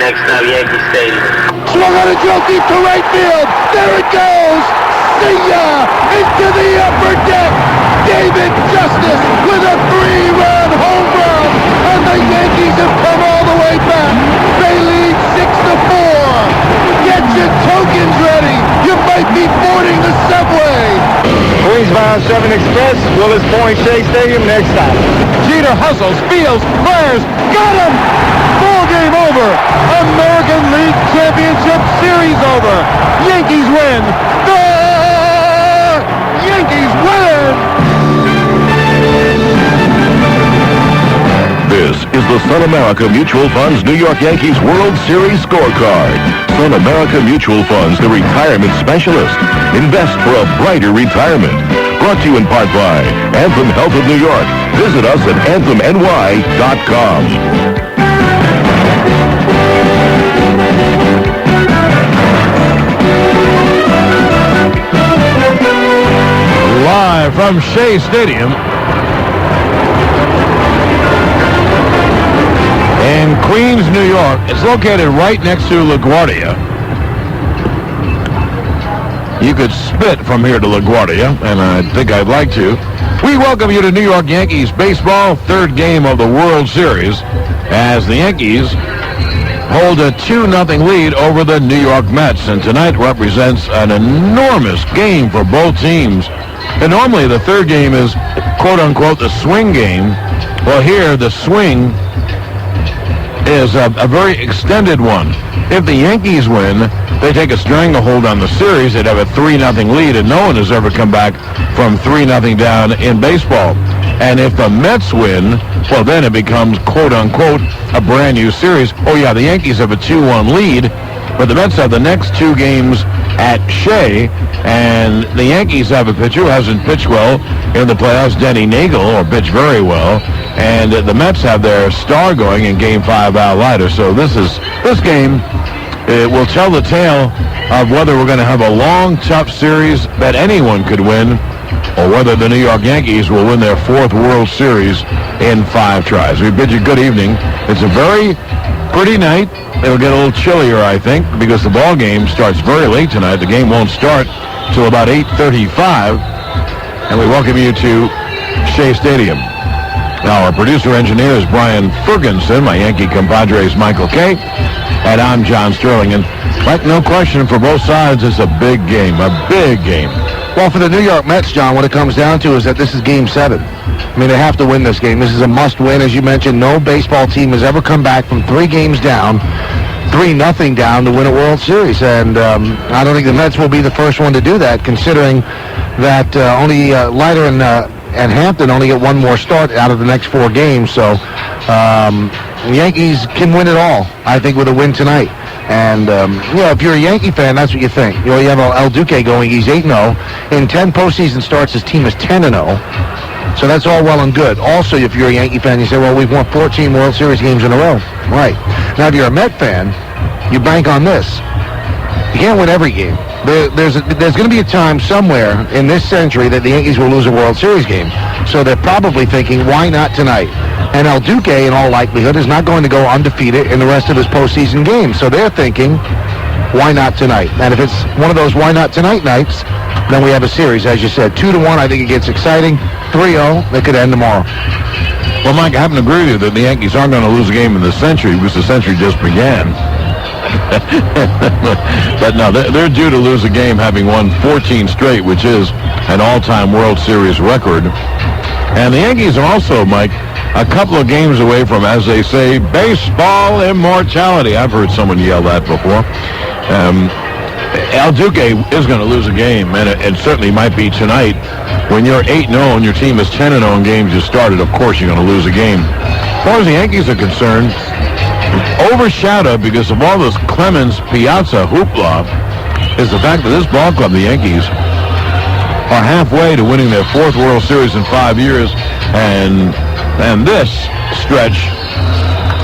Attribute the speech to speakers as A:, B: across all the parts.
A: next time, Yankee Stadium.
B: Swung on a drill deep to right field. There it goes. See ya! Into the upper deck. David Justice with a 3-run home run. And the Yankees have come all the way back. They lead 6-4. Get your tokens ready. You might be boarding the subway.
C: Queensbound 7 Express, Willis Point Shea Stadium next stop.
B: Jeter hustles, fields, fires, got him! Ball game over. American League Championship Series over. Yankees win. The Yankees win!
D: This is the Sun America Mutual Funds New York Yankees World Series scorecard. Sun America Mutual Funds, the retirement specialist. Invest for a brighter retirement. Brought to you in part by Anthem Health of New York. Visit us at anthemny.com.
B: Live from Shea Stadium in Queens, New York. It's located right next to LaGuardia. You could spit from here to LaGuardia, and I think I'd like to. We welcome you to New York Yankees baseball, third game of the World Series, as the Yankees hold a 2-0 lead over the New York Mets, and tonight represents an enormous game for both teams. And normally the third game is, quote-unquote, the swing game. Well, here the swing is a very extended one. If the Yankees win, they take a stranglehold on the series. They'd have a 3-0 lead, and no one has ever come back from 3-0 down in baseball. And if the Mets win, well, then it becomes, quote-unquote, a brand new series. Oh, yeah, the Yankees have a 2-1 lead, but the Mets have the next two games at Shea, and the Yankees have a pitcher who hasn't pitched well in the playoffs, Denny Nagel, or pitched very well, and the Mets have their star going in Game 5 Al Leiter. So this game will tell the tale of whether we're going to have a long, tough series that anyone could win, or whether the New York Yankees will win their fourth World Series in 5 tries. We bid you good evening. It's a very pretty night. It'll get a little chillier, I think, because the ball game starts very late tonight. The game won't start till about 8:35, and we welcome you to Shea Stadium. Now, our producer-engineer is Brian Ferguson. My Yankee compadre is Michael Kay, and I'm John Sterling. And, like, no question, for both sides, it's a big game, a big game.
C: Well, for the New York Mets, John, what it comes down to is that this is Game 7. I mean, they have to win this game. This is a must-win. As you mentioned, no baseball team has ever come back from 3 games down, 3-0 down to win a World Series. And I don't think the Mets will be the first one to do that, considering that only Leiter and Hampton only get one more start out of the next 4 games. So the Yankees can win it all, I think, with a win tonight. And, if you're a Yankee fan, that's what you think. You have El Duque going. He's 8-0. In 10 postseason starts, his team is 10-0. So that's all well and good. Also, if you're a Yankee fan, you say, well, we've won 14 World Series games in a row. Right. Now, if you're a Met fan, you bank on this. You can't win every game. There's going to be a time somewhere in this century that the Yankees will lose a World Series game. So they're probably thinking, why not tonight? And El Duque, in all likelihood, is not going to go undefeated in the rest of his postseason games. So they're thinking, why not tonight? And if it's one of those why not tonight nights, then we have a series, as you said. 2-1, I think it gets exciting. 3-0, they could end tomorrow.
B: Well, Mike, I happen to agree with you that the Yankees aren't going to lose a game in the century because the century just began. But no, they're due to lose a game having won 14 straight, which is an all-time World Series record. And the Yankees are also, Mike, a couple of games away from, as they say, baseball immortality. I've heard someone yell that before. El Duque is going to lose a game, and it certainly might be tonight. When you're 8-0 and your team is 10-0 in games you started, of course you're going to lose a game. As far as the Yankees are concerned, overshadowed because of all this Clemens Piazza hoopla is the fact that this ball club, the Yankees, are halfway to winning their 4th World Series in 5 years, and this stretch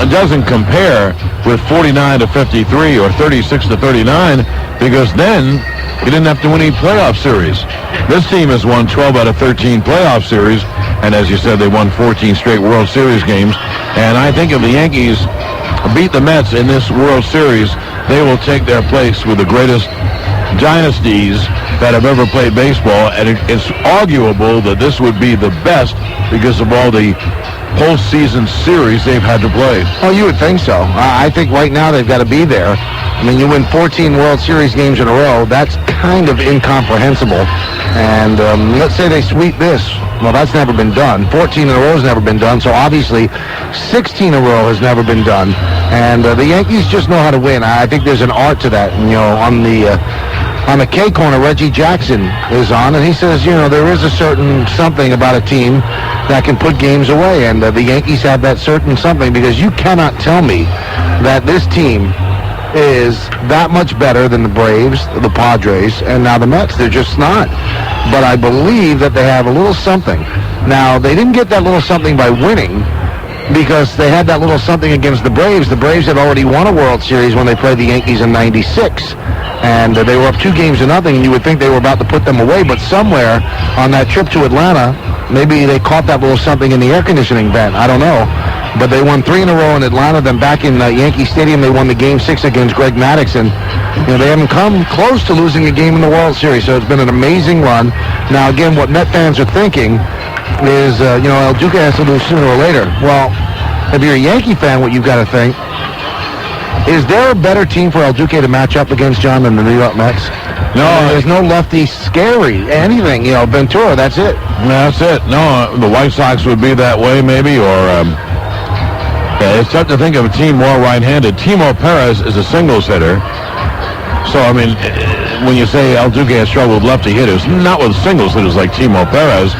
B: doesn't compare with 49-53 or 36-39, because then you didn't have to win any playoff series. This team has won 12 out of 13 playoff series, and as you said, they won 14 straight World Series games. And I think if the Yankees beat the Mets in this World Series, they will take their place with the greatest dynasties that have ever played baseball, and it's arguable that this would be the best because of all the postseason series they've had to play.
C: Oh, you would think so. I think right now they've got to be there. I mean, you win 14 World Series games in a row. That's kind of incomprehensible. And let's say they sweep this. Well, that's never been done. 14 in a row has never been done. So obviously, 16 in a row has never been done. And the Yankees just know how to win. I think there's an art to that. And, you know, on the K corner, Reggie Jackson is on, and he says, you know, there is a certain something about a team that can put games away, and the Yankees have that certain something, because you cannot tell me that this team is that much better than the Braves, the Padres, and now the Mets. They're just not. But I believe that they have a little something. Now, they didn't get that little something by winning, because they had that little something against the Braves. The Braves had already won a World Series when they played the Yankees in '96. And they were up 2-0, and you would think they were about to put them away. But somewhere on that trip to Atlanta, maybe they caught that little something in the air conditioning vent. I don't know. But they won 3 in a row in Atlanta. Then back in Yankee Stadium, they won the Game 6 against Greg Maddux. And you know, they haven't come close to losing a game in the World Series. So it's been an amazing run. Now, again, what Met fans are thinking is, you know, El Duque has to lose sooner or later. Well, if you're a Yankee fan, what you've got to think, is there a better team for El Duque to match up against, John, than the New York Mets? No, there's no lefty scary, anything. You know, Ventura, that's it.
B: That's it. No, the White Sox would be that way, maybe, or it's tough to think of a team more right-handed. Timo Perez is a singles hitter. So, I mean, when you say El Duque has trouble with lefty hitters, not with singles hitters like Timo Perez.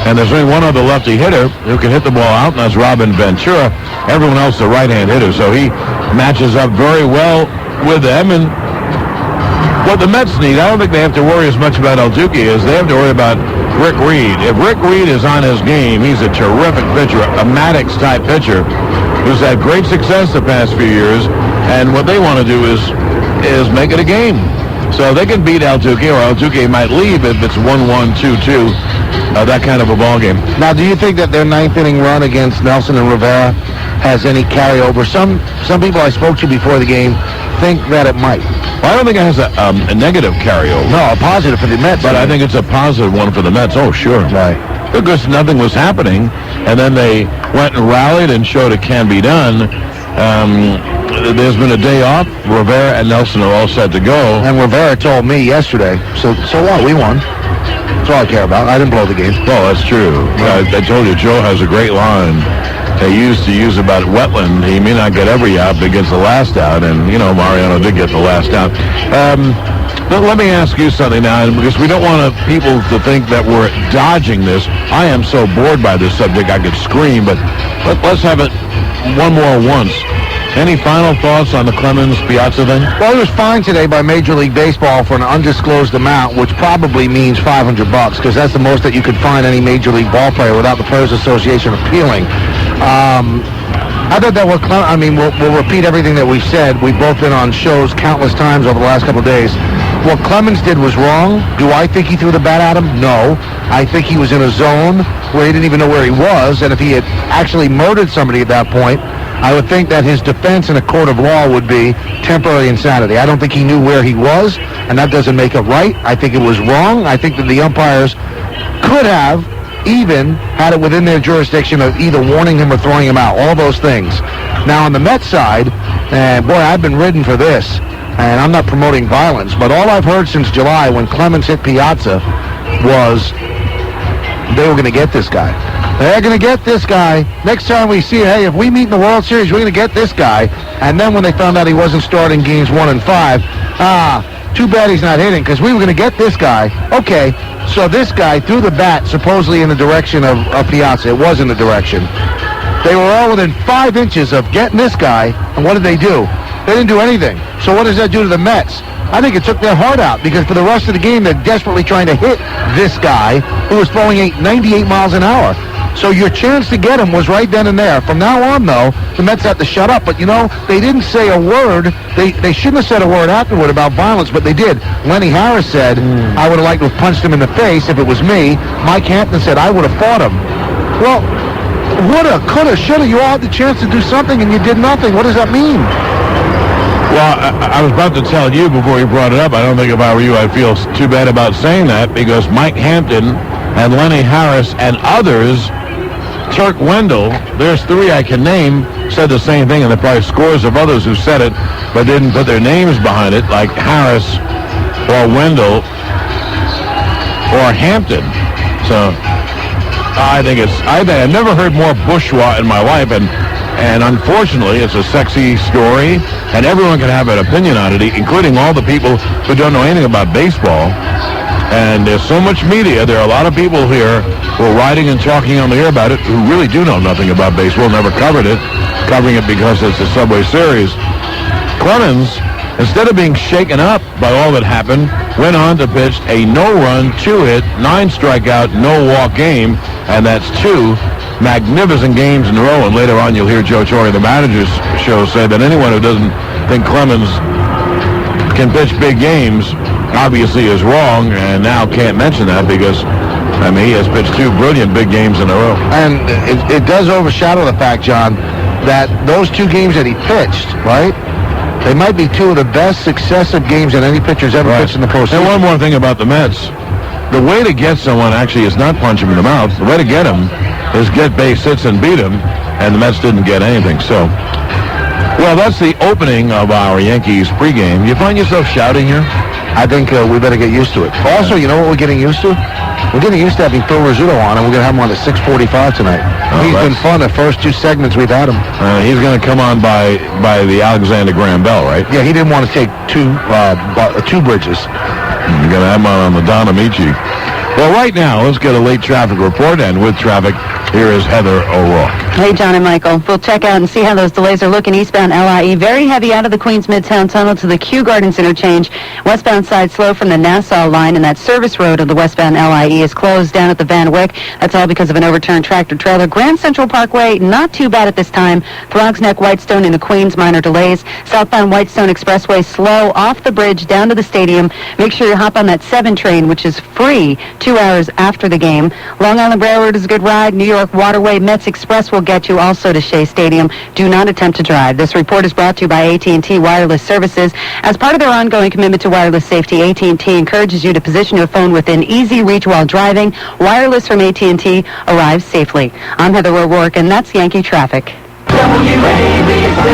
B: And there's only one other lefty hitter who can hit the ball out, and that's Robin Ventura. Everyone else is a right-hand hitter, so he matches up very well with them. And what the Mets need, I don't think they have to worry as much about El Duque as they have to worry about Rick Reed. If Rick Reed is on his game, he's a terrific pitcher, a Maddox-type pitcher who's had great success the past few years. And what they want to do is make it a game. So they can beat El Duque, or El Duque might leave if it's 1-1, 2-2. That kind of a ball game. Now, do you think that their 9th inning run against Nelson and Rivera has any carryover? Some people I spoke to before the game think that it might. Well, I don't think it has a negative carryover. No, a positive for the Mets. But I think it's a positive one for the Mets. Oh, sure. Right. Because nothing was happening, and then they went and rallied and showed it can be done. There's been a day off. Rivera and Nelson are all set to go. And Rivera told me yesterday, so what? We won. That's all I care about. I didn't blow the game. Oh, that's true. I told you, Joe has a great line. They used to use about Wetland. He may not get every out, but gets the last out. And, you know, Mariano did get the last out. But let me ask you something now, because we don't want people to think that we're dodging this. I am so bored by this subject I could scream, but let's have it one more once. Any final thoughts on the Clemens-Piazza thing? Well, he was fined today by Major League Baseball for an undisclosed amount, which probably means $500, because that's the most that you could fine any Major League ball player without the Players Association appealing. I thought that we'll repeat everything that we've said. We've both been on shows countless times over the last couple of days. What Clemens did was wrong. Do I think he threw the bat at him? No. I think he was in a zone where he didn't even know where he was, and if he had actually murdered somebody at that point, I would think that his defense in a court of law would be temporary insanity. I don't think he knew where he was, and that doesn't make it right. I think it was wrong. I think that the umpires could have even had it within their jurisdiction of either warning him or throwing him out, all those things. Now, on the Mets side, boy, I've been ridden for this, and I'm not promoting violence, but all I've heard since July when Clemens hit Piazza was they were going to get this guy. They're going to get this guy. Next time we see, hey, if we meet in the World Series, we're going to get this guy. And then when they found out he wasn't starting games 1 and 5, too bad he's not hitting, because we were going to get this guy. Okay, so this guy threw the bat supposedly in the direction of Piazza. It was in the direction. They were all within 5 inches of getting this guy, and what did they do? They didn't do anything. So what does that do to the Mets? I think it took their heart out, because for the rest of the game, they're desperately trying to hit this guy who was throwing 98 miles an hour. So your chance to get him was right then and there. From now on, though, the Mets have to shut up. But, you know, they didn't say a word. They shouldn't have said a word afterward about violence, but they did. Lenny Harris said, I would have liked to have punched him in the face if it was me. Mike Hampton said, I would have fought him. Well,
C: woulda, coulda, shoulda. You all had the chance to do something, and you did nothing. What does that mean?
B: Well, I was about to tell you before you brought it up. I don't think if I were you, I'd feel too bad about saying that, because Mike Hampton and Lenny Harris and others, Turk Wendell, there's three I can name, said the same thing, and there are probably scores of others who said it but didn't put their names behind it, like Harris or Wendell or Hampton. So I've never heard more bourgeois in my life, and unfortunately it's a sexy story, and everyone can have an opinion on it, including all the people who don't know anything about baseball. And there's so much media. There are a lot of people here who are writing and talking on the air about it who really do know nothing about baseball, never covered it, covering it because it's a Subway Series. Clemens, instead of being shaken up by all that happened, went on to pitch a no-run, 2-hit, 9-strikeout, no-walk game, and that's 2 magnificent games in a row. And later on, you'll hear Joe Torre, the manager's show, say that anyone who doesn't think Clemens can pitch big games obviously is wrong, and now can't mention that because, he has pitched 2 brilliant big games in a row.
C: And it does overshadow the fact, John, that those 2 games that he pitched, right, they might be 2 of the best successive games that any pitcher's ever pitched in the postseason.
B: And one more thing about the Mets. The way to get someone actually is not punch him in the mouth. The way to get him is get base hits and beat him, and the Mets didn't get anything. So, well, that's the opening of our Yankees pregame. You find yourself shouting here?
C: I think we better get used to it. Also, you know what we're getting used to? We're getting used to having Phil Rizzuto on, and we're going to have him on at 6:45 tonight. He's been fun the first 2 segments we've had him.
B: He's going to come on by the Alexander Graham Bell, right?
C: Yeah, he didn't want to take 2 bridges.
B: You're going to have him on the Don Amici. Well, right now, let's get a late traffic report, and with traffic, here is Heather O'Rourke.
A: Hey, John and Michael. We'll check out and see how those delays are looking eastbound LIE. Very heavy out of the Queens Midtown Tunnel to the Kew Gardens interchange. Westbound side slow from the Nassau line, and that service road of the westbound LIE is closed down at the Van Wyck. That's all because of an overturned tractor-trailer. Grand Central Parkway, not too bad at this time. Throgs Neck, Whitestone in the Queens, minor delays. Southbound Whitestone Expressway slow off the bridge down to the stadium. Make sure you hop on that 7 train, which is free 2 hours after the game. Long Island Railroad is a good ride. New York Waterway Mets Express will get you also to Shea Stadium. Do not attempt to drive. This report is brought to you by AT&T Wireless Services. As part of their ongoing commitment to wireless safety, AT&T encourages you to position your phone within easy reach while driving. Wireless from AT&T arrives safely. I'm Heather O'Rourke, and that's Yankee Traffic.
E: WABC.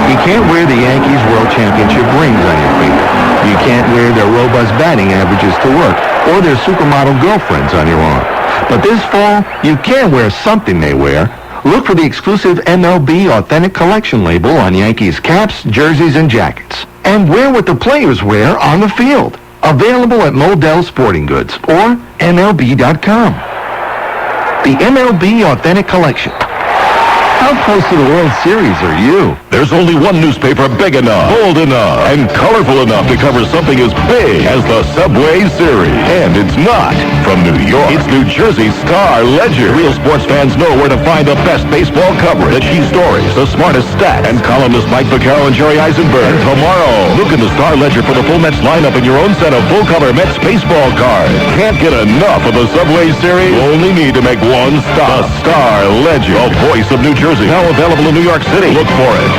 E: You can't wear the Yankees World Championship rings on your finger. You can't wear their robust batting averages to work or their supermodel girlfriends on your arm. But this fall, you can wear something they wear. Look for the exclusive MLB Authentic Collection label on Yankees caps, jerseys, and jackets. And wear what the players wear on the field. Available at Modell Sporting Goods or MLB.com. The MLB Authentic Collection. How close to the World Series are you?
D: There's only one newspaper big enough, bold enough, and colorful enough to cover something as big as the Subway Series. And it's not from New York. It's New Jersey's Star Ledger. Real sports fans know where to find the best baseball coverage, the key stories, the smartest stats, and columnists Mike Vaccaro and Jerry Eisenberg. And tomorrow, look in the Star Ledger for the full Mets lineup in your own set of full-color Mets baseball cards. Can't get enough of the Subway Series? You only need to make one stop. The Star Ledger, the voice of New Jersey. Now available in New York City. Look for it.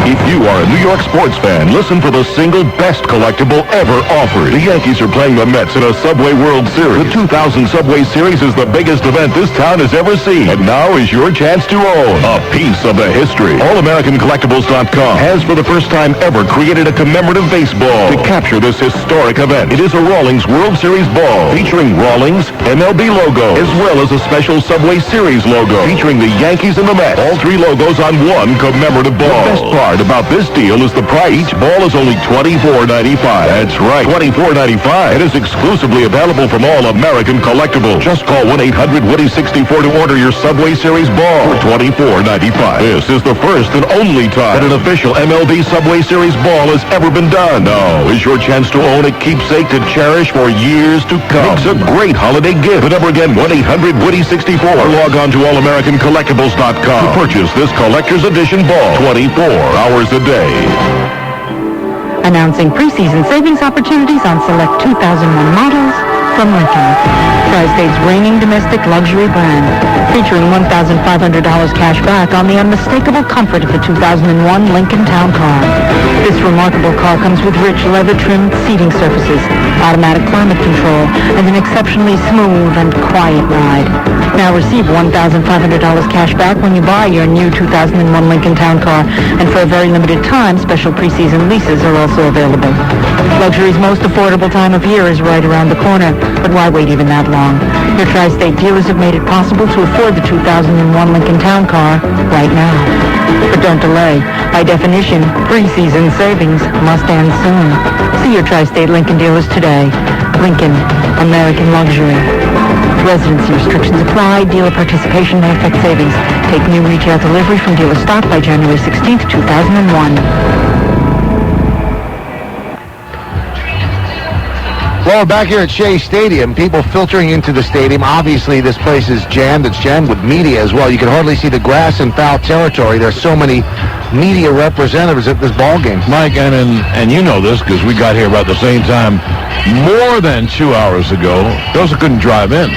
D: If you are a New York sports fan, listen for the single best collectible ever offered. The Yankees are playing the Mets in a Subway World Series. The 2000 Subway Series is the biggest event this town has ever seen. And now is your chance to own a piece of the history. AllAmericanCollectibles.com has for the first time ever created a commemorative baseball to capture this historic event. It is a Rawlings World Series ball featuring Rawlings MLB logo as well as a special Subway Series logo featuring the Yankees and the Mets. All 3 logos on one commemorative ball. The best part about this deal is the price. Each ball is only $24.95. That's right, $24.95. It is exclusively available from All American Collectibles. Just call 1-800-WOODY-64 to order your Subway Series ball for $24.95. This is the first and only time that an official MLB Subway Series ball has ever been done. Now is your chance to own a keepsake to cherish for years to come. It's a great holiday gift. The number again, 1-800-WOODY-64. Or log on to allamericancollectibles.com to purchase this collector's edition ball 24 hours a day.
A: Announcing preseason savings opportunities on select 2001 models from Lincoln, Tri-State's reigning domestic luxury brand, featuring $1,500 cash back on the unmistakable comfort of the 2001 Lincoln Town Car. This remarkable car comes with rich leather-trimmed seating surfaces, automatic climate control, and an exceptionally smooth and quiet ride. Now receive $1,500 cash back when you buy your new 2001 Lincoln Town Car, and for a very limited time, special pre-season leases are also available. Luxury's most affordable time of year is right around the corner, but why wait even that long? Your Tri-State dealers have made it possible to afford the 2001 Lincoln Town Car right now. But don't delay. By definition, pre-season savings must end soon. See your Tri-State Lincoln dealers today. Lincoln, American luxury. Residency restrictions apply. Dealer participation may affect savings. Take new retail delivery from dealer stock by January 16th, 2001.
C: Well, back here at Shea Stadium, people filtering into the stadium. Obviously, this place is jammed. It's jammed with media as well. You can hardly see the grass in foul territory. There's so many media representatives at this ball game.
B: Mike, and you know this because we got here about the same time more than 2 hours ago. Those who couldn't drive in.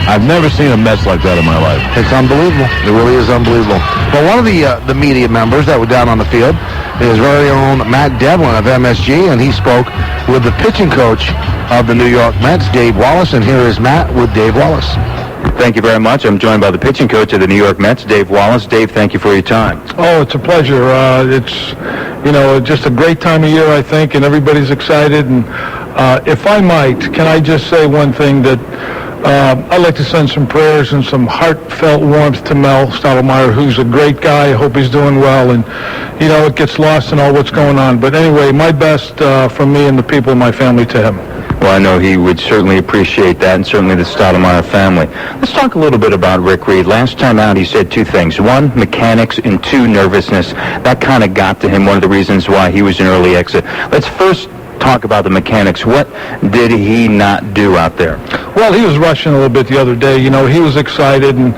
B: I've never seen a mess like that in my life.
C: It's unbelievable. It really is unbelievable. But one of the media members that were down on the field is very own Matt Devlin of MSG, and he spoke with the pitching coach of the New York Mets, Dave Wallace, and here is Matt with Dave Wallace.
E: Thank you very much. I'm joined by the pitching coach of the New York Mets, Dave Wallace. Dave, thank you for your time.
F: Oh, it's a pleasure. It's, just a great time of year, I think, and everybody's excited. And if I might, can I just say one thing that I'd like to send some prayers and some heartfelt warmth to Mel Stottlemyre, who's a great guy. I hope he's doing well. And, it gets lost in all what's going on. But anyway, my best from me and the people in my family to him.
E: Well, I know he would certainly appreciate that, and certainly the Stottlemyre family. Let's talk a little bit about Rick Reed. Last time out, he said two things. One, mechanics, and two, nervousness. That kind of got to him, one of the reasons why he was an early exit. Let's first talk about the mechanics. What did he not do out there?
F: Well, he was rushing a little bit the other day. He was excited, and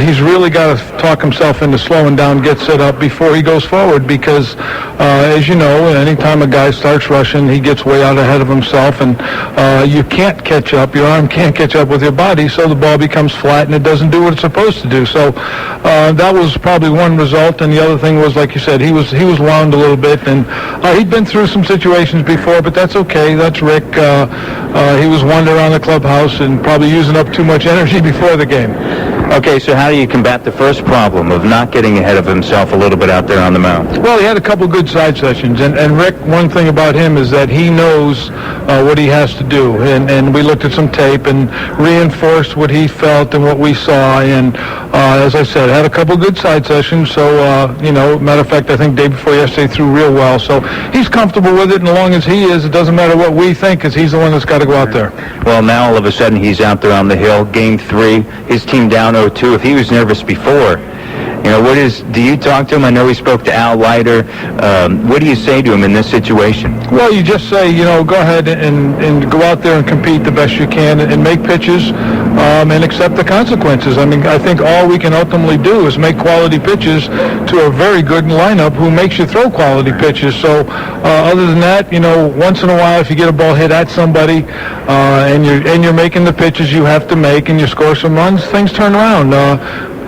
F: he's really got to talk himself into slowing down, get set up before he goes forward, because as you know, anytime a guy starts rushing, he gets way out ahead of himself, and you can't catch up. Your arm can't catch up with your body, so the ball becomes flat, and it doesn't do what it's supposed to do. So that was probably one result, and the other thing was, like you said, he was wound a little bit, and he'd been through some situations before, but that's okay. That's Rick. He was wandering around the clubhouse and probably using up too much energy before the game.
E: Okay, so how do you combat the first problem of not getting ahead of himself a little bit out there on the mound?
F: Well, he had a couple good side sessions, and Rick, one thing about him is that he knows what he has to do, and we looked at some tape and reinforced what he felt and what we saw, and as I said, had a couple good side sessions, so, matter of fact, I think day before yesterday threw real well, so he's comfortable with it, and as long as he is, it doesn't matter what we think, because he's the one that's got to go out there.
E: Well, now all of a sudden he's out there on the hill, game 3, his team down 0-2. If he was nervous before, do you talk to him? I know he spoke to Al Leiter. What do you say to him in this situation?
F: Well, you just say, go ahead and go out there and compete the best you can and make pitches and accept the consequences. I mean, I think all we can ultimately do is make quality pitches to a very good lineup who makes you throw quality pitches. So other than that, once in a while, if you get a ball hit at somebody and you're making the pitches you have to make and you score some runs, things turn around.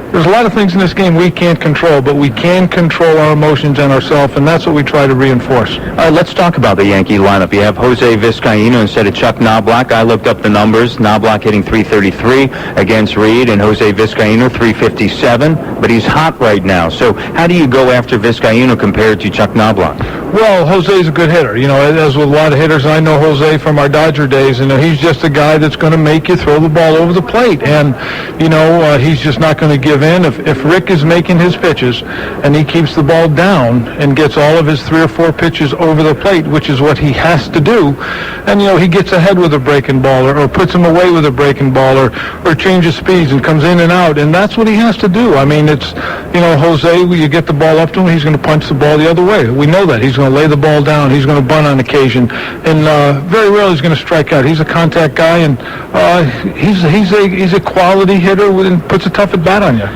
F: There's a lot of things in this game we can't control, but we can control our emotions and ourselves, and that's what we try to reinforce.
E: All right, let's talk about the Yankee lineup. You have Jose Vizcaíno instead of Chuck Knobloch. I looked up the numbers. Knobloch hitting .333 against Reed, and Jose Vizcaíno .357, but he's hot right now. So how do you go after Vizcaíno compared to Chuck Knobloch?
F: Well, Jose's a good hitter. As with a lot of hitters, I know Jose from our Dodger days, and he's just a guy that's going to make you throw the ball over the plate, and, he's just not going to give in. If Rick is making his pitches and he keeps the ball down and gets all of his 3 or 4 pitches over the plate, which is what he has to do, and he gets ahead with a breaking ball or puts him away with a breaking ball or changes speeds and comes in and out, and that's what he has to do. I mean, it's Jose, when you get the ball up to him, he's going to punch the ball the other way. We know that. He's going to lay the ball down. He's going to bunt on occasion, and very rarely he's going to strike out. He's a contact guy, and he's a quality hitter and puts a tough at bat on you.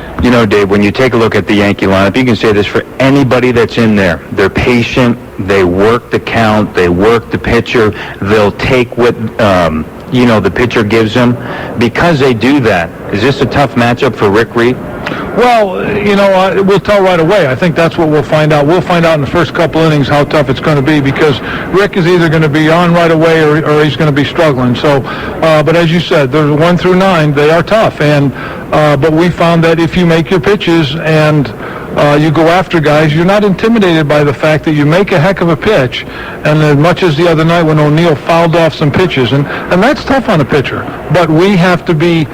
E: Dave, when you take a look at the Yankee lineup, you can say this for anybody that's in there. They're patient. They work the count. They work the pitcher. They'll take what the pitcher gives him. Because they do that, is this a tough matchup for Rick Reed?
F: Well, we'll tell right away. I think that's what we'll find out. We'll find out in the first couple innings how tough it's going to be, because Rick is either going to be on right away or he's going to be struggling. So, but as you said, there's 1 through 9. They are tough, but we found that if you make your pitches and you go after guys, you're not intimidated by the fact that you make a heck of a pitch, and as much as the other night when O'Neill fouled off some pitches, and that's tough on a pitcher. But we have to be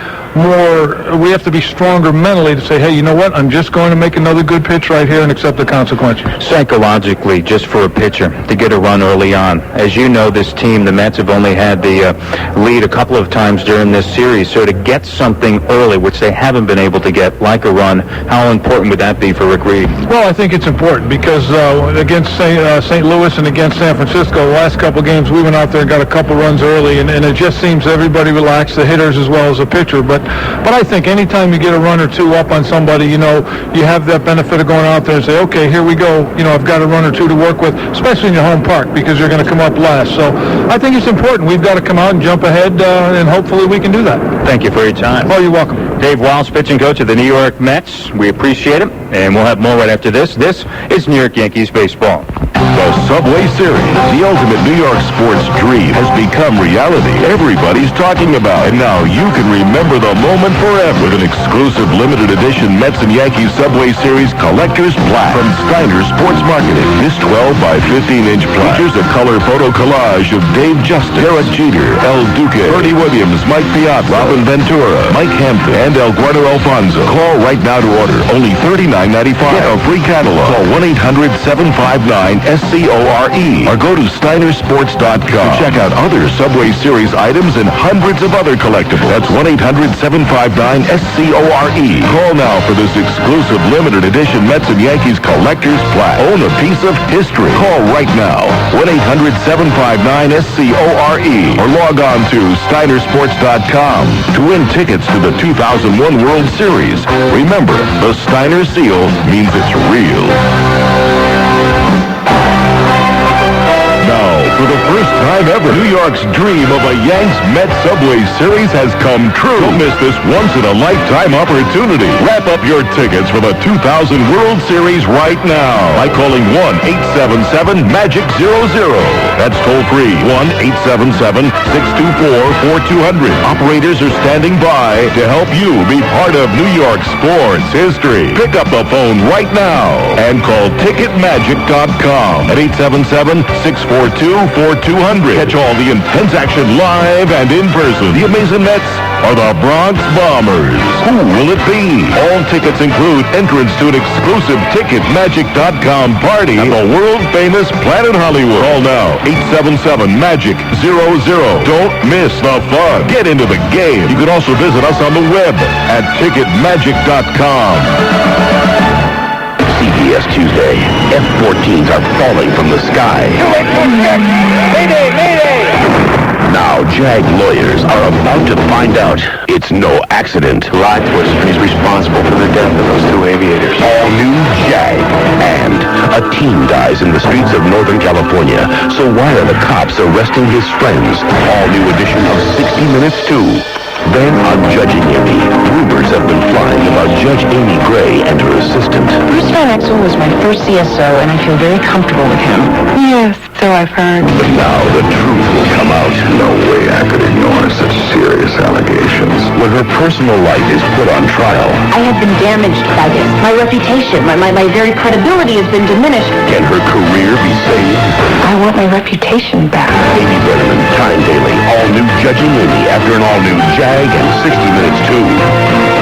F: stronger mentally to say, hey, you know what, I'm just going to make another good pitch right here and accept the consequences.
E: Psychologically, just for a pitcher to get a run early on. As you know, this team, the Mets, have only had the lead a couple of times during this series, so to get something early, which they haven't been able to get, like a run, how important would that be for Rick Reed?
F: Well, I think it's important because against St. Louis and against San Francisco, the last couple games we went out there and got a couple runs early, and it just seems everybody relaxed, the hitters as well as the pitcher. But I think anytime you get a run or two up on somebody, you have that benefit of going out there and say, okay, here we go. I've got a run or two to work with, especially in your home park, because you're going to come up last. So I think it's important. We've got to come out and jump ahead, and hopefully we can do that.
E: Thank you for your time.
F: Oh, you're welcome.
E: Dave Walsh, pitching coach of the New York Mets. We appreciate it, and we'll have more right after this. This is New York Yankees baseball.
D: The Subway Series, the ultimate New York sports dream, has become reality. Everybody's talking about it. And now you can remember the moment forever with an exclusive limited edition Mets and Yankees Subway Series Collector's Plaque from Steiner Sports Marketing. This 12 by 15-inch plaque features a color photo collage of Dave Justice, Derek Jeter, El Duque, Bertie Williams, Mike Piazza, Robin Ventura, Mike Hampton, and El Guardo Alfonso. Call right now to order. Only $39.95. Get a free catalog. Call 1-800-759-SCORE or go to SteinerSports.com to check out other Subway Series items and hundreds of other collectibles. That's 1-800-759-SCORE. Call now for this exclusive limited edition Mets and Yankees Collector's Plaque. Own a piece of history. Call right now. 1-800-759-SCORE or log on to SteinerSports.com to win tickets to the 2001 World Series. Remember, the Steiner seal means it's real. Now, for the first time ever, New York's dream of a Yanks-Mets Subway Series has come true. Don't miss this once-in-a-lifetime opportunity. Wrap up your tickets for the 2000 World Series right now by calling 1-877-MAGIC-00. That's toll-free, 1-877-624-4200. Operators are standing by to help you be part of New York sports history. Pick up the phone right now and call Ticketmagic.com at 877-642-4200. Catch all the intense action live and in person. The Amazing Mets or the Bronx Bombers. Who will it be? All tickets include entrance to an exclusive Ticketmagic.com party at the world-famous Planet Hollywood. Call now, 877-MAGIC-00. Don't miss the fun. Get into the game. You can also visit us on the web at Ticketmagic.com. CBS Tuesday. F-14s are falling from the sky. Mayday! Mayday! Now, JAG lawyers are about to find out it's no accident. Law enforcement is responsible for the death of those two aviators. All new JAG. And a teen dies in the streets of Northern California. So why are the cops arresting his friends? All new edition of 60 Minutes 2. Then on Judging Amy, rumors have been flying about Judge Amy Gray and her assistant.
G: Bruce Van Exel was my first CSO, and I feel very comfortable with him. Yes, so I've heard.
D: But now the truth will come out. No way I could ignore such serious allegations. When her personal life is put on trial,
G: I have been damaged by this. My reputation, my very credibility has been diminished.
D: can her career be saved?
G: I want my reputation back.
D: Amy Berman, Time Daily, all new Judging Amy after an all new JAG and 60 Minutes 2.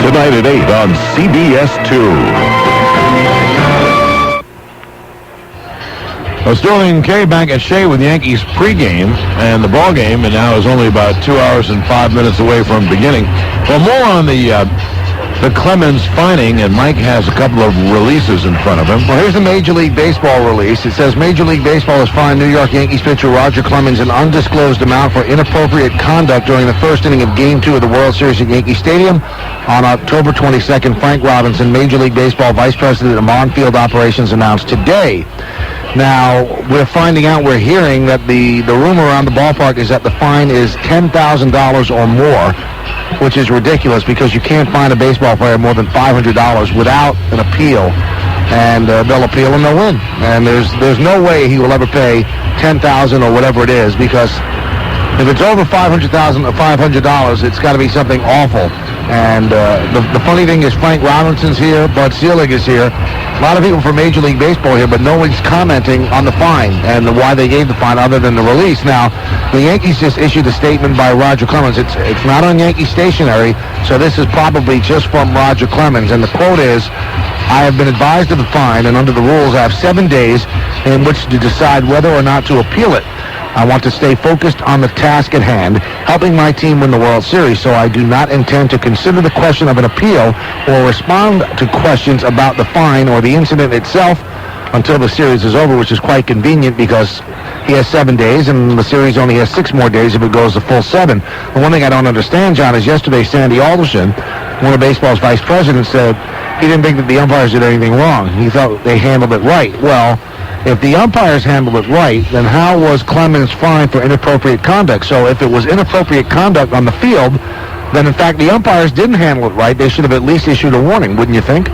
D: Tonight at 8 on CBS 2.
B: Sterling K back at Shea with Yankees pregame, and the ball game, and now is only about 2 hours and 5 minutes away from beginning. Well, more on the Clemens finding, and Mike has a couple of releases in front of him.
C: Well, here's the Major League Baseball release. It says Major League Baseball has fined New York Yankees pitcher Roger Clemens an undisclosed amount for inappropriate conduct during the first inning of Game 2 of the World Series at Yankee Stadium. On October 22nd, Frank Robinson, Major League Baseball Vice President of On-Field Operations, announced today Now, we're hearing that the rumor around the ballpark is that the fine is $10,000 or more, which is ridiculous because you can't fine a baseball player more than $500 without an appeal. And they'll appeal and they'll win. And there's no way he will ever pay $10,000 or whatever it is, because if it's over $500, it's got to be something awful. And the funny thing is, Frank Robinson's here, Bud Selig is here. A lot of people from Major League Baseball here, but no one's commenting on the fine and why they gave the fine other than the release. Now, the Yankees just issued a statement by Roger Clemens. It's not on Yankee stationery, so this is probably just from Roger Clemens. And the quote is, "I have been advised of the fine, and under the rules, I have 7 days in which to decide whether or not to appeal it. I want to stay focused on the task at hand, helping my team win the World Series, so I do not intend to consider the question of an appeal or respond to questions about the fine or the incident itself until the series is over," which is quite convenient because he has 7 days and the series only has 6 more days if it goes the full 7. The one thing I don't understand, John, is yesterday Sandy Alderson, one of baseball's vice presidents, said he didn't think that the umpires did anything wrong. He thought they handled it right. Well, if the umpires handled it right, then how was Clemens fined for inappropriate conduct? So if it was inappropriate conduct on the field, then in fact the umpires didn't handle it right. They should have at least issued a warning, wouldn't you think?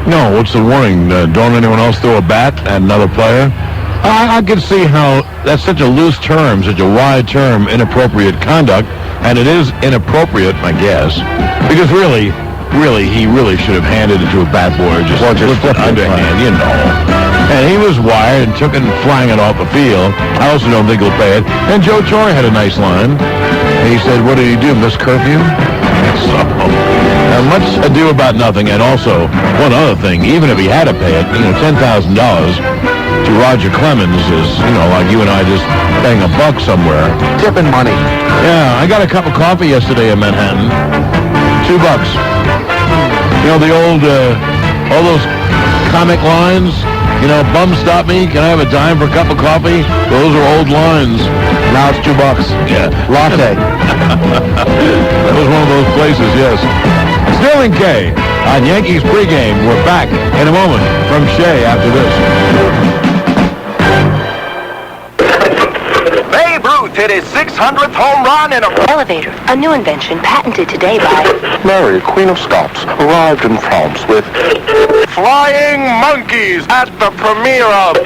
B: No, what's the warning? Don't anyone else throw a bat at another player? I can see how that's such a loose term, such a wide term, inappropriate conduct, and it is inappropriate, I guess, because really, he really should have handed it to a bat boy, just flip it underhand, you know. And he was wired and took it and flying it off the field. I also don't think he'll pay it. And Joe Torre had a nice line. And he said, "What did he do, miss curfew?" So, much ado about nothing. And also, one other thing, even if he had to pay it, $10,000 to Roger Clemens is, like you and I just paying $1 somewhere.
C: Tipping money.
B: Yeah, I got a cup of coffee yesterday in Manhattan. $2. The old, all those comic lines, bum stop me, can I have a dime for a cup of coffee? Those are old lines.
C: Now it's $2.
B: Yeah.
C: Latte.
B: That was one of those places, yes. Sterling K on Yankees pregame. We're back in a moment from Shea after this.
H: Babe Ruth hit his 600th home run in a
G: Elevator, a new invention patented today by
E: Mary, Queen of Scots, arrived in France with
H: flying monkeys at the premiere of...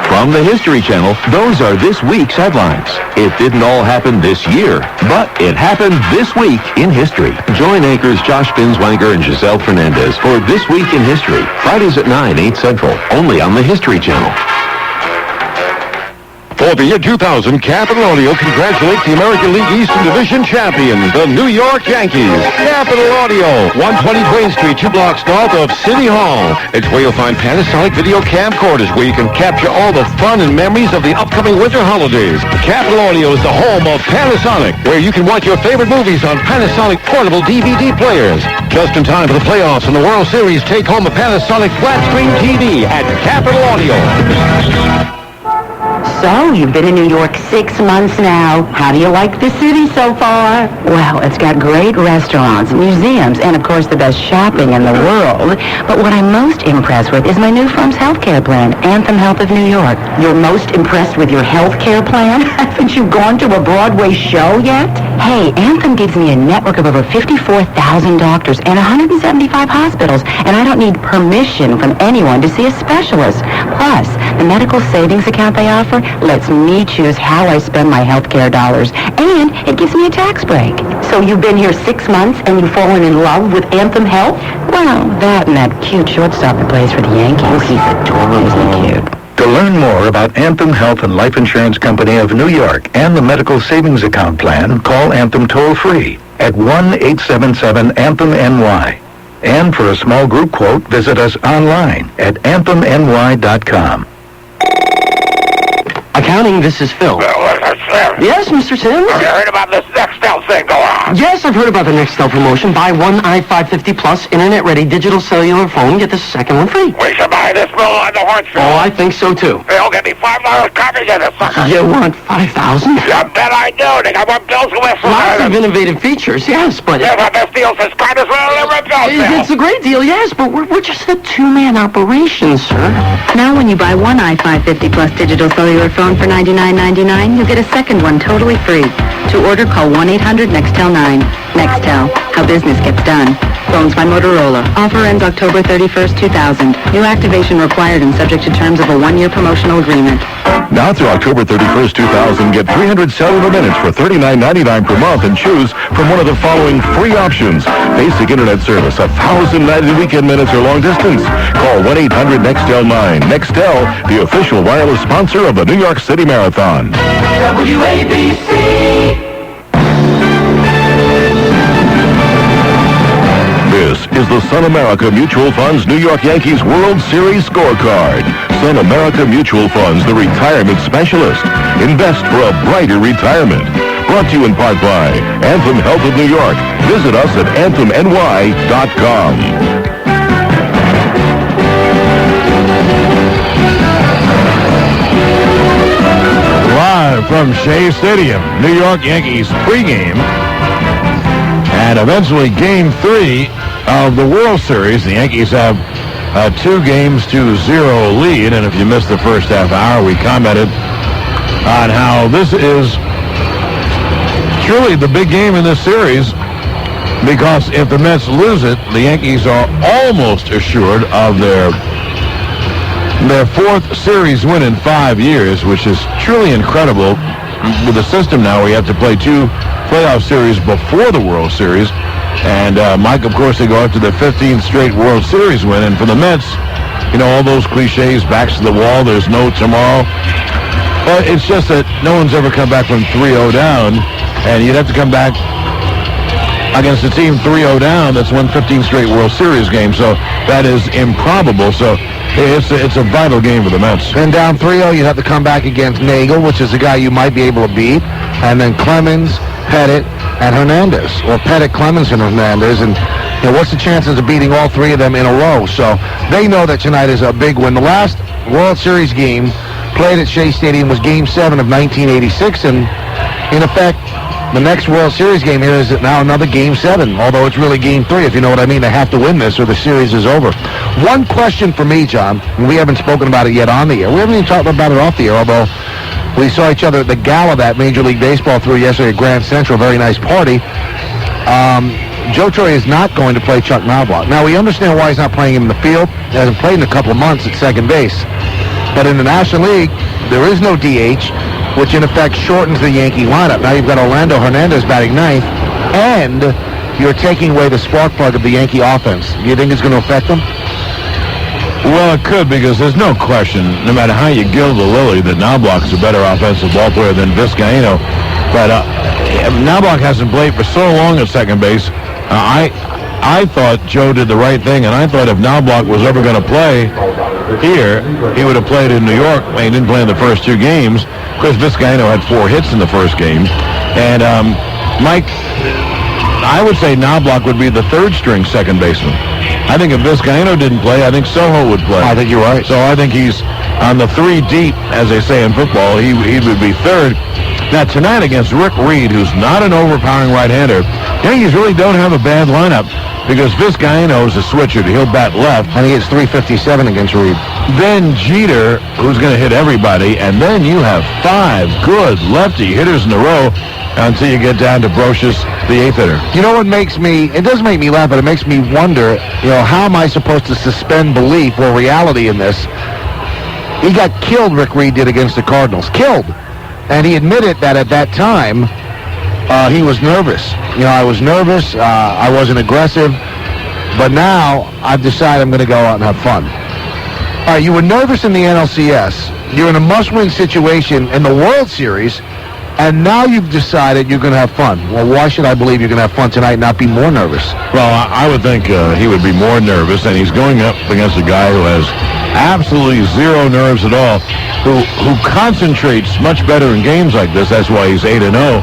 D: From the History Channel, those are this week's headlines. It didn't all happen this year, but it happened this week in history. Join anchors Josh Binswanger and Giselle Fernandez for This Week in History, Fridays at 9, 8 Central, only on the History Channel.
I: For the year 2000, Capital Audio congratulates the American League Eastern Division champions, the New York Yankees. Capital Audio, 120 Queen Street, 2 blocks north of City Hall. It's where you'll find Panasonic video camcorders, where you can capture all the fun and memories of the upcoming winter holidays. Capital Audio is the home of Panasonic, where you can watch your favorite movies on Panasonic portable DVD players. Just in time for the playoffs and the World Series, take home a Panasonic flat-screen TV at Capital Audio.
A: So, you've been in New York 6 months now. How do you like the city so far? Well, it's got great restaurants, museums, and of course the best shopping in the world. But what I'm most impressed with is my new firm's healthcare plan, Anthem Health of New York. You're most impressed with your healthcare plan? Haven't you gone to a Broadway show yet? Hey, Anthem gives me a network of over 54,000 doctors and 175 hospitals, and I don't need permission from anyone to see a specialist. Plus, the medical savings account they offer lets me choose how I spend my healthcare dollars, and it gives me a tax break. So you've been here 6 months and you've fallen in love with Anthem Health? Well, that and that cute shortstop that plays for the Yankees. He's adorable, isn't he cute?
J: To learn more about Anthem Health and Life Insurance Company of New York and the medical savings account plan, call Anthem toll-free at 1-877-ANTHEM-NY. And for a small group quote, visit us online at anthemny.com.
K: Accounting, this is Phil.
H: Well, Mr. Sims.
K: Yes, Mr. Sims?
H: Have you heard about this Nextel thing going on?
K: Yes, I've heard about the Nextel promotion. Buy one i550 Plus internet-ready digital cellular phone, get the second one free.
H: We should buy this little on the horse show.
K: Oh, I think so, too.
H: They'll get me $5 coverage of this sucker.
K: You want $5,000?
H: You bet I do. They got more bells and whistles.
K: Lots of innovative features, yes, but...
H: Here's what this deal subscribers will never go
K: It's a great deal, yes, but we're just a two-man operation, sir.
A: Now when you buy one i550 Plus digital cellular phone for $99.99, you'll get a second one totally free. To order, call 1-800-NEXTEL-9. Nextel, how business gets done. Phones by Motorola. Offer ends October 31st, 2000. New activation required and subject to terms of a one-year promotional agreement.
D: Now through October 31st, 2000, get 300 cellular minutes for $39.99 per month and choose from one of the following free options. Basic internet service, 1,000 night and weekend minutes or long distance. Call 1-800-NEXTEL-9. Nextel, the official wireless sponsor of the New York City Marathon.
L: WABC.
D: This is the Sun America Mutual Funds New York Yankees World Series scorecard. Sun America Mutual Funds, the retirement specialist. Invest for a brighter retirement. Brought to you in part by Anthem Health of New York. Visit us at anthemny.com.
B: Live from Shea Stadium, New York Yankees pregame, and eventually Game 3 of the World Series. The Yankees have a 2-0 lead, and if you missed the first half hour, we commented on how this is truly the big game in this series, because if the Mets lose it, the Yankees are almost assured of their fourth series win in 5 years, which is truly incredible. With the system now, we have to play 2 playoff series before the World Series. And Mike, of course, they go after their 15th straight World Series win. And for the Mets, you know, all those cliches, backs to the wall, there's no tomorrow. But it's just that no one's ever come back from 3-0 down. And you'd have to come back against a team 3-0 down that's won 15 straight World Series games. So that is improbable. So it's a vital game for the Mets.
C: And down 3-0, you'd have to come back against Nagel, which is a guy you might be able to beat. And then Clemens, Pettit, and Hernandez. Or Pettit, Clemens, and Hernandez. And you know, what's the chances of beating all 3 of them in a row? So they know that tonight is a big win. The last World Series game played at Shea Stadium was Game 7 of 1986. And in effect, the next World Series game here is now another Game 7, although it's really Game 3, if you know what I mean. They have to win this or the series is over. One question for me, John, and we haven't spoken about it yet on the air. We haven't even talked about it off the air, although we saw each other at the gala that Major League Baseball threw yesterday at Grand Central. Very nice party. Joe Torre is not going to play Chuck Knobloch. Now, we understand why he's not playing him in the field. He hasn't played in a couple of months at second base. But in the National League, there is no DH, which in effect shortens the Yankee lineup. Now you've got Orlando Hernandez batting ninth, and you're taking away the spark plug of the Yankee offense. Do you think it's going to affect them?
B: Well, it could, because there's no question, no matter how you gild the lily, that Knobloch is a better offensive ball player than Vizcaino. But Knobloch hasn't played for so long at second base. I thought Joe did the right thing, and I thought if Knobloch was ever going to play here, he would have played in New York. He didn't play in the first 2 games. Chris Vizcaino had 4 hits in the first game. And Mike, I would say Knobloch would be the 3rd-string second baseman. I think if Vizcaino didn't play, I think Soho would play.
C: I think you're right.
B: So I think he's on the 3 deep, as they say in football. He would be 3rd. Now, tonight against Rick Reed, who's not an overpowering right-hander, Yankees really don't have a bad lineup, because Vizcaino is a switcher. He'll bat left.
C: And he hits .357 against Reed.
B: Then Jeter, who's going to hit everybody, and then you have 5 good lefty hitters in a row until you get down to Brocious, the 8th hitter.
C: You know what makes me, it does make me laugh, but it makes me wonder, you know, how am I supposed to suspend belief or reality in this? He got killed, Rick Reed did, against the Cardinals. Killed. And he admitted that at that time, he was nervous. You know, I was nervous. I wasn't aggressive. But now I've decided I'm going to go out and have fun. All right, you were nervous in the NLCS. You're in a must-win situation in the World Series. And now you've decided you're going to have fun. Well, why should I believe you're going to have fun tonight and not be more nervous?
B: Well, I would think he would be more nervous. And he's going up against a guy who has absolutely zero nerves at all, who concentrates much better in games like this. That's why he's 8-0.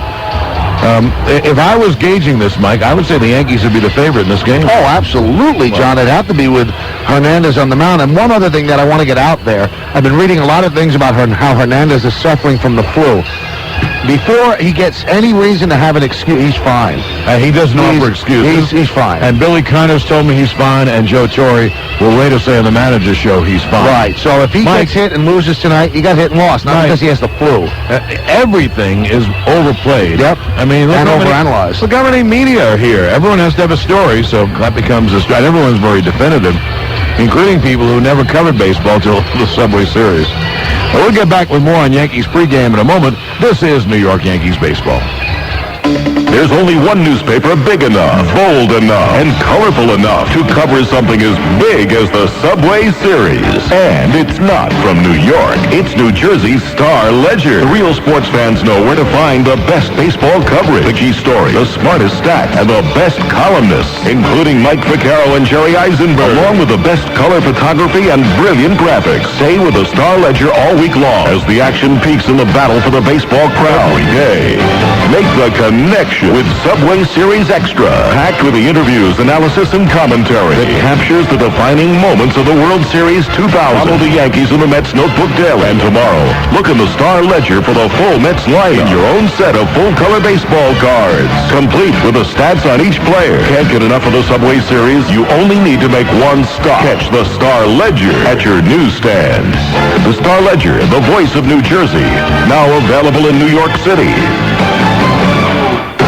B: If I was gauging this, Mike, I would say the Yankees would be the favorite in this game.
C: Oh, absolutely, John. It'd have to be with Hernandez on the mound. And one other thing that I want to get out there, I've been reading a lot of things about how Hernandez is suffering from the flu. Before he gets any reason to have an excuse, he's fine.
B: He doesn't offer excuses.
C: He's fine.
B: And Billy Connors told me he's fine, and Joe Torre will later say on the manager's show he's fine.
C: Right. So if he gets hit and loses tonight, he got hit and lost, not because he has the flu.
B: Everything is overplayed.
C: Yep.
B: I mean, look
C: and
B: how
C: overanalyzed.
B: Look how many media are here. Everyone has to have a story, so that becomes a stride. Everyone's very definitive, including people who never covered baseball till the Subway Series. Well, we'll get back with more on Yankees pregame in a moment. This is New York Yankees baseball.
D: There's only one newspaper big enough, bold enough, and colorful enough to cover something as big as the Subway Series. And it's not from New York. It's New Jersey's Star Ledger. The real sports fans know where to find the best baseball coverage, the key story, the smartest stats, and the best columnists, including Mike Vaccaro and Jerry Eisenberg, along with the best color photography and brilliant graphics. Stay with the Star Ledger all week long as the action peaks in the battle for the baseball crowd every day. Make the connection with Subway Series Extra, packed with the interviews, analysis, and commentary that captures the defining moments of the World Series 2000. Follow the Yankees in the Mets Notebook daily. And tomorrow, look in the Star Ledger for the full Mets lineup in your own set of full-color baseball cards, complete with the stats on each player. Can't get enough of the Subway Series? You only need to make one stop. Catch the Star Ledger at your newsstand. The Star Ledger, the voice of New Jersey, now available in New York City.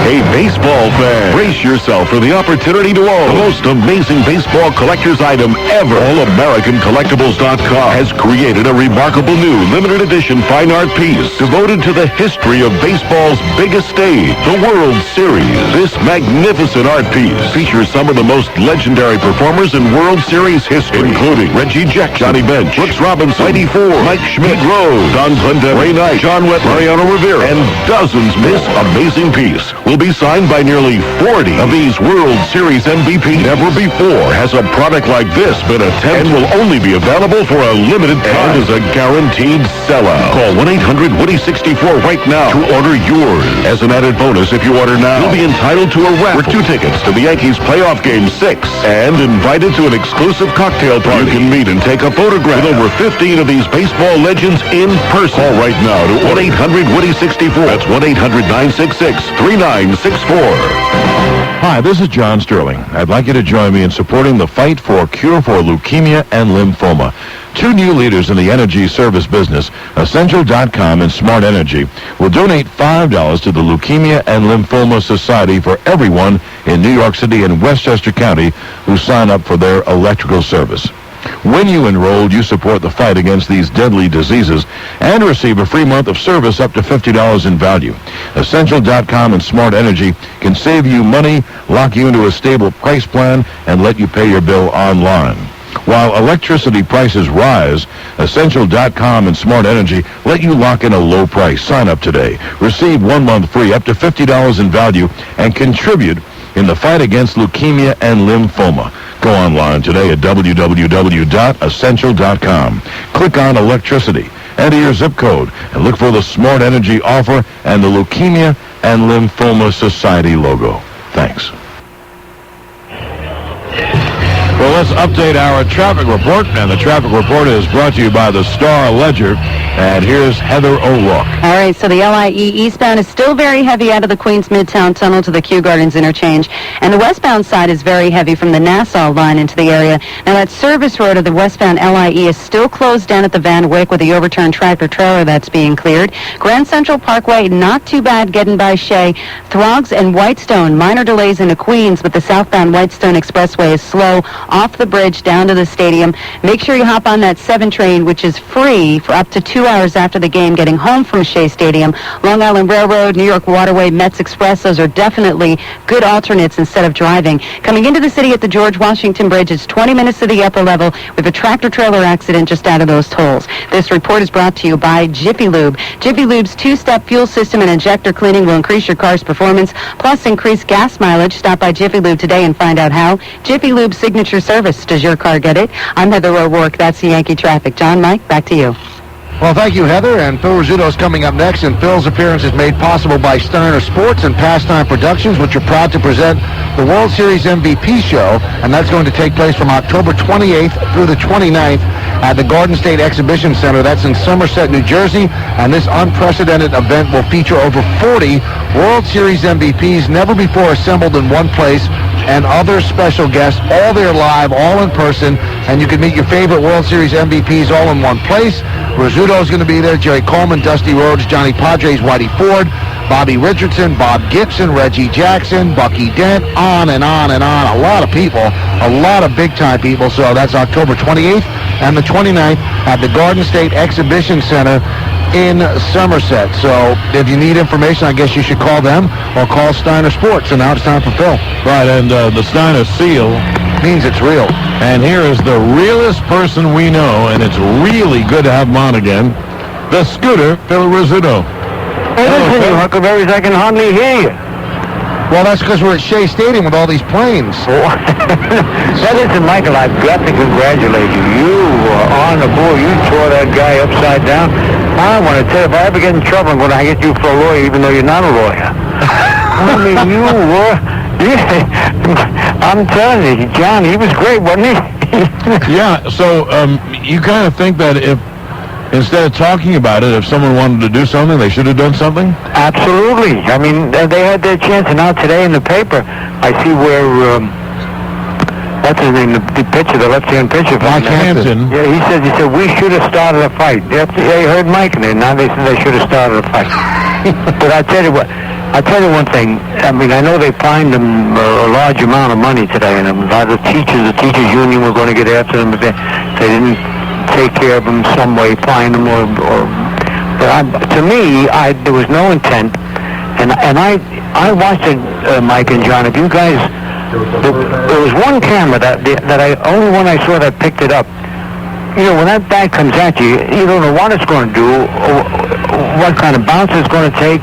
D: Hey, baseball fan, brace yourself for the opportunity to own the most amazing baseball collector's item ever. AllAmericanCollectibles.com has created a remarkable new limited edition fine art piece devoted to the history of baseball's biggest stage, the World Series. This magnificent art piece features some of the most legendary performers in World Series history, including Reggie Jackson, Johnny Bench, Brooks Robinson, Mighty Four, Mike Schmidt, Rose, Don Clendon, Ray Knight, John Wetton, Mariano Rivera, and dozens more. This amazing piece will be signed by nearly 40 of these World Series MVPs. Never before has a product like this been attempted and will only be available for a limited time and is a guaranteed sellout. Call 1-800-WOODY-64 right now to order yours. As an added bonus, if you order now, you'll be entitled to a raffle for 2 tickets to the Yankees playoff game 6 and invited to an exclusive cocktail party. You can meet and take a photograph with over 15 of these baseball legends in person. Call right now to 1-800-WOODY-64. That's 1-800-966-3964.
B: Hi, this is John Sterling. I'd like you to join me in supporting the fight for a cure for leukemia and lymphoma. 2 new leaders in the energy service business, Essential.com and Smart Energy, will donate $5 to the Leukemia and Lymphoma Society for everyone in New York City and Westchester County who sign up for their electrical service. When you enroll, you support the fight against these deadly diseases and receive a free month of service up to $50 in value. Essential.com and Smart Energy can save you money, lock you into a stable price plan, and let you pay your bill online. While electricity prices rise, Essential.com and Smart Energy let you lock in a low price. Sign up today. Receive 1 month free, up to $50 in value, and contribute in the fight against leukemia and lymphoma. Go online today at www.essential.com. Click on electricity, enter your zip code, and look for the Smart Energy offer and the Leukemia and Lymphoma Society logo. Thanks. Well, let's update our traffic report, and the traffic report is brought to you by the Star Ledger. And here's Heather O'Rourke.
A: All right, so the LIE eastbound is still very heavy out of the Queens Midtown Tunnel to the Kew Gardens interchange. And the westbound side is very heavy from the Nassau line into the area. Now, that service road of the westbound LIE is still closed down at the Van Wyck with the overturned tractor-trailer that's being cleared. Grand Central Parkway, not too bad getting by Shea. Throgs and Whitestone, minor delays into Queens, but the southbound Whitestone Expressway is slow off the bridge down to the stadium. Make sure you hop on that 7 train, which is free for up to 2 hours after the game getting home from Shea Stadium. Long Island Railroad, New York Waterway, Mets Express, those are definitely good alternates instead of driving. Coming into the city at the George Washington Bridge, it's 20 minutes to the upper level with a tractor-trailer accident just out of those tolls. This report is brought to you by Jiffy Lube. Jiffy Lube's 2-step fuel system and injector cleaning will increase your car's performance, plus increase gas mileage. Stop by Jiffy Lube today and find out how. Jiffy Lube's signature your service. Does your car get it? I'm Heather O'Rourke. That's the Yankee traffic. John, Mike, back to you.
C: Well, thank you, Heather. And Phil Rizzuto's coming up next. And Phil's appearance is made possible by Sterner Sports and Pastime Productions, which are proud to present the World Series MVP show. And that's going to take place from October 28th through the 29th at the Garden State Exhibition Center. That's in Somerset, New Jersey. And this unprecedented event will feature over 40 World Series MVPs never before assembled in one place, and other special guests, all there live, all in person. And you can meet your favorite World Series MVPs all in one place. Rizzuto's going to be there, Jerry Coleman, Dusty Rhodes, Johnny Padres, Whitey Ford, Bobby Richardson, Bob Gibson, Reggie Jackson, Bucky Dent, on and on and on. A lot of people, a lot of big-time people. So that's October 28th and the 29th at the Garden State Exhibition Center in Somerset. So if you need information, I guess you should call them or call Steiner Sports. And now it's time for Phil.
B: Right, and the Steiner seal
C: means it's real.
B: And here is the realest person we know, and it's really good to have him on again, the Scooter, Phil Rizzuto.
L: Hey, listen, you Huckleberries, I can hardly hear you.
C: Well, that's because we're at Shea Stadium with all these planes.
L: Now, listen, Michael, I've got to congratulate you. You were on the ball. You tore that guy upside down. I want to tell you, if I ever get in trouble, I'm going to get you for a lawyer, even though you're not a lawyer. I mean, you were... I'm telling you, John, he was great, wasn't he?
B: Yeah, so you kind of think that if, instead of talking about it, if someone wanted to do something, they should have done something?
L: Absolutely. I mean, they had their chance, and now today in the paper, I see where, what's his name, the pitcher, the left-hand pitcher.
B: Mike Hampton.
L: Yeah, he said, we should have started a fight. Yeah, you heard Mike in there. Now they said they should have started a fight. But I tell you what, I'll tell you one thing. I mean, I know they fined them a large amount of money today, and a lot of the teachers' union were going to get after them if they didn't take care of them some way, fine them, but to me, there was no intent, and I watched it, Mike and John. If you guys, there was one camera that I only one I saw that picked it up. You know, when that bat comes at you, you don't know what it's going to do, or what kind of bounce it's going to take.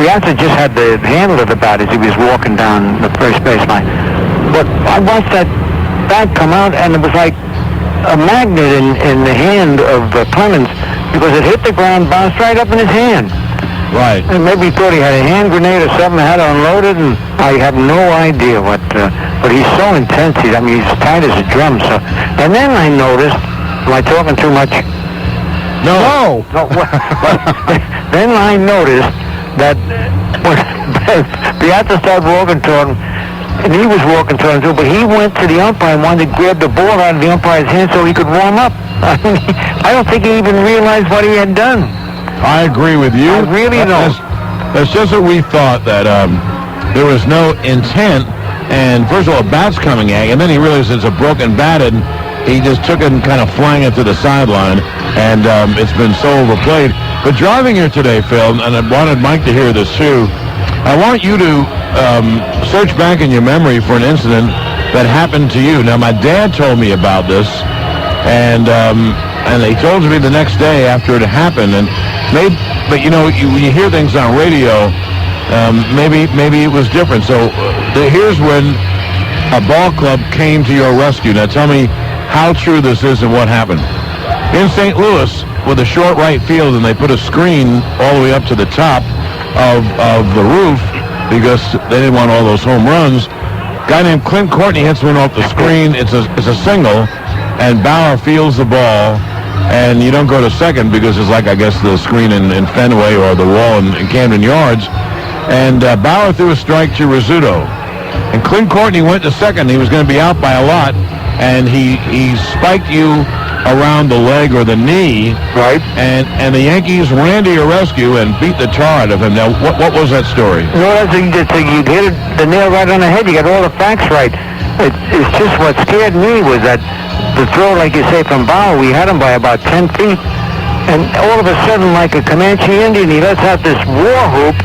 L: The answer just had the handle of the bat as he was walking down the first baseline. But I watched that bat come out, and it was like a magnet in the hand of Clemens, because it hit the ground, bounced right up in his hand.
B: Right.
L: And maybe he thought he had a hand grenade or something, had to unload it, and I have no idea what. But he's so intense. He's tight as a drum. So, and then I noticed. Am I talking too much?
B: No.
L: Then I noticed that when Beata started walking toward him, and he was walking toward him too, but he went to the umpire and wanted to grab the ball out of the umpire's hand so he could warm up. I don't think he even realized what he had done.
B: I agree with you.
L: I really don't.
B: That's just what we thought, that there was no intent, and first of all, a bat's coming at you, and then he realized it's a broken bat, and he just took it and kind of flying it to the sideline, and it's been so overplayed. But driving here today, Phil, and I wanted Mike to hear this too, I want you to search back in your memory for an incident that happened to you. Now, my dad told me about this, and he told me the next day after it happened. And but you know, when you hear things on radio, maybe it was different. So here's when a ball club came to your rescue. Now, tell me how true this is and what happened. In St. Louis, with a short right field, and they put a screen all the way up to the top of the roof because they didn't want all those home runs. A guy named Clint Courtney hits one off the screen. It's a single, and Bauer fields the ball, and you don't go to second because it's like, I guess, the screen in Fenway or the wall in Camden Yards. And Bauer threw a strike to Rizzuto. And Clint Courtney went to second. He was going to be out by a lot, and he spiked you around the leg or the knee.
L: Right.
B: And the Yankees ran to your rescue and beat the tar out of him. Now, what was that story?
L: No, you hit the nail right on the head. You got all the facts right. It's just what scared me was that the throw, like you say, from Bauer, we had him by about 10 feet. And all of a sudden, like a Comanche Indian, he lets out this war whoop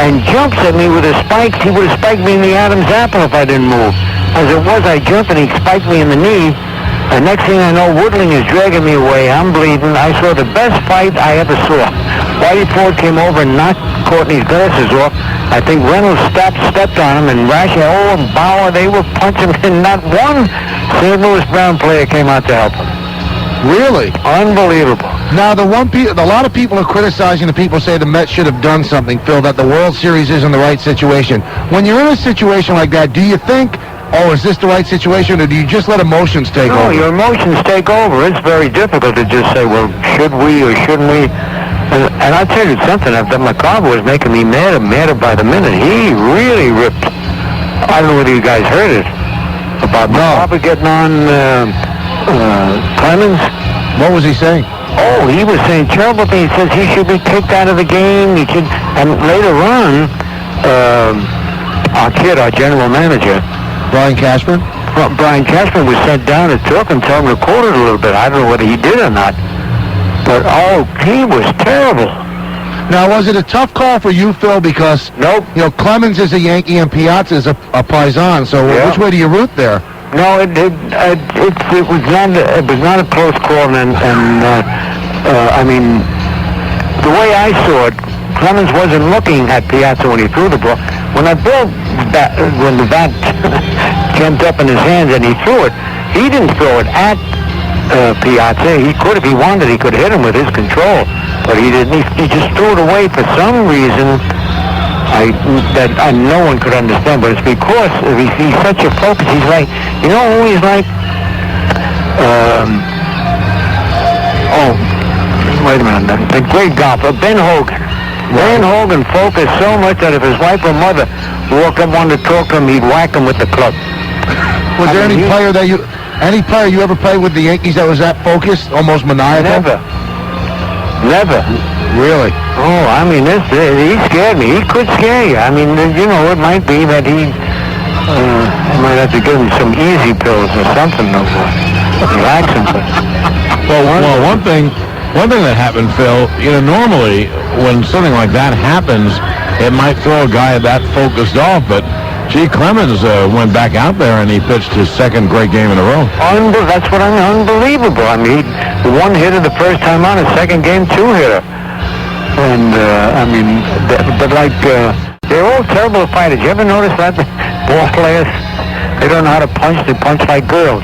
L: and jumps at me with his spikes. He would have spiked me in the Adam's apple if I didn't move. As it was, I jumped and he spiked me in the knee. And next thing I know, Woodling is dragging me away. I'm bleeding. I saw the best fight I ever saw. Whitey Ford came over and knocked Courtney's glasses off. I think Reynolds stepped on him, and Rasher, and Bauer, they were punching, and not one St. Louis Brown player came out to help him.
C: Really?
L: Unbelievable.
C: Now, a lot of people are criticizing the people say the Mets should have done something, Phil, that the World Series isn't the right situation. When you're in a situation like that, do you think, oh, is this the right situation, or do you just let emotions take over?
L: No, your emotions take over. It's very difficult to just say, well, should we or shouldn't we? And I'll tell you something, that McCarver was making me madder by the minute. He really ripped. I don't know whether you guys heard it, about McCarver getting on Clemens.
C: What was he saying?
L: Oh, he was saying terrible things. He says he should be kicked out of the game. And later on, our general manager,
C: Brian Cashman?
L: Brian Cashman was sent down to talk and tell him to quote it a little bit. I don't know whether he did or not. But, he was terrible.
C: Now, was it a tough call for you, Phil? Because, Clemens is a Yankee and Piazza is a Paisan. So which way do you root there?
L: No, it was not a close call, and I mean, the way I saw it, Clemens wasn't looking at Piazza when he threw the ball. When the bat jumped up in his hands and he threw it, he didn't throw it at Piazza. He could, if he wanted, he could hit him with his control, but he didn't. He just threw it away for some reason. No one could understand, but it's because he's such a focus. He's like, you know who he's like? Wait a minute. The great golfer, Ben Hogan. Ben Hogan focused so much that if his wife or mother walked up wanted to talk to him, he'd whack him with the club.
C: Was there any player you ever played with the Yankees that was that focused, almost maniacal?
L: Never.
C: Really?
L: Oh, I mean, he scared me. He could scare you. I mean, it might be that he might have to give him some easy pills or something to relax him.
B: Well, one thing that happened, Phil, normally when something like that happens, it might throw a guy that focused off, but Clemens went back out there and he pitched his second great game in a row.
L: That's what I mean, unbelievable. I mean, one hitter the first time on, his second game, two-hitter. And, they're all terrible fighters. You ever notice that? Ball players, they don't know how to punch. They punch like girls.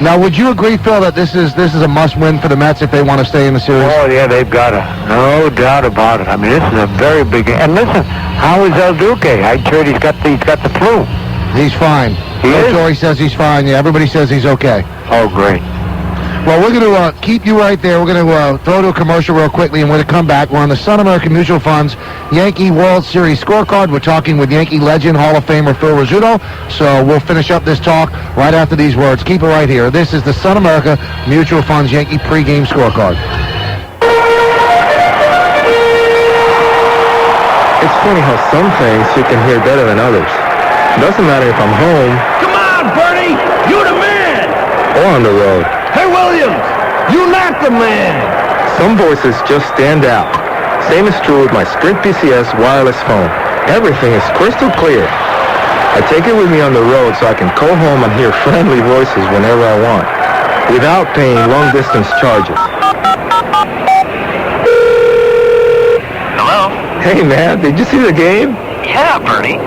C: Now, would you agree, Phil, that this is a must-win for the Mets if they want to stay in the series?
L: Oh, yeah, they've got to. No doubt about it. I mean, this is a very big game. And listen, how is El Duque? I heard he's got the flu.
C: He's fine. Torrey says he's fine. Yeah, everybody says he's okay.
L: Oh, great.
C: Well, we're going to keep you right there. We're going to throw to a commercial real quickly, and when we come back, we're on the Sun American Mutual Funds Yankee World Series scorecard. We're talking with Yankee legend, Hall of Famer Phil Rizzuto. So we'll finish up this talk right after these words. Keep it right here. This is the Sun America Mutual Funds Yankee pregame scorecard.
M: It's funny how some things you can hear better than others. Doesn't matter if I'm home.
H: Come on, Bernie! You the man!
M: Or on the road.
H: Hey, Williams! You not the man!
M: Some voices just stand out. Same is true with my Sprint PCS wireless phone. Everything is crystal clear. I take it with me on the road so I can call home and hear friendly voices whenever I want, without paying long-distance charges.
N: Hello?
M: Hey, man, did you see the game?
N: Yeah, Bernie.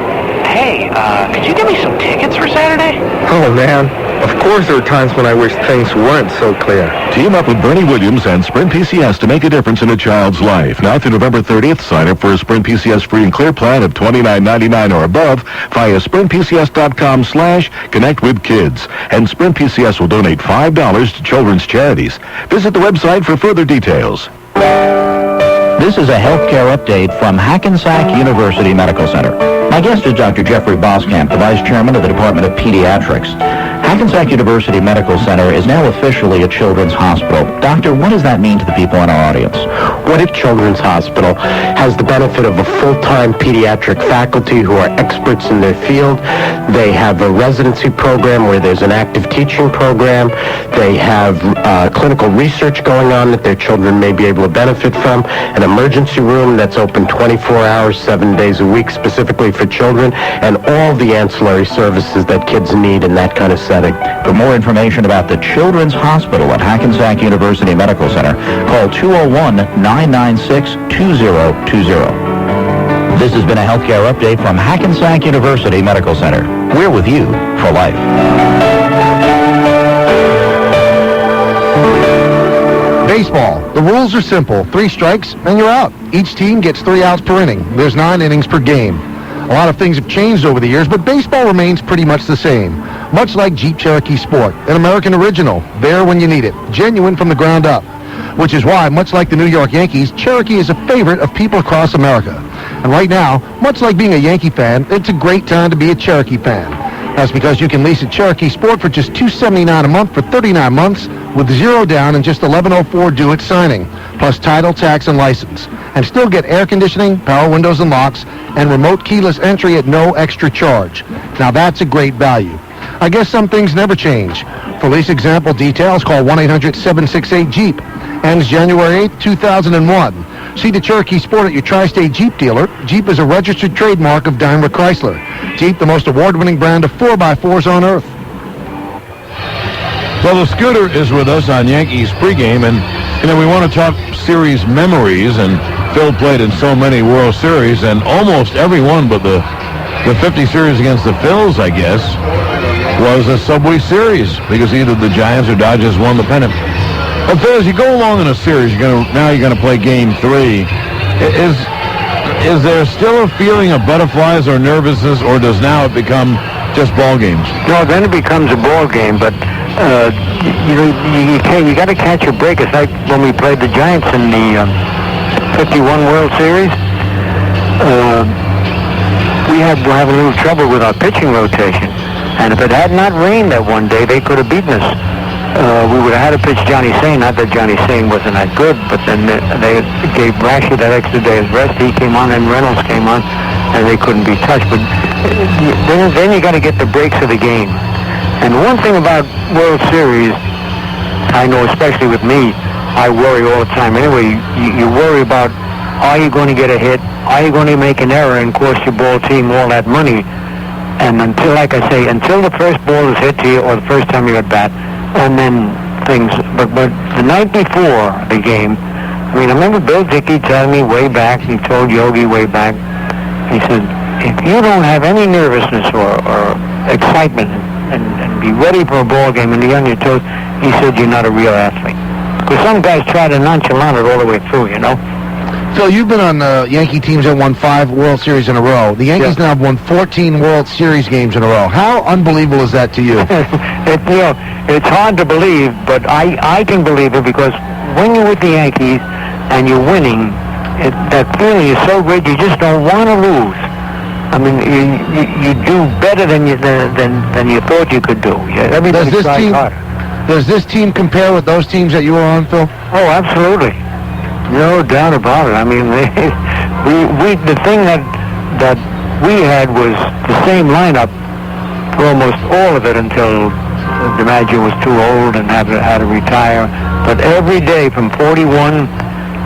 N: Hey, could you give me some tickets for Saturday?
M: Oh, man. Of course there are times when I wish things weren't so clear.
D: Team up with Bernie Williams and Sprint PCS to make a difference in a child's life. Now through November 30th, sign up for a Sprint PCS free and clear plan of $29.99 or above via sprintpcs.com/connect with kids. And Sprint PCS will donate $5 to children's charities. Visit the website for further details.
O: This is a healthcare update from Hackensack University Medical Center. My guest is Dr. Jeffrey Boskamp, the Vice Chairman of the Department of Pediatrics. Hackensack University Medical Center is now officially a children's hospital. Doctor, what does that mean to the people in our audience?
P: What Children's Hospital has the benefit of a full-time pediatric faculty who are experts in their field. They have a residency program where there's an active teaching program. They have clinical research going on that their children may be able to benefit from. An emergency room that's open 24 hours, 7 days a week, specifically for children, and all the ancillary services that kids need in that kind of setting.
O: setting. For more information about the Children's Hospital at Hackensack University Medical Center, call 201-996-2020. This has been a healthcare update from Hackensack University Medical Center. We're with you for life.
C: Baseball. The rules are simple. 3 strikes, and you're out. Each team gets 3 outs per inning. There's 9 innings per game. A lot of things have changed over the years, but baseball remains pretty much the same. Much like Jeep Cherokee Sport, an American original, there when you need it, genuine from the ground up. Which is why, much like the New York Yankees, Cherokee is a favorite of people across America. And right now, much like being a Yankee fan, it's a great time to be a Cherokee fan. That's because you can lease a Cherokee Sport for just $279 a month for 39 months with 0 down and just $11.04 due at signing, plus title, tax, and license. And still get air conditioning, power windows and locks, and remote keyless entry at no extra charge. Now that's a great value. I guess some things never change. For lease example details, call 1-800-768-JEEP. Ends January 8, 2001. See the Cherokee Sport at your Tri-State Jeep dealer. Jeep is a registered trademark of Daimler Chrysler. Jeep, the most award-winning brand of 4x4s on earth.
B: Well, the Scooter is with us on Yankees pregame, and we want to talk series memories, and Phil played in so many World Series, and almost every one but the 50 series against the Phils, I guess, was a Subway Series, because either the Giants or Dodgers won the pennant. But Phil, as you go along in a series, you're going to play Game 3. Is there still a feeling of butterflies or nervousness, or does now it become just ball games?
L: No, then it becomes a ball game, but you got to catch a break. It's like when we played the Giants in the 51 World Series. We were having a little trouble with our pitching rotation, and if it had not rained that one day, they could have beaten us. We would have had to pitch Johnny Sane. Not that Johnny Sane wasn't that good, but then they gave Rashi that extra day of rest. He came on, and Reynolds came on, and they couldn't be touched. But then you got to get the breaks of the game. And one thing about World Series, I know especially with me, I worry all the time. Anyway, you worry about, are you going to get a hit? Are you going to make an error and cost your ball team all that money? And until, like I say, until the first ball is hit to you or the first time you're at bat, and then things. But the night before the game, I remember Bill Dickey telling me way back, he told Yogi way back, he said, if you don't have any nervousness or excitement and be ready for a ball game and be on your toes, he said, you're not a real athlete. Because some guys try to nonchalant it all the way through, you know.
C: Phil, you've been on Yankee teams that won 5 World Series in a row. The Yankees now have won 14 World Series games in a row. How unbelievable is that to you?
L: It's hard to believe, but I can believe it, because when you're with the Yankees and you're winning, that feeling is so great, you just don't want to lose. I mean, you do better than you thought you could do. Everybody tries harder.
C: Does this team compare with those teams that you were on, Phil?
L: Oh, absolutely. No doubt about it. I mean, the thing that we had was the same lineup for almost all of it until DiMaggio was too old and had to retire. But every day from 41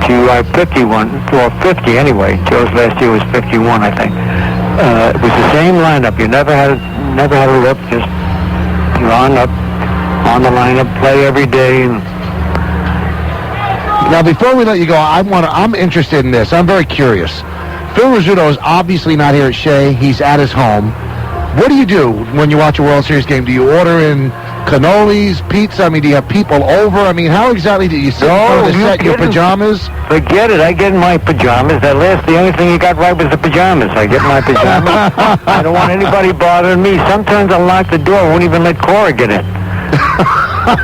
L: to 51, or 50 anyway, Joe's last year was 51, I think. It was the same lineup. You never had a lift, just you're on the lineup, play every day.
C: Now, before we let you go, I'm interested in this. I'm very curious. Phil Rizzuto is obviously not here at Shea. He's at his home. What do you do when you watch a World Series game? Do you order in cannolis, pizza? I mean, do you have people over? I mean, how exactly do you sit in front of the set in your pajamas?
L: Forget it. I get in my pajamas. The only thing you got right was the pajamas. I get in my pajamas. I don't want anybody bothering me. Sometimes I'll lock the door. I won't even let Cora get in.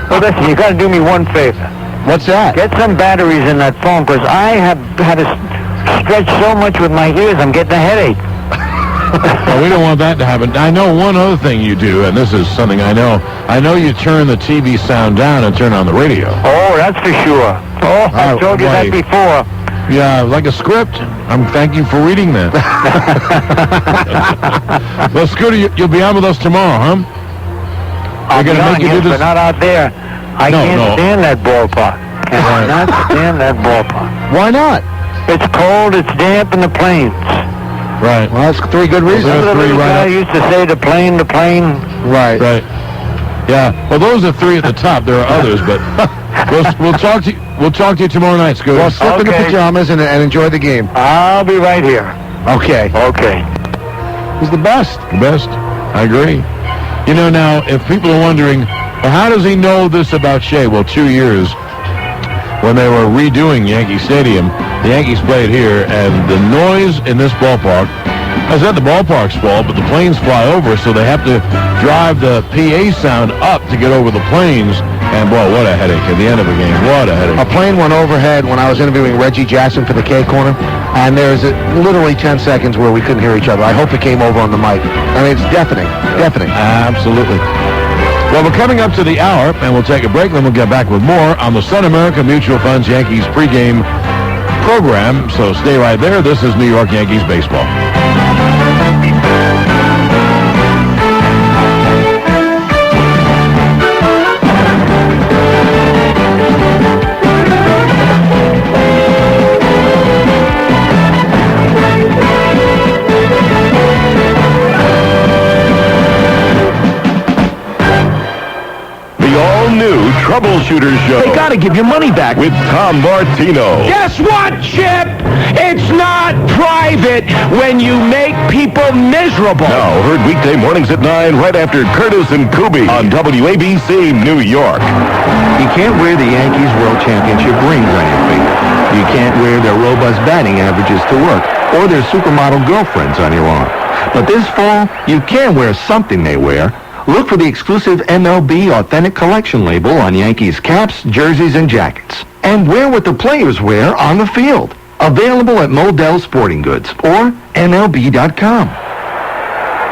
L: Well, listen, you got to do me one favor.
C: What's that?
L: Get some batteries in that phone, because I have had to stretch so much with my ears, I'm getting a headache.
B: Well, we don't want that to happen. I know one other thing you do, and this is something I know. I know you turn the TV sound down and turn on the radio.
L: Oh, that's for sure. Oh, I told you that before.
B: Yeah, like a script. Thank you for reading that. Well, Scooter, you'll be on with us tomorrow, huh?
L: I'll be on, yes, but not out there. I can't stand that ballpark. Cannot stand that ballpark.
C: Why not?
L: It's cold, it's damp, and the planes.
B: Right.
C: Well, that's 3 good reasons.
L: Remember the little guy used to say, the plane.
B: Right. Yeah. Well, those are three at the top. There are others, but we'll talk to you. We'll talk to you tomorrow night, Scoot.
C: Well, slip in the pajamas and enjoy the game.
L: I'll be right here.
C: Okay.
L: Okay.
C: He's the best.
B: The best. I agree. You know, now, if people are wondering, well, how does he know this about Shea? Well, 2 years when they were redoing Yankee Stadium, the Yankees played here, and the noise in this ballpark, it's not the ballpark's fault, but the planes fly over, so they have to drive the PA sound up to get over the planes. And, boy, what a headache at the end of a game. What a headache.
C: A plane went overhead when I was interviewing Reggie Jackson for the K Corner, and there's literally 10 seconds where we couldn't hear each other. I hope it came over on the mic. I mean, it's deafening. Deafening.
B: Absolutely. Well, we're coming up to the hour, and we'll take a break, then we'll get back with more on the Sun America Mutual Funds Yankees pregame program. So stay right there. This is New York Yankees baseball.
D: All-new Troubleshooter Show.
J: They gotta give your money back.
D: With Tom Martino.
J: Guess what, Chip? It's not private when you make people miserable.
D: Now heard weekday mornings at 9 right after Curtis and Kuby on WABC New York.
E: You can't wear the Yankees World Championship rings on your finger. You can't wear their robust batting averages to work or their supermodel girlfriends on your arm. But this fall, you can wear something they wear. Look for the exclusive MLB Authentic Collection label on Yankees caps, jerseys, and jackets. And wear what the players wear on the field. Available at Modell Sporting Goods or MLB.com.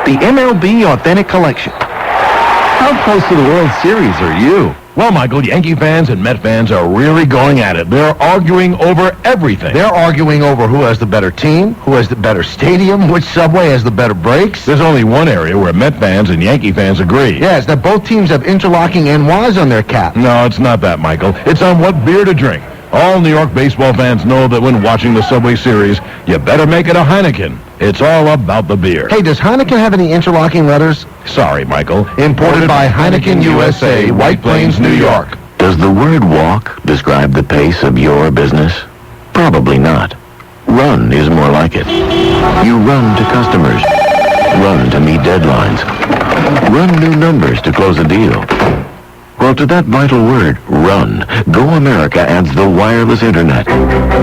E: The MLB Authentic Collection. How close to the World Series are you?
B: Well, Michael, Yankee fans and Met fans are really going at it. They're arguing over everything.
C: They're arguing over who has the better team, who has the better stadium, which subway has the better brakes.
B: There's only one area where Met fans and Yankee fans agree.
C: Yes, that both teams have interlocking NYs on their cap.
B: No, it's not that, Michael. It's on what beer to drink. All New York baseball fans know that when watching the Subway Series, you better make it a Heineken. It's all about the beer.
C: Hey, does Heineken have any interlocking letters?
B: Sorry, Michael.
C: Imported by Heineken USA, White Plains, New York.
D: Does the word walk describe the pace of your business? Probably not. Run is more like it. You run to customers. Run to meet deadlines. Run new numbers to close a deal. Well, to that vital word, run, Go America adds the wireless internet.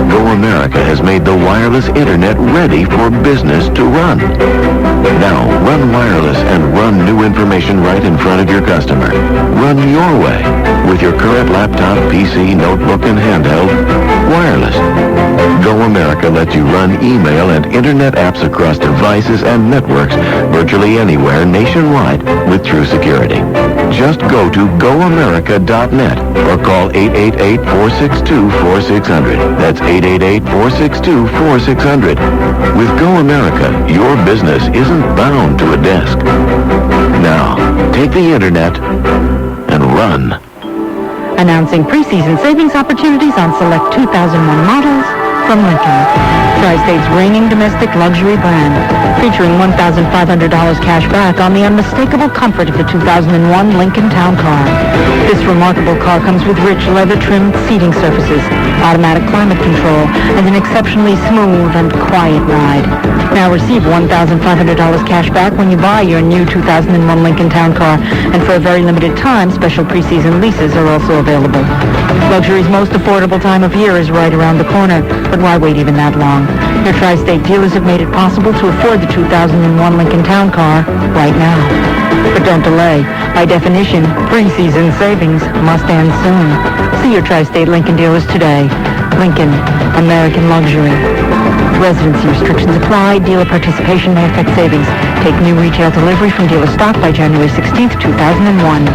D: Go America has made the wireless internet ready for business to run. Now, run wireless and run new information right in front of your customer. Run your way with your current laptop, PC, notebook, and handheld, wireless. Go America lets you run email and internet apps across devices and networks virtually anywhere nationwide with true security. Just go to GoAmerica.net or call 888-462-4600. That's 888-462-4600. With Go America, your business isn't bound to a desk. Now, take the internet and run.
G: Announcing preseason savings opportunities on select 2001 models from Lincoln. Tri-State's reigning domestic luxury brand, featuring $1,500 cash back on the unmistakable comfort of the 2001 Lincoln Town Car. This remarkable car comes with rich leather-trimmed seating surfaces, automatic climate control, and an exceptionally smooth and quiet ride. Now receive $1,500 cash back when you buy your new 2001 Lincoln Town Car, and for a very limited time, special preseason leases are also available. Luxury's most affordable time of year is right around the corner, but why wait even that long? Your Tri-State dealers have made it possible to afford the 2001 Lincoln Town Car right now. But don't delay. By definition, preseason savings must end soon. See your Tri-State Lincoln dealers today. Lincoln, American luxury. Residency restrictions apply. Dealer participation may affect savings. Take new retail delivery from dealer stock by January 16th, 2001.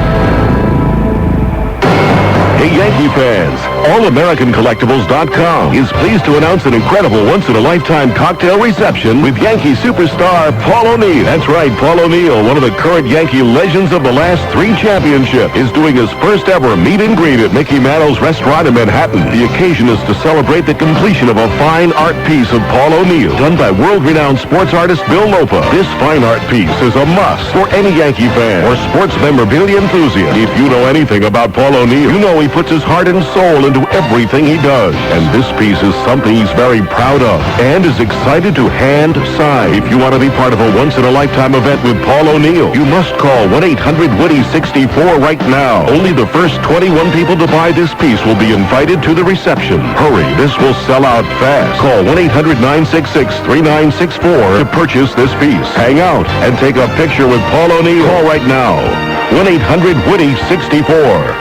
D: Hey, Yankee fans, AllAmericanCollectibles.com is pleased to announce an incredible once-in-a-lifetime cocktail reception with Yankee superstar Paul O'Neill. That's right, Paul O'Neill, one of the current Yankee legends of the last 3 championships, is doing his first ever meet and greet at Mickey Mantle's restaurant in Manhattan. The occasion is to celebrate the completion of a fine art piece of Paul O'Neill, done by world-renowned sports artist Bill Lopa. This fine art piece is a must for any Yankee fan or sports memorabilia enthusiast. If you know anything about Paul O'Neill, you know he puts his heart and soul into everything he does. And this piece is something he's very proud of and is excited to hand sign. If you want to be part of a once-in-a-lifetime event with Paul O'Neill, you must call 1-800-WITTY-64 right now. Only the first 21 people to buy this piece will be invited to the reception. Hurry, this will sell out fast. Call 1-800-966-3964 to purchase this piece. Hang out and take a picture with Paul O'Neill. Call right now. 1-800-WITTY-64.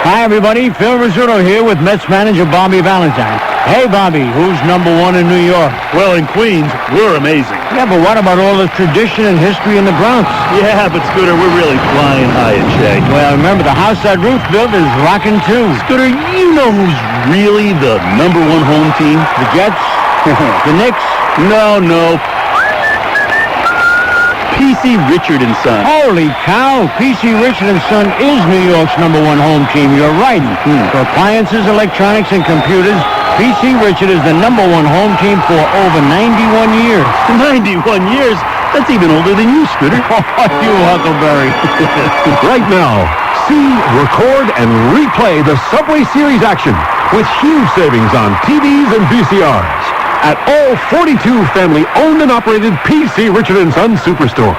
Q: Hi, everybody. Phil Rizzuto here with Mets manager Bobby Valentine. Hey, Bobby, who's number 1 in New York?
R: Well, in Queens, we're amazing.
Q: Yeah, but what about all the tradition and history in the Bronx?
R: Yeah, but Scooter, we're really flying high and shag.
Q: Well, remember, the house that Ruth built is rocking too.
R: Scooter, you know who's really the number 1 home team?
Q: The Jets? The Knicks?
R: No. P.C. Richard & Son.
Q: Holy cow! P.C. Richard & Son is New York's number 1 home team. You're right. For appliances, electronics, and computers, P.C. Richard is the number 1 home team for over 91 years.
R: 91 years? That's even older than you, Scooter.
Q: You Huckleberry.
I: Right now, see, record, and replay the Subway Series action with huge savings on TVs and VCRs at all 42 family-owned and operated P.C. Richard & Son superstores.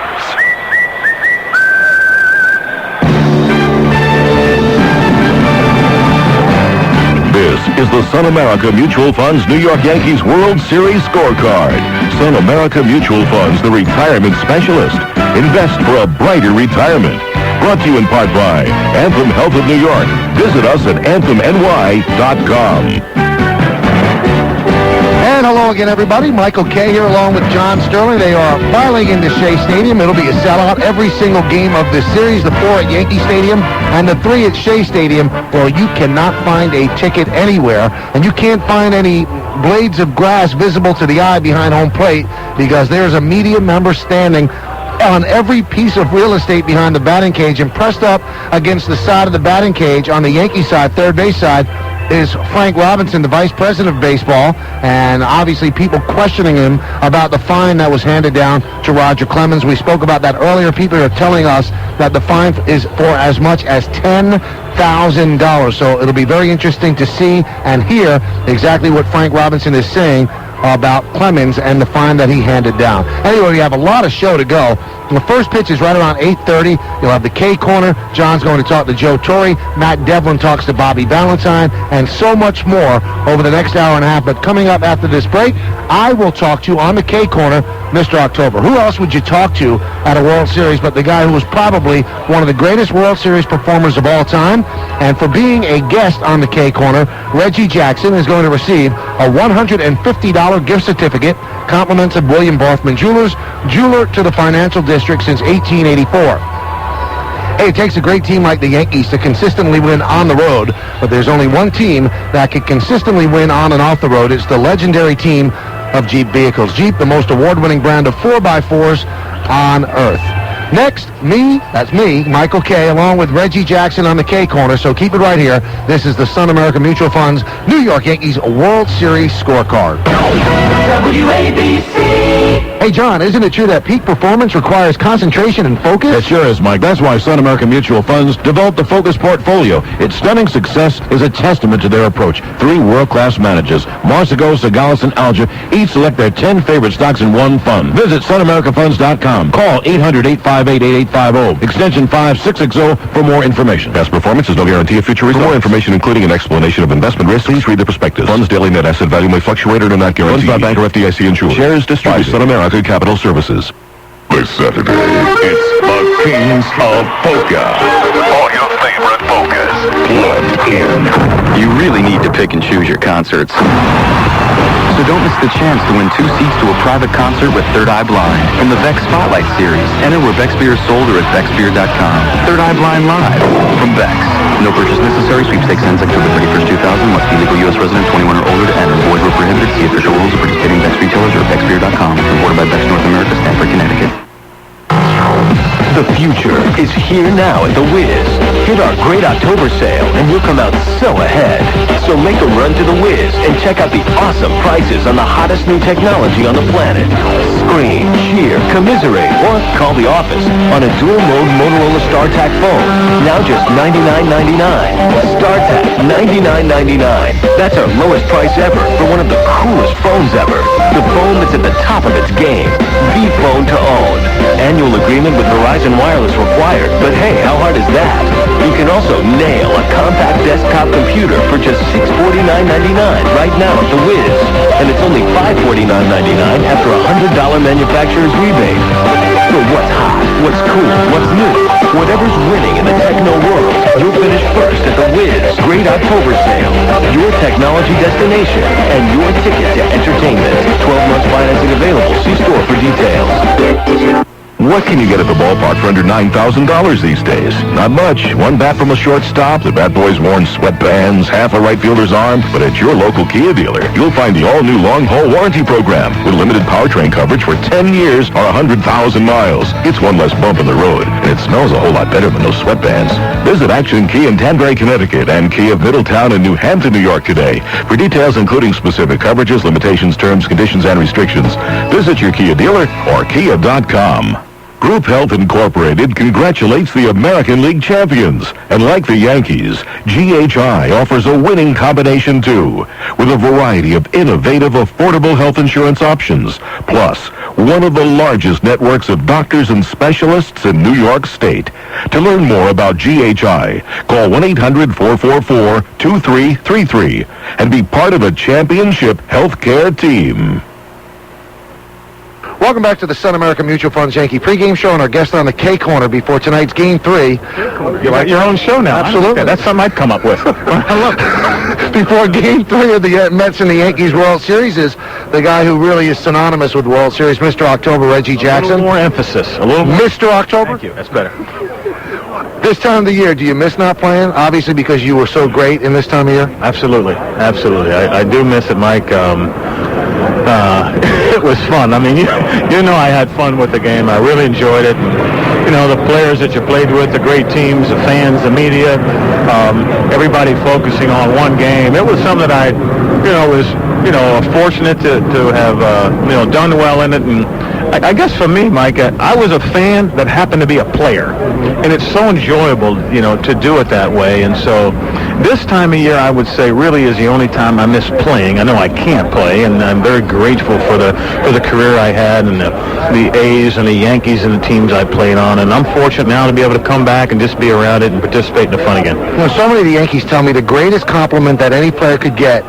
D: This is the Sun America Mutual Funds New York Yankees World Series scorecard. Sun America Mutual Funds, the retirement specialist. Invest for a brighter retirement. Brought to you in part by Anthem Health of New York. Visit us at anthemny.com.
C: And hello again, everybody. Michael Kay here along with John Sterling. They are filing into Shea Stadium. It'll be a sellout every single game of this series, the 4 at Yankee Stadium and the 3 at Shea Stadium, where you cannot find a ticket anywhere, and you can't find any blades of grass visible to the eye behind home plate because there's a media member standing on every piece of real estate behind the batting cage, and pressed up against the side of the batting cage on the Yankee side, third base side, is Frank Robinson, the vice president of baseball, and obviously people questioning him about the fine that was handed down to Roger Clemens. We spoke about that earlier. People are telling us that the fine is for as much as $10,000. So it'll be very interesting to see and hear exactly what Frank Robinson is saying about Clemens and the fine that he handed down. Anyway, we have a lot of show to go. The first pitch is right around 8:30. You'll have the K Corner. John's going to talk to Joe Torre. Matt Devlin talks to Bobby Valentine, and so much more over the next hour and a half. But coming up after this break, I will talk to, on the K Corner, Mr. October. Who else would you talk to at a World Series but the guy who was probably one of the greatest World Series performers of all time? And for being a guest on the K Corner, Reggie Jackson is going to receive a $150 gift certificate, compliments of William Borthman Jewelers, jeweler to the financial district since 1884. Hey, it takes a great team like the Yankees to consistently win on the road, but there's only one team that can consistently win on and off the road. It's the legendary team of Jeep vehicles. Jeep, the most award-winning brand of 4x4s on earth. Next, that's me, Michael Kay, along with Reggie Jackson on the K Corner, so keep it right here. This is the Sun America Mutual Funds New York Yankees World Series scorecard. WABC. Hey, John, isn't it true that peak performance requires concentration and focus?
B: It sure is, Mike. That's why Sun America Mutual Funds developed the Focus Portfolio. Its stunning success is a testament to their approach. 3 world-class managers, Marsico, Sagalis, and Alger, each select their 10 favorite stocks in one fund. Visit SunAmericaFunds.com. Call 800-858-8850, extension 5660 for more information.
D: Past performance is no guarantee of future results. For more information, including an explanation of investment risk, please read the prospectus. Funds' daily net asset value may fluctuate or are not guaranteed. Funds by Bank or FDIC insured. Shares distributed by Sun America Capital Services.
H: This Saturday, it's the Kings of Polka. All your favorite polkas plugged in.
S: You really need to pick and choose your concerts. So don't miss the chance to win 2 seats to a private concert with Third Eye Blind from the Beck Spotlight Series. Enter where Beck's Beer is sold or at becksbeer.com. Third Eye Blind Live from Beck's. No purchase necessary. Sweepstakes ends October 31st, 2000. Must be legal U.S. resident, 21 or older to enter. Void where prohibited. See official rules of participating Beck's retailers or at becksbeer.com. Reported by Beck's North America, Stamford, Connecticut.
T: The future is here now at the Wiz. Hit our great October sale and you'll come out so ahead. So make a run to the Wiz and check out the awesome prices on the hottest new technology on the planet. Scream, cheer, commiserate, or call the office on a dual-mode Motorola StarTAC phone. Now just $99.99. StarTAC, $99.99. That's our lowest price ever for one of the coolest phones ever. The phone that's at the top of its game. The phone to own. Annual agreement with Verizon Wireless required, but hey, how hard is that? You can also nail a compact desktop computer for just $649.99 right now at the Wiz. And it's only $549.99 after a $100 manufacturer's rebate. So what's hot? What's cool? What's new? Whatever's winning in the techno world, you'll finish first at the Wiz Great October Sale. Your technology destination and your ticket to entertainment. 12 months financing available. See store for details.
D: What can you get at the ballpark for under $9,000 these days? Not much. One bat from a shortstop, the bat boy's worn sweatbands, half a right fielder's arm. But at your local Kia dealer, you'll find the all-new long-haul warranty program with limited powertrain coverage for 10 years or 100,000 miles. It's one less bump in the road, and it smells a whole lot better than those sweatbands. Visit Action Kia in Danbury, Connecticut, and Kia of Middletown and New Hampton, New York today. For details including specific coverages, limitations, terms, conditions, and restrictions, visit your Kia dealer or kia.com. Group Health Incorporated congratulates the American League champions. And like the Yankees, GHI offers a winning combination too, with a variety of innovative, affordable health insurance options. Plus, one of the largest networks of doctors and specialists in New York State. To learn more about GHI, call 1-800-444-2333 and be part of a championship healthcare team.
C: Welcome back to the Sun America Mutual Funds Yankee pregame show and our guest on the K Corner before tonight's Game 3.
F: You like your own show now?
C: Absolutely.
F: That's something I'd come up with.
C: Before Game 3 of the Mets and the Yankees World Series is the guy who really is synonymous with World Series, Mr. October, Reggie Jackson.
F: A little more emphasis. A little more.
C: Mr. October?
F: Thank you. That's better.
C: This time of the year, do you miss not playing? Obviously because you were so great in this time of year.
F: Absolutely. Absolutely. I do miss it, Mike. It was fun. I mean, you know I had fun with the game. I really enjoyed it. And, you know, the players that you played with, the great teams, the fans, the media, everybody focusing on one game. It was something that I, was, fortunate to have, done well in it. And I guess for me, Mike, I was a fan that happened to be a player. And it's so enjoyable, to do it that way. And so this time of year, I would say, really is the only time I miss playing. I know I can't play, and I'm very grateful for the career I had and the A's and the Yankees and the teams I played on. And I'm fortunate now to be able to come back and just be around it and participate in the fun again.
C: So many of the Yankees tell me the greatest compliment that any player could get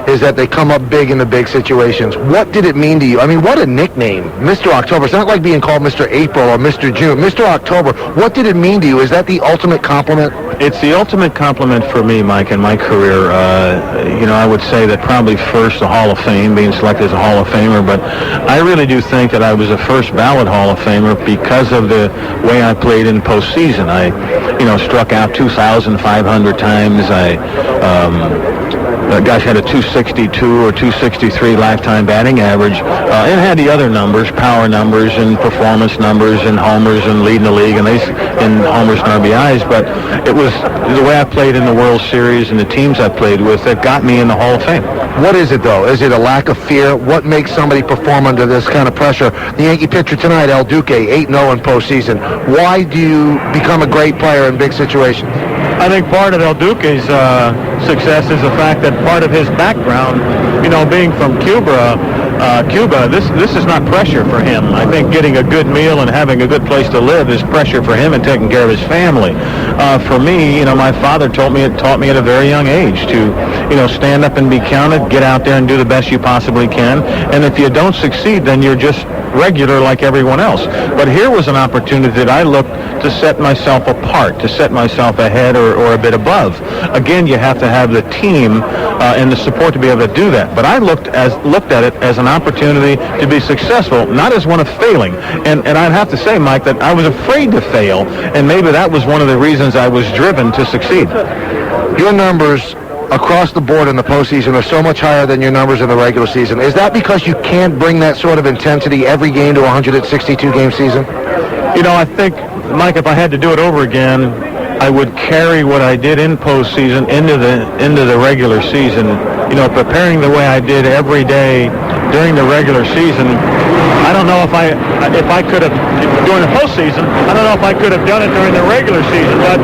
C: is that they come up big in the big situations. What did it mean to you? I mean, what a nickname, Mr. October. It's not like being called Mr. April or Mr. June. Mr. October, what did it mean to you? Is that the ultimate compliment?
F: It's the ultimate compliment for me, Mike, in my career. I would say that probably first the Hall of Fame, being selected as a Hall of Famer, but I really do think that I was a first ballot Hall of Famer because of the way I played in postseason. I, struck out 2,500 times. Had a 262 or 263 lifetime batting average, and had the other numbers, power numbers and performance numbers and homers and leading the league and homers and RBIs, but it was the way I played in the World Series and the teams I played with that got me in the Hall of Fame.
C: What is it, though? Is it a lack of fear? What makes somebody perform under this kind of pressure? The Yankee pitcher tonight, El Duque, 8-0 in postseason. Why do you become a great player in big situations?
F: I think part of El Duque's success is the fact that part of his background, being from Cuba, this is not pressure for him. I think getting a good meal and having a good place to live is pressure for him and taking care of his family. For me, my father taught me at a very young age to, stand up and be counted, get out there and do the best you possibly can. And if you don't succeed, then you're just regular like everyone else. But here was an opportunity that I looked to set myself apart, to set myself ahead or a bit above. Again, you have to have the team and the support to be able to do that. But I looked at it as an opportunity to be successful, not as one of failing. And I'd have to say, Mike, that I was afraid to fail, and maybe that was one of the reasons I was driven to succeed.
C: Your numbers across the board in the postseason are so much higher than your numbers in the regular season. Is that because you can't bring that sort of intensity every game to a 162-game season?
F: You know, I think, Mike, if I had to do it over again, I would carry what I did in postseason into the regular season. You know, preparing the way I did every day during the regular season. I don't know if I could have, during the postseason, I don't know if I could have done it during the regular season, but,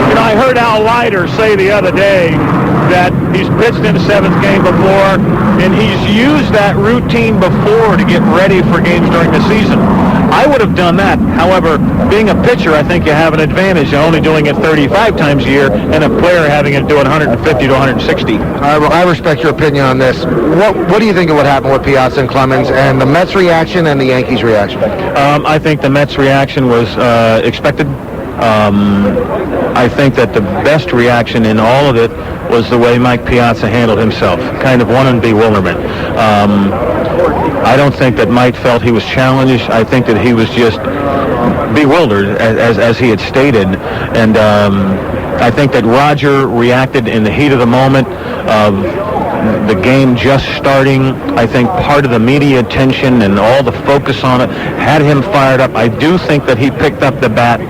F: you know, I heard Al Leiter say the other day that he's pitched in the seventh game before, and he's used that routine before to get ready for games during the season. I would have done that. However, being a pitcher, I think you have an advantage of only doing it 35 times a year and a player having it do it 150 to 160.
C: I respect your opinion on this. What do you think of what happened with Piazza and Clemens and the Mets' reaction and the Yankees' reaction?
F: I think the Mets' reaction was expected. I think that the best reaction in all of it was the way Mike Piazza handled himself, kind of one in bewilderment. I don't think that Mike felt he was challenged. I think that he was just bewildered, as he had stated. And I think that Roger reacted in the heat of the moment of the game just starting. I think part of the media attention and all the focus on it had him fired up. I do think that he picked up the bat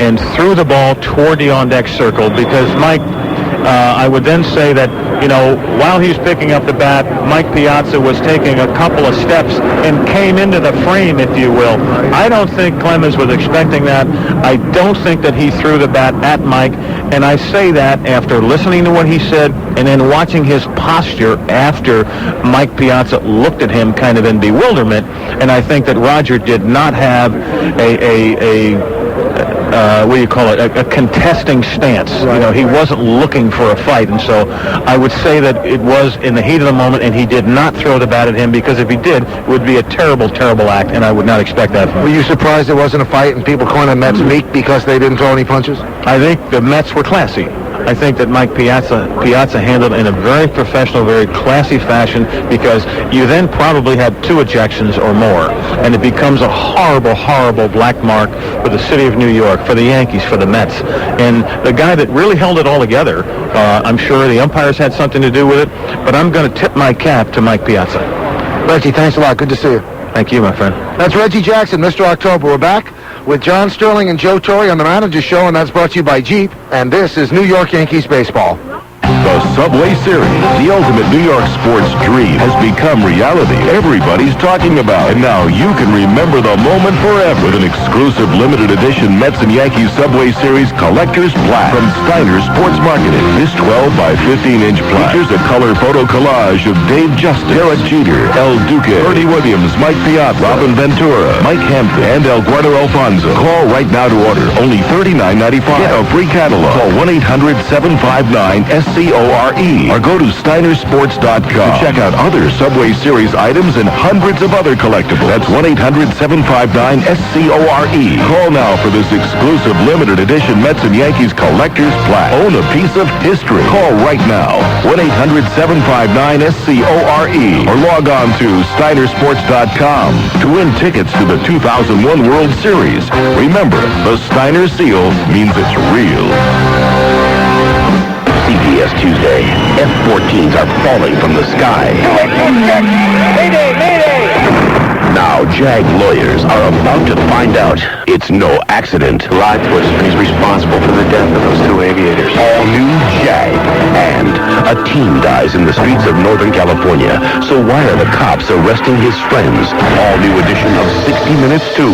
F: and threw the ball toward the on-deck circle because Mike, I would then say that, you know, while he's picking up the bat, Mike Piazza was taking a couple of steps and came into the frame, if you will. I don't think Clemens was expecting that. I don't think that he threw the bat at Mike, and I say that after listening to what he said and then watching his posture after Mike Piazza looked at him kind of in bewilderment, and I think that Roger did not have what do you call it, a contesting stance. You know, he wasn't looking for a fight, and so I would say that it was in the heat of the moment, and he did not throw the bat at him, because if he did, it would be a terrible, terrible act, and I would not expect that.
C: Were you surprised there wasn't a fight and people calling the Mets meek because they didn't throw any punches?
F: I think the Mets were classy. I think that Mike Piazza handled it in a very professional, very classy fashion, because you then probably had 2 ejections or more, and it becomes a horrible, horrible black mark for the city of New York, for the Yankees, for the Mets. And the guy that really held it all together, I'm sure the umpires had something to do with it, but I'm going to tip my cap to Mike Piazza.
C: Reggie, thanks a lot. Good to see you.
F: Thank you, my friend.
C: That's Reggie Jackson, Mr. October. We're back with John Sterling and Joe Torre on the Manager Show, and that's brought to you by Jeep. And this is New York Yankees baseball.
D: The Subway Series, the ultimate New York sports dream, has become reality. Everybody's talking about it. And now you can remember the moment forever with an exclusive limited edition Mets and Yankees Subway Series Collector's Plaque from Steiner Sports Marketing. This 12 by 15-inch plaque features a color photo collage of Dave Justice, Derek Jeter, El Duque, Bertie Williams, Mike Piazza, Robin Ventura, Mike Hampton, and El Guardo Alfonso. Call right now to order. Only $39.95. Get a free catalog. Call 1-800-759-SCORE or go to SteinerSports.com to check out other Subway Series items and hundreds of other collectibles. That's 1-800-759-SCORE. Call now for this exclusive limited edition Mets and Yankees Collector's Plaque. Own a piece of history. Call right now. 1-800-759-SCORE or log on to SteinerSports.com to win tickets to the 2001 World Series. Remember, the Steiner seal means it's real.
T: CBS Tuesday. F-14s are falling from the sky.
N: Mayday! Mayday!
T: Now, JAG lawyers are about to find out it's no accident.
K: Lied to us, and he's responsible for the death of those 2 aviators.
T: All new JAG. And a teen dies in the streets of Northern California. So why are the cops arresting his friends? All new edition of 60 Minutes 2.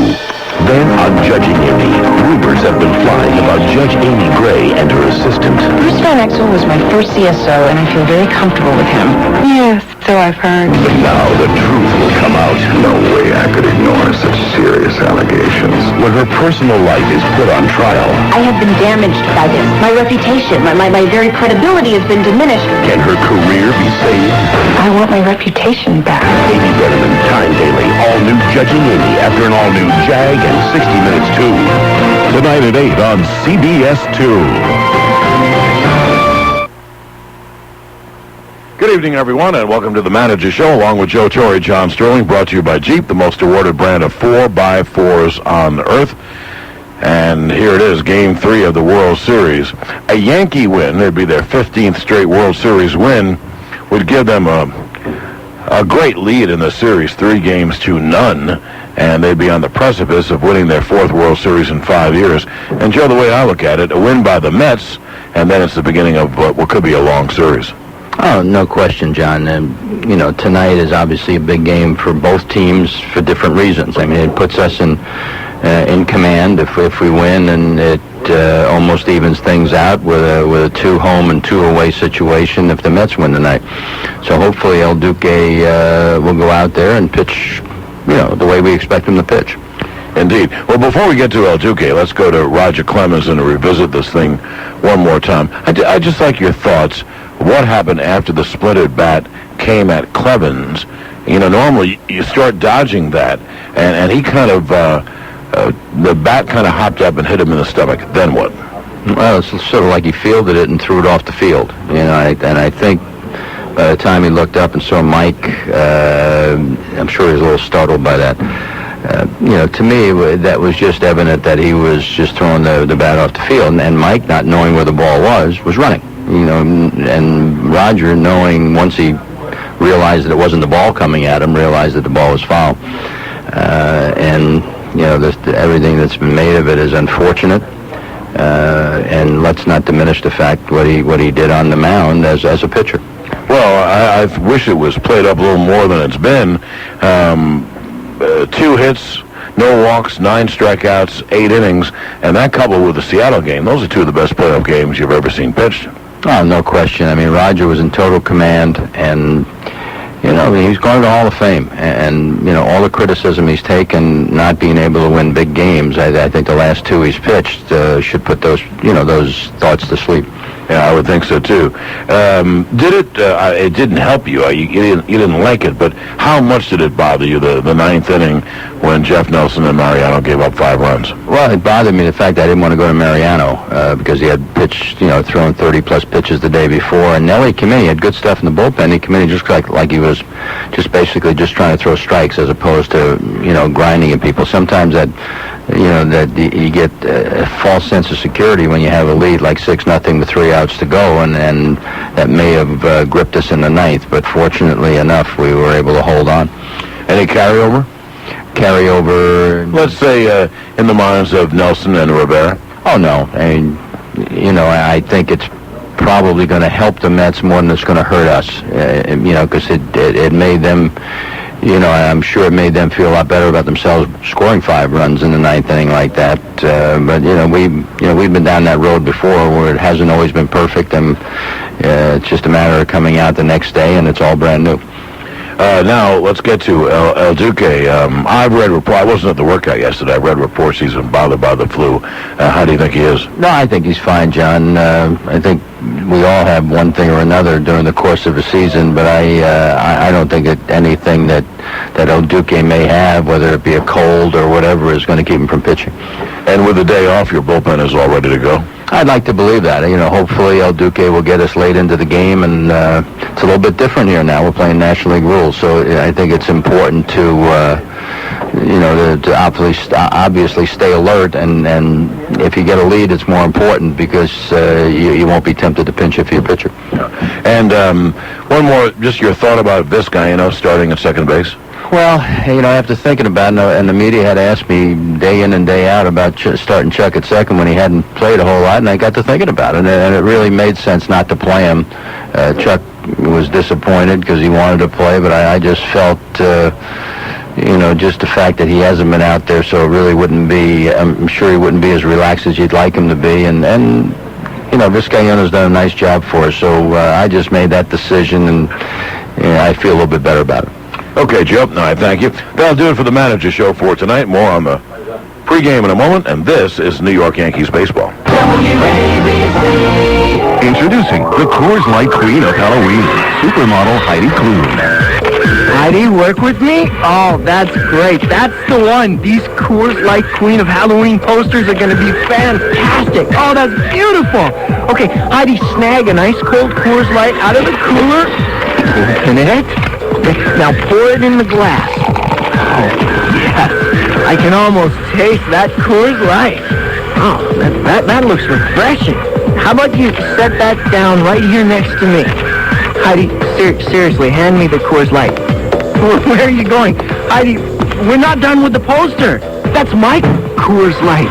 T: Then on Judging Amy, rumors have been flying about Judge Amy Gray and her assistant.
G: Bruce Van Exel was my first CSO, and I feel very comfortable with him. Yes, so I've heard.
T: But now the truth will come out.
H: No way I could ignore such serious
D: allegations. When her personal life is put on trial,
G: I have been damaged by this. My reputation, my very credibility has been diminished.
D: can her career be saved?
G: I want my reputation back.
D: Amy Betterman, Time Daily, all-new Judging Amy after an all-new Jag and 60 Minutes 2. Tonight at 8 on CBS 2.
B: Good evening, everyone, and welcome to the Manager Show, along with Joe Torre, John Sterling, brought to you by Jeep, the most awarded brand of 4x4s on earth. And here it is, Game 3 of the World Series. A Yankee win, it'd be their 15th straight World Series win, would give them a great lead in the series, 3-0, and they'd be on the precipice of winning their 4th World Series in 5 years. And, Joe, the way I look at it, a win by the Mets, and then it's the beginning of what could be a long series.
O: Oh, no question, John. Tonight is obviously a big game for both teams for different reasons. I mean, it puts us in command if we win, and it almost evens things out with a 2 home and 2 away situation if the Mets win tonight. So hopefully El Duque will go out there and pitch, the way we expect him to pitch.
B: Indeed. Well, before we get to El Duque, let's go to Roger Clemens and revisit this thing one more time. I'd just like your thoughts. What happened after the splintered bat came at Clemens? Normally you start dodging that, and he kind of, the bat kind of hopped up and hit him in the stomach. Then what?
O: Well, it's sort of like he fielded it and threw it off the field. And I think by the time he looked up and saw Mike, I'm sure he was a little startled by that. To me, that was just evident that he was just throwing the bat off the field, and Mike, not knowing where the ball was running. And Roger, knowing once he realized that it wasn't the ball coming at him, realized that the ball was foul. Everything that's been made of it is unfortunate. And let's not diminish the fact what he did on the mound as a pitcher.
B: Well, I wish it was played up a little more than it's been. 2 hits, no walks, 9 strikeouts, 8 innings, and that coupled with the Seattle game, those are 2 of the best playoff games you've ever seen pitched.
O: Oh, no question. I mean, Roger was in total command, and, he's going to the Hall of Fame. And, all the criticism he's taken not being able to win big games, I think the last 2 he's pitched should put those thoughts to sleep.
B: Yeah, I would think so, too. It didn't help you. You didn't like it, but how much did it bother you, the 9th inning, when Jeff Nelson and Mariano gave up 5 runs?
O: Well, it bothered me the fact that I didn't want to go to Mariano because he had pitched, thrown 30-plus pitches the day before. And Nelly came in. He had good stuff in the bullpen. He came in just like he was just basically just trying to throw strikes as opposed to, grinding at people. Sometimes that you get a false sense of security when you have a lead like 6-0 with 3 outs to go, and that may have gripped us in the 9th, but fortunately enough, we were able to hold on.
B: Any carryover? Let's say in the minds of Nelson and Rivera?
O: Oh, no. I think it's probably going to help the Mets more than it's going to hurt us, because it made them... I'm sure it made them feel a lot better about themselves scoring 5 runs in the 9th inning like that. But we've been down that road before where it hasn't always been perfect, and it's just a matter of coming out the next day, and it's all brand new.
B: Now, let's get to El Duque. I've read reports. I wasn't at the workout yesterday. I've read reports he's been bothered by the flu. How do you think he is?
O: No, I think he's fine, John. I think we all have one thing or another during the course of a season, but I don't think that anything that El Duque may have, whether it be a cold or whatever, is going to keep him from pitching.
B: And with the day off, your bullpen is all ready to go?
O: I'd like to believe that. Hopefully El Duque will get us late into the game, and it's a little bit different here now. We're playing National League rules, so I think it's important to obviously stay alert, and if you get a lead, it's more important because you won't be tempted to pinch if you're a pitcher.
B: And one more, just your thought about this guy, starting at second base.
O: Well, after thinking about it, and the media had asked me day in and day out about starting Chuck at second when he hadn't played a whole lot, and I got to thinking about it, and it really made sense not to play him. Chuck was disappointed because he wanted to play, but I just felt, just the fact that he hasn't been out there, so it really wouldn't be, I'm sure he wouldn't be as relaxed as you'd like him to be, and Vizcaino's done a nice job for us, so I just made that decision, and I feel a little bit better about it.
B: Okay, Joe. No, I thank you. That'll do it for the Manager Show for tonight. More on the
D: Pre-game in a moment, and this is New York Yankees baseball. Introducing the Coors Light Queen of Halloween, supermodel Heidi Klum.
K: Heidi, work with me? Oh, that's great. That's the one. These Coors Light Queen of Halloween posters are going to be fantastic. Oh, that's beautiful. Okay, Heidi, snag an ice cold Coors Light out of the cooler. Open it. Now pour it in the glass. Oh, yes. I can almost taste that Coors Light. Oh, that looks refreshing. How about you set that down right here next to me? Heidi, seriously, hand me the Coors Light. Where are you going? Heidi, we're not done with the poster. That's my Coors Light.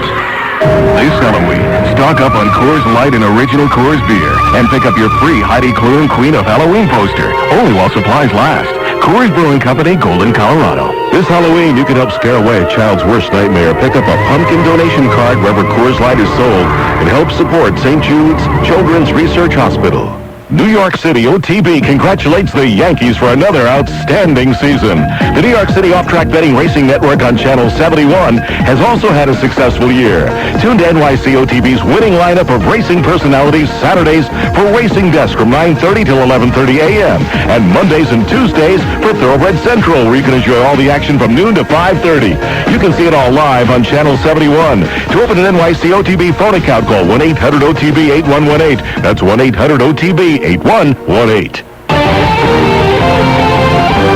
D: This Halloween, stock up on Coors Light and original Coors beer, and pick up your free Heidi Klum Queen of Halloween poster, only while supplies last. Coors Brewing Company, Golden, Colorado. This Halloween, you can help scare away a child's worst nightmare. Pick up a pumpkin donation card wherever Coors Light is sold and help support St. Jude's Children's Research Hospital. New York City OTB congratulates the Yankees for another outstanding season. The New York City Off-Track Betting Racing Network on Channel 71 has also had a successful year. Tune to NYC OTB's winning lineup of racing personalities Saturdays for Racing Desk from 9:30 till 11:30 a.m. and Mondays and Tuesdays for Thoroughbred Central, where you can enjoy all the action from noon to 5:30. You can see it all live on Channel 71. To open an NYC OTB phone account, call 1-800-OTB-8118. That's 1-800-OTB-8118.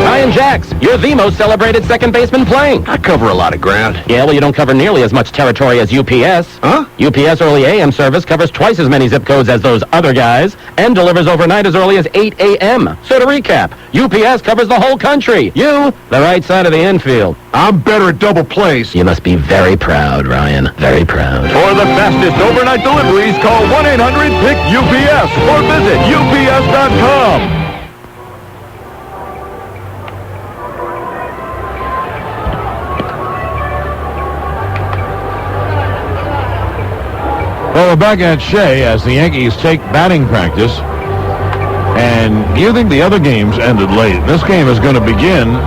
U: Ryan Jacks, you're the most celebrated second baseman playing.
I: I cover a lot of ground.
U: Yeah, well, you don't cover nearly as much territory as UPS.
I: Huh?
U: UPS early AM service covers twice as many zip codes as those other guys and delivers overnight as early as 8 a.m. So to recap, UPS covers the whole country. You, the right side of the infield.
I: I'm better at double plays.
U: You must be very proud, Ryan. Very proud.
D: For the fastest overnight deliveries, call 1-800-PICK-UPS or visit UPS.com. Well, we're back at Shea as the Yankees take batting practice. And you think the other games ended late. This game is going to begin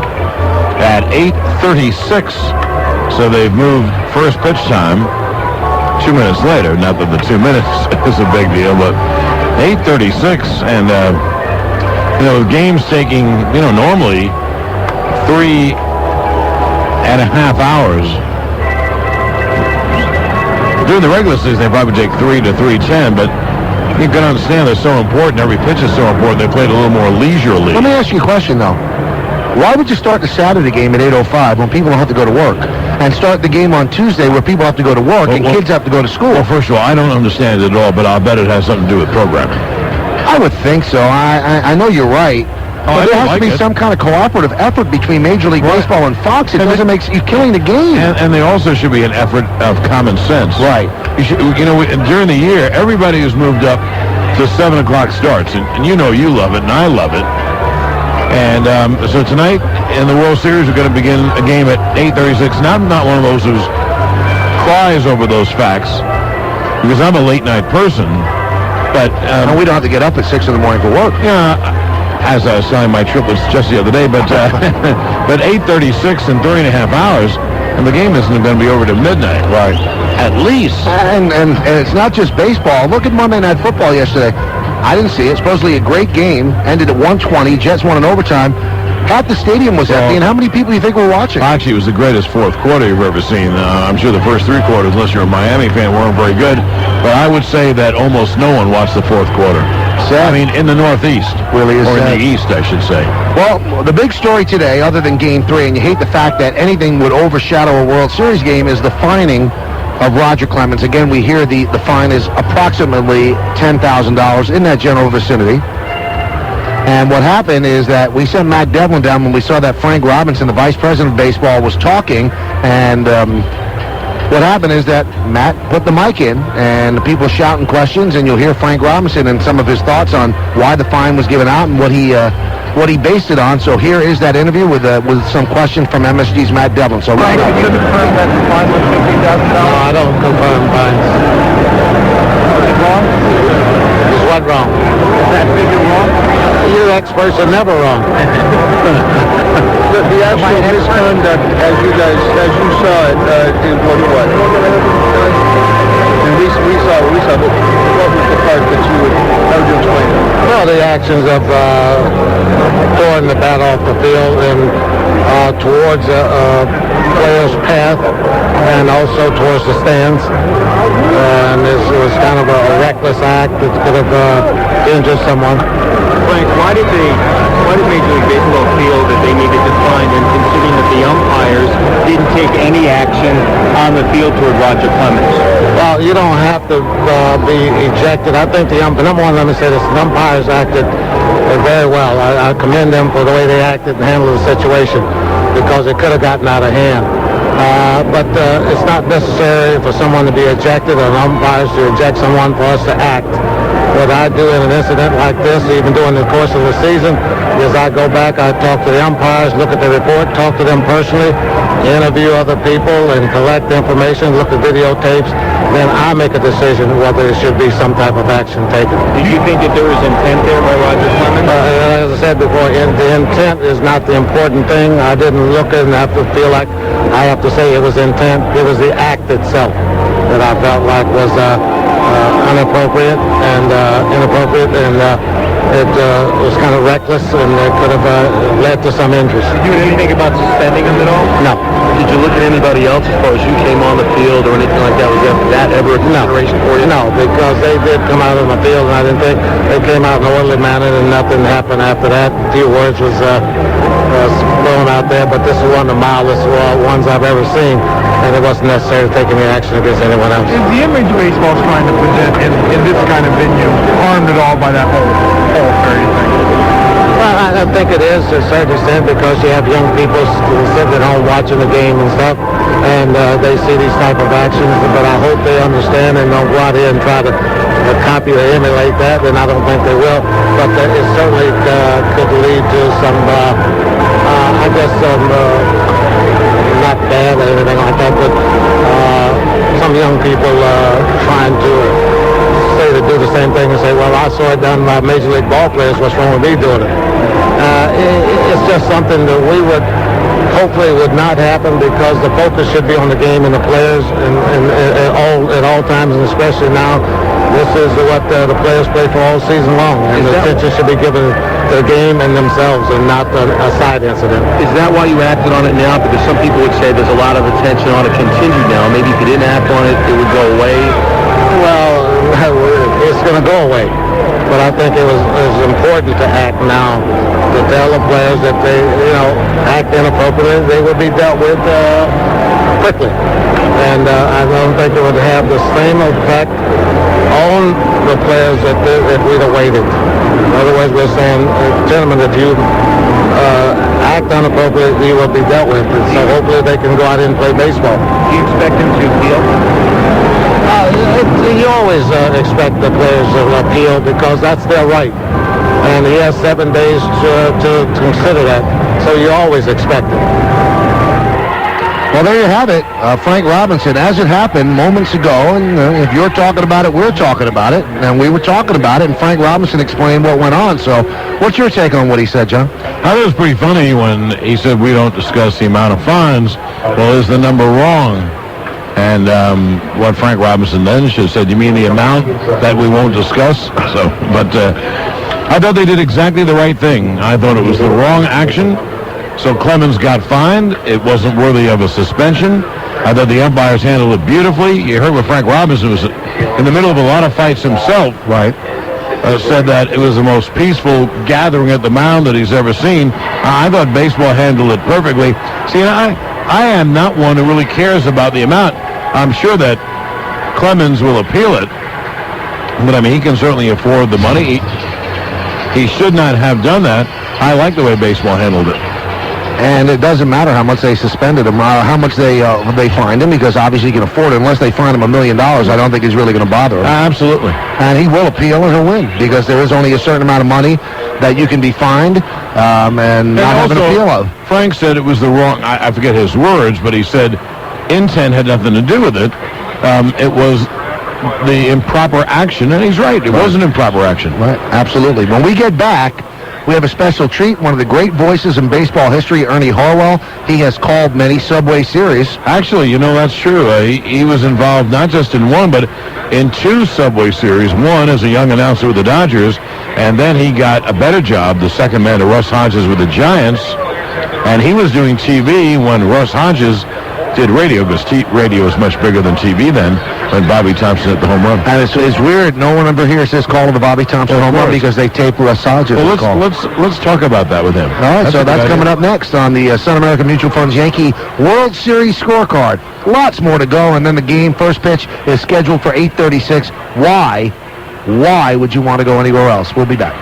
D: at 8:36. So they've moved first pitch time 2 minutes later. Not that the 2 minutes is a big deal, but 8:36. And, games taking, normally 3.5 hours. During the regular season, they probably take 3 to 3:10, but you can understand they're so important. Every pitch is so important. They played a little more leisurely.
C: Let me ask you a question, though. Why would you start the Saturday game at 8:05 when people don't have to go to work, and start the game on Tuesday where people have to go to work and kids have to go to school?
B: Well, first of all, I don't understand it at all, but I'll bet it has something to do with programming.
C: I would think so. I know you're right. But there has to be some kind of cooperative effort between Major League Baseball and Fox. It doesn't make you're killing the game.
B: And there also should be an effort of common sense.
C: Right.
B: You should, during the year, everybody who's moved up to 7 o'clock starts, and you love it, and I love it. And so tonight in the World Series, we're going to begin a game at 8:36. And I'm not one of those who cries over those facts because I'm a late night person. But
C: we don't have to get up at 6 in the morning for work.
B: Yeah. As I was selling my triplets just the other day, but 8:36 and 3.5 hours, and the game isn't going to be over to midnight, right? At least.
C: And it's not just baseball. Look at Monday Night Football yesterday. I didn't see it. Supposedly a great game. Ended at 1:20. Jets won in overtime. Half the stadium was empty, and how many people do you think were watching?
B: Actually, it was the greatest fourth quarter you've ever seen. I'm sure the first 3 quarters, unless you're a Miami fan, weren't very good. But I would say that almost no one watched the fourth quarter.
C: Sad.
B: I mean, in the Northeast.
C: Really is
B: Or
C: sad.
B: in the East, I should say.
C: Well, the big story today, other than Game 3, and you hate the fact that anything would overshadow a World Series game, is the fining of Roger Clemens. Again, we hear the fine is approximately $10,000 in that general vicinity. And what happened is that we sent Matt Devlin down when we saw that Frank Robinson, the vice president of baseball, was talking. And what happened is that Matt put the mic in, and the people shouting questions, and you'll hear Frank Robinson and some of his thoughts on why the fine was given out and what he based it on. So here is that interview with some questions from MSG's Matt Devlin. So
V: Frank, can you confirm that the fine was $50,000? No, I don't confirm fines. Was it wrong? Is what wrong? Is that figure wrong? You experts are never wrong. The Marshall misconduct, as you saw it, it was what? And we saw, but what was the part that how would you explain it?
Q: Well, the actions of throwing the bat off the field and towards a player's path and also towards the stands. And it was kind of a reckless act that could have injured someone.
V: Frank, why did Major League Baseball feel that they needed to find, and considering that the umpires didn't take any action on the field toward Roger Clemens?
Q: Well, you don't have to be ejected. I think number one, let me say this, the umpires acted very well. I commend them for the way they acted and handled the situation because it could have gotten out of hand. But it's not necessary for someone to be ejected or umpires to eject someone for us to act. What I do in an incident like this, even during the course of the season, is I go back, I talk to the umpires, look at the report, talk to them personally, interview other people, and collect information, look at videotapes. Then I make a decision whether there should be some type of action taken.
V: Did you think that there was intent there by Roger Clemens?
Q: As I said before, the intent is not the important thing. I didn't look and have to feel like I have to say it was intent. It was the act itself that I felt like was inappropriate and inappropriate, and it was kind of reckless, and it could have led to some injuries.
V: Did you do anything about suspending him at all?
Q: No.
V: Did you look at anybody else as far as you came on the field or anything like that? Was that ever a consideration for you?
Q: No, because they did come out on the field, and I didn't think they came out in an orderly manner, and nothing happened after that. A few words was thrown out there, but this is one of the mildest ones I've ever seen, and it wasn't necessary to take any action against anyone else.
V: Is the image baseball's trying to present in this kind of venue harmed at all by that whole or anything?
Q: Well, I think it is to a certain extent because you have young people sitting at home watching the game and stuff, and they see these type of actions, but I hope they understand and don't go out here and try to copy or emulate that, and I don't think they will, but it certainly could lead to some, I guess, some, not bad or anything like that, but some young people trying to say to do the same thing and say, well, I saw it done by Major League ball players, what's wrong with me doing it? It's just something that we would hopefully would not happen because the focus should be on the game and the players and at all times, and especially now. This is what the players play for all season long, and the attention should be given to the game and themselves and not a side incident.
V: Is that why you acted on it now? Because some people would say there's a lot of attention on it continued now. Maybe if you didn't act on it, it would go away.
Q: Well, it's going to go away. But I think it was important to act now to tell the players that they, act inappropriately, they would be dealt with quickly. And I don't think it would have the same effect on the players if we'd have waited. In other words, we're saying, gentlemen, if you act inappropriately, you will be dealt with. And so hopefully they can go out and play baseball.
V: Do you expect them to appeal?
Q: You always expect the players to appeal because that's their right. And he has 7 days to consider that. So you always expect it.
C: Well, there you have it. Frank Robinson, as it happened moments ago, and if you're talking about it, we're talking about it, and we were talking about it, and Frank Robinson explained what went on. So what's your take on what he said, John?
B: I thought it was pretty funny when he said we don't discuss the amount of fines. Well, is the number wrong? And what Frank Robinson then should have said, you mean the amount that we won't discuss? But I thought they did exactly the right thing. I thought it was the wrong action. So Clemens got fined. It wasn't worthy of a suspension. I thought the umpires handled it beautifully. You heard what Frank Robinson was in the middle of a lot of fights himself.
C: Right.
B: Said that it was the most peaceful gathering at the mound that he's ever seen. I thought baseball handled it perfectly. See, I am not one who really cares about the amount. I'm sure that Clemens will appeal it, but I mean, he can certainly afford the money. He should not have done that. I like the way baseball handled it.
C: And it doesn't matter how much they suspended him, how much they fined him, because obviously he can afford it. Unless they fine him $1 million, I don't think he's really going to bother him.
B: Absolutely.
C: And he will appeal and he'll win, because there is only a certain amount of money that you can be fined and not have an appeal of.
B: Frank said it was the wrong, I forget his words, but he said intent had nothing to do with it. It was the improper action, and he's right. It was an improper action.
C: Right, absolutely. When we get back, we have a special treat. One of the great voices in baseball history, Ernie Harwell. He has called many Subway Series.
B: Actually, that's true. He was involved not just in one, but in 2 Subway Series. One as a young announcer with the Dodgers, and then he got a better job, the second man to Russ Hodges with the Giants. And he was doing TV when Russ Hodges did radio, because radio was much bigger than TV then, when Bobby Thompson hit the home run.
C: And it's weird. No one ever here says call the Bobby Thompson home run because they tape Russ Hodges.
B: Well, let's talk about that with him.
C: All right, that's coming up next on the Sun America Mutual Funds Yankee World Series scorecard. Lots more to go, and then the game first pitch is scheduled for 8:36. Why would you want to go anywhere else? We'll be back.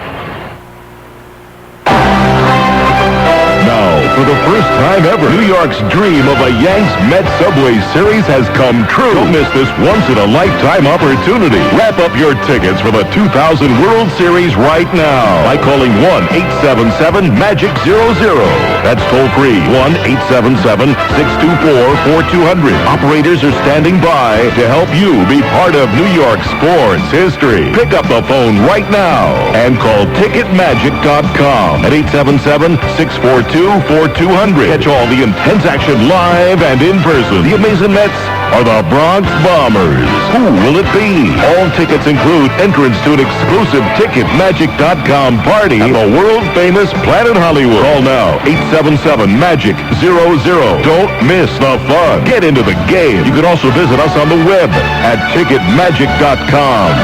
D: For the first time ever, New York's dream of a Yanks-Mets Subway Series has come true. Don't miss this once-in-a-lifetime opportunity. Wrap up your tickets for the 2000 World Series right now by calling 1-877-MAGIC-00. That's toll-free, 1-877-624-4200. Operators are standing by to help you be part of New York sports history. Pick up the phone right now and call TicketMagic.com at 877-642-4200. Catch all the intense action live and in person. The Amazing Mets or the Bronx Bombers. Who will it be? All tickets include entrance to an exclusive TicketMagic.com party at the world-famous Planet Hollywood. Call now, 877-MAGIC-00. Don't miss the fun. Get into the game. You can also visit us on the web at TicketMagic.com.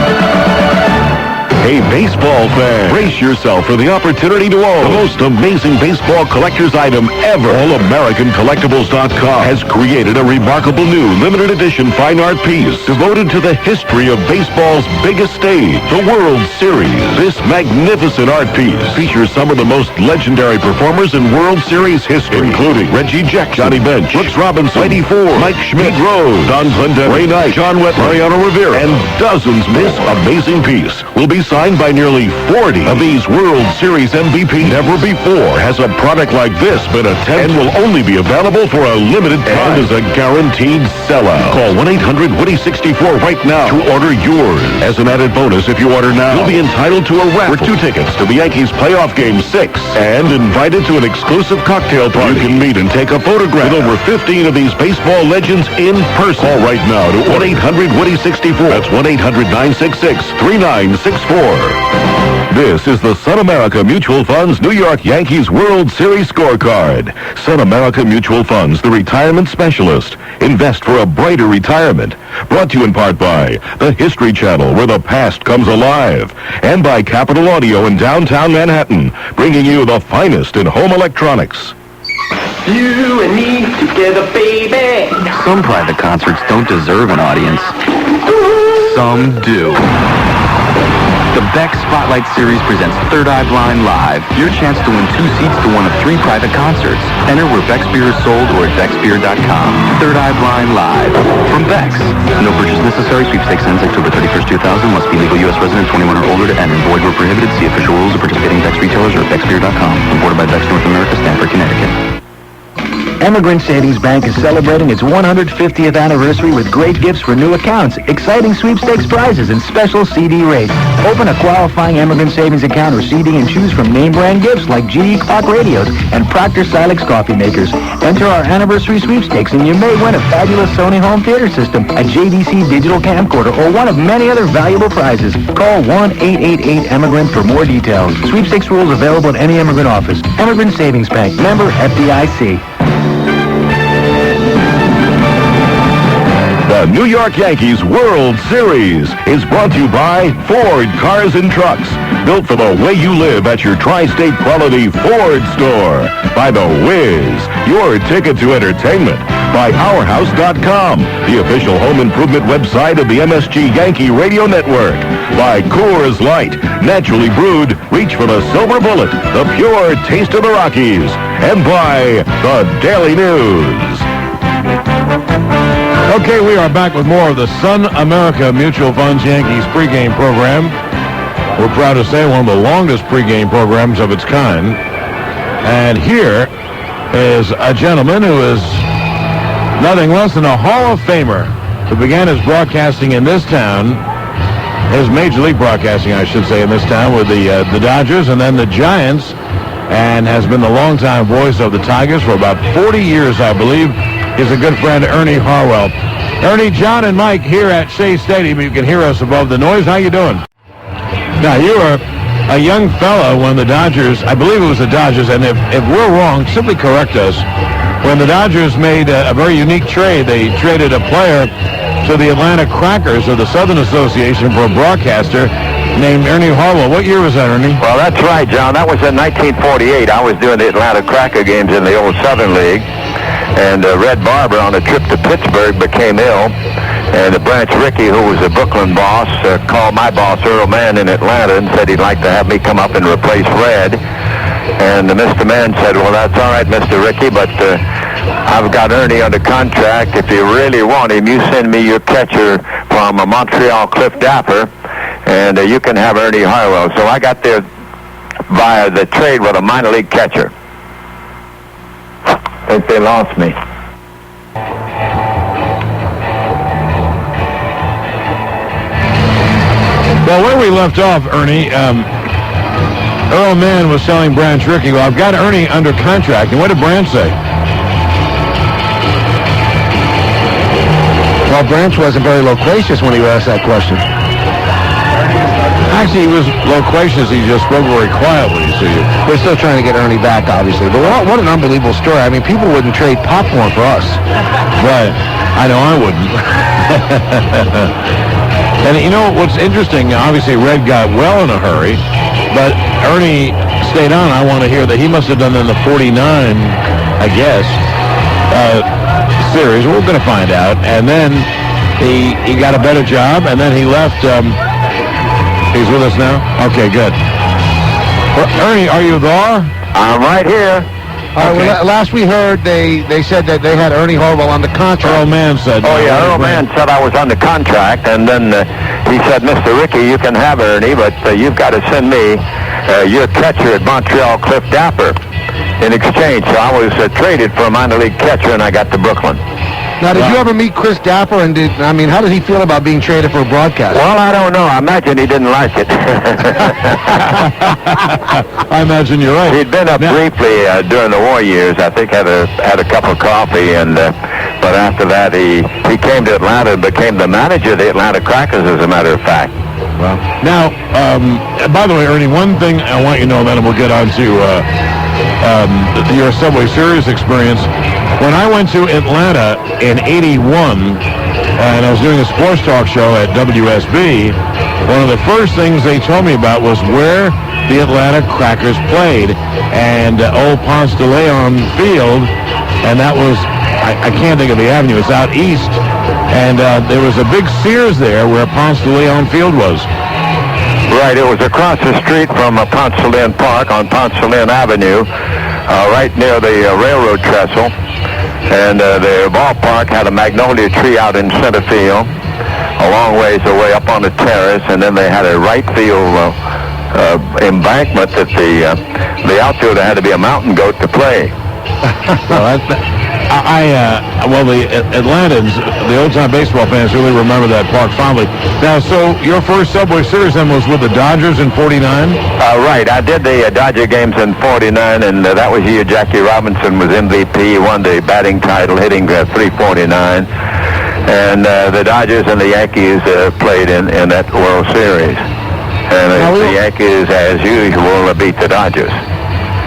D: Hey, baseball fan, brace yourself for the opportunity to own the most amazing baseball collector's item ever. AllAmericanCollectibles.com has created a remarkable new limited edition fine art piece devoted to the history of baseball's biggest stage, the World Series. This magnificent art piece features some of the most legendary performers in World Series history, including Reggie Jackson, Johnny Bench, Brooks Robinson, Whitey Ford, Mike Schmidt, Rose, Don Clendenin, Ray Knight, John Wetton, Mariano Rivera, and dozens more. This amazing piece will be signed by nearly 40 of these World Series MVPs. Never before has a product like this been attempted and will only be available for a limited time and is a guaranteed sellout. Call 1-800-WOODY-64 right now to order yours. As an added bonus, if you order now, you'll be entitled to a raffle for 2 tickets to the Yankees playoff game 6 and invited to an exclusive cocktail party. You can meet and take a photograph with over 15 of these baseball legends in person. Call right now to 1-800-WOODY-64. That's 1-800-966-3964. This is the Sun America Mutual Funds New York Yankees World Series scorecard. Sun America Mutual Funds, the retirement specialist. Invest for a brighter retirement. Brought to you in part by the History Channel, where the past comes alive. And by Capitol Audio in downtown Manhattan, bringing you the finest in home electronics.
N: You and me together, baby.
S: Some private concerts don't deserve an audience. Some do. The Beck Spotlight Series presents Third Eye Blind Live. Your chance to win 2 seats to one of 3 private concerts. Enter where Beck's beer is sold or at becksbeer.com. Third Eye Blind Live from Beck's. No purchase necessary. Sweepstakes ends October 31st, 2000. Must be legal U.S. resident, 21 or older to enter. Void where prohibited. See official rules of participating Beck's retailers or at becksbeer.com. Imported by Beck's North America, Stamford, Connecticut.
O: Emigrant Savings Bank is celebrating its 150th anniversary with great gifts for new accounts, exciting sweepstakes prizes, and special CD rates. Open a qualifying Emigrant Savings account or CD and choose from name brand gifts like GE Clock radios and Proctor Silex coffee makers. Enter our anniversary sweepstakes and you may win a fabulous Sony home theater system, a JVC digital camcorder, or one of many other valuable prizes. Call 1-888-EMIGRANT for more details. Sweepstakes rules available at any Emigrant office. Emigrant Savings Bank, member FDIC.
D: The New York Yankees World Series is brought to you by Ford Cars and Trucks. Built for the way you live at your tri-state quality Ford store. By The Wiz, your ticket to entertainment. By OurHouse.com, the official home improvement website of the MSG Yankee Radio Network. By Coors Light, naturally brewed, reach for the silver bullet, the pure taste of the Rockies. And by The Daily News.
B: Okay, we are back with more of the Sun America Mutual Funds Yankees pregame program. We're proud to say one of the longest pregame programs of its kind. And here is a gentleman who is nothing less than a Hall of Famer who began his broadcasting in this town his Major League Broadcasting, I should say, in this town with the Dodgers and then the Giants, and has been the longtime voice of the Tigers for about 40 years, I believe. He's a good friend, Ernie Harwell. Ernie, John, and Mike here at Shea Stadium. You can hear us above the noise. How you doing? Now, you were a young fella when the Dodgers, I believe it was the Dodgers, and if we're wrong, simply correct us. When the Dodgers made a very unique trade, they traded a player to the Atlanta Crackers of the Southern Association for a broadcaster named Ernie Harwell. What year was that, Ernie?
A: Well, that's right, John. That was in 1948. I was doing the Atlanta Cracker games in the old Southern League. And Red Barber, on a trip to Pittsburgh, became ill. And Branch Rickey, who was the Brooklyn boss, called my boss, Earl Mann, in Atlanta and said he'd like to have me come up and replace Red. And Mr. Mann said, well, that's all right, Mr. Rickey, but I've got Ernie under contract. If you really want him, you send me your catcher from Montreal, Cliff Dapper, and you can have Ernie Harwell. So I got there via the trade with a minor league catcher. I think they lost me.
B: Well, where we left off, Ernie, Earl Mann was telling Branch Rickey, well, I've got Ernie under contract. And what did Branch say?
C: Well, Branch wasn't very loquacious when he asked that question.
B: Actually, he was loquacious. He just spoke very quietly. So
C: we're still trying to get Ernie back, obviously. But what an unbelievable story. I mean, people wouldn't trade popcorn for us.
B: Right. I know I wouldn't. And you know what's interesting? Obviously, Red got well in a hurry, but Ernie stayed on. I want to hear that he must have done in the 49, I guess, series. We're going to find out. And then he got a better job, and then he left. He's with us now? Okay, good. Well, Ernie, are you there?
A: I'm right here.
C: Okay. Well, last we heard, they said that they had Ernie Harwell on the contract.
B: Earl Mann said.
A: Oh, yeah, Earl Mann said I was on the contract, and then he said, Mr. Rickey, you can have Ernie, but you've got to send me your catcher at Montreal, Cliff Dapper, in exchange. So I was traded for a minor league catcher, and I got to Brooklyn.
C: Now, did you ever meet Chris Dapper, and how did he feel about being traded for a broadcast?
A: Well, I don't know. I imagine he didn't like it.
B: I imagine you're right.
A: He'd been up briefly during the war years. I think had a cup of coffee, and but after that he came to Atlanta and became the manager of the Atlanta Crackers, as a matter of fact.
B: Well, now, by the way, Ernie, one thing I want you to know, then we'll get on to your Subway Series experience. When I went to Atlanta in '81, and I was doing a sports talk show at WSB, one of the first things they told me about was where the Atlanta Crackers played, and old Ponce de Leon Field, and that was, I can't think of the avenue, it's out east, and there was a big Sears there where Ponce de Leon Field was.
A: Right, it was across the street from Ponce de Leon Park on Ponce de Leon Avenue, right near the railroad trestle. And the ballpark had a magnolia tree out in center field, a long ways away up on the terrace, and then they had a right field embankment that the outfielder had to be a mountain goat to play.
B: Well, the Atlantans, the old-time baseball fans, really remember that park fondly. Now, so your first Subway Series then was with the Dodgers in '49?
A: Right. I did the Dodger games in '49, and that was the year Jackie Robinson was MVP. He won the batting title, hitting .349. And the Dodgers and the Yankees played in that World Series. And the Yankees, as usual, beat the Dodgers.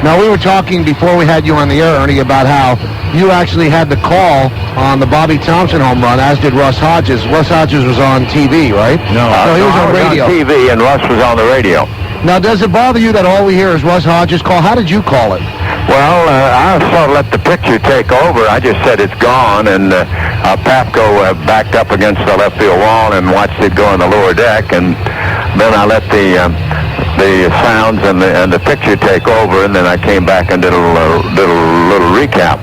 C: Now, we were talking before we had you on the air, Ernie, about how you actually had the call on the Bobby Thompson home run, as did Russ Hodges. Russ Hodges was on TV, right?
B: No,
C: he was on radio.
A: On TV, and Russ was on the radio.
C: Now, does it bother you that all we hear is Russ Hodges' call? How did you call it?
A: Well, I sort of let the picture take over. I just said it's gone, and Papko backed up against the left field wall and watched it go on the lower deck, and then I let the sounds and the picture take over, and then I came back and did a little recap.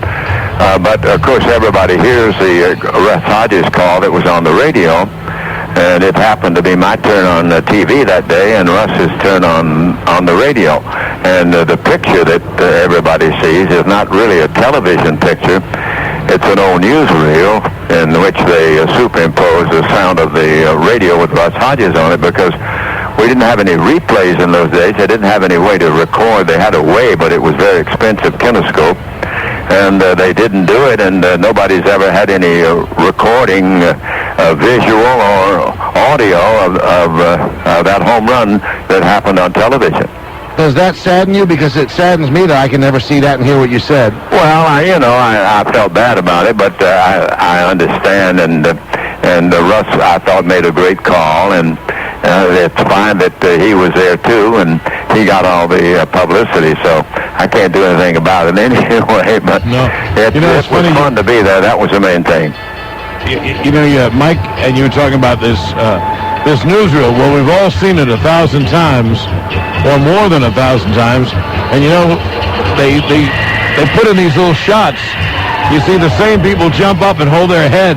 A: But of course, everybody hears the Russ Hodges call that was on the radio, and it happened to be my turn on the TV that day, and Russ's turn on the radio. And the picture that everybody sees is not really a television picture. It's an old newsreel in which they superimpose the sound of the radio with Russ Hodges on it, because we didn't have any replays in those days. They didn't have any way to record. They had a way, but it was very expensive kinescope. And they didn't do it, and nobody's ever had any recording, visual or audio of that home run that happened on television.
C: Does that sadden you? Because it saddens me that I can never see that and hear what you said.
A: Well, I felt bad about it, but I understand, and Russ, I thought, made a great call, and it's fine that he was there too, and he got all the publicity, so I can't do anything about it anyway, but it was fun to be there. That was the main thing.
B: Mike, and you were talking about this newsreel. Well, we've all seen it 1,000 times, or more than 1,000 times, and they put in these little shots. You see the same people jump up and hold their head.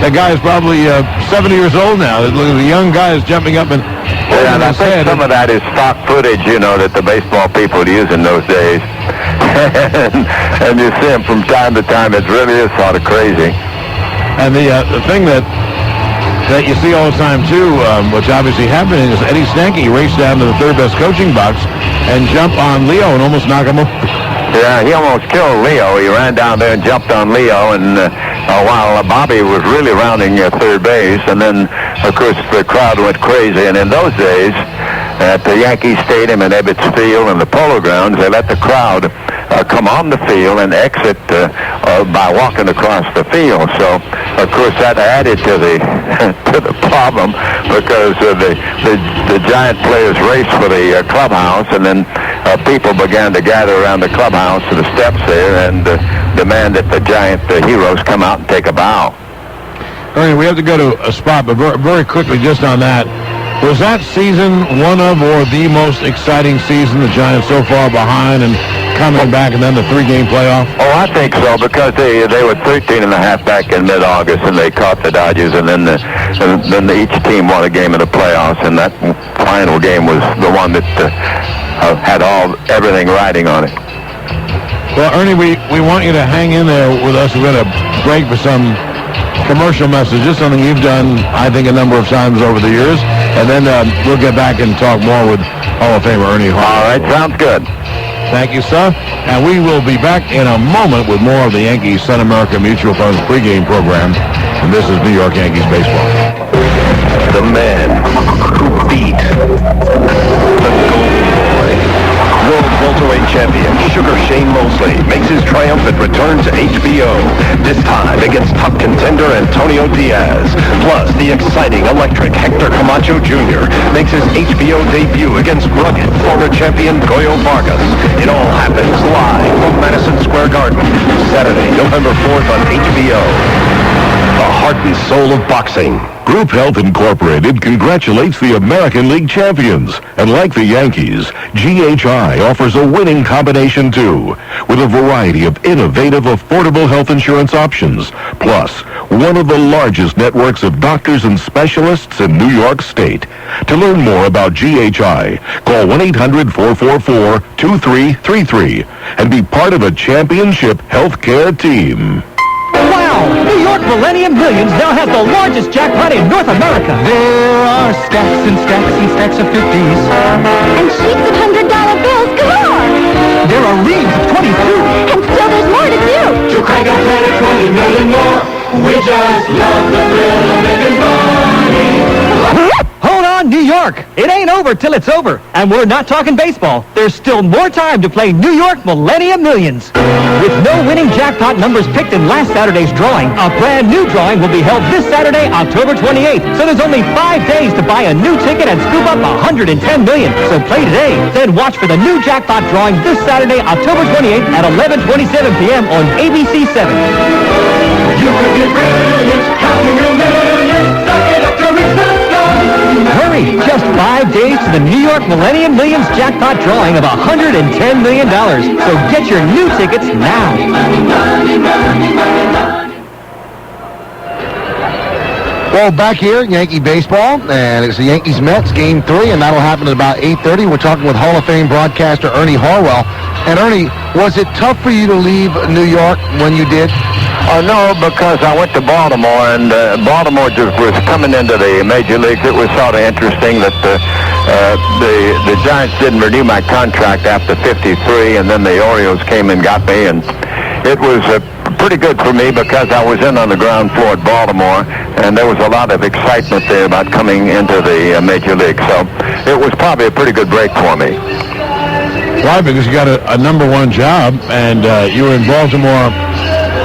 B: That guy is probably 70 years old now. Look at the young guys jumping up and
A: holding his head. Some of that is stock footage, that the baseball people use in those days. and you see them from time to time. It really is sort of crazy.
B: And the thing that you see all the time, too, which obviously happened, is Eddie Stanky raced down to the third best coaching box and jumped on Leo and almost knocked him over.
A: Yeah, he almost killed Leo. He ran down there and jumped on Leo, and while Bobby was really rounding third base, and then, of course, the crowd went crazy. And in those days, at the Yankee Stadium and Ebbets Field and the Polo Grounds, they let the crowd come on the field and exit by walking across the field. So, of course, that added to the to the problem, because the Giant players raced for the clubhouse, and then people began to gather around the clubhouse to the steps there and demand that the Giant heroes come out and take a bow.
B: Ernie, we have to go to a spot, but very quickly, just on that, was that season one of or the most exciting season the Giants so far behind and coming back, and then the three-game playoff?
A: Oh, I think so, because they were 13.5 back in mid-August, and they caught the Dodgers, and then each team won a game in the playoffs, and that final game was the one that had everything riding on it.
B: Well, Ernie, we want you to hang in there with us. We're going to break for some commercial messages, something you've done, I think, a number of times over the years, and then we'll get back and talk more with Hall of Famer Ernie Hall.
A: All right, sounds good.
B: Thank you, sir. And we will be back in a moment with more of the Yankees Sun America Mutual Funds pregame program. And this is New York Yankees baseball.
T: The man who beat the Golden Boy, world welterweight champion Sugar Shane Mosley, makes his triumphant return to HBO, this time against top contender Antonio Diaz. Plus, the exciting electric Hector Camacho Jr. makes his HBO debut against rugged former champion Goyo Vargas. It all happens live from Madison Square Garden, Saturday, November 4th on HBO. The heart and soul of boxing.
D: Group Health Incorporated congratulates the American League champions. And like the Yankees, GHI offers a winning combination too, with a variety of innovative, affordable health insurance options. Plus, one of the largest networks of doctors and specialists in New York State. To learn more about GHI, call 1-800-444-2333 and be part of a championship healthcare team.
M: Wow! New York Millennium Millions now has the largest jackpot in North America. There are stacks and stacks and stacks of 50s.
P: And sheets of $100 bills galore.
M: There are reams of 22.
P: And still there's more to do.
M: To crank up 10 or 20 million more. We just love the thrill of making money. Hold on, New York. It ain't over till it's over. And we're not talking baseball. There's still more time to play New York Millennium Millions. With no winning jackpot numbers picked in last Saturday's drawing, a brand new drawing will be held this Saturday, October 28th. So there's only 5 days to buy a new ticket and scoop up $110 million. So play today. Then watch for the new jackpot drawing this Saturday, October 28th at 11:27 p.m. on ABC 7. You could get brilliant, counting a million, suck it up to reach the sky. Hurry, just 5 days to the New York Millennium Millions jackpot drawing of $110 million. So get your new tickets now.
C: Well, back here at Yankee Baseball, and it's the Yankees-Mets, Game 3, and that'll happen at about 8:30. We're talking with Hall of Fame broadcaster Ernie Harwell. And Ernie, was it tough for you to leave New York when you did?
A: No, because I went to Baltimore, and Baltimore just was coming into the major leagues. It was sort of interesting that the Giants didn't renew my contract after 53, and then the Orioles came and got me, and it was pretty good for me because I was in on the ground floor at Baltimore, and there was a lot of excitement there about coming into the major league. So it was probably a pretty good break for me.
B: Why? Because you got a number one job, and you were in Baltimore,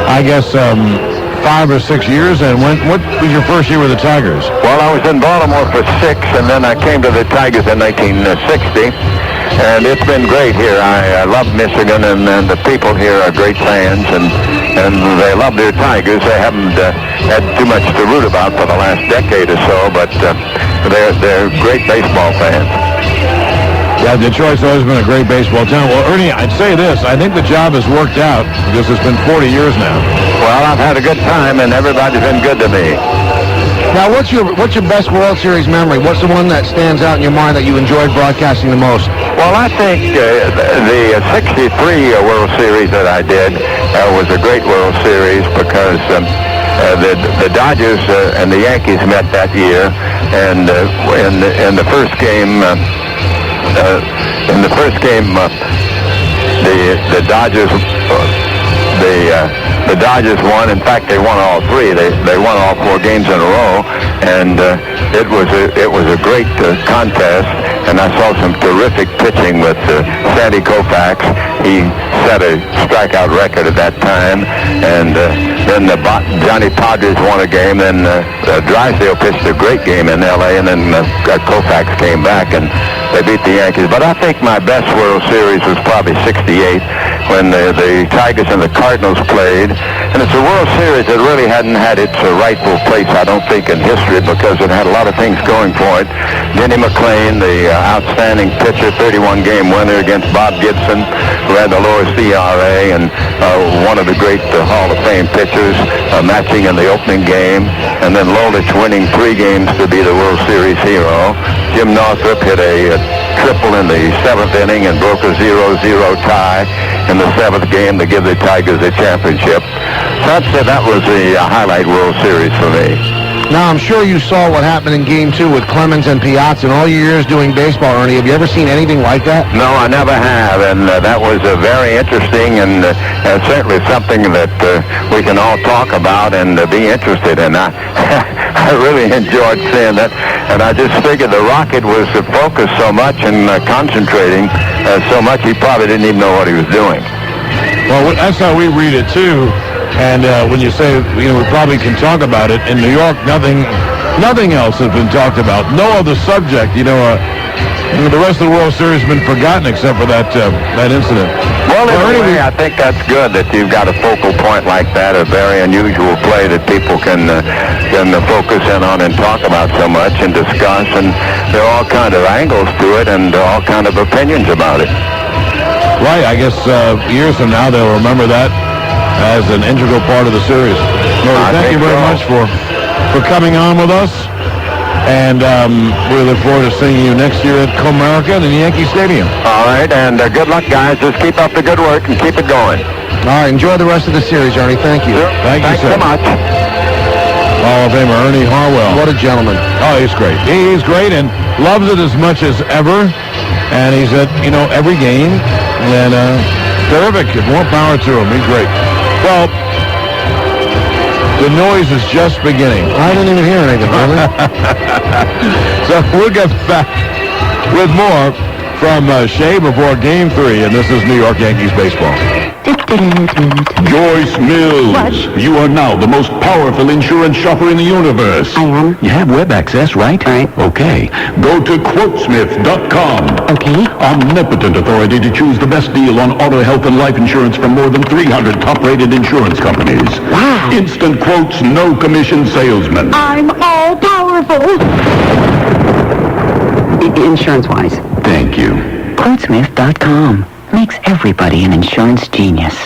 B: I guess, 5 or 6 years. And what was your first year with the Tigers?
A: Well, I was in Baltimore for 6, and then I came to the Tigers in 1960. And it's been great here. I love Michigan, and the people here are great fans, and they love their Tigers. They haven't had too much to root about for the last decade or so, but they're great baseball fans.
B: Yeah, Detroit's always been a great baseball town. Well, Ernie, I'd say this. I think the job has worked out because it's been 40 years now.
A: Well, I've had a good time, and everybody's been good to me.
C: Now, what's your best World Series memory? What's the one that stands out in your mind that you enjoyed broadcasting the most?
A: Well, I think the 63 World Series that I did was a great World Series because the Dodgers and the Yankees met that year, and in the first game, the Dodgers. The Dodgers won. In fact, they won all 3. They won all 4 games in a row, and it was a great contest. And I saw some terrific pitching with Sandy Koufax. He set a strikeout record at that time, and then Johnny Padres won a game. Then Drysdale pitched a great game in L.A., and then Koufax came back and they beat the Yankees. But I think my best World Series was probably 68 when the Tigers and the Cardinals played. And it's a World Series that really hadn't had its rightful place, I don't think, in history because it had a lot of things going for it. Denny McClain, the outstanding pitcher, 31-game winner against Bob Gibson, who had the lowest ERA, and one of the great Hall of Fame pitchers, matching in the opening game. And then Lolich winning 3 games to be the World Series hero. Jim Northrup hit a triple in the 7th inning and broke a 0-0 tie in the 7th game to give the Tigers the championship. So I'd say that was the highlight World Series for me.
C: Now, I'm sure you saw what happened in Game 2 with Clemens and Piazza. In all your years doing baseball, Ernie, have you ever seen anything like that?
A: No, I never have, and that was very interesting and certainly something that we can all talk about and be interested in. I really enjoyed seeing that, and I just figured the Rocket was focused so much and concentrating so much he probably didn't even know what he was doing.
B: Well, that's how we read it, too. And when you say, we probably can talk about it, in New York, nothing else has been talked about. No other subject, the rest of the World Series has been forgotten except for that incident.
A: Well, anyway, I think that's good that you've got a focal point like that, a very unusual play that people can focus in on and talk about so much and discuss. And there are all kind of angles to it and all kind of opinions about it.
B: Right, I guess years from now they'll remember that as an integral part of the series. Well, thank you very much for coming on with us. And we look forward to seeing you next year at Comerica in the Yankee Stadium.
A: All right, and good luck, guys. Just keep up the good work and keep it going.
C: All right, enjoy the rest of the series, Ernie. Thank you.
A: Sure.
B: Thanks
A: so much.
B: Hall of Famer Ernie Harwell.
C: What a gentleman.
B: Oh, he's great. He's great and loves it as much as ever. And he's at, every game. And terrific. More power to him. He's great. Well, the noise is just beginning.
C: I didn't even hear anything, really.
B: So we'll get back with more from Shea before Game 3, and this is New York Yankees baseball.
D: Joyce Mills.
P: What?
D: You are now the most powerful insurance shopper in the universe.
P: I am.
D: You have web access, right?
P: Right.
D: Okay. Go to quotesmith.com.
P: Okay.
D: Omnipotent authority to choose the best deal on auto, health, and life insurance from more than 300 top-rated insurance companies.
P: Wow.
D: Instant quotes, no commission salesman.
P: I'm all powerful. Insurance-wise.
D: Thank you.
J: Quotesmith.com makes everybody an insurance genius.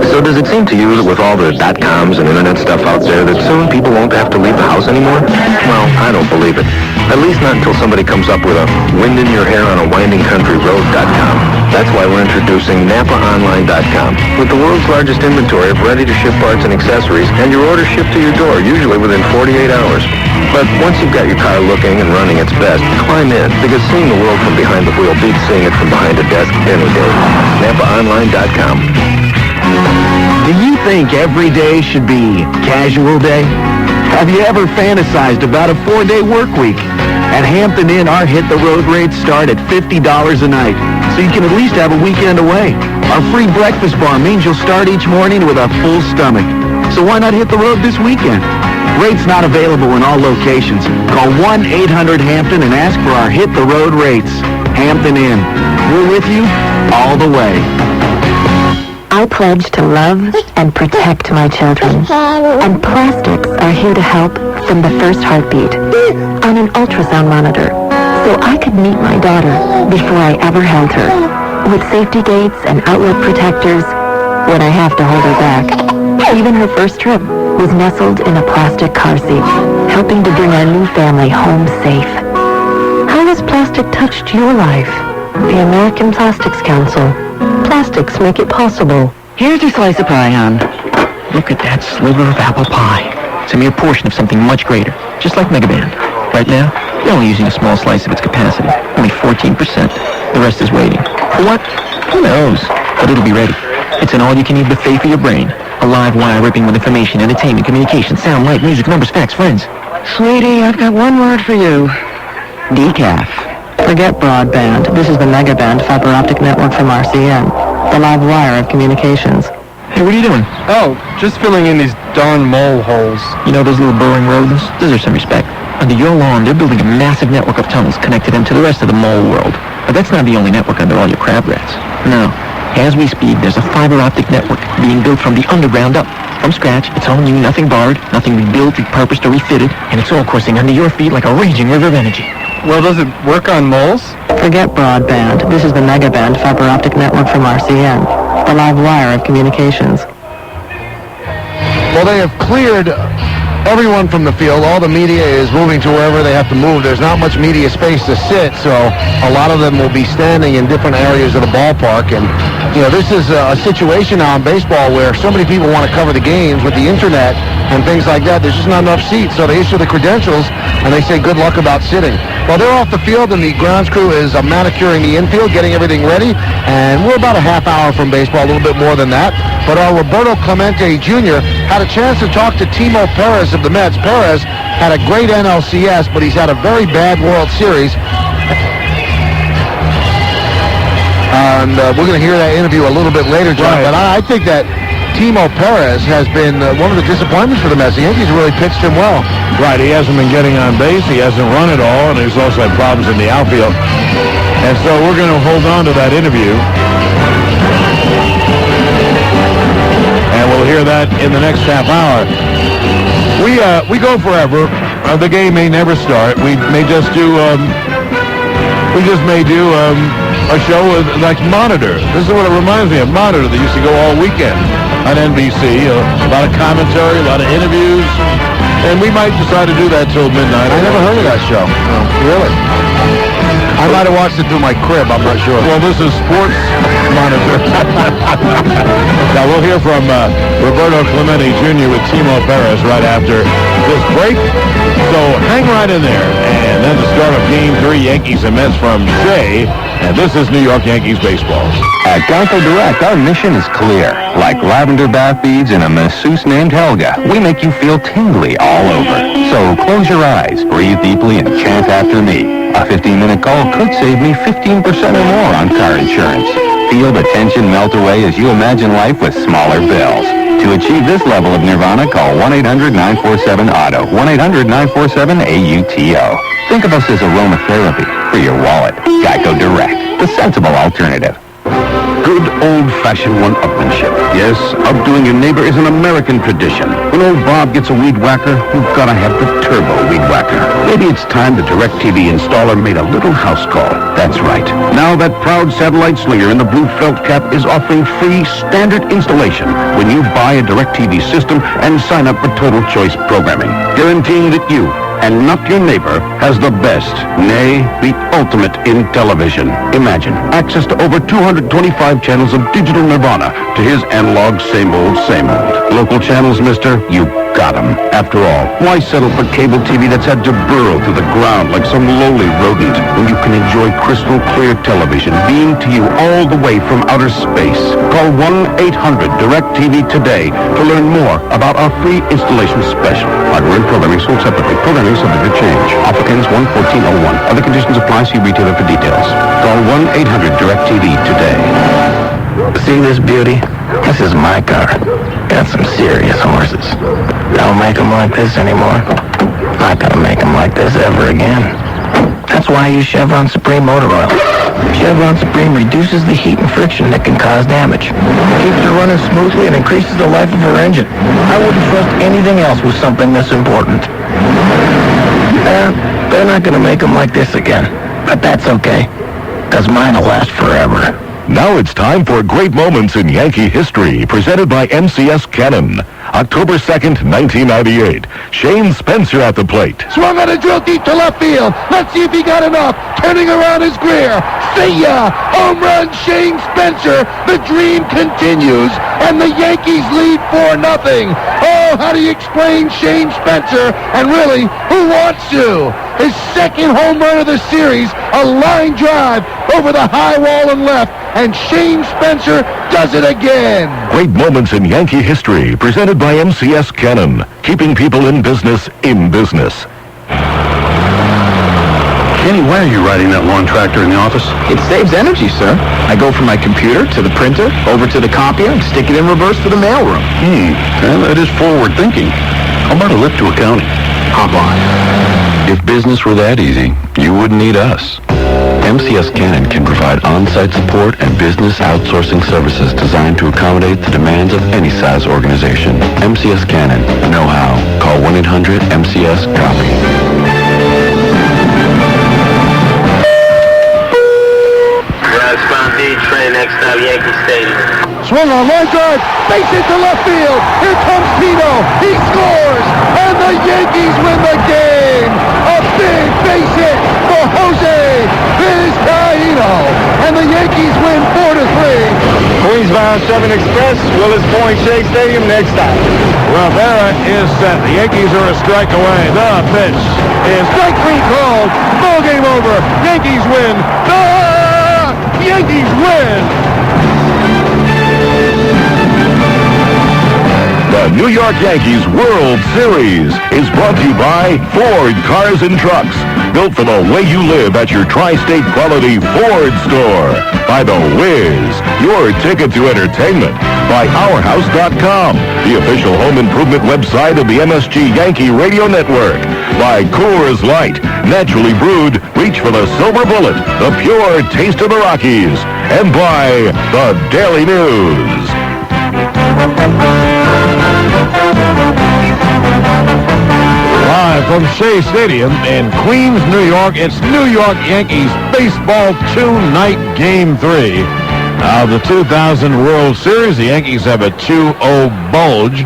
S: So does it seem to you that with all the .coms and internet stuff out there that soon people won't have to leave the house anymore? Well, I don't believe it. At least not until somebody comes up with a wind in your hair on a winding country road.com. That's why we're introducing NapaOnline.com. With the world's largest inventory of ready-to-ship parts and accessories, and your order shipped to your door, usually within 48 hours. But once you've got your car looking and running its best, climb in, because seeing the world from behind the wheel beats seeing it from behind a desk any day. NapaOnline.com.
K: Do you think every day should be casual day? Have you ever fantasized about a 4-day work week? At Hampton Inn, our hit-the-road rates start at $50 a night, so you can at least have a weekend away. Our free breakfast bar means you'll start each morning with a full stomach. So why not hit the road this weekend? Rates not available in all locations. Call 1-800-HAMPTON and ask for our hit-the-road rates. Hampton Inn. We're with you all the way.
E: I pledge to love and protect my children. And plastics are here to help from the first heartbeat on an ultrasound monitor, so I could meet my daughter before I ever held her, with safety gates and outlet protectors when I have to hold her back. Even her first trip was nestled in a plastic car seat, helping to bring our new family home safe. How has plastic touched your life? The American Plastics Council. Plastics make it possible.
K: Here's your slice of pie, hon. Look at that sliver of apple pie. It's a mere portion of something much greater, just like Megaband. Right now, you're only using a small slice of its capacity, only 14%. The rest is waiting. For what? Who knows? But it'll be ready. It's an all-you-can-eat buffet for your brain. A live wire ripping with information, entertainment, communication, sound, light, music, numbers, facts, friends. Sweetie, I've got one word for you. Decaf. Forget broadband. This is the Megaband fiber optic network from RCN, the live wire of communications. Hey, what are you doing?
V: Oh, just filling in these darn mole holes.
K: You know those little burrowing rodents? Deserve some respect. Under your lawn, they're building a massive network of tunnels connecting them to the rest of the mole world. But that's not the only network under all your crabgrass. No. As we speak, there's a fiber optic network being built from the underground up. From scratch, it's all new, nothing borrowed, nothing rebuilt, repurposed, or refitted, and it's all coursing under your feet like a raging river of energy.
V: Well, does it work on moles?
E: Forget broadband. This is the Megaband fiber optic network from RCN, the live wire of communications.
C: Well, they have cleared everyone from the field. All the media is moving to wherever they have to move. There's not much media space to sit, so a lot of them will be standing in different areas of the ballpark. And, you know, this is a situation now in baseball where so many people want to cover the games with the internet and things like that. There's just not enough seats, so they issue the credentials, and they say good luck about sitting. Well, they're off the field, and the grounds crew is manicuring the infield, getting everything ready, and we're about a half hour from baseball, a little bit more than that. But our Roberto Clemente Jr. had a chance to talk to Timo Perez of the Mets. Perez had a great NLCS, but he's had a very bad World Series. And we're going to hear that interview a little bit later, John. Right. But I think that Timo Perez has been one of the disappointments for the Mets. The Yankees really pitched him well.
B: Right, he hasn't been getting on base. He hasn't run at all, and he's also had problems in the outfield. And so we're going to hold on to that interview. And we'll hear that in the next half hour. We go forever. The game may never start. We may just do a show like Monitor. This is what it reminds me of, Monitor. They used to go all weekend on NBC. A lot of commentary, a lot of interviews. And we might decide to do that till midnight.
C: I never heard of that show. Really? I might have watched it through my crib. I'm not sure.
B: Well, this is Sports Monitor. Now, we'll hear from Roberto Clemente Jr. with Timo Perez right after this break. So hang right in there. And then the start of Game 3, Yankees and Mets from Jay. And this is New York Yankees baseball.
S: At Geico Direct, our mission is clear. Like lavender bath beads and a masseuse named Helga, we make you feel tingly all over. So close your eyes, breathe deeply, and chant after me. A 15-minute call could save me 15% or more on car insurance. Feel the tension melt away as you imagine life with smaller bills. To achieve this level of nirvana, call 1-800-947-AUTO, 1-800-947-AUTO. Think of us as aromatherapy for your wallet. Geico Direct, the sensible alternative.
R: Good old-fashioned one-upmanship. Yes, outdoing your neighbor is an American tradition. When old Bob gets a weed whacker, we've got to have the turbo weed whacker. Maybe it's time the DirecTV installer made a little house call. That's right. Now that proud satellite slinger in the blue felt cap is offering free standard installation when you buy a DirecTV system and sign up for Total Choice programming, guaranteeing that you and not your neighbor, has the best, nay, the ultimate in television. Imagine access to over 225 channels of digital nirvana to his analog same old, same old. Local channels, mister, you got 'em. After all, why settle for cable TV that's had to burrow through the ground like some lowly rodent when you can enjoy crystal clear television beamed to you all the way from outer space? Call 1-800-DIRECTV today to learn more about our free installation special. Hardware and programming sold separately. Programming subject to change. Offer ends 1/14/01. Other conditions apply. See retailer for details. Call 1-800-DIRECTV today.
F: See this beauty? This is my car. Got some serious horses. Don't make them like this anymore. Not gonna make them like this ever again. That's why I use Chevron Supreme Motor Oil. Chevron Supreme reduces the heat and friction that can cause damage. Keeps her running smoothly and increases the life of her engine. I wouldn't trust anything else with something this important. They're not gonna make them like this again. But that's okay, because mine will last forever.
D: Now it's time for Great Moments in Yankee History, presented by MCS Cannon. October 2nd, 1998. Shane Spencer at the plate.
C: Swung on a drill deep to left field. Let's see if he got enough. Turning around his Greer. See ya! Home run, Shane Spencer. The dream continues, and the Yankees lead 4-0. Oh, how do you explain Shane Spencer? And really, who wants to? His second home run of the series, a line drive over the high wall and left, and Shane Spencer does it again.
D: Great Moments in Yankee History, presented by MCS Cannon, keeping people in business in business.
R: Kenny, why are you riding that lawn tractor in the office?
K: It saves energy, sir. I go from my computer to the printer, over to the copier, and stick it in reverse for the mailroom.
R: Well, that is forward thinking. How about a lift to accounting?
K: Hop on.
L: If business were that easy, you wouldn't need us. MCS Cannon can provide on-site support and business outsourcing services designed to accommodate the demands of any size organization. MCS Cannon. Know how. Call 1-800-MCS-COPY.
W: Southbound D train, next stop Yankee Stadium.
C: Swung on line drive, base hit to left field. Here comes Tino. He scores, and the Yankees win the game. A big base hit for Jose Vizcaíno, and the Yankees win 4-3.
V: Queensbound 7 Express, Willis Point Shea Stadium, next stop.
B: Rivera is set. The Yankees are a strike away. The pitch is strike three called. Ball game over. Yankees win. The Yankees win.
D: The New York Yankees World Series is brought to you by Ford Cars and Trucks. Built for the way you live at your tri-state quality Ford store. By The Wiz, your ticket to entertainment. By OurHouse.com, the official home improvement website of the MSG Yankee Radio Network. By Coors Light, naturally brewed, reach for the silver bullet, the pure taste of the Rockies. And by The Daily News.
B: Live from Shea Stadium in Queens, New York, it's New York Yankees Baseball 2-night Game 3 of the 2000 World Series. The Yankees have a 2-0 bulge.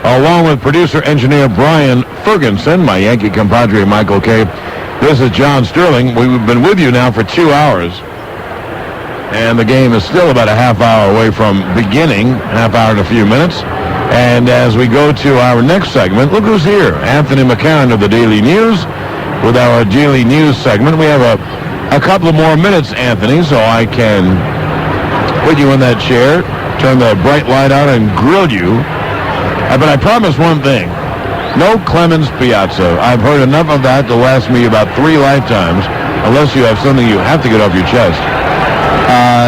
B: Along with producer-engineer Brian Ferguson, my Yankee compadre Michael K. This is John Sterling. We've been with you now for 2 hours. And the game is still about a half hour away from beginning, half hour and a few minutes. And as we go to our next segment, look who's here. Anthony McCarron of the Daily News with our Daily News segment. We have a couple of more minutes, Anthony, so I can put you in that chair, turn the bright light on, and grill you. But I promise one thing. No Clemens Piazza. I've heard enough of that to last me about 3 lifetimes, unless you have something you have to get off your chest.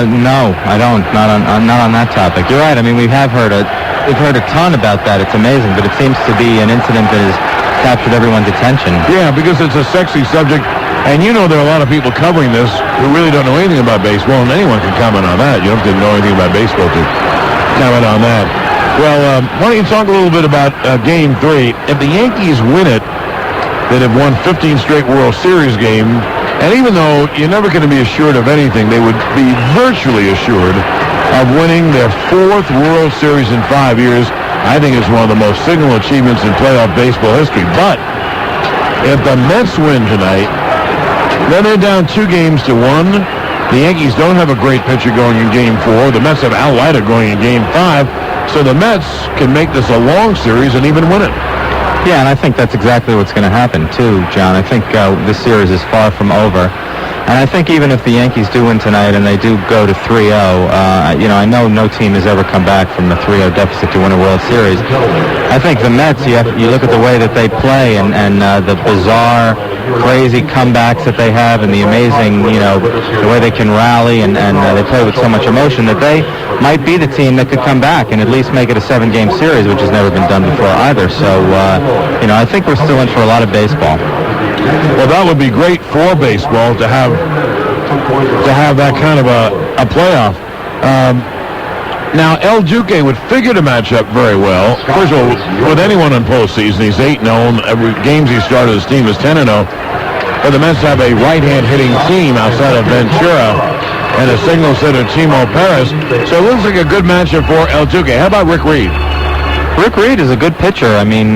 X: No, I don't. Not on that topic. You're right. I mean, we've heard a ton about that. It's amazing, but it seems to be an incident that has captured everyone's attention.
B: Yeah, because it's a sexy subject, and you know there are a lot of people covering this who really don't know anything about baseball, and anyone can comment on that. You don't have to know anything about baseball to comment on that. Well, why don't you talk a little bit about Game 3? If the Yankees win it, they'd have won 15 straight World Series games. And even though you're never going to be assured of anything, they would be virtually assured of winning their 4th World Series in 5 years. I think it's one of the most signal achievements in playoff baseball history. But If the Mets win tonight, then they're down 2-1. The Yankees don't have a great pitcher going in Game 4. The Mets have Al Leiter going in Game 5. So the Mets can make this a long series and even win it.
X: Yeah, and I think that's exactly what's going to happen, too, John. I think this series is far from over. And I think even if the Yankees do win tonight and they do go to 3-0, I know no team has ever come back from a 3-0 deficit to win a World Series. I think the Mets, you look at the way that they play and the bizarre, crazy comebacks that they have and the amazing, the way they can rally and they play with so much emotion that they might be the team that could come back and at least make it a 7-game series, which has never been done before either. So, I think we're still in for a lot of baseball.
B: Well, that would be great for baseball to have that kind of a playoff. Now, El Duque would figure to match up very well. First of all, with anyone in postseason, he's 8-0. Every games he started, his team is 10-0. But the Mets have a right-hand hitting team outside of Ventura and a single hitter, Timo Perez. So it looks like a good matchup for El Duque. How about Rick Reed?
X: Rick Reed is a good pitcher. I mean,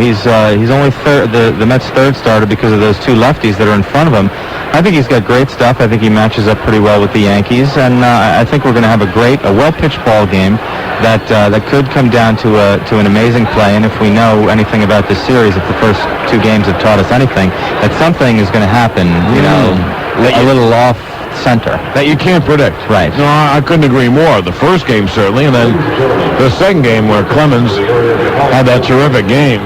X: he's only the Mets' third starter because of those two lefties that are in front of him. I think he's got great stuff. I think he matches up pretty well with the Yankees, and I think we're going to have a well-pitched ball game that could come down to an amazing play. And if we know anything about this series, if the first 2 games have taught us anything, that something is going to happen. A little off center
B: that you can't predict.
X: Right.
B: No, I couldn't agree more. The first game certainly, and then the second game where Clemens had that terrific game.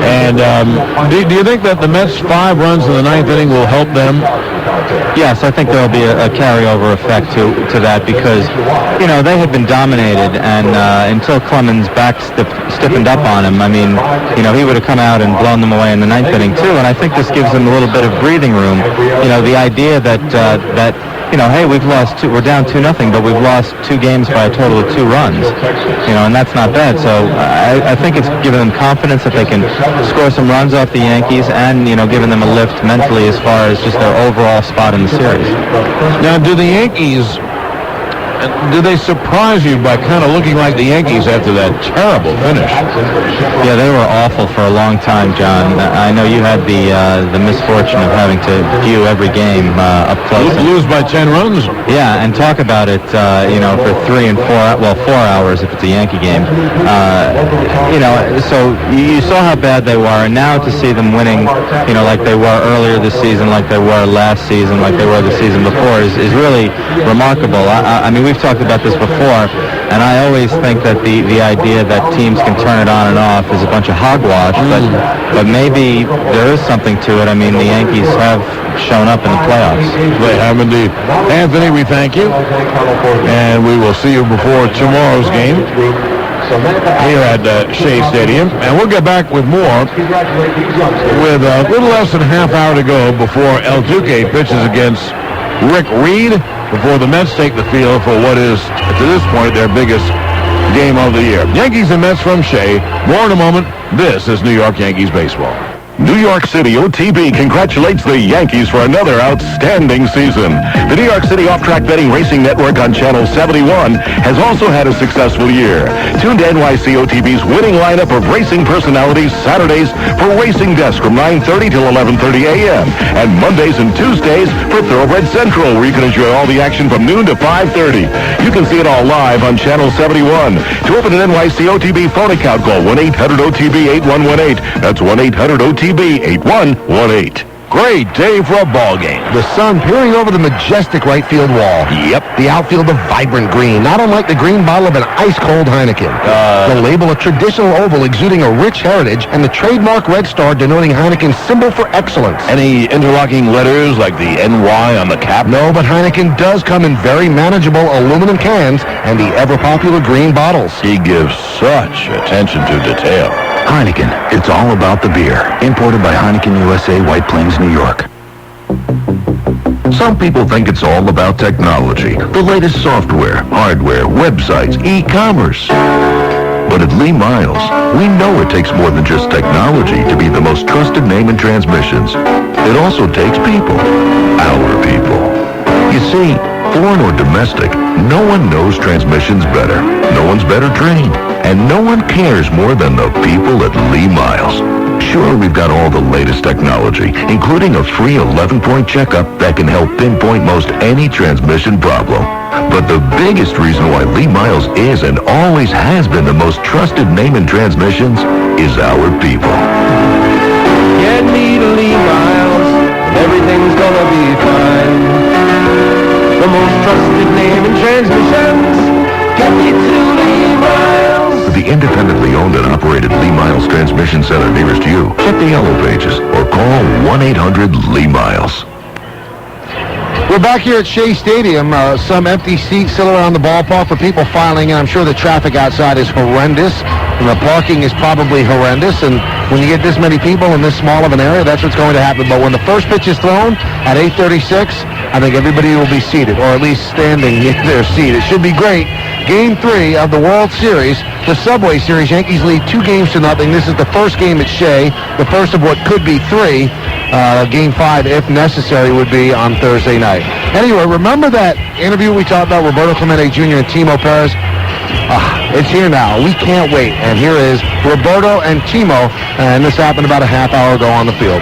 B: And do you think that the Mets' 5 runs in the 9th inning will help them?
X: Yes, I think there will be a carryover effect to that because, they had been dominated, and until Clemens back stiffened up on him, I mean, he would have come out and blown them away in the 9th inning too, and I think this gives them a little bit of breathing room. The idea that hey, we're down 2-0, but we've lost 2 games by a total of 2 runs, and that's not bad. So I think it's giving them confidence that they can score some runs off the Yankees and, giving them a lift mentally as far as just their overall spot in the series.
B: Now, do the Yankees, do they surprise you by kind of looking like the Yankees after that terrible finish?
X: Yeah, they were awful for a long time, John. I know you had the misfortune of having to view every game up close.
B: Lose by 10 runs?
X: Yeah, and talk about it, for 3 and 4, 4 hours if it's a Yankee game. So you saw how bad they were, and now to see them winning, like they were earlier this season, like they were last season, like they were the season before, is really remarkable. I mean, we've talked about this before, and I always think that the idea that teams can turn it on and off is a bunch of hogwash, but maybe there is something to it. I mean, the Yankees have shown up in the playoffs.
B: They have indeed. Anthony, we thank you, and we will see you before tomorrow's game here at Shea Stadium, and we'll get back with more with a little less than a half hour to go before El Duque pitches against Rick Reed, before the Mets take the field for what is, to this point, their biggest game of the year. Yankees and Mets from Shea. More in a moment. This is New York Yankees baseball.
D: New York City OTB congratulates the Yankees for another outstanding season. The New York City Off-Track Betting Racing Network on Channel 71 has also had a successful year. Tune to NYC OTB's winning lineup of racing personalities Saturdays for Racing Desk from 9:30 till 11:30 a.m. and Mondays and Tuesdays for Thoroughbred Central, where you can enjoy all the action from noon to 5:30. You can see it all live on Channel 71. To open an NYC OTB phone account, call 1-800-OTB-8118. That's 1-800-OTB 8118.
B: Great day for a ball game.
C: The sun peering over the majestic right field wall.
B: Yep.
C: The outfield of vibrant green, not unlike the green bottle of an ice-cold Heineken. The label, a traditional oval exuding a rich heritage, and the trademark red star denoting Heineken's symbol for excellence.
B: Any interlocking letters like the NY on the cap?
C: No, but Heineken does come in very manageable aluminum cans and the ever-popular green bottles.
B: He gives such attention to detail.
R: Heineken, it's all about the beer. Imported by Heineken USA, White Plains, New York. Some people think it's all about technology, the latest software, hardware, websites, e-commerce. But at Lee Miles, we know it takes more than just technology to be the most trusted name in transmissions. It also takes people. Our people. You see, foreign or domestic, no one knows transmissions better. No one's better trained. And no one cares more than the people at Lee Miles.
D: Sure, we've got all the latest technology, including a free 11-point checkup that can help pinpoint most any transmission problem. But the biggest reason why Lee Miles is and always has been the most trusted name in transmissions is our people.
G: Get me to Lee Miles, and everything's gonna be fine. The most trusted name in transmissions. Get me to Lee Miles.
D: For the independently owned and operated Lee Miles Transmission Center nearest you, check the yellow pages or call 1-800-LEE-MILES.
C: We're back here at Shea Stadium. Some empty seats still around the ballpark for people filing in. I'm sure the traffic outside is horrendous, and the parking is probably horrendous. And when you get this many people in this small of an area, that's what's going to happen. But when the first pitch is thrown at 8:36, I think everybody will be seated, or at least standing in their seat. It should be great. Game 3 of the World Series, the Subway Series. Yankees lead 2-0. This is the first game at Shea, the first of what could be 3. Game 5, if necessary, would be on Thursday night. Anyway, remember that interview we talked about, Roberto Clemente Jr. and Timo Perez? It's here now. We can't wait. And here is Roberto and Timo, and this happened about a half hour ago on the field.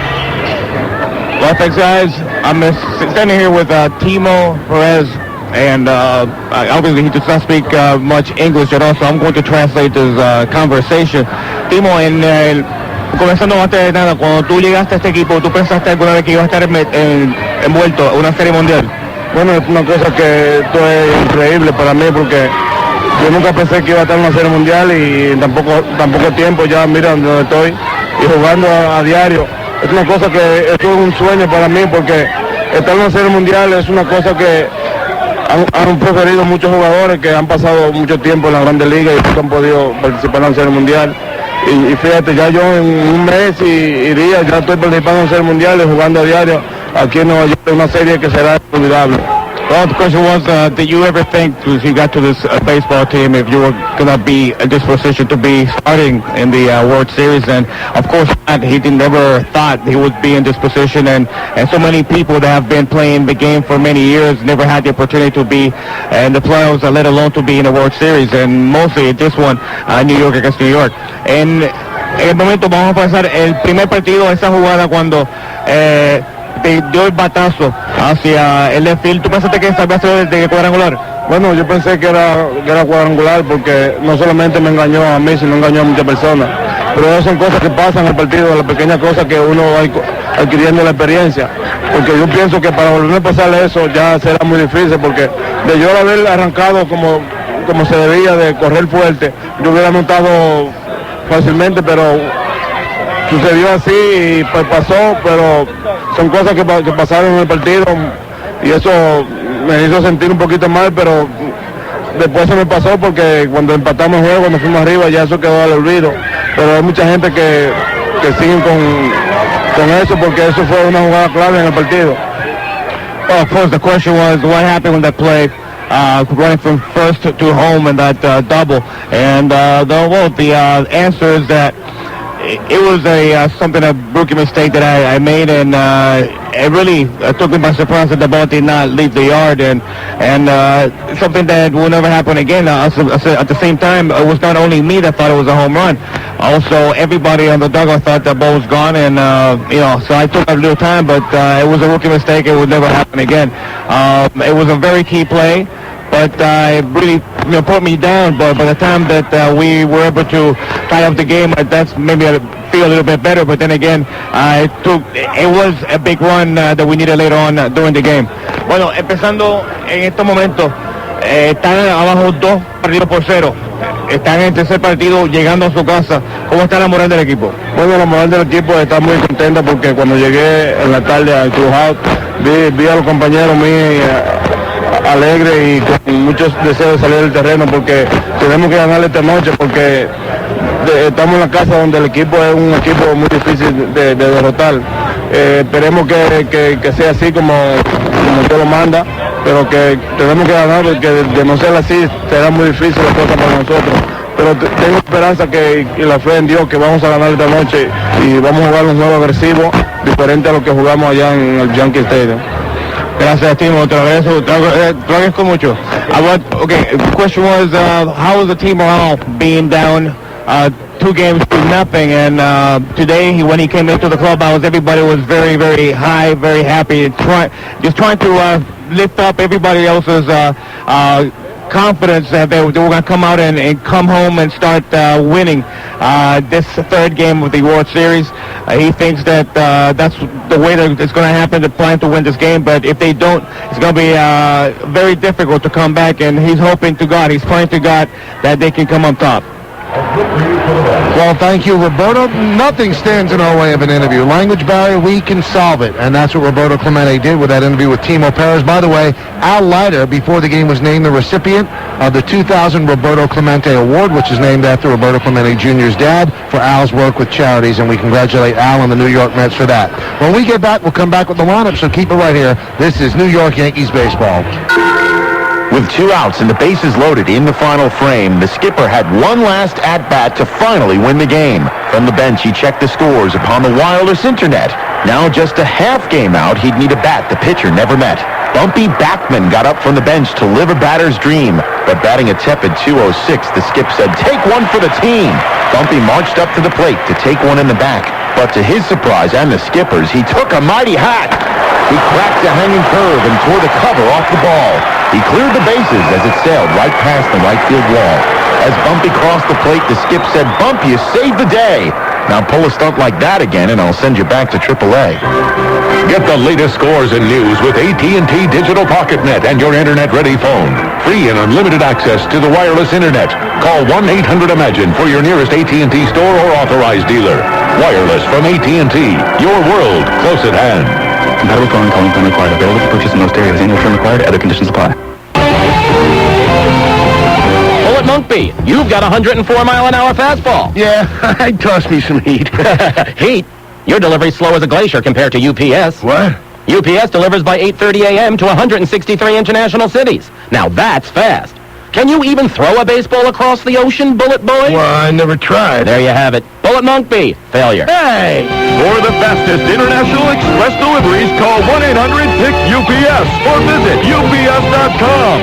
H: Well, thanks, guys. I'm standing here with Timo Perez, and obviously he does not speak much English at all, so I'm going to translate this conversation. Timo, comenzando antes de nada, cuando tú llegaste a este equipo, ¿tú pensaste alguna vez que iba a estar envuelto en una serie mundial?
V: Bueno, es una cosa que esto es increíble para mí porque yo nunca pensé que iba a estar en una serie mundial y en tan poco tiempo ya mira donde estoy y jugando a diario. Es una cosa que esto es un sueño para mí porque estar en una serie mundial es una cosa que han preferido muchos jugadores que han pasado mucho tiempo en la Grandes Ligas y no han podido participar en la serie mundial. Y fíjate, ya yo en un mes y días ya estoy participando en serie mundial y jugando a diario aquí en Nueva York, una serie que será inolvidable.
H: Well, the question was, did you ever think, as you got to this baseball team, if you were going to be in this position to be starting in the World Series? And, of course, he never thought he would be in this position. And so many people that have been playing the game for many years never had the opportunity to be in the playoffs, let alone to be in the World Series. And mostly this one, New York against New York. En el momento vamos a pasar el primer partido, esa jugada cuando te dio el batazo hacia el left field. ¿Tú pensaste que esa ser de cuadrangular?
V: Bueno, yo pensé que era cuadrangular porque no solamente me engañó a mí, sino engañó a muchas personas. Pero esas son cosas que pasan en el partido, las pequeñas cosas que uno va adquiriendo la experiencia. Porque yo pienso que para volver a pasarle eso ya será muy difícil porque de yo haber arrancado como se debía de correr fuerte, yo hubiera anotado fácilmente, pero sucedió así y pues pasó, pero son cosas que pasaron en el partido y eso me hizo sentir un poquito mal, pero después se me pasó porque cuando empatamos el juego, cuando fuimos arriba, ya eso quedó al olvido. Pero hay mucha gente que siguen con eso porque eso fue una jugada clave en el partido.
H: Well, of course, the question was what happened when that play running from first to home and that double. And the answer is that it was something, a rookie mistake that I made, and it really took me by surprise that the ball did not leave the yard, and something that will never happen again. At the same time, it was not only me that thought it was a home run. Also, everybody on the dugout thought the ball was gone, and so I took a little time, but it was a rookie mistake. It would never happen again. It was a very key play, but it really put me down. But by the time that we were able to tie up the game, that's maybe I feel a little bit better. But then again, it was a big run that we needed later on during the game. Bueno, empezando en estos momentos, están abajo 2-0. Están en el tercer partido, llegando a su casa. ¿Cómo está la moral del equipo?
V: Bueno, la moral del equipo está muy contenta porque cuando llegué en la tarde al clubhouse, vi a los compañeros míos alegre y con muchos deseos de salir del terreno porque tenemos que ganarle esta noche porque estamos en la casa donde el equipo es un equipo muy difícil de derrotar. Esperemos que sea así como Dios lo manda, pero que tenemos que ganar porque de no ser así será muy difícil la cosa para nosotros. Pero tengo esperanza y la fe en Dios que vamos a ganar esta noche y vamos a jugar un juego agresivo diferente a lo que jugamos allá en el Yankee Stadium.
H: Gracias, Timo. Te agradezco mucho. Okay, the question was, how is the team morale being down 2-0 2 games to nothing. And today, when he came into the clubhouse, everybody was very, very high, very happy, just trying to lift up everybody else's confidence that they were going to come out and come home and start winning this 3rd game of the World Series. He thinks that that's the way that it's going to happen. They plan to win this game, but if they don't, it's going to be very difficult to come back, and he's hoping to God, he's praying to God that they can come on top.
C: Well, thank you, Roberto. Nothing stands in our way of an interview. Language barrier, we can solve it. And that's what Roberto Clemente did with that interview with Timo Perez. By the way, Al Leiter, before the game, was named the recipient of the 2000 Roberto Clemente Award, which is named after Roberto Clemente Jr.'s dad for Al's work with charities. And we congratulate Al and the New York Mets for that. When we get back, we'll come back with the lineup, so keep it right here. This is New York Yankees baseball.
I: With 2 outs and the bases loaded in the final frame, the skipper had one last at-bat to finally win the game. From the bench, he checked the scores upon the wireless internet. Now just a half game out, he'd need a bat the pitcher never met. Bumpy Backman got up from the bench to live a batter's dream, but batting a tepid .206, the skip said, "Take one for the team." Bumpy marched up to the plate to take one in the back, but to his surprise and the skipper's, he took a mighty hack. He cracked a hanging curve and tore the cover off the ball. He cleared the bases as it sailed right past the right field wall. As Bumpy crossed the plate, the skip said, "Bump, you saved the day. Now pull a stunt like that again and I'll send you back to AAA."
D: Get the latest scores and news with AT&T Digital PocketNet and your internet-ready phone. Free and unlimited access to the wireless internet. Call 1-800-IMAGINE for your nearest AT&T store or authorized dealer. Wireless from AT&T. Your world close at hand.
L: Compatible phone calling plan required. Available to purchase in most areas. Annual term required. Other conditions apply.
M: Bullet Monkby, you've got a 104-mile-an-hour fastball.
R: Yeah, I'd toss me some heat.
M: Heat? Your delivery's slow as a glacier compared to UPS.
R: What?
M: UPS delivers by 8:30 a.m. to 163 international cities. Now that's fast. Can you even throw a baseball across the ocean, Bullet Boy?
R: Well, I never tried.
M: There you have it. Bullet Monkby, failure.
R: Hey!
D: For the fastest international express deliveries, call 1-800-PICK-UPS or visit UPS.com.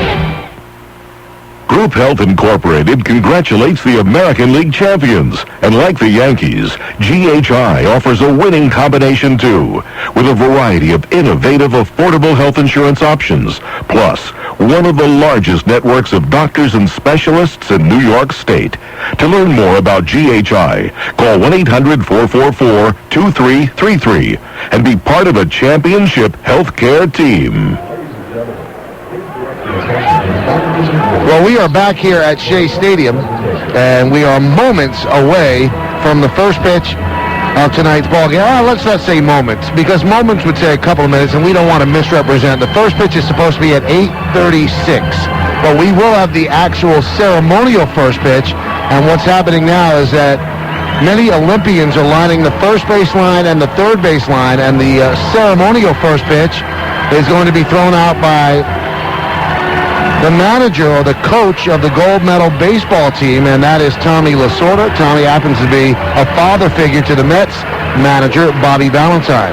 D: Group Health Incorporated congratulates the American League champions. And like the Yankees, GHI offers a winning combination too, with a variety of innovative, affordable health insurance options. Plus, one of the largest networks of doctors and specialists in New York State. To learn more about GHI, call 1-800-444-2333 and be part of a championship healthcare team.
C: Well, we are back here at Shea Stadium, and we are moments away from the first pitch of tonight's ball game. Let's not say moments, because moments would say a couple of minutes, and we don't want to misrepresent. The first pitch is supposed to be at 8:36, but we will have the actual ceremonial first pitch, and what's happening now is that many Olympians are lining the first base line and the third base line, and the ceremonial first pitch is going to be thrown out by the manager or the coach of the gold medal baseball team, and that is Tommy Lasorda. Tommy happens to be a father figure to the Mets manager, Bobby Valentine.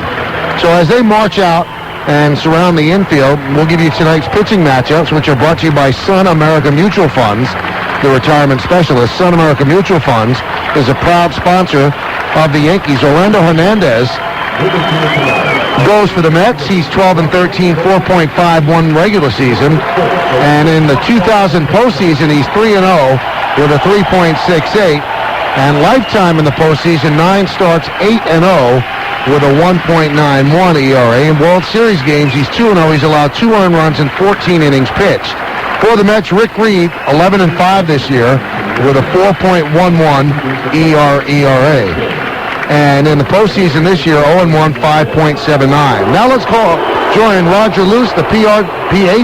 C: So as they march out and surround the infield, we'll give you tonight's pitching matchups, which are brought to you by Sun America Mutual Funds, the retirement specialist. Sun America Mutual Funds is a proud sponsor of the Yankees. Orlando Hernandez goes for the Mets. He's 12-13, 4.51 regular season. And in the 2000 postseason, he's 3-0 with a 3.68. And lifetime in the postseason, 9 starts, 8-0 with a 1.91 ERA. In World Series games, he's 2-0. He's allowed 2 earned runs in 14 innings pitched. For the Mets, Rick Reed, 11-5 this year with a 4.11 ERA. And in the postseason this year, 0-1, 5.79. Now let's join Roger Luce, the PA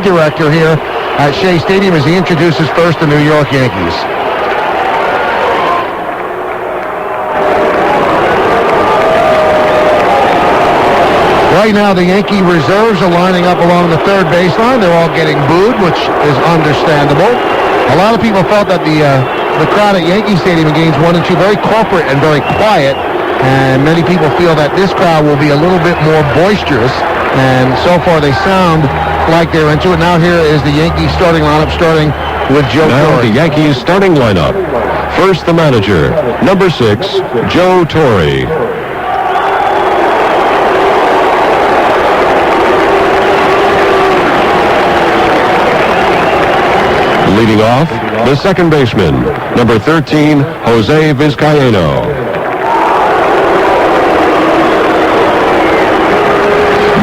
C: director here at Shea Stadium, as he introduces first the New York Yankees. Right now, the Yankee reserves are lining up along the third baseline. They're all getting booed, which is understandable. A lot of people felt that the crowd at Yankee Stadium in games 1 and 2 very corporate and very quiet. And many people feel that this crowd will be a little bit more boisterous. And so far they sound like they're into it. Now here is the Yankees starting lineup, starting with Joe
D: Now
C: Torre.
D: the Yankees starting lineup. First, the manager, number 6, Joe Torre. Leading off, the second baseman, number 13, Jose Vizcaino.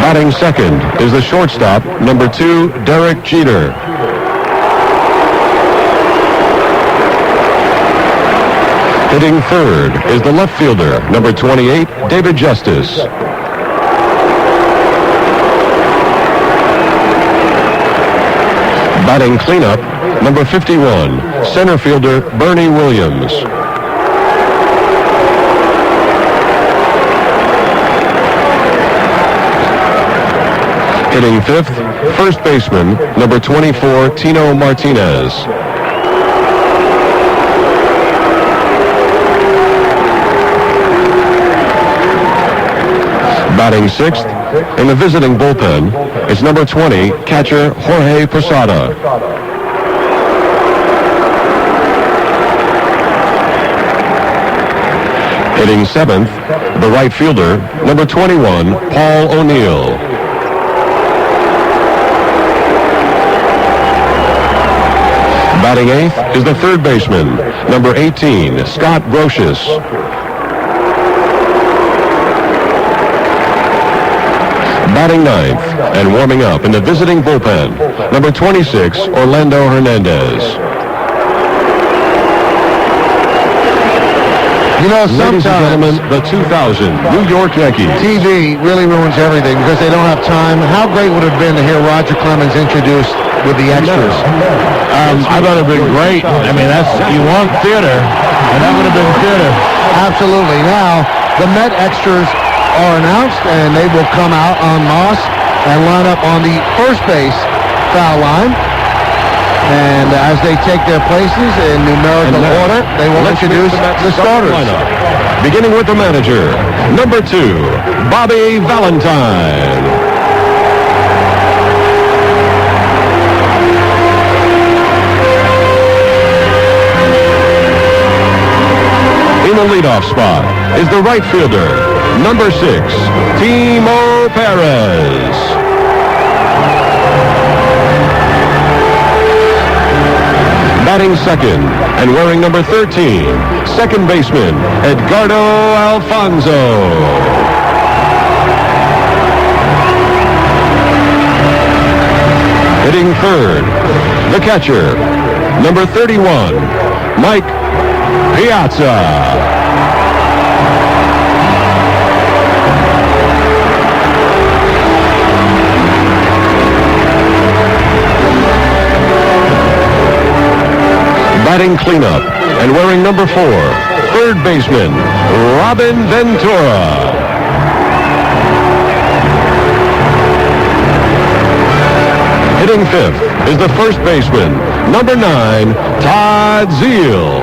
D: Batting second is the shortstop, number 2, Derek Jeter. Hitting third is the left fielder, number 28, David Justice. Batting cleanup, number 51, center fielder Bernie Williams. Hitting fifth, first baseman, number 24, Tino Martinez. Batting sixth, in the visiting bullpen, is number 20, catcher Jorge Posada. Hitting seventh, the right fielder, number 21, Paul O'Neill. Batting eighth is the third baseman, number 18, Scott Brocious. Batting ninth and warming up in the visiting bullpen, number 26, Orlando Hernandez.
C: You know,
D: Ladies and gentlemen, the 2000 New York Yankees.
C: TV really ruins everything because they don't have time. How great would it have been to hear Roger Clemens introduced with the extras?
B: I thought it would have been great. I mean, you want theater, and that would have been theater.
C: Absolutely. Now, the Met extras are announced, and they will come out en masse and line up on the first base foul line. And as they take their places in numerical order, they will introduce the starters.
D: Beginning with the manager, number 2, Bobby Valentine. In the leadoff spot is the right fielder, number 6, Timo Perez. Batting second and wearing number 13, second baseman, Edgardo Alfonso. Hitting third, the catcher, number 31, Mike Piazza. Batting cleanup and wearing number 4, third baseman, Robin Ventura. Hitting fifth is the first baseman, number 9, Todd Zeile.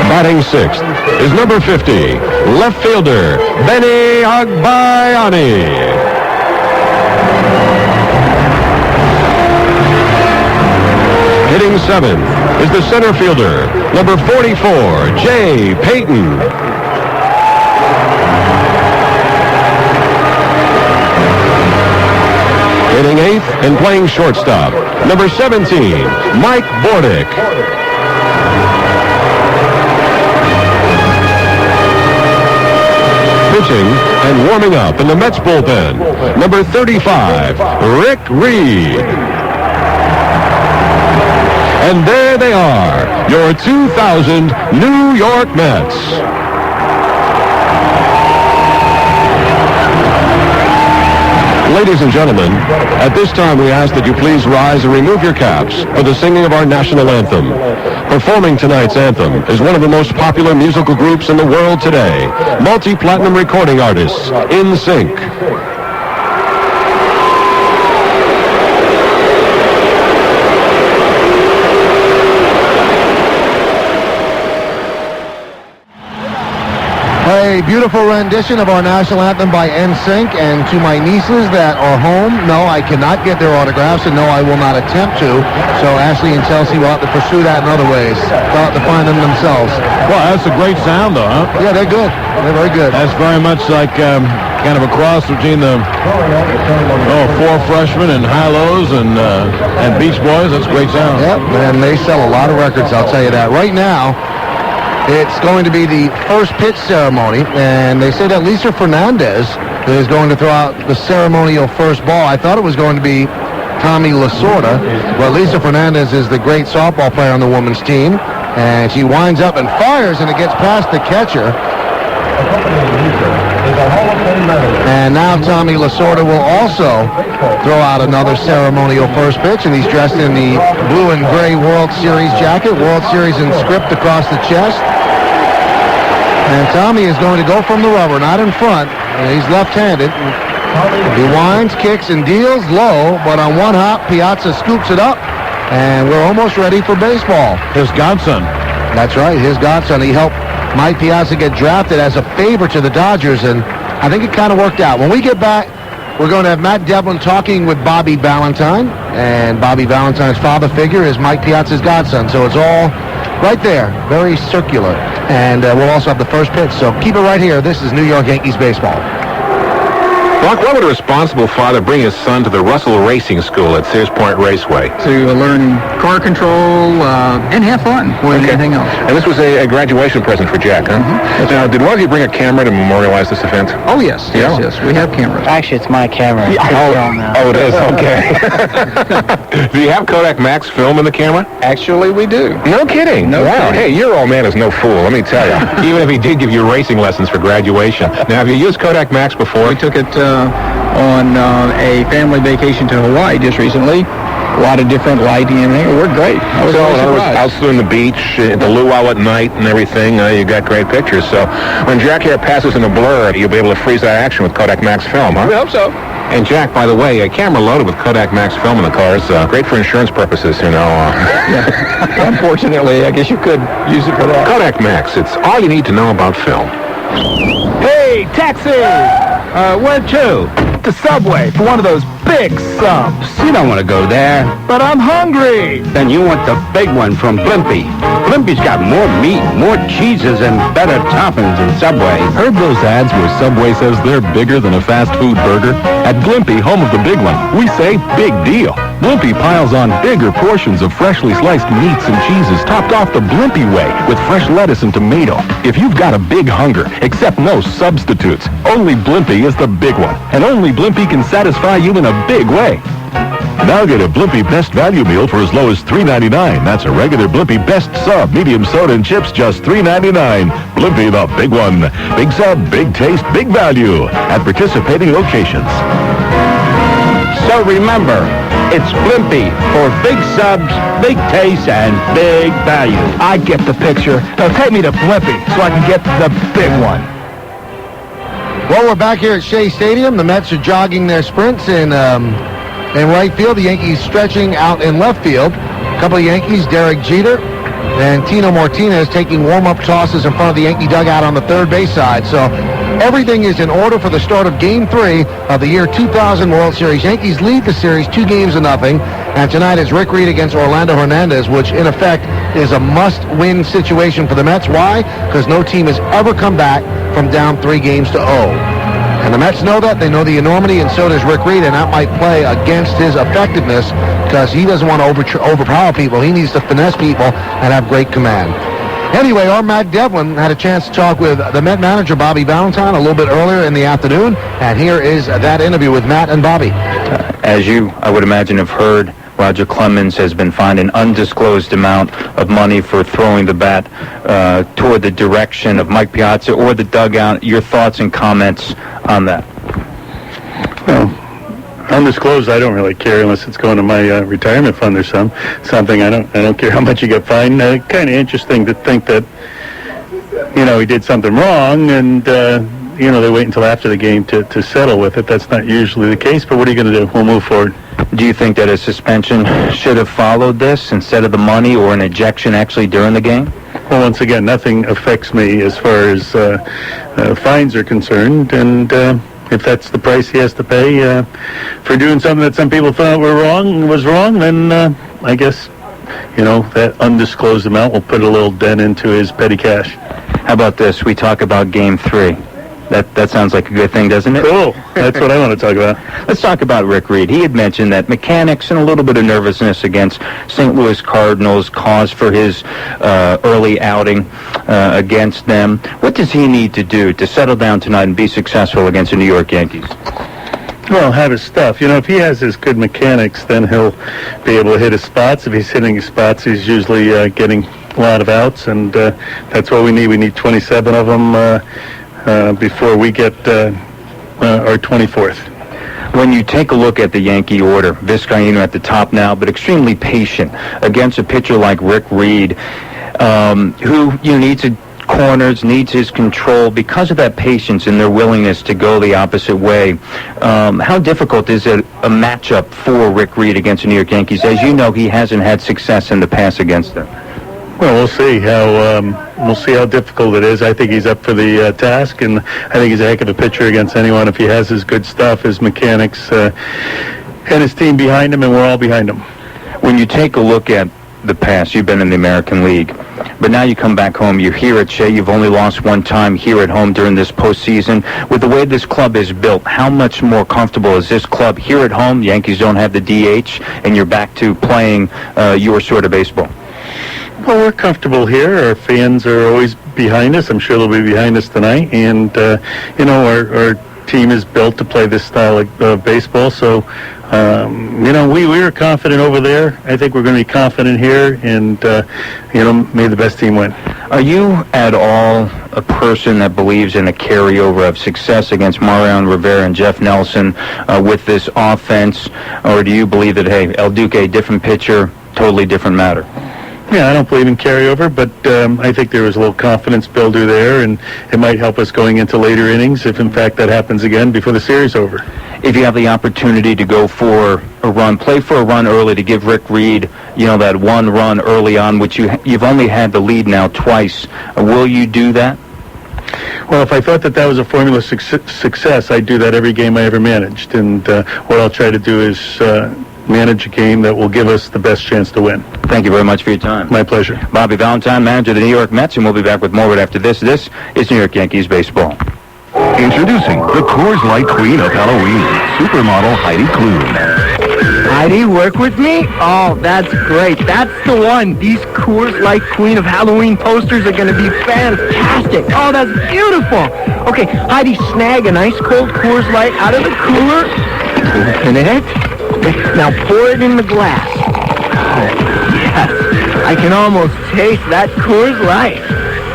D: Batting sixth is number 50, left fielder, Benny Agbayani. Hitting seventh is the center fielder, number 44, Jay Payton. Hitting eighth and playing shortstop, number 17, Mike Bordick. Pitching and warming up in the Mets bullpen, number 35, Rick Reed. And there they are, your 2000 New York Mets. Ladies and gentlemen, at this time we ask that you please rise and remove your caps for the singing of our national anthem. Performing tonight's anthem is one of the most popular musical groups in the world today, multi-platinum recording artists, In Sync.
C: A beautiful rendition of our national anthem by NSYNC, and to my nieces that are home, no, I cannot get their autographs, and no, I will not attempt to. So Ashley and Chelsea will have to pursue that in other ways. They'll have to find them themselves.
B: Well, that's a great sound, though, huh?
C: Yeah, they're good. They're very good.
B: That's very much like kind of a cross between the four freshmen and Hi-Lo's and Beach Boys. That's a great sound.
C: Yep, and they sell a lot of records, I'll tell you that. Right now, it's going to be the first pitch ceremony, and they say that Lisa Fernandez is going to throw out the ceremonial first ball. I thought it was going to be Tommy Lasorda, but Lisa Fernandez is the great softball player on the women's team, and she winds up and fires, and it gets past the catcher. And now Tommy Lasorda will also throw out another ceremonial first pitch, and he's dressed in the blue and gray World Series jacket, World Series inscript across the chest. And Tommy is going to go from the rubber, not in front. He's left-handed. He winds, kicks, and deals low, but on one hop, Piazza scoops it up, and we're almost ready for baseball.
B: His godson.
C: That's right, his godson. He helped Mike Piazza get drafted as a favor to the Dodgers, and I think it kind of worked out. When we get back, we're going to have Matt Devlin talking with Bobby Valentine, and Bobby Valentine's father figure is Mike Piazza's godson, so it's all right there, very circular. And we'll also have the first pitch, so keep it right here. This is New York Yankees baseball.
N: Mark, why would a responsible father bring his son to the Russell Racing School at Sears Point Raceway?
O: To learn car control and have fun more than anything else.
N: And this was a graduation present for Jack, huh?
O: Mm-hmm.
N: Now, did one of you bring a camera to memorialize this event?
O: Oh, yes, yes. We have cameras.
F: Actually, it's my camera.
N: Oh, it is? Okay. Do you have Kodak Max film in the camera?
O: Actually, we do.
N: No kidding.
O: No
N: wow.
O: kidding.
N: Hey, your old man is no fool, let me tell you. Even if he did give you racing lessons for graduation. Now, have you used Kodak Max before?
O: We took it on a family vacation to Hawaii just recently. A lot of different lighting and everything. It worked great. I was really
N: in other words,
O: surprised.
N: out on the beach, at the luau at night and everything, you got great pictures. So when Jack here passes in a blur, you'll be able to freeze that action with Kodak Max film, huh?
O: We hope so.
N: And Jack, by the way, a camera loaded with Kodak Max film in the car is great for insurance purposes, you know.
O: Yeah. Unfortunately, I guess you could use it for that.
N: Kodak Max, it's all you need to know about film.
K: Hey, taxi! Where to? The Subway for one of those big subs.
R: You don't want to go there.
K: But I'm hungry.
R: Then you want the big one from Blimpie. Blimpie's got more meat, more cheeses, and better toppings than Subway.
L: Heard those ads where Subway says they're bigger than a fast food burger? At Blimpie, home of the big one, we say big deal. Blimpie piles on bigger portions of freshly sliced meats and cheeses topped off the Blimpie way with fresh lettuce and tomato. If you've got a big hunger, accept no substitutes. Only Blimpie is the big one, and only Blimpie can satisfy you in a big way.
D: Now get a Blimpie Best Value Meal for as low as $3.99. That's a regular Blimpie Best Sub, medium soda and chips, just $3.99. Blimpie, the big one. Big sub, big taste, big value at participating locations.
R: So remember, it's Blimpie for big subs, big taste, and big value.
K: I get the picture. Now take me to Blimpie so I can get the big one.
C: Well, we're back here at Shea Stadium. The Mets are jogging their sprints in right field. The Yankees stretching out in left field. A couple of Yankees, Derek Jeter and Tino Martinez taking warm-up tosses in front of the Yankee dugout on the third base side. So everything is in order for the start of Game 3 of the year 2000 World Series. Yankees lead the series 2-0. And tonight is Rick Reed against Orlando Hernandez, which in effect is a must-win situation for the Mets. Why? Because no team has ever come back from down 3-0. And the Mets know that. They know the enormity, and so does Rick Reed, and that might play against his effectiveness because he doesn't want to overpower people. He needs to finesse people and have great command. Anyway, our Matt Devlin had a chance to talk with the Met manager, Bobby Valentine, a little bit earlier in the afternoon, and here is that interview with Matt and Bobby.
Q: As you, I would imagine, have heard, Roger Clemens has been fined an undisclosed amount of money for throwing the bat toward the direction of Mike Piazza or the dugout. Your thoughts and comments on that?
U: Well, undisclosed, I don't really care unless it's going to my retirement fund or something. I don't care how much you get fined. Kind of interesting to think that, he did something wrong and, they wait until after the game to settle with it. That's not usually the case, but what are you going to do? We'll move forward.
Q: Do you think that a suspension should have followed this instead of the money or an ejection actually during the game?
U: Well, once again, nothing affects me as far as fines are concerned, and if that's the price he has to pay for doing something that some people thought was wrong, then I guess, that undisclosed amount will put a little dent into his petty cash.
Q: How about this? We talk about Game 3. That sounds like a good thing, doesn't it?
U: Cool. That's what I want to talk about.
Q: Let's talk about Rick Reed. He had mentioned that mechanics and a little bit of nervousness against St. Louis Cardinals caused for his early outing against them. What does he need to do to settle down tonight and be successful against the New York Yankees?
U: Well, have his stuff. If he has his good mechanics, then he'll be able to hit his spots. If he's hitting his spots, he's usually getting a lot of outs, and that's what we need. We need 27 of them before we get our 24th.
Q: When you take a look at the Yankee order, Vizcaino at the top now, but extremely patient against a pitcher like Rick Reed, who needs corners, needs his control. Because of that patience and their willingness to go the opposite way, how difficult is it a matchup for Rick Reed against the New York Yankees? As you know, he hasn't had success in the past against them.
U: Well, we'll see how difficult it is. I think he's up for the task, and I think he's a heck of a pitcher against anyone if he has his good stuff, his mechanics, and his team behind him, and we're all behind him.
Q: When you take a look at the past, you've been in the American League, but now you come back home. You're here at Shea. You've only lost one time here at home during this postseason. With the way this club is built, how much more comfortable is this club here at home? The Yankees don't have the DH, and you're back to playing your sort of baseball.
U: Well, we're comfortable here. Our fans are always behind us. I'm sure they'll be behind us tonight. And, our team is built to play this style of baseball. So, we were confident over there. I think we're going to be confident here. And, may the best team win.
Q: Are you at all a person that believes in a carryover of success against Mariano Rivera and Jeff Nelson with this offense? Or do you believe that, hey, El Duque, different pitcher, totally different matter?
U: Yeah, I don't believe in carryover, but I think there was a little confidence builder there, and it might help us going into later innings if, in fact, that happens again before the series is over.
Q: If you have the opportunity to go for a run, play for a run early to give Rick Reed, that one run early on, which you've only had the lead now twice, will you do that?
U: Well, if I thought that was a formula success, I'd do that every game I ever managed, and what I'll try to do is manage a game that will give us the best chance to win.
Q: Thank you very much for your time.
U: My pleasure.
Q: Bobby Valentine, manager of the New York Mets, and we'll be back with more right after this. This is New York Yankees baseball.
D: Introducing the Coors Light Queen of Halloween, supermodel Heidi Klum.
K: Heidi, work with me? Oh, that's great. That's the one. These Coors Light Queen of Halloween posters are going to be fantastic. Oh, that's beautiful. Okay, Heidi, snag an ice cold Coors Light out of the cooler. Open it. Now pour it in the glass. Oh, yes. I can almost taste that Coors Light.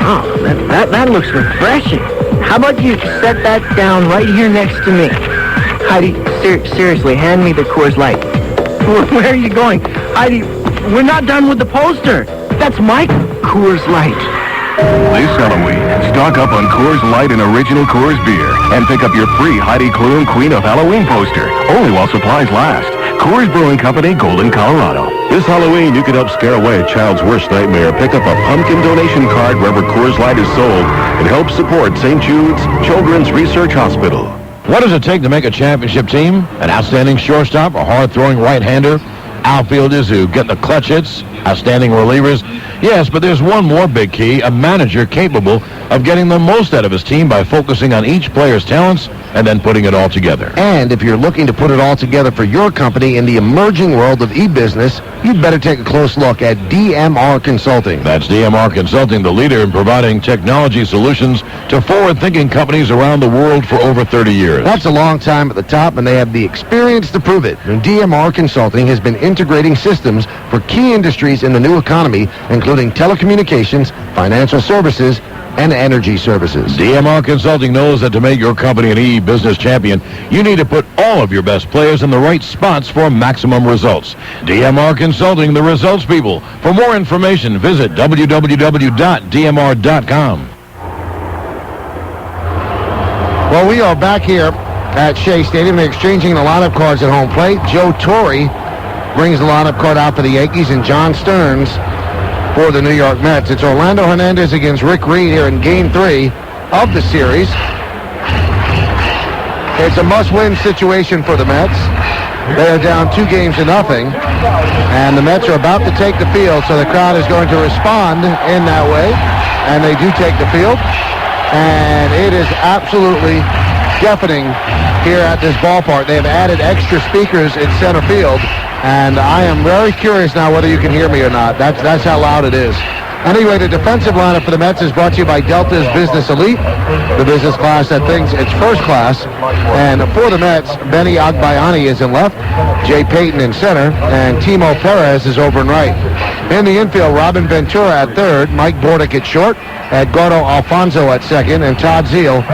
K: Oh, that looks refreshing. How about you set that down right here next to me? Heidi, seriously, hand me the Coors Light. Where are you going? Heidi, we're not done with the poster. That's my Coors Light.
D: This Halloween, stock up on Coors Light and Original Coors Beer and pick up your free Heidi Klum Queen of Halloween poster, only while supplies last. Coors Brewing Company, Golden, Colorado. This Halloween, you can help scare away a child's worst nightmare. Pick up a pumpkin donation card wherever Coors Light is sold and help support St. Jude's Children's Research Hospital.
B: What does it take to make a championship team? An outstanding shortstop, a hard-throwing right-hander, outfielders who get the clutch hits, outstanding relievers. Yes, but there's one more big key, a manager capable of getting the most out of his team by focusing on each player's talents and then putting it all together.
C: And if you're looking to put it all together for your company in the emerging world of e-business, you'd better take a close look at DMR Consulting.
B: That's DMR Consulting, the leader in providing technology solutions to forward-thinking companies around the world for over 30 years.
C: That's a long time at the top, and they have the experience to prove it. And DMR Consulting has been integrating systems for key industries in the new economy, including telecommunications, financial services, and energy services.
B: DMR Consulting knows that to make your company an e-business champion, you need to put all of your best players in the right spots for maximum results. DMR Consulting, the results people. For more information, visit www.dmr.com.
C: Well, we are back here at Shea Stadium exchanging the lineup cards at home plate. Joe Torre brings the lineup card out for the Yankees, and John Stearns for the New York Mets. It's Orlando Hernandez against Rick Reed here in Game 3 of the series. It's a must-win situation for the Mets. They are down 2-0, and the Mets are about to take the field, so the crowd is going to respond in that way, and they do take the field, and it is absolutely deafening here at this ballpark. They have added extra speakers in center field, and I am very curious now whether you can hear me or not. That's how loud it is. Anyway, the defensive lineup for the Mets is brought to you by Delta's Business Elite, the business class that thinks it's first class. And for the Mets, Benny Agbayani is in left, Jay Payton in center, and Timo Perez is over in right. In the infield, Robin Ventura at third, Mike Bordick at short, Edgardo Alfonso at second, and Todd Zeile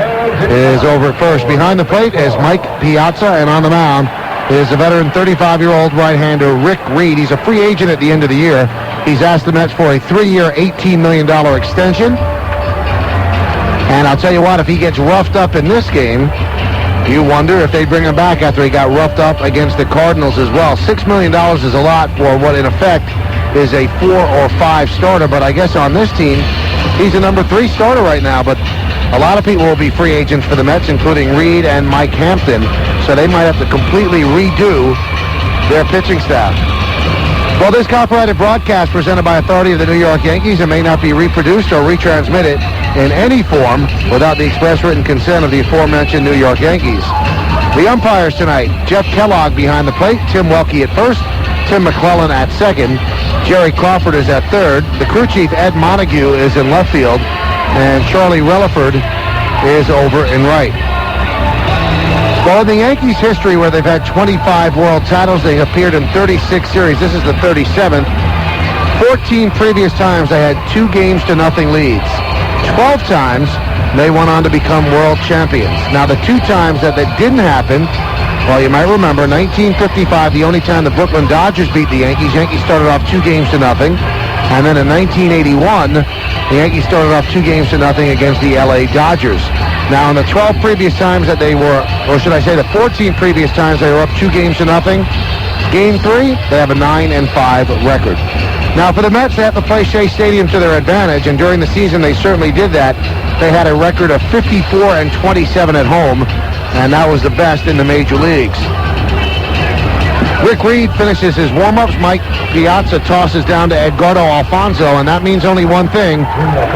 C: is over at first. Behind the plate is Mike Piazza, and on the mound is a veteran 35-year-old right-hander Rick Reed. He's a free agent at the end of the year. He's asked the Mets for a 3-year, $18 million extension. And I'll tell you what, if he gets roughed up in this game, you wonder if they bring him back after he got roughed up against the Cardinals as well. $6 million is a lot for what, in effect, is a 4 or 5 starter. But I guess on this team, he's a number 3 starter right now. But a lot of people will be free agents for the Mets, including Reed and Mike Hampton. So they might have to completely redo their pitching staff. Well, this copyrighted broadcast presented by authority of the New York Yankees and may not be reproduced or retransmitted in any form without the express written consent of the aforementioned New York Yankees. The umpires tonight, Jeff Kellogg behind the plate, Tim Welke at first, Tim McClellan at second, Jerry Crawford is at third, the crew chief Ed Montague is in left field, and Charlie Relaford is over in right. Well, in the Yankees' history, where they've had 25 world titles, they appeared in 36 series. This is the 37th. 14 previous times they had 2-0 leads. 12 times they went on to become world champions. Now, the 2 times that didn't happen, well, you might remember, 1955, the only time the Brooklyn Dodgers beat the Yankees. Yankees started off 2-0. And then in 1981, the Yankees started off 2-0 against the LA Dodgers. Now, in the 12 previous times that they were, or should I say the 14 previous times they were up 2-0, Game 3, they have a 9-5 record. Now, for the Mets, they have to play Shea Stadium to their advantage, and during the season, they certainly did that. They had a record of 54-27 at home, and that was the best in the major leagues. Rick Reed finishes his warm-ups. Mike Piazza tosses down to Edgardo Alfonso, and that means only one thing.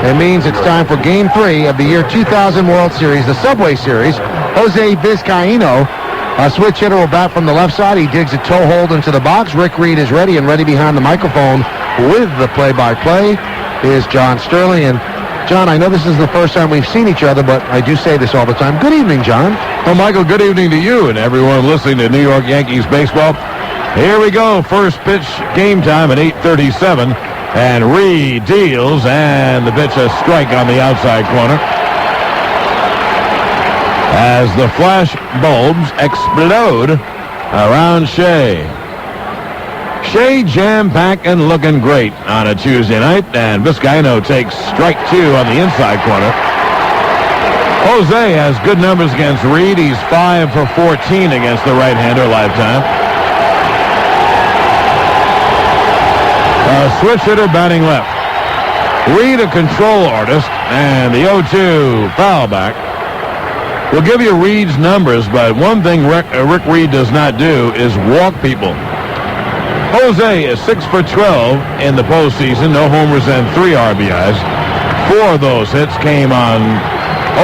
C: It means it's time for Game 3 of the year 2000 World Series, the Subway Series. Jose Vizcaino, a switch hitter, will bat from the left side. He digs a toe hold into the box. Rick Reed is ready, and ready behind the microphone with the play-by-play is John Sterling. And John, I know this is the first time we've seen each other, but I do say this all the time. Good evening, John.
B: Well, Michael, good evening to you and everyone listening to New York Yankees baseball. Here we go. First pitch, game time at 8:37. And Reed deals, and the pitch a strike on the outside corner. As the flash bulbs explode around Shea. Shea jam-packed and looking great on a Tuesday night, and Vizcaino takes strike 2 on the inside corner. Jose has good numbers against Reed. He's 5 for 14 against the right-hander lifetime. Switch hitter batting left. Reed, a control artist, and the 0-2 foul back. We'll give you Reed's numbers, but one thing Rick Reed does not do is walk people. Jose is 6 for 12 in the postseason, no homers and 3 RBIs. 4 of those hits came on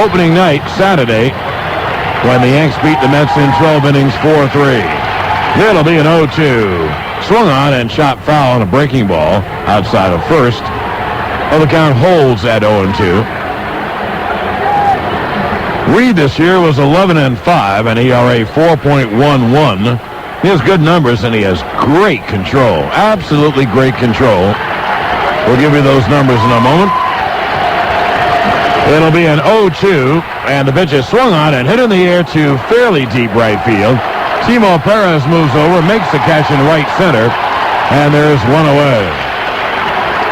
B: opening night, Saturday, when the Yanks beat the Mets in 12 innings, 4-3. It'll be an 0-2. Swung on and shot foul on a breaking ball outside of first. Well, the count holds at 0-2. Reed this year was 11-5, and ERA 4.11. He has good numbers, and he has great control. Absolutely great control. We'll give you those numbers in a moment. It'll be an 0-2, and the pitch is swung on and hit in the air to fairly deep right field. Timo Perez moves over, makes the catch in right center, and there's one away.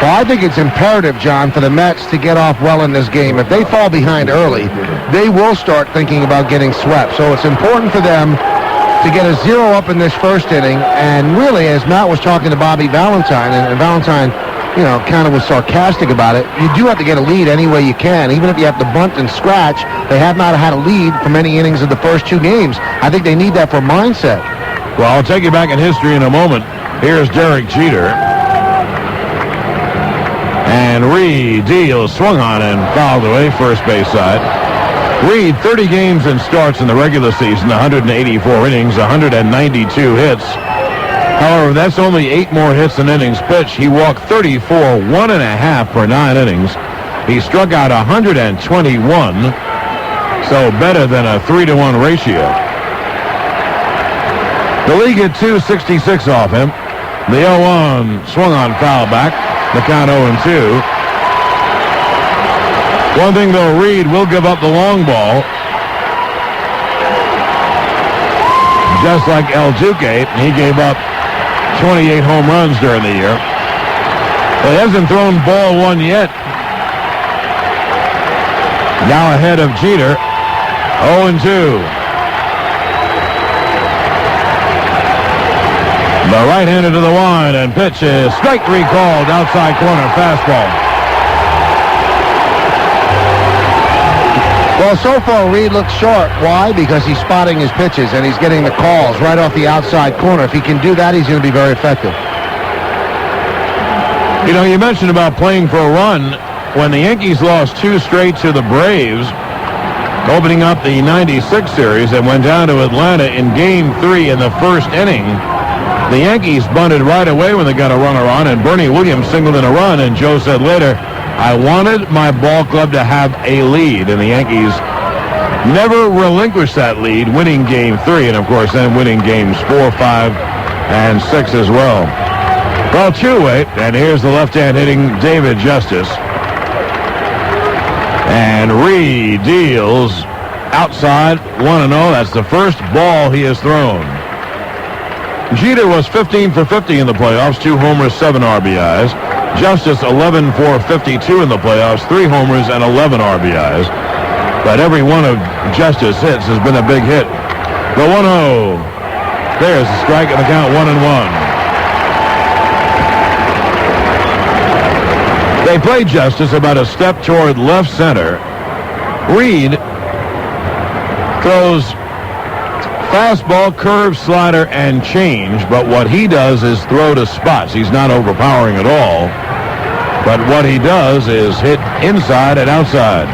C: Well, I think it's imperative, John, for the Mets to get off well in this game. If they fall behind early, they will start thinking about getting swept. So it's important for them to get a 0 up in this first inning. And really, as Matt was talking to Bobby Valentine, and Valentine kind of was sarcastic about it. You do have to get a lead any way you can. Even if you have to bunt and scratch, they have not had a lead for many innings of the first two games. I think they need that for mindset.
B: Well, I'll take you back in history in a moment. Here's Derek Jeter. And Reed deals, swung on and fouled away first base side. Reed, 30 games and starts in the regular season, 184 innings, 192 hits. However, that's only 8 more hits than innings pitched. He walked 34, 1.5 per 9 innings. He struck out 121, so better than a 3-to-1 ratio. The league hit 266 off him. The 0-1 swung on foul back. The count 0-2. One thing, though, Reed will give up the long ball. Just like El Duque, he gave up 28 home runs during the year. But he hasn't thrown ball one yet. Now ahead of Jeter. 0-2. The right-hander to the line, and pitch is strike three called, outside corner, fastball.
C: Well, so far, Reed looks sharp. Why? Because he's spotting his pitches, and he's getting the calls right off the outside corner. If he can do that, he's going to be very effective.
B: You mentioned about playing for a run. When the Yankees lost 2 straight to the Braves, opening up the 96 series, and went down to Atlanta in Game 3 in the first inning, the Yankees bunted right away when they got a runner on, and Bernie Williams singled in a run, and Joe said later, I wanted my ball club to have a lead, and the Yankees never relinquished that lead, winning Game 3, and of course then winning Games 4, 5, and 6 as well. Well, 2-way, and here's the left-hand hitting David Justice. And Reed deals outside 1-0. That's the first ball he has thrown. Jeter was 15 for 50 in the playoffs, 2 homers, 7 RBIs. Justice 11 for 52 in the playoffs, 3 homers and 11 RBIs. But every one of Justice hits has been a big hit. The 1-0. There's the strike and the count 1-1. They played Justice about a step toward left center. Reed throws fastball, curve, slider, and change, but what he does is throw to spots. He's not overpowering at all, but what he does is hit inside and outside.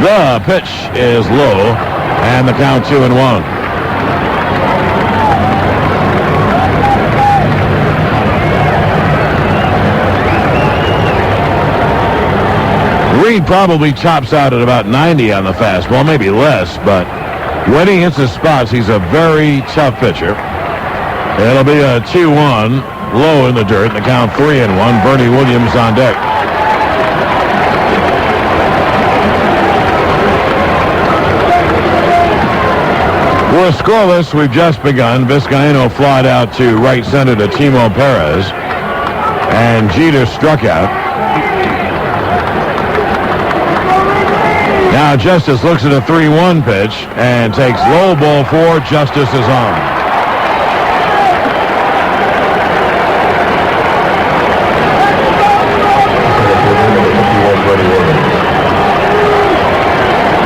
B: The pitch is low, and the count 2-1. Reed probably chops out at about 90 on the fastball, maybe less, but when he hits his spots, he's a very tough pitcher. It'll be a 2-1, low in the dirt, the count 3-1. Bernie Williams on deck. We're scoreless. We've just begun. Vizcaino flied out to right center to Timo Perez, and Jeter struck out. Now Justice looks at a 3-1 pitch and takes low ball 4. Justice is on.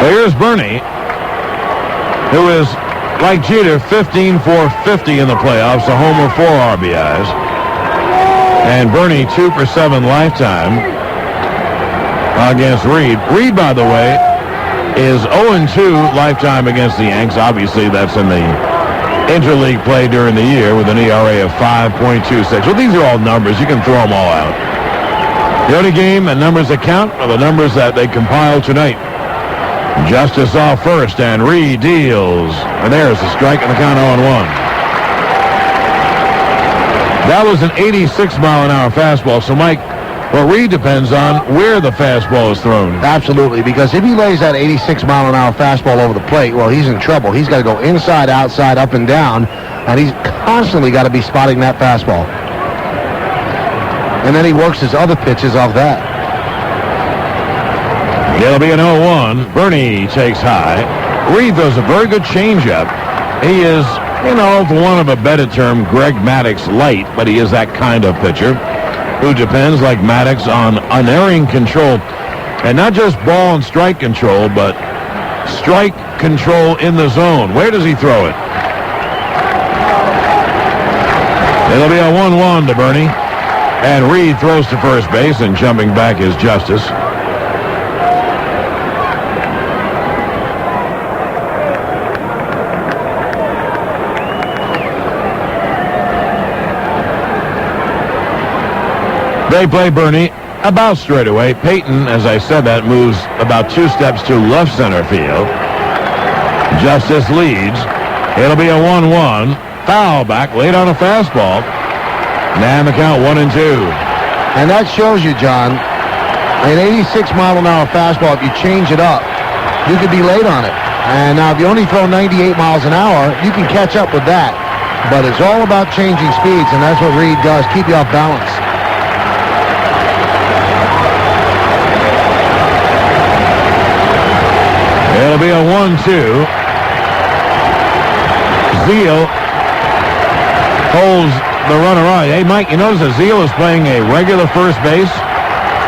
B: Well, here's Bernie, who is, like Jeter, 15 for 50 in the playoffs, a homer, 4 RBIs. And Bernie 2 for 7 lifetime against Reed. Reed, by the way, is 0-2 lifetime against the Yanks. Obviously, that's in the interleague play during the year with an ERA of 5.26. Well, these are all numbers. You can throw them all out. The only game and numbers that count are the numbers that they compiled tonight. Justice off first, and Reed deals. And there's the strike and the count 0-1. That was an 86-mile-an-hour fastball. So, Mike, what Reed depends on where the fastball is thrown.
C: Absolutely, because if he lays that 86-mile-an-hour fastball over the plate, well, he's in trouble. He's got to go inside, outside, up and down, and he's constantly got to be spotting that fastball. And then he works his other pitches off that.
B: It'll be an 0-1. Bernie takes high. Reed throws a very good changeup. He is, for want of a better term, Greg Maddux light, but he is that kind of pitcher. who depends, like Maddox, on unerring control. And not just ball and strike control, but strike control in the zone. Where does he throw it? It'll be a 1-1 to Bernie. And Reed throws to first base, and jumping back is Justice. They play Bernie about straight away. Peyton, as I said that, moves about 2 steps to left center field. Justice leads. It'll be a 1-1. Foul back late on a fastball. Now the count 1-2.
C: And that shows you, John, an 86-mile-an-hour fastball, if you change it up, you could be late on it. And now if you only throw 98 miles an hour, you can catch up with that. But it's all about changing speeds, and that's what Reed does, keep you off balance.
B: It'll be a 1-2. Zeal holds the runner on. Hey, Mike, you notice that Zeal is playing a regular first base?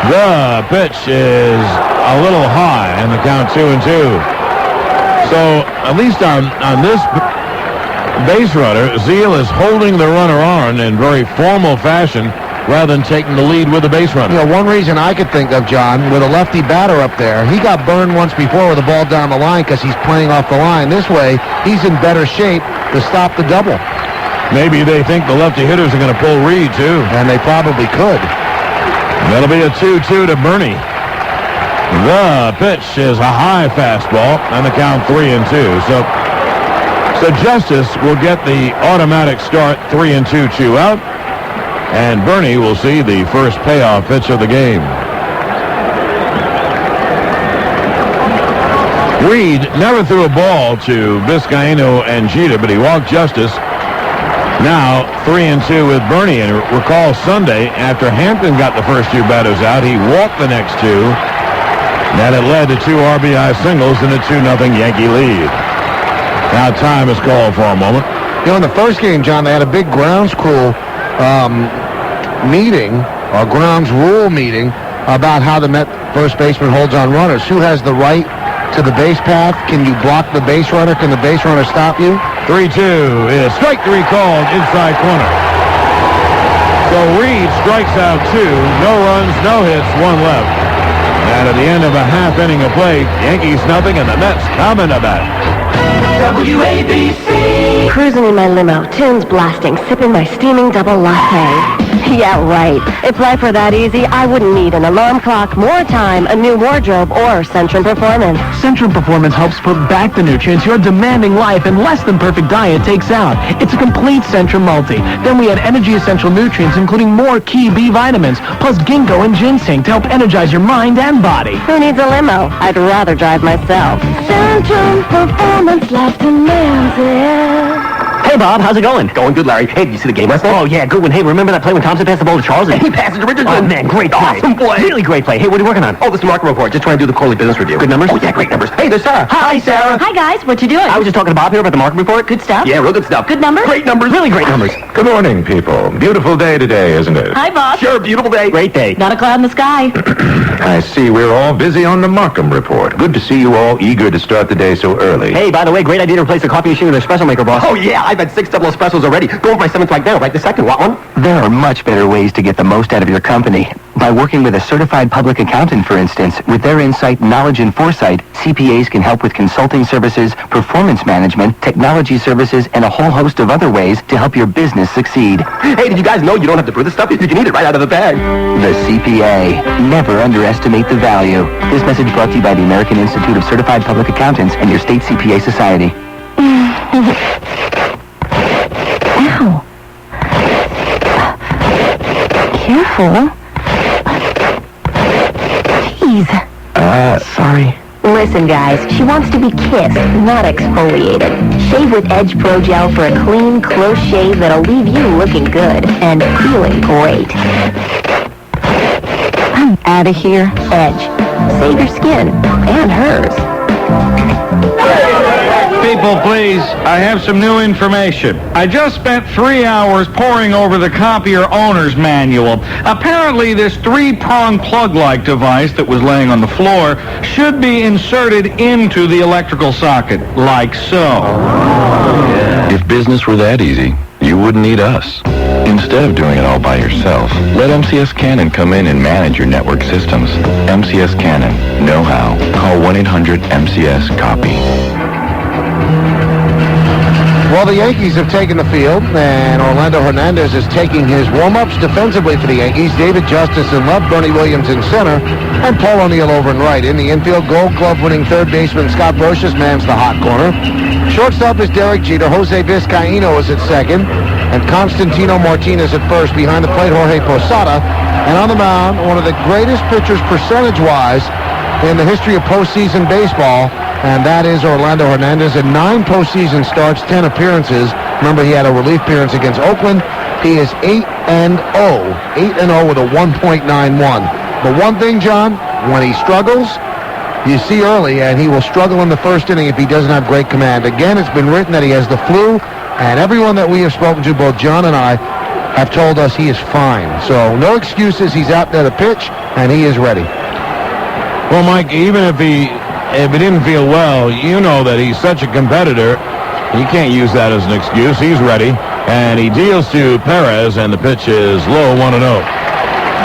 B: The pitch is a little high, and the count 2-2. So, at least on this base runner, Zeal is holding the runner on in very formal fashion rather than taking the lead with the base runner.
C: You know, one reason I could think of, John, with a lefty batter up there, he got burned once before with a ball down the line because he's playing off the line. This way, he's in better shape to stop the double.
B: Maybe they think the lefty hitters are going to pull Reed, too.
C: And they probably could.
B: That'll be a 2-2 to Bernie. The pitch is a high fastball, and the count 3-2. So Justice will get the automatic start, 3-2, 2 out. And Bernie will see the first payoff pitch of the game. Reed never threw a ball to Vizcaino and Jeter, but he walked Justice. Now 3-2 with Bernie. And recall Sunday, after Hampton got the first 2 batters out, he walked the next 2. And it led to 2 RBI singles and a 2-0 Yankee lead. Now time is called for a moment.
C: You know, in the first game, John, they had a big grounds crew meeting, or grounds rule meeting, about how the Met first baseman holds on runners. Who has the right to the base path? Can you block the base runner? Can the base runner stop you?
B: 3-2 is strike 3 called inside corner. So Reed strikes out 2, no runs, no hits, 1 left. And at the end of a half inning of play, Yankees nothing and the Mets coming to bat.
E: WABC. Cruising in my limo, tunes blasting, sipping my steaming double latte. Yeah, right. If life were that easy, I wouldn't need an alarm clock, more time, a new wardrobe, or Centrum Performance.
K: Centrum Performance helps put back the nutrients your demanding life and less than perfect diet takes out. It's a complete Centrum multi. Then we add energy essential nutrients, including more key B vitamins, plus ginkgo and ginseng to help energize your mind and body.
E: Who needs a limo? I'd rather drive myself. Centrum Performance life demands it.
A: Hey, Bob, how's it going? Going good, Larry. Hey, did you see the game last night? Oh, yeah, good one. Hey, remember that play when Thompson passed the ball to Charles? And he passed it to Richardson. Oh, man, great play. Awesome play. Really great play. Hey, what are you working on? Oh, this is the market report. Just trying to do the quarterly business review. Good numbers? Oh, yeah, great numbers. Hey, there's Sarah. Hi, Sarah.
E: Hi, guys. What you doing?
A: I was just talking to Bob here about the market report. Good stuff? Yeah, real good stuff.
E: Good numbers?
A: Great numbers. Really great numbers.
D: Good morning, people. Beautiful day today, isn't it?
E: Hi, Bob.
A: Sure, beautiful day. Great day.
E: Not a cloud in the sky.
D: I see we're all busy on the Markham report. Good to see you all eager to start the day so early.
A: Hey, by the way, great idea to replace the coffee machine with an espresso maker, boss. Oh, yeah, I've had 6 double espressos already. Going for my 7th right now. Right this second. Want one?
F: There are much better ways to get the most out of your company. By working with a certified public accountant, for instance, with their insight, knowledge, and foresight, CPAs can help with consulting services, performance management, technology services, and a whole host of other ways to help your business succeed.
A: Hey, did you guys know you don't have to brew this stuff? You can eat it right out of the bag.
F: The CPA. Never underestimate the value. This message brought to you by the American Institute of Certified Public Accountants and your state CPA society.
E: Ow. Careful. Jeez.
F: Sorry.
E: Listen, guys, she wants to be kissed, not exfoliated. Shave with Edge Pro Gel for a clean, close shave that'll leave you looking good and feeling great. I'm out of here. Edge. Save your skin and hers.
B: People, please.
J: Yankees, I have some new information. I just spent 3 hours poring over the copier owner's manual. Apparently, this 3-prong plug-like device that was laying on the floor should be inserted into the electrical socket, like so.
L: If business were that easy, you wouldn't need us. Instead of doing it all by yourself, let MCS Canon come in and manage your network systems. MCS Canon. Know how. Call 1-800-MCS-COPY.
C: Well, the Yankees have taken the field, and Orlando Hernandez is taking his warm-ups defensively for the Yankees. David Justice in left, Bernie Williams in center, and Paul O'Neill over and right. In the infield, Gold Glove-winning third baseman Scott Brocious mans the hot corner. Shortstop is Derek Jeter. Jose Vizcaíno is at second, and Constantino Martinez at first. Behind the plate, Jorge Posada. And on the mound, one of the greatest pitchers percentage-wise in the history of postseason baseball, and that is Orlando Hernandez. In 9 postseason starts, 10 appearances. Remember, he had a relief appearance against Oakland. He is 8-0. 8-0 with a 1.91. But one thing, John, when he struggles, you see early, and he will struggle in the first inning if he doesn't have great command. Again, it's been written that he has the flu, and everyone that we have spoken to, both John and I, have told us he is fine. So no excuses. He's out there to pitch, and he is ready.
B: Well, Mike, even if he didn't feel well, you know that he's such a competitor. He can't use that as an excuse. He's ready, and he deals to Perez, and the pitch is low, 1-0.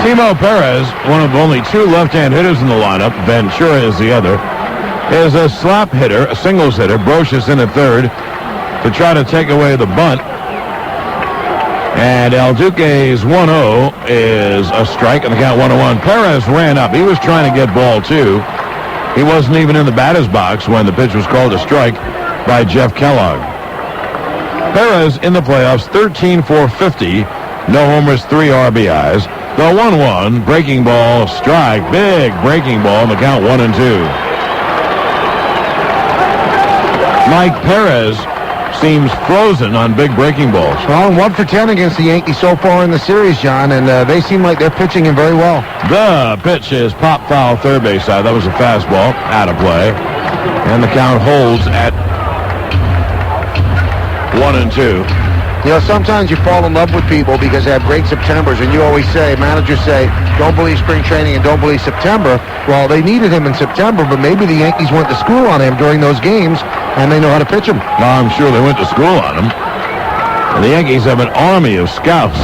B: Timo Perez, one of only 2 left-hand hitters in the lineup, Ventura is the other, is a slap hitter, a singles hitter. Brocious in at third to try to take away the bunt. And El Duque's 1-0 is a strike, and the count 1-1. Perez ran up. He was trying to get ball 2. He wasn't even in the batter's box when the pitch was called a strike by Jeff Kellogg. Perez in the playoffs, 13 for 50, no homers, 3 RBIs. The 1-1, breaking ball, strike, big breaking ball, and the count 1-2. Mike Perez seems frozen on big breaking balls.
C: Well, 1 for 10 against the Yankees so far in the series, John, and they seem like they're pitching him very well.
B: The pitch is pop foul third base side. That was a fastball out of play. And the count holds at 1-2.
C: You know, sometimes you fall in love with people because they have great Septembers, and you always say, managers say, don't believe spring training and don't believe September. Well, they needed him in September, but maybe the Yankees went to school on him during those games, and they know how to pitch him.
B: No, I'm sure they went to school on him. And the Yankees have an army of scouts,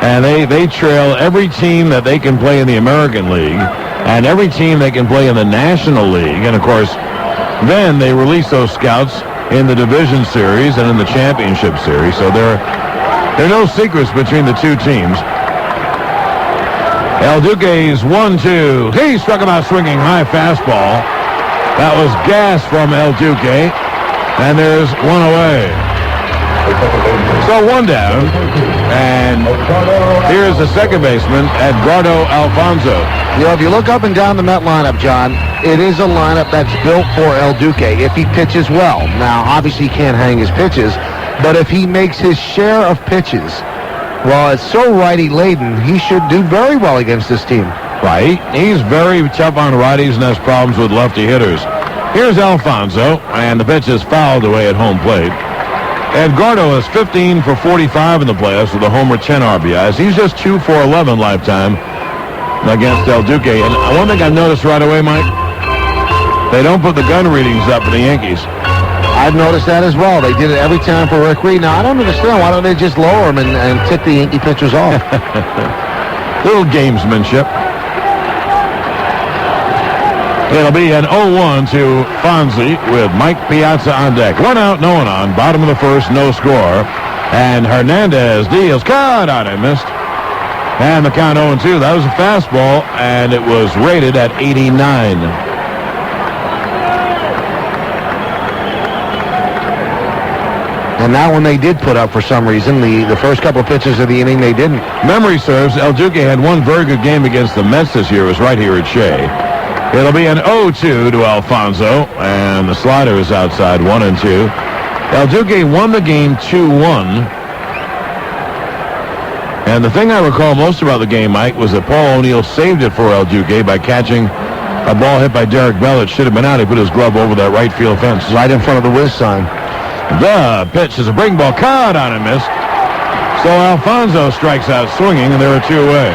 B: and they trail every team that they can play in the American League and every team they can play in the National League. And, of course, then they release those scouts in the Division Series and in the Championship Series. So there are no secrets between the two teams. El Duque's 1-2. He struck him out swinging high fastball. That was gas from El Duque. And there's 1 away. So 1 down. And here's the second baseman, Edgardo Alfonzo.
C: You know, if you look up and down the Met lineup, John, it is a lineup that's built for El Duque if he pitches well. Now, obviously, he can't hang his pitches, but if he makes his share of pitches, well, it's so righty-laden, he should do very well against this team.
B: Right. He's very tough on righties and has problems with lefty hitters. Here's Alfonzo, and the pitch is fouled away at home plate. Edgardo is 15 for 45 in the playoffs with a homer, 10 RBIs. He's just 2 for 11 lifetime against El Duque. And one thing I've noticed right away, Mike, they don't put the gun readings up for the Yankees.
C: I've noticed that as well. They did it every time for Rick Reed. Now, I don't understand. Why don't they just lower him and tip the Yankee pitchers off?
B: Little gamesmanship. It'll be an 0-1 to Fonzie with Mike Piazza on deck. 1 out, no one on. Bottom of the first, no score. And Hernandez deals. Cut out and missed. And the count 0-2. That was a fastball, and it was rated at 89.
C: And that one they did put up for some reason. The first couple of pitches of the inning, they didn't.
B: Memory serves, El Duque had one very good game against the Mets this year. It was right here at Shea. It'll be an 0-2 to Alfonzo, and the slider is outside, 1-2. El Duque won the game 2-1. And the thing I recall most about the game, Mike, was that Paul O'Neill saved it for El Duque by catching a ball hit by Derek Bell. It should have been out. He put his glove over that right field fence.
C: Right in front of the whiz sign.
B: The pitch is a breaking ball. Caught on and missed. So Alfonso strikes out swinging, and there are 2 away.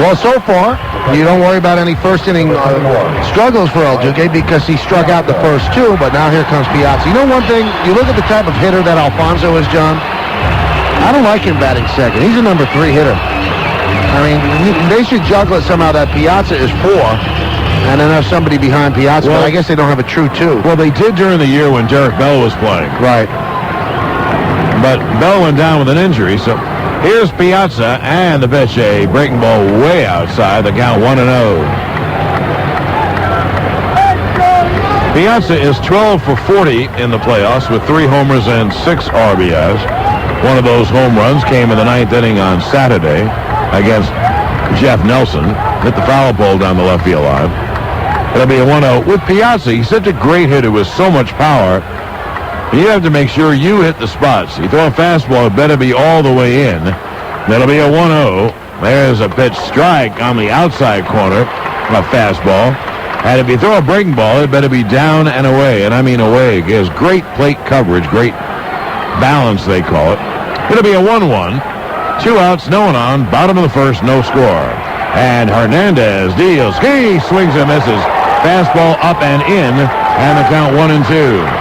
C: Well, so far, you don't worry about any first-inning struggles for El Duque because he struck out the first 2, but now here comes Piazza. You know one thing? You look at the type of hitter that Alfonso is, John. I don't like him batting second. He's a number 3 hitter. I mean, they should juggle it somehow that Piazza is 4, and then have somebody behind Piazza, but I guess they don't have a true 2.
B: Well, they did during the year when Derek Bell was playing.
C: Right.
B: But Bell went down with an injury, so here's Piazza, and the pitch, a breaking ball way outside, the count 1-0. Piazza is 12 for 40 in the playoffs with 3 homers and 6 RBIs. One of those home runs came in the 9th inning on Saturday against Jeff Nelson. Hit the foul pole down the left field line. It'll be a 1-0. With Piazza, he's such a great hitter with so much power. You have to make sure you hit the spots. You throw a fastball, it better be all the way in. That'll be a 1-0. There's a pitch strike on the outside corner, a fastball. And if you throw a breaking ball, it better be down and away. And I mean away. It gives great plate coverage, great balance, they call it. It'll be a 1-1. 2 outs, no one on. Bottom of the first, no score. And Hernandez deals. He swings and misses. Fastball up and in. And the count 1-2.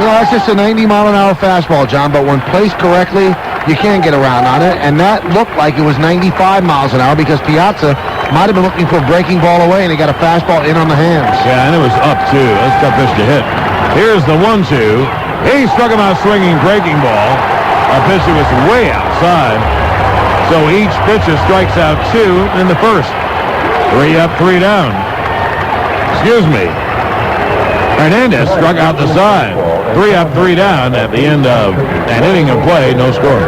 C: That's just a 90-mile-an-hour fastball, John, but when placed correctly, you can't get around on it. And that looked like it was 95 miles an hour because Piazza might have been looking for a breaking ball away, and he got a fastball in on the hands.
B: Yeah, and it was up, too. That's a tough pitch to hit. Here's the 1-2. He struck him out swinging, breaking ball. A pitch that was way outside. So each pitcher strikes out 2 in the first. 3 up, 3 down. Excuse me. Hernandez struck out the side. 3 up, 3 down at the end of an inning of play. No score.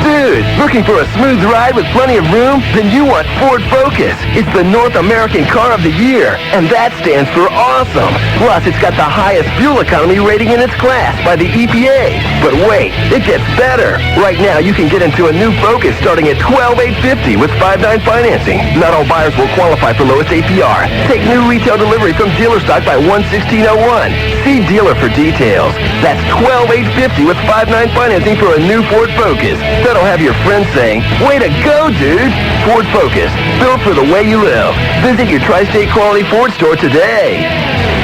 A: Dude, looking for a smooth ride with plenty of room? Then you want Ford Focus. It's the North American Car of the Year, and that stands for awesome. Plus, it's got the highest fuel economy rating in its class by the EPA. But wait, it gets better. Right now, you can get into a new Focus starting at $12,850 with 5.9 financing. Not all buyers will qualify for lowest APR. Take new retail delivery from dealer stock by 1/16/01. See dealer for details. That's $12,850 with 5.9 financing for a new Ford Focus. That'll have your friends saying, "Way to go, dude!" Ford Focus, built for the way you live. Visit your Tri-State Quality Ford store today.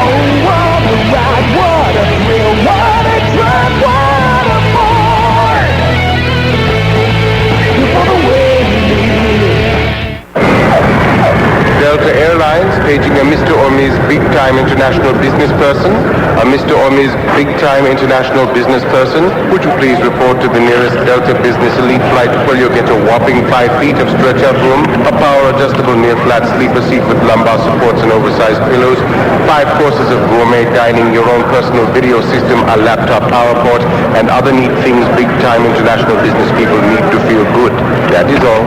A: Oh, what a ride, what a thrill, what a drive, what a Ford! For the way you live.
P: Delta Airlines paging a Mr. or Ms. Big-Time International Business Person. A Mr. or Ms. Big-Time International Business Person. Would you please report to the nearest Delta Business Elite flight where you'll get a whopping 5 feet of stretch-out room, a power-adjustable near-flat sleeper seat with lumbar supports and oversized pillows, 5 courses of gourmet dining, your own personal video system, a laptop power port, and other neat things big-time international business people need to feel good. That is all.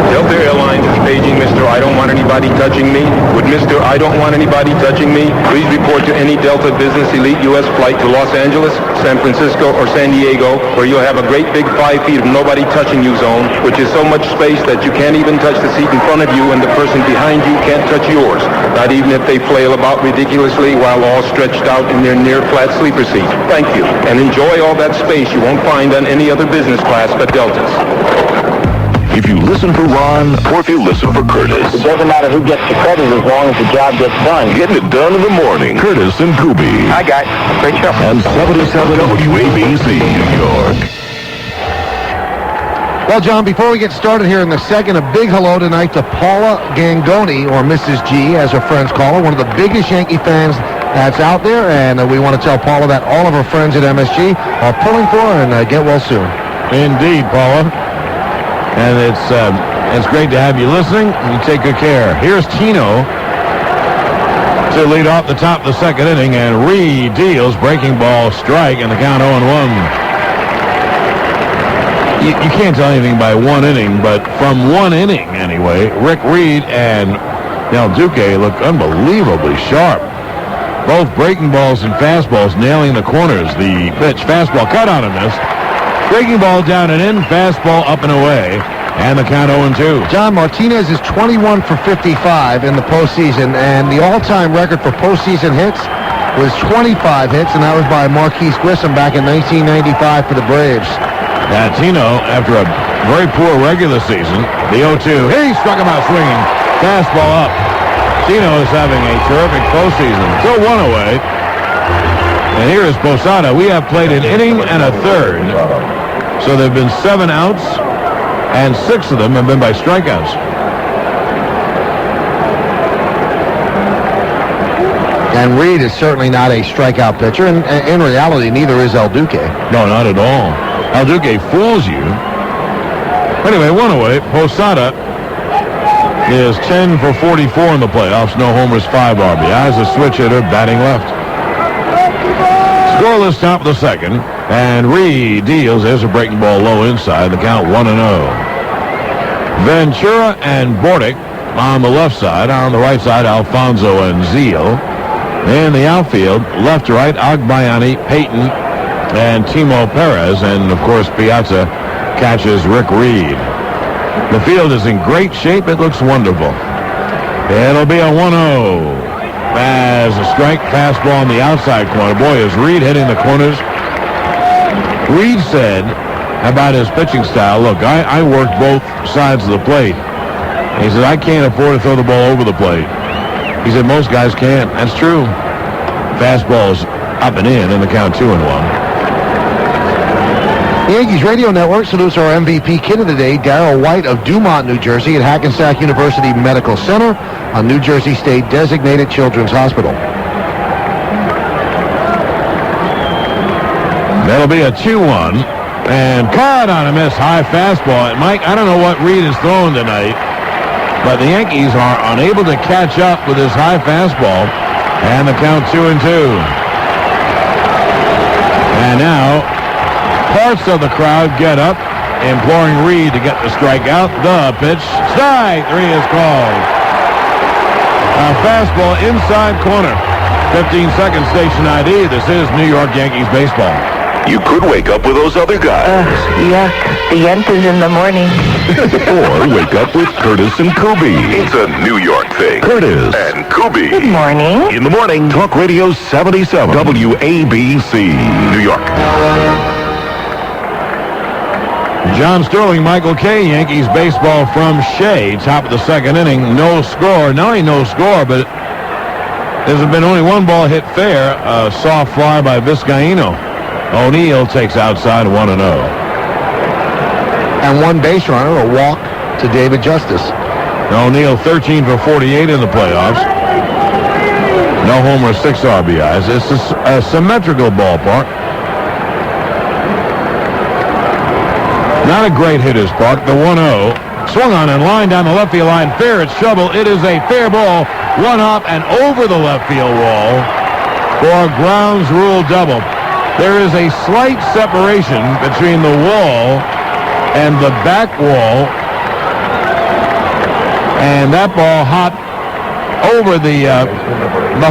P: Delta Airlines is paging Mr. I don't want anybody touching me. Would Mr. I don't want anybody touching me please report to any Delta Business Elite U.S. flight to Los Angeles, San Francisco, or San Diego, where you'll have a great big 5 feet of nobody touching you zone, which is so much space that you can't even touch the seat in front of you and the person behind you can't touch yours, not even if they flail about ridiculously while all stretched out in their near-flat sleeper seat. Thank you, and enjoy all that space you won't find on any other business class but Delta's.
D: If you listen for Ron or if you listen for Curtis.
F: It doesn't matter who gets the credit as long as the job gets done.
D: Getting it done in the morning. Curtis and Kubi.
F: Hi, guys. Great show.
D: And 77 WABC, New York.
C: Well, John, before we get started here in the second, a big hello tonight to Paula Gangoni, or Mrs. G, as her friends call her, one of the biggest Yankee fans that's out there, and we want to tell Paula that all of her friends at MSG are pulling for her, and get well soon.
B: Indeed, Paula. And it's great to have you listening. You take good care. Here's Tino to lead off the top of the second inning, and Reed deals breaking ball strike, and the count 0-1. You can't tell anything by one inning, but from one inning anyway, Rick Reed and El Duque look unbelievably sharp. Both breaking balls and fastballs nailing the corners. The pitch, fastball cut on a miss. Breaking ball down and in, fastball up and away. And the count 0-2.
C: John, Martinez is 21 for 55 in the postseason, and the all-time record for postseason hits was 25 hits, and that was by Marquise Grissom back in 1995 for the Braves.
B: Tino, after a very poor regular season, the 0-2, he struck him out swinging. Fastball up. Tino is having a terrific postseason. So one away. And here is Posada. We have played an inning and a third. So there have been 7 outs, and 6 of them have been by strikeouts.
C: And Reed is certainly not a strikeout pitcher, and in reality, neither is El Duque.
B: No, not at all. El Duque fools you. Anyway, one away. Posada is 10 for 44 in the playoffs. No homers, 5 RBIs. A switch hitter batting left. Scoreless top of the second. And Reed deals. There's a breaking ball low inside. The count 1-0. Ventura and Bordick on the left side. On the right side, Alfonso and Zeal. In the outfield, left to right, Agbayani, Payton, and Timo Perez. And, of course, Piazza catches Rick Reed. The field is in great shape. It looks wonderful. It'll be a 1-0. As a strike fastball on the outside corner. Boy, is Reed hitting the corners. Reed said about his pitching style, look, I worked both sides of the plate. He said, I can't afford to throw the ball over the plate. He said, most guys can't. That's true. Fastball's up and in the count 2-1.
C: The Yankees Radio Network salutes our MVP kid of the day, Darrell White of Dumont, New Jersey, at Hackensack University Medical Center, a New Jersey State designated children's hospital.
B: That'll be a 2-1. And caught on a miss, high fastball. And Mike, I don't know what Reed is throwing tonight, but the Yankees are unable to catch up with his high fastball. And the count 2-2. And now, parts of the crowd get up, imploring Reed to get the strikeout. The pitch, strike 3 is called. A fastball inside corner. 15-second station ID. This is New York Yankees baseball.
D: You could wake up with those other guys.
E: Yuck. The Yent is in the morning.
D: Or wake up with Curtis and Kubi. It's a New York thing. Curtis and Kubi.
E: Good morning.
D: In the morning, Talk Radio 77. WABC, New York.
B: John Sterling, Michael Kay, Yankees baseball from Shea. Top of the second inning. No score. Not only no score, but there's been only one ball hit fair. A soft fly by Vizcaíno. O'Neill takes outside 1-0.
C: And one base runner, a walk to David Justice.
B: O'Neill 13 for 48 in the playoffs. No homers, 6 RBIs. It's a symmetrical ballpark. Not a great hitter's park. The 1-0. Swung on and line down the left field line. Fair, it's trouble. It is a fair ball. One hop and over the left field wall for a grounds rule double. There is a slight separation between the wall and the back wall, and that ball hopped over the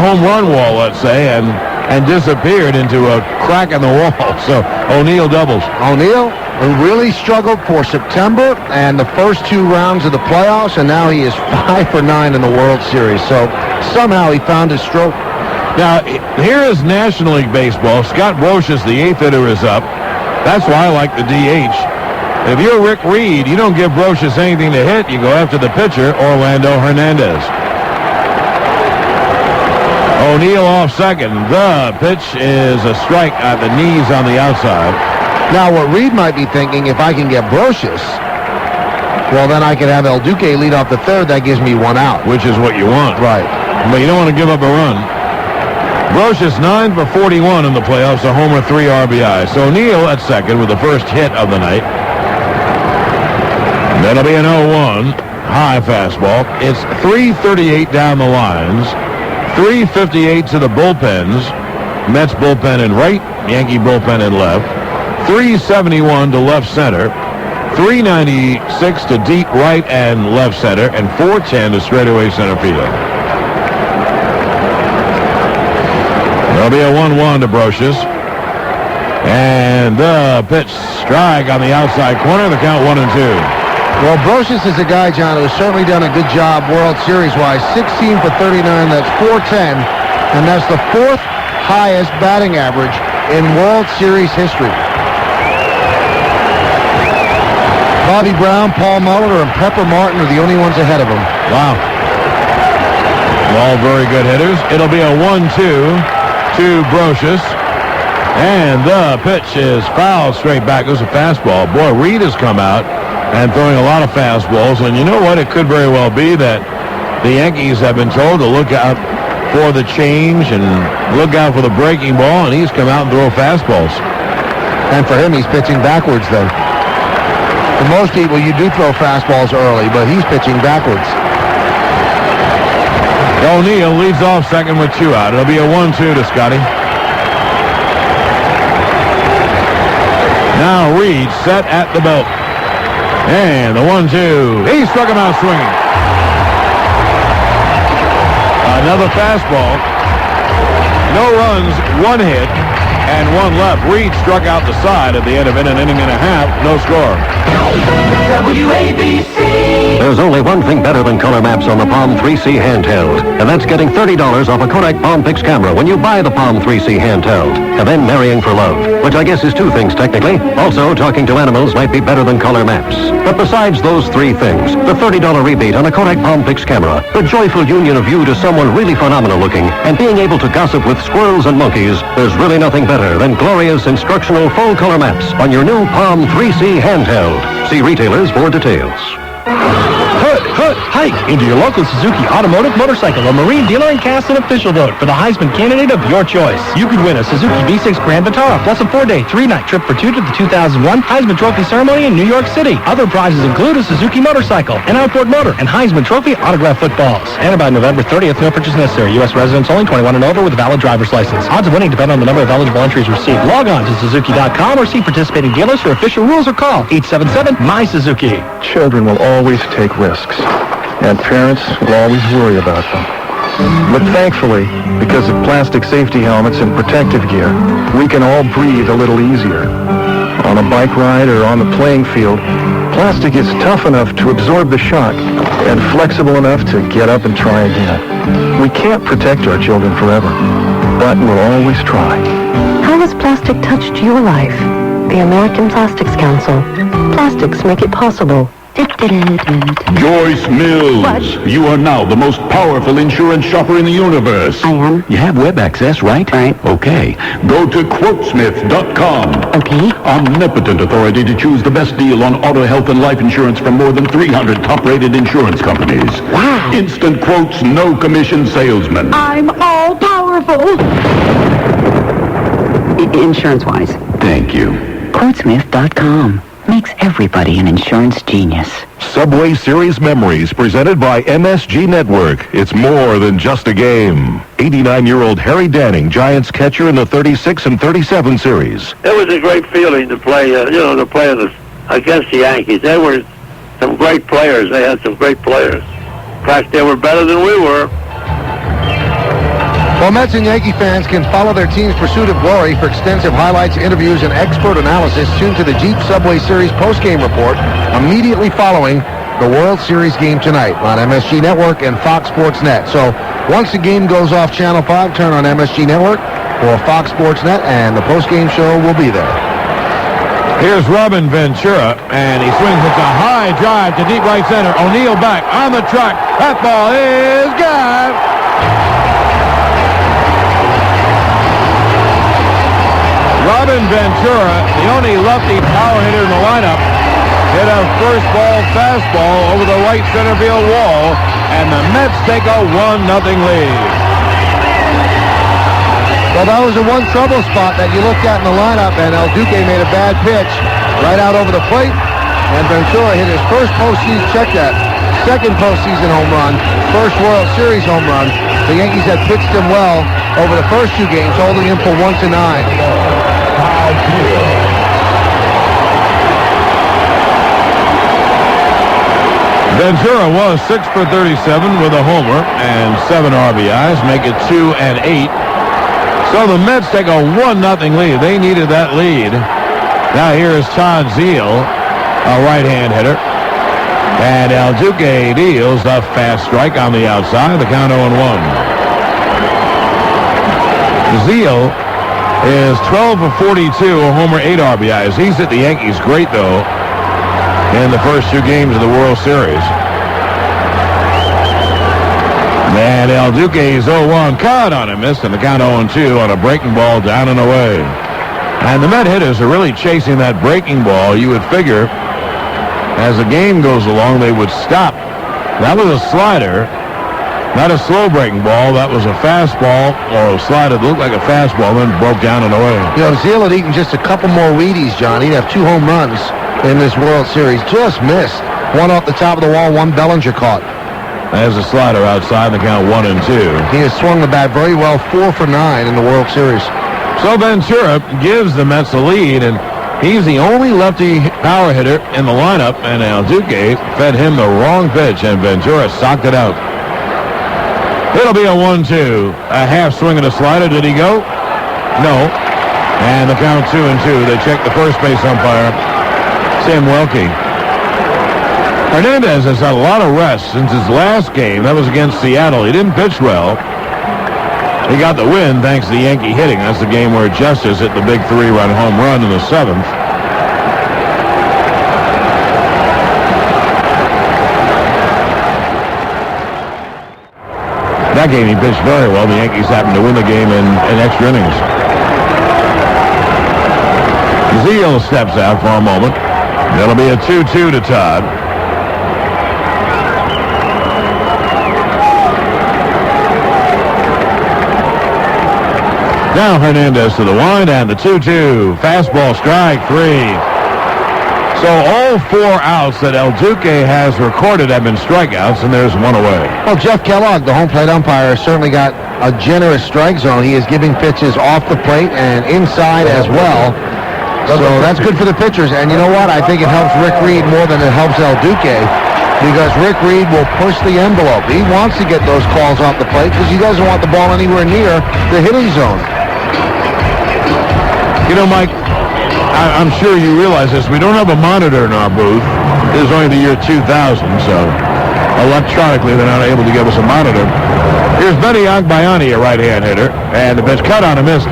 B: home run wall, let's say, and disappeared into a crack in the wall. So O'Neill doubles.
C: O'Neill really struggled for September and the first 2 rounds of the playoffs, and now he is 5 for 9 in the World Series. So somehow he found his stroke.
B: Now, here is National League Baseball. Scott Brocious, the 8th hitter, is up. That's why I like the DH. If you're Rick Reed, you don't give Brocious anything to hit. You go after the pitcher, Orlando Hernandez. O'Neill off second. The pitch is a strike at the knees on the outside.
C: Now, what Reed might be thinking, if I can get Brocious, well, then I can have El Duque lead off the third. That gives me 1 out.
B: Which is what you want.
C: Right.
B: But you don't want to give up a run. Brocious 9 for 41 in the playoffs, a homer, 3 RBIs. So O'Neill at second with the first hit of the night. That'll be an 0-1. High fastball. It's 338 down the lines. 358 to the bullpens. Mets bullpen in right, Yankee bullpen in left. 371 to left center. 396 to deep right and left center. And 410 to straightaway center field. There'll be a 1-1 to Brocious. And the pitch strike on the outside corner. The count 1-2.
C: Well, Brocious is a guy, John, who has certainly done a good job World Series-wise. 16 for 39, that's .410, and that's the 4th highest batting average in World Series history. Bobby Brown, Paul Molitor, and Pepper Martin are the only ones ahead of him.
B: Wow. All very good hitters. It'll be a 1-2 to Brocious. And the pitch is fouled straight back. It was a fastball. Boy, Reed has come out and throwing a lot of fastballs. And you know what? It could very well be that the Yankees have been told to look out for the change and look out for the breaking ball, and he's come out and throw fastballs.
C: And for him, he's pitching backwards, though. For most people, you do throw fastballs early, but he's pitching backwards.
B: O'Neill leads off second with 2 out. It'll be a 1-2 to Scotty. Now Reed set at the belt. And the 1-2. He struck him out swinging. Another fastball. No runs, 1 hit, and 1 left. Reed struck out the side at the end of an inning and a half. No score.
A: WABC. There's only one thing better than color maps on the Palm 3C handheld, and that's getting $30 off a Kodak Palm Pix camera when you buy the Palm 3C handheld, and then marrying for love, which I guess is 2 things technically. Also, talking to animals might be better than color maps. But besides those 3 things, the $30 rebate on a Kodak Palm Pix camera, the joyful union of you to someone really phenomenal looking, and being able to gossip with squirrels and monkeys, there's really nothing better than glorious instructional full color maps on your new Palm 3C handheld. See retailers for details.
S: Hike into your local Suzuki automotive, motorcycle, or marine dealer and cast an official vote for the Heisman candidate of your choice. You could win a Suzuki V6 Grand Vitara plus a 4-day, 3-night trip for 2 to the 2001 Heisman Trophy ceremony in New York City. Other prizes include a Suzuki motorcycle, an outboard motor, and Heisman Trophy autographed footballs. Entered by November 30th, no purchase necessary. U.S. residents only, 21 and over with a valid driver's license. Odds of winning depend on the number of eligible entries received. Log on to Suzuki.com or see participating dealers for official rules or call 877-MY-SUZUKI.
T: Children will always take risks, and parents will always worry about them. But thankfully, because of plastic safety helmets and protective gear, we can all breathe a little easier. On a bike ride or on the playing field, plastic is tough enough to absorb the shock and flexible enough to get up and try again. We can't protect our children forever, but we'll always try.
E: How has plastic touched your life? The American Plastics Council. Plastics make it possible.
D: Joyce Mills.
E: What?
D: You are now the most powerful insurance shopper in the universe.
E: I am.
D: You have web access, right?
E: Right.
D: Okay. Go to quotesmith.com.
E: Okay.
D: Omnipotent authority to choose the best deal on auto, health, and life insurance from more than 300 top-rated insurance companies.
E: Wow.
D: Instant quotes, no commission salesman.
E: I'm all powerful. Insurance-wise.
D: Thank you.
E: Quotesmith.com makes everybody an insurance genius.
D: Subway Series Memories, presented by MSG Network. It's more than just a game. 89-year-old Harry Danning, Giants catcher in the 36 and 37 series.
W: It was a great feeling to play, against the Yankees. They were some great players. They had some great players. In fact, they were better than we were.
C: Well, Mets and Yankee fans can follow their team's pursuit of glory for extensive highlights, interviews, and expert analysis. Tune to the Jeep Subway Series postgame report immediately following the World Series game tonight on MSG Network and Fox Sports Net. So once the game goes off Channel 5, turn on MSG Network or Fox Sports Net, and the postgame show will be there.
B: Here's Robin Ventura, and he swings at the high drive to deep right center. O'Neill back on the track. That ball is gone. Robin Ventura, the only lefty power hitter in the lineup, hit a first ball fastball over the right center field wall, and the Mets take a 1-0 lead.
C: Well, that was the one trouble spot that you looked at in the lineup, and El Duque made a bad pitch right out over the plate, and Ventura hit his first postseason, check that, second postseason home run, first World Series home run. The Yankees had pitched him well over the first 2 games, holding him for 1-9.
B: Ventura was 6 for 37 with a homer and 7 RBIs, make it 2 and 8. So the Mets take a 1-0 lead. They needed that lead. Now here is Todd Zeal, a right-hand hitter. And El Duque deals a fast strike on the outside. The count 0-1. Zeal is 12 for 42, a homer, 8 RBIs. He's hit the Yankees great, though, in the first 2 games of the World Series. And El Duque's 0-1, caught on a miss, and the count 0-2 on a breaking ball down and away. And the Met hitters are really chasing that breaking ball. You would figure, as the game goes along, they would stop. That was a slider, not a slow breaking ball. That was a fastball, or a slider that looked like a fastball, then broke down and away.
C: You know, Zeal had eaten just a couple more Wheaties, John. He'd have 2 home runs in this World Series. Just missed. One off the top of the wall, one Bellinger caught.
B: There's a slider outside, the count 1-2.
C: He has swung the bat very well, 4 for 9 in the World Series.
B: So Ventura gives the Mets a lead, and he's the only lefty power hitter in the lineup, and El Duque fed him the wrong pitch, and Ventura socked it out. It'll be a 1-2. A half swing and a slider. Did he go? No. And the count 2-2. They check the first base umpire, Tim Welke. Hernandez has had a lot of rest since his last game. That was against Seattle. He didn't pitch well. He got the win thanks to the Yankee hitting. That's the game where Justice hit the big 3-run home run in the 7th. That game he pitched very well. The Yankees happened to win the game in extra innings. Zeal steps out for a moment. It'll be a 2-2 to Todd. Now Hernandez to the wind, and the 2-2. Fastball, strike 3. So all 4 outs that El Duque has recorded have been strikeouts, and there's 1 away.
C: Well, Jeff Kellogg, the home plate umpire, has certainly got a generous strike zone. He is giving pitches off the plate and inside as well. So that's good for the pitchers. And you know what? I think it helps Rick Reed more than it helps El Duque, because Rick Reed will push the envelope. He wants to get those calls off the plate because he doesn't want the ball anywhere near the hitting zone.
B: You know, Mike, I'm sure you realize this. We don't have a monitor in our booth. This is only the year 2000, so electronically they're not able to give us a monitor. Here's Benny Agbayani, a right-hand hitter, and the pitch cut on a miss.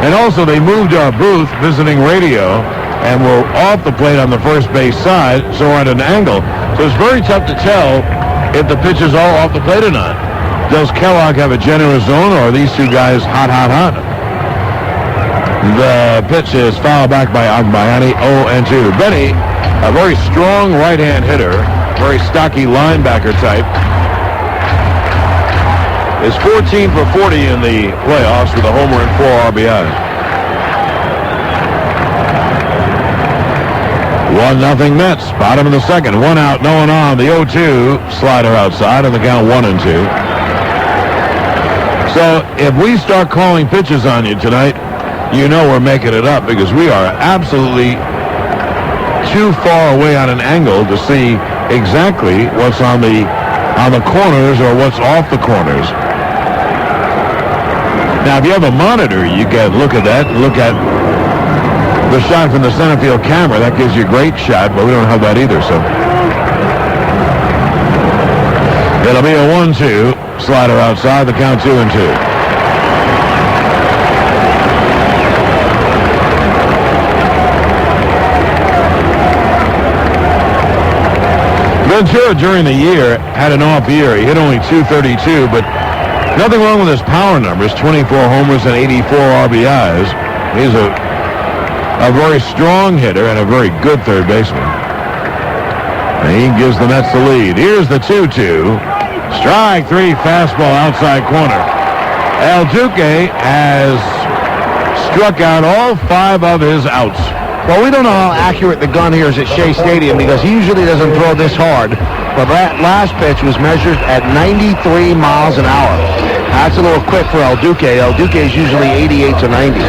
B: And also they moved our booth, visiting radio, and we're off the plate on the first base side, so we're at an angle. So it's very tough to tell if the pitch is all off the plate or not. Does Kellogg have a generous zone, or are these 2 guys hot? The pitch is fouled back by Agbayani, 0-2. Benny, a very strong right-hand hitter, very stocky linebacker type, is 14 for 40 in the playoffs with a homer and 4 RBIs. 1-0 Mets, bottom of the 2nd. 1 out, no one on. The 0-2 slider outside, and the count 1-2. So if we start calling pitches on you tonight, you know we're making it up, because we are absolutely too far away on an angle to see exactly what's on the corners or what's off the corners. Now, if you have a monitor, you can look at that and look at the shot from the center field camera. That gives you a great shot, but we don't have that either, so. It'll be a 1-2. Slider outside, the count 2-2. Ventura during the year had an off year. He hit only .232, but nothing wrong with his power numbers. 24 homers and 84 RBIs. He's a very strong hitter and a very good third baseman. And he gives the Mets the lead. Here's the 2-2. Strike 3, fastball outside corner. El Duque has struck out all 5 of his outs.
C: Well, we don't know how accurate the gun here is at Shea Stadium, because he usually doesn't throw this hard. But that last pitch was measured at 93 miles an hour. That's a little quick for El Duque. El Duque is usually 88 to 90.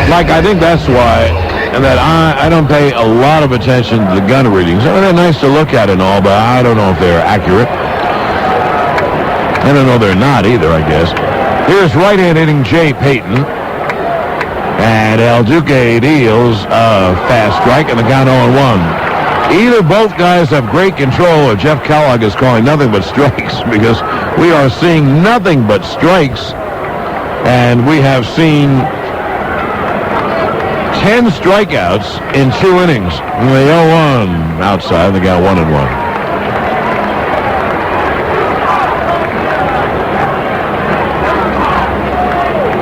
B: Mike, I think that's why, and that I don't pay a lot of attention to the gun readings. I mean, they're nice to look at and all, but I don't know if they're accurate. I don't know, they're not either, I guess. Here's right-hand hitting Jay Payton. And El Duque deals a fast strike, and the count 0-1. Either both guys have great control, or Jeff Kellogg is calling nothing but strikes, because we are seeing nothing but strikes. And we have seen 10 strikeouts in 2 innings. And the 0-1 outside, they got 1-1.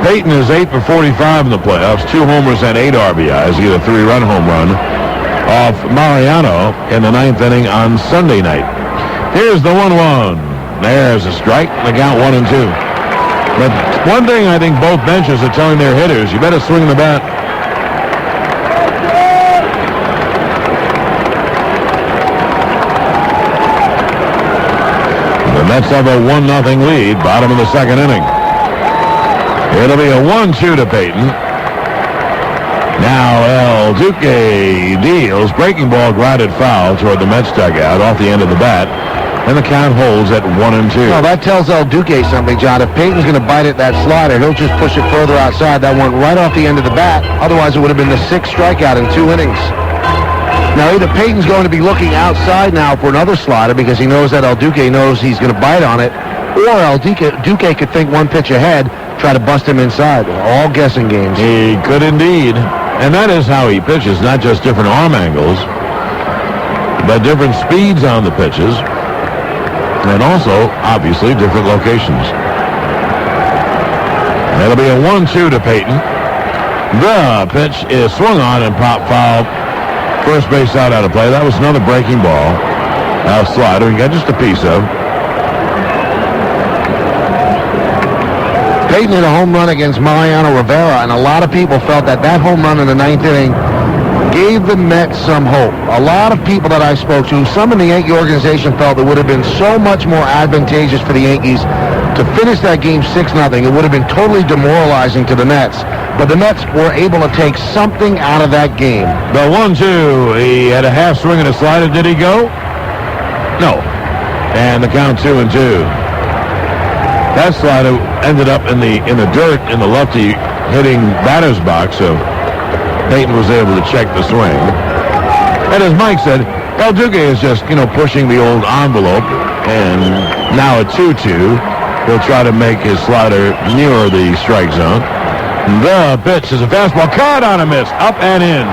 B: Payton is 8 for 45 in the playoffs, 2 homers and 8 RBIs. He had a 3-run home run off Mariano in the 9th inning on Sunday night. Here's the 1-1. There's a strike. They count 1-2. But one thing I think both benches are telling their hitters, you better swing the bat. The Mets have a 1-0 lead, bottom of the 2nd inning. It'll be a 1-2 to Payton. Now El Duque deals. Breaking ball grounded foul toward the Mets dugout off the end of the bat. And the count holds at 1-2.
C: Well, that tells El Duque something, John. If Payton's going to bite at that slider, he'll just push it further outside. That went right off the end of the bat. Otherwise, it would have been the 6th strikeout in 2 innings. Now, either Payton's going to be looking outside now for another slider because he knows that El Duque knows he's going to bite on it, or El Duque could think one pitch ahead, try to bust him inside. All guessing games.
B: He could indeed. And that is how he pitches, not just different arm angles, but different speeds on the pitches, and also, obviously, different locations. It'll be a 1-2 to Payton. The pitch is swung on and popped foul. First base out of play. That was another breaking ball. Slider, he got just a piece of.
C: Payton hit a home run against Mariano Rivera, and a lot of people felt that home run in the 9th inning gave the Mets some hope. A lot of people that I spoke to, some in the Yankee organization felt it would have been so much more advantageous for the Yankees to finish that game 6-0. It would have been totally demoralizing to the Mets. But the Mets were able to take something out of that game.
B: The 1-2, he had a half swing and a slider. Did he go? No. And the count 2-2. That slider ended up in the dirt in the lefty hitting batter's box, so Payton was able to check the swing. And as Mike said, El Duque is just, pushing the old envelope, and now at 2-2, he'll try to make his slider nearer the strike zone. The pitch is a fastball, caught on a miss, up and in.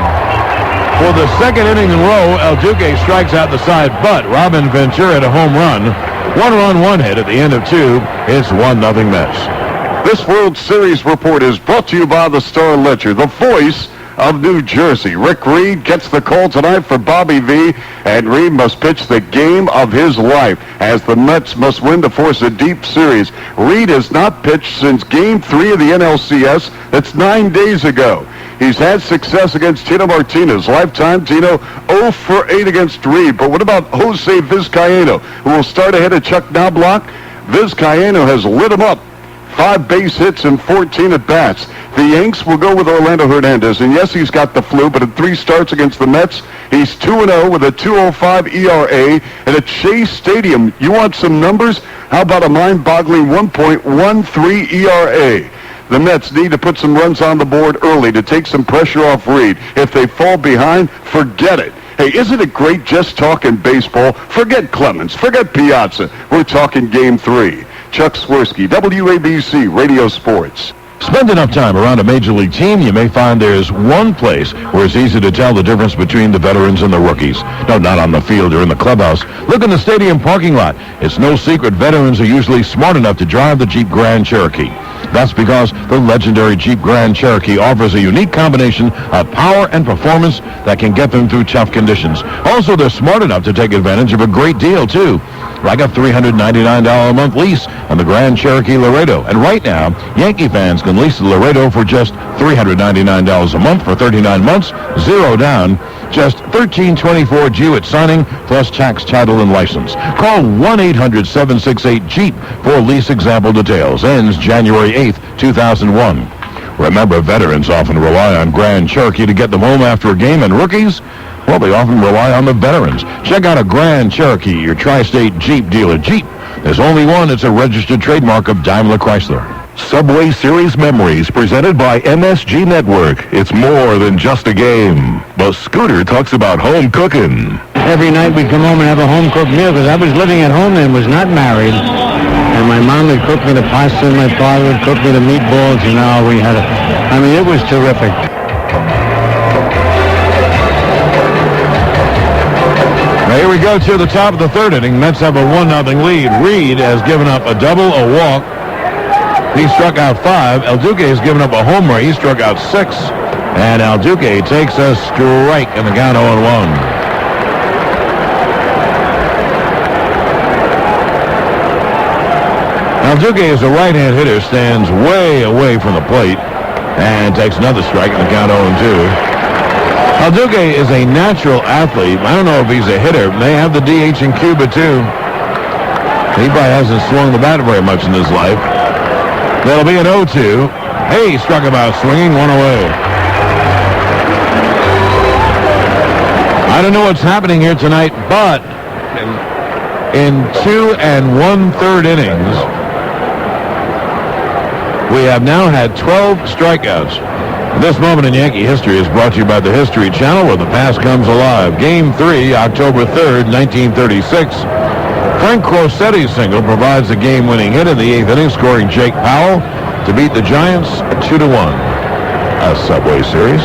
B: For the 2nd inning in a row, El Duque strikes out the side, but Robin Ventura had a home run. 1 run, 1 hit at the end of 2. It's 1-0 Mets.
D: This World Series report is brought to you by the Star Ledger, the voice of New Jersey. Rick Reed gets the call tonight for Bobby V, and Reed must pitch the game of his life as the Mets must win to force a deep series. Reed has not pitched since Game 3 of the NLCS. That's 9 days ago. He's had success against Tino Martinez. Lifetime, Tino 0 for 8 against Reed. But what about Jose Vizcaíno, who will start ahead of Chuck Knobloch? Vizcaíno has lit him up. 5 base hits and 14 at-bats. The Yanks will go with Orlando Hernandez. And yes, he's got the flu, but in 3 starts against the Mets, he's 2-0 with a 2.05 ERA. And at Shea Stadium, you want some numbers? How about a mind-boggling 1.13 ERA? The Mets need to put some runs on the board early to take some pressure off Reed. If they fall behind, forget it. Hey, isn't it great just talking baseball? Forget Clemens. Forget Piazza. We're talking Game 3. Chuck Swirsky, WABC Radio Sports.
B: Spend enough time around a major league team, you may find there's one place where it's easy to tell the difference between the veterans and the rookies. No, not on the field or in the clubhouse. Look in the stadium parking lot. It's no secret veterans are usually smart enough to drive the Jeep Grand Cherokee. That's because the legendary Jeep Grand Cherokee offers a unique combination of power and performance that can get them through tough conditions. Also, they're smart enough to take advantage of a great deal, too, like a $399 a month lease on the Grand Cherokee Laredo. And right now, Yankee fans can lease the Laredo for just $399 a month for 39 months, 0 down, just $1,324 due at signing, plus tax, title, and license. Call 1-800-768-JEEP for lease example details. Ends January 8th, 2001. Remember, veterans often rely on Grand Cherokee to get them home after a game, and rookies, well, they often rely on the veterans. Check out a Grand Cherokee, your tri-state Jeep dealer. Jeep, There's only one. It's a registered trademark of Daimler Chrysler.
D: Subway Series Memories presented by MSG Network. It's more than just a game. But Scooter talks about home cooking.
C: Every night we'd come home and have a home-cooked meal because I was living at home then, was not married. And my mom would cook me the pasta and my father would cook me the meatballs. You know, it was terrific.
B: Now here we go to the top of the third inning. Mets have a 1-0 lead. Reed has given up a double, a walk. He struck out 5. El Duque has given up a homer. He struck out 6. And El Duque takes a strike in the count 0-1. El Duque is a right-hand hitter, stands way away from the plate, and takes another strike in the count 0-2. El Duque is a natural athlete. I don't know if he's a hitter. They have the DH in Cuba, too. He probably hasn't swung the bat very much in his life. That'll be an 0-2. Hey, he struck him out swinging, one away. I don't know what's happening here tonight, but in 2 1/3 innings, we have now had 12 strikeouts. This moment in Yankee history is brought to you by the History Channel, where the past comes alive. Game 3, October 3rd, 1936. Frank Crossetti's single provides the game-winning hit in the 8th inning, scoring Jake Powell to beat the Giants 2-1. A Subway Series.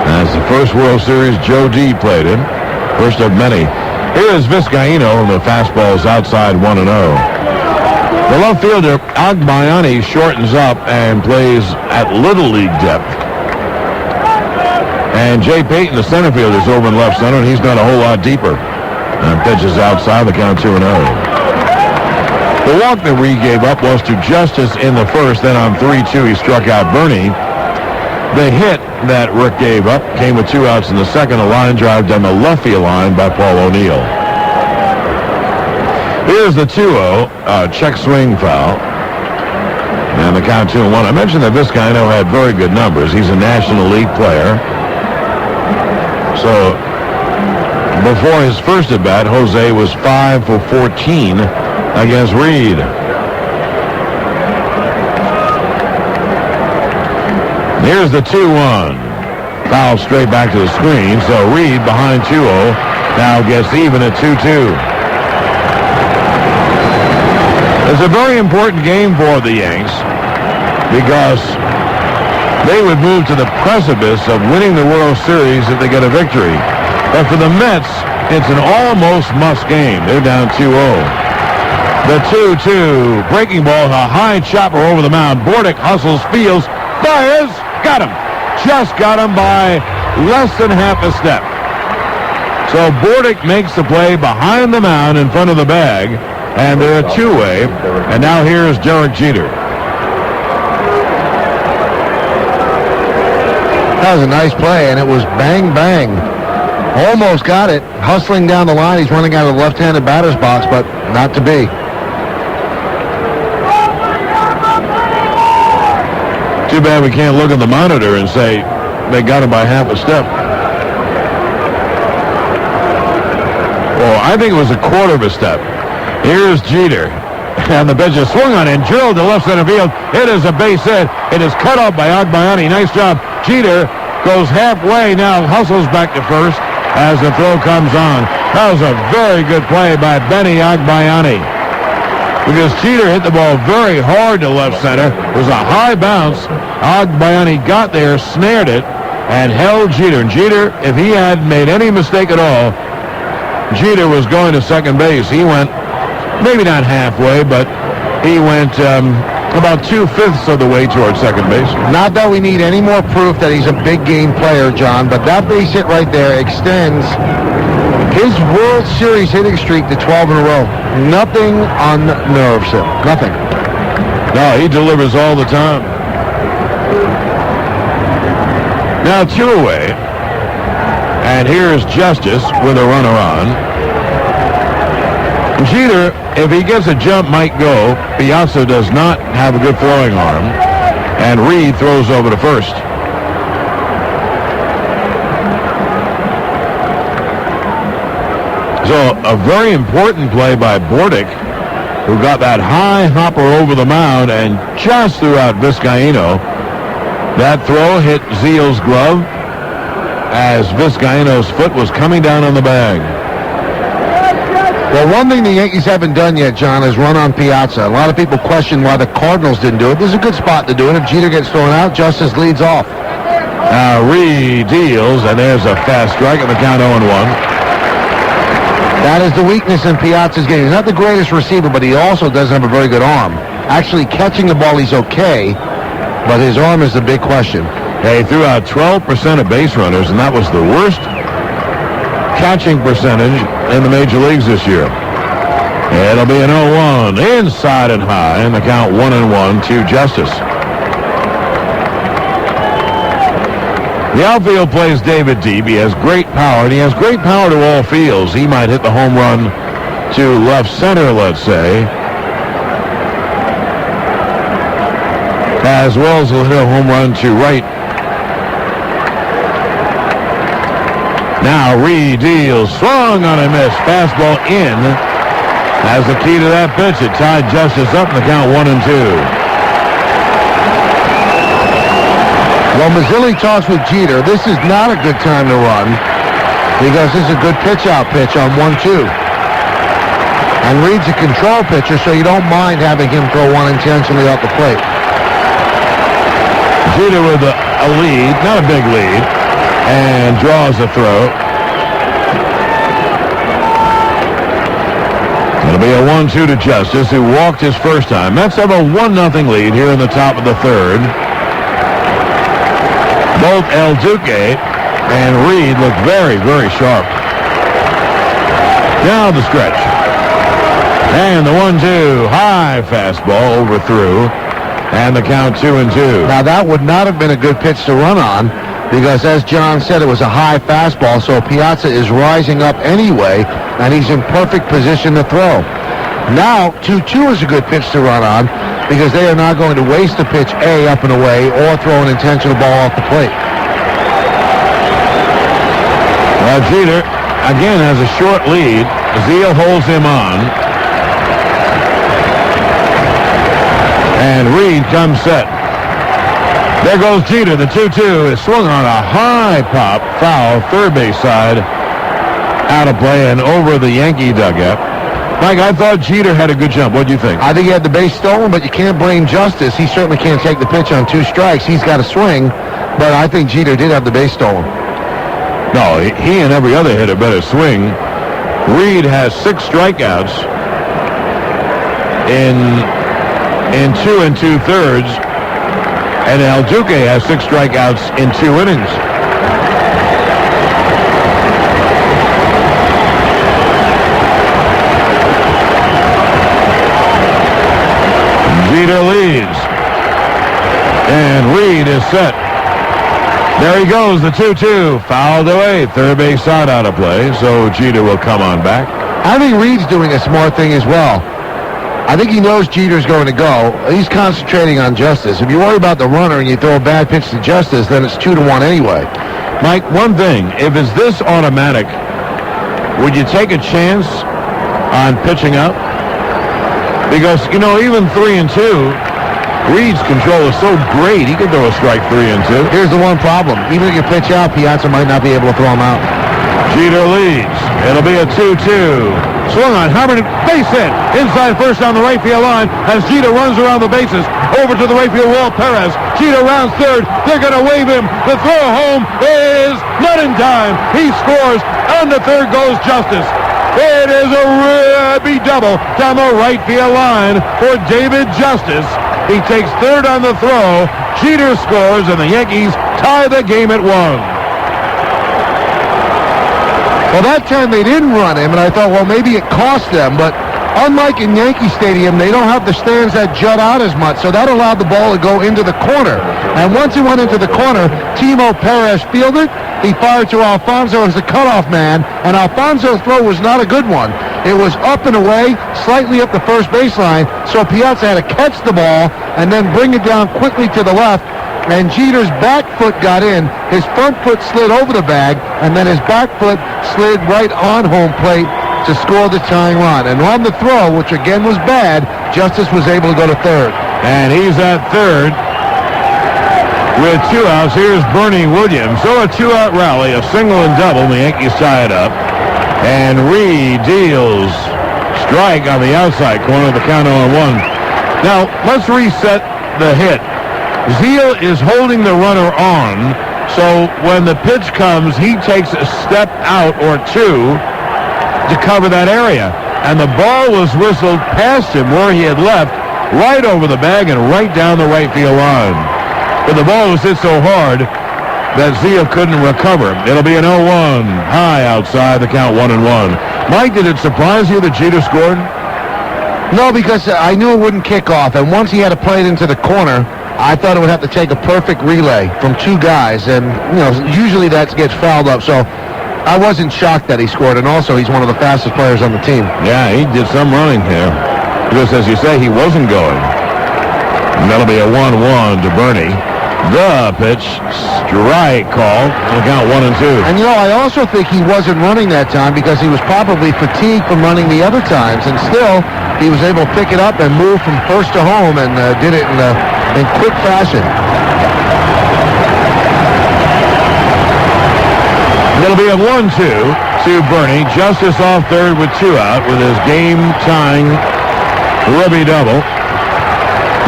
B: That's the first World Series Joe D played in. First of many. Here is Vizcaíno, and the fastball is outside 1-0. The left fielder, Agbayani, shortens up and plays at Little League depth. And Jay Payton, the center fielder, is over in left center, and he's gone a whole lot deeper. And pitches outside the count 2-0. The walk that Reed gave up was to Justice in the first. Then on 3-2, he struck out Bernie. The hit that Rick gave up came with 2 outs in the second. A line drive down the left field line by Paul O'Neill. Here's the 2-0, check swing foul. And the count 2-1. I mentioned that Vizcaíno had very good numbers. He's a National League player. So, before his first at bat, Jose was 5 for 14 against Reed. Here's the 2-1. Foul straight back to the screen. So Reed behind 2-0 now gets even at 2-2. It's a very important game for the Yanks because they would move to the precipice of winning the World Series if they get a victory. But for the Mets, it's an almost must game. They're down 2-0. The 2-2 breaking ball, a high chopper over the mound. Bordick hustles, fields, fires, got him. Just got him by less than half a step. So Bordick makes the play behind the mound in front of the bag, and they're a two-way. And now here's Derek Jeter.
C: That was a nice play, and it was bang, bang. Almost got it. Hustling down the line. He's running out of the left-handed batter's box, but not to be.
B: Too bad we can't look at the monitor and say they got him by half a step. Well, I think it was a quarter of a step. Here's Jeter. And the pitch is swung on and drilled to left center field. It is a base hit. It is cut off by Agbayani. Nice job. Jeter goes halfway now, hustles back to first as the throw comes on. That was a very good play by Benny Agbayani, because Jeter hit the ball very hard to left center. It was a high bounce. Agbayani got there, snared it, and held Jeter. And Jeter, if he had made any mistake at all, Jeter was going to second base. He went, maybe not halfway, but he went about 2/5 of the way towards second base.
C: Not that we need any more proof that he's a big game player, John, but that base hit right there extends his World Series hitting streak to 12 in a row. Nothing unnerves him. Nothing.
B: No, he delivers all the time. Now 2 away. And here's Justice with a runner on. Jeter, if he gets a jump, might go. Piazza does not have a good throwing arm. And Reed throws over to first. So a very important play by Bordick, who got that high hopper over the mound and just threw out Vizcaino. That throw hit Zeal's glove as Vizcaino's foot was coming down on the bag.
C: Well, one thing the Yankees haven't done yet, John, is run on Piazza. A lot of people question why the Cardinals didn't do it. This is a good spot to do it. If Jeter gets thrown out, Justice leads off.
B: Reed deals, and there's a fast strike, and the count 0-1.
C: That is the weakness in Piazza's game. He's not the greatest receiver, but he also doesn't have a very good arm. Actually, catching the ball, he's okay, but his arm is the big question.
B: He threw out 12% of base runners, and that was the worst catching percentage in the major leagues this year. It'll be an 0-1, inside and high, and the count 1-1 to Justice. The outfield plays David Deeb. He has great power, and he has great power to all fields. He might hit the home run to left center, let's say, as well as he'll hit a home run to right. Now Reed deals, swung on a miss, fastball in. As the key to that pitch, it tied Justice up in the count 1-2.
C: Well, Mazzilli talks with Jeter. This is not a good time to run because this is a good pitch-out pitch on 1-2. And Reed's a control pitcher, so you don't mind having him throw one intentionally off the plate.
B: Jeter with a lead, not a big lead, and draws the throw. It'll be a 1-2 to Justice, who walked his first time. Mets have a 1-0 lead here in the top of the third. Both El Duque and Reed look very, very sharp. Now the stretch. And the 1-2, high fastball overthrew. And the count 2-2.
C: Now that would not have been a good pitch to run on because, as John said, it was a high fastball, so Piazza is rising up anyway, and he's in perfect position to throw. Now 2-2 is a good pitch to run on because they are not going to waste the pitch A up and away or throw an intentional ball off the plate.
B: Well, Jeter, again, has a short lead. Zeal holds him on. And Reed comes set. There goes Jeter. The 2-2 is swung on a high pop, foul, third base side, out of play and over the Yankee dugout. Mike, I thought Jeter had a good jump. What do you think?
C: I think he had the base stolen, but you can't blame Justice. He certainly can't take the pitch on 2 strikes. He's got to swing, but I think Jeter did have the base stolen.
B: No, he and every other hitter better swing. Reed has 6 strikeouts in 2 2/3, and El Duque has 6 strikeouts in 2 innings. Jeter leads, and Reed is set. There he goes, the 2-2, fouled away, third base side out of play, so Jeter will come on back.
C: I think Reed's doing a smart thing as well. I think he knows Jeter's going to go. He's concentrating on Justice. If you worry about the runner and you throw a bad pitch to Justice, then it's 2-1 anyway.
B: Mike, one thing, if it's this automatic, would you take a chance on pitching up? Because, you know, even 3-2, Reed's control is so great, he can throw a strike 3-2.
C: Here's the one problem. Even if you pitch out, Piazza might not be able to throw him out.
B: Jeter leads. It'll be a 2-2. Swung on, Harmon, base hit. Inside first on the right field line as Jeter runs around the bases. Over to the right field wall, Perez. Jeter rounds third. They're going to wave him. The throw home is not in time. He scores. On the third goes Justice. It is a ribby double down the right field line for David Justice. He takes third on the throw. Jeter scores, and the Yankees tie the game at 1.
C: Well, that time they didn't run him, and I thought, well, maybe it cost them. But unlike in Yankee Stadium, they don't have the stands that jut out as much, so that allowed the ball to go into the corner. And once it went into the corner, Timo Perez fielded. He fired to Alfonso as the cutoff man, and Alfonso's throw was not a good one. It was up and away, slightly up the first baseline, so Piazza had to catch the ball and then bring it down quickly to the left, and Jeter's back foot got in, his front foot slid over the bag, and then his back foot slid right on home plate, to score the tying run. And on the throw, which again was bad, Justice was able to go to third.
B: And he's at third with 2 outs. Here's Bernie Williams. So a 2-out rally, a single and double. The Yankees tie it up. And Reed deals strike on the outside corner of the count 0-1. Now, let's reset the hit. Zeal is holding the runner on, so when the pitch comes, he takes a step out or two to cover that area. And the ball was whistled past him where he had left, right over the bag and right down the right field line. But the ball was hit so hard that Zeal couldn't recover. It'll be an 0-1, high outside, the count 1-1. Mike, did it surprise you that Jeter scored?
C: No, because I knew it wouldn't kick off, and once he had to play it into the corner, I thought it would have to take a perfect relay from 2 guys, and usually that gets fouled up, so I wasn't shocked that he scored, and also he's one of the fastest players on the team.
B: Yeah, he did some running here, because as you say, he wasn't going. And that'll be a 1-1 to Bernie. The pitch, strike call, and count 1-2.
C: And I also think he wasn't running that time because he was probably fatigued from running the other times, and still he was able to pick it up and move from first to home and did it in quick fashion.
B: It'll be a 1-2 to Bernie. Justice off third with 2 out with his game-tying ribby double.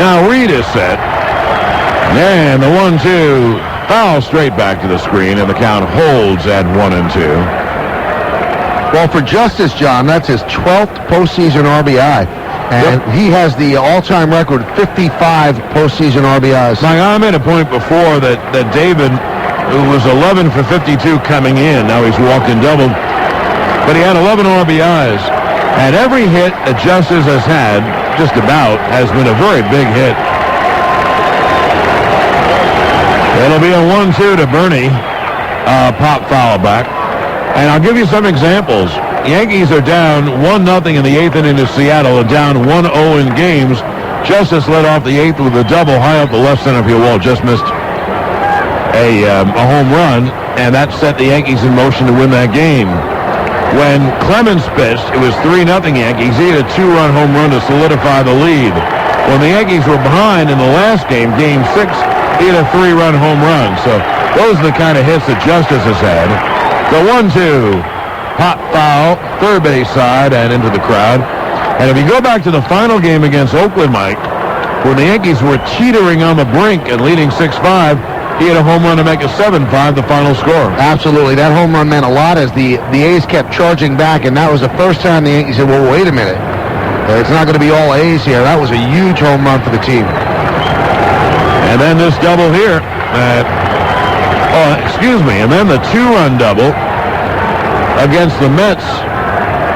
B: Now Reed is set. And the 1-2 foul straight back to the screen, and the count holds at 1-2.
C: Well, for Justice, John, that's his 12th postseason RBI. And he has the all-time record, 55 postseason RBIs.
B: Mike, I made a point before that David, who was 11 for 52 coming in, now he's walked and doubled, but he had 11 RBIs. And every hit that Justice has had, just about, has been a very big hit. It'll be a 1-2 to Bernie. Pop foul back. And I'll give you some examples. Yankees are down 1-0 in the 8th inning to Seattle, and down 1-0 in games. Justice led off the 8th with a double high up the left center field wall. Just missed a home run, and that set the Yankees in motion to win that game. When Clemens pitched, it was 3-0 Yankees. He had a 2-run home run to solidify the lead. When the Yankees were behind in the last game, Game 6, he had a 3-run home run. So those are the kind of hits that Justice has had. The 1-2, pop foul, third base side and into the crowd. And if you go back to the final game against Oakland, Mike, when the Yankees were teetering on the brink and leading 6-5, he had a home run to make it 7-5, the final score.
C: Absolutely. That home run meant a lot as the A's kept charging back, and that was the first time the Yankees said, well, wait a minute. It's not going to be all A's here. That was a huge home run for the team.
B: And then this double here. And then the 2-run double against the Mets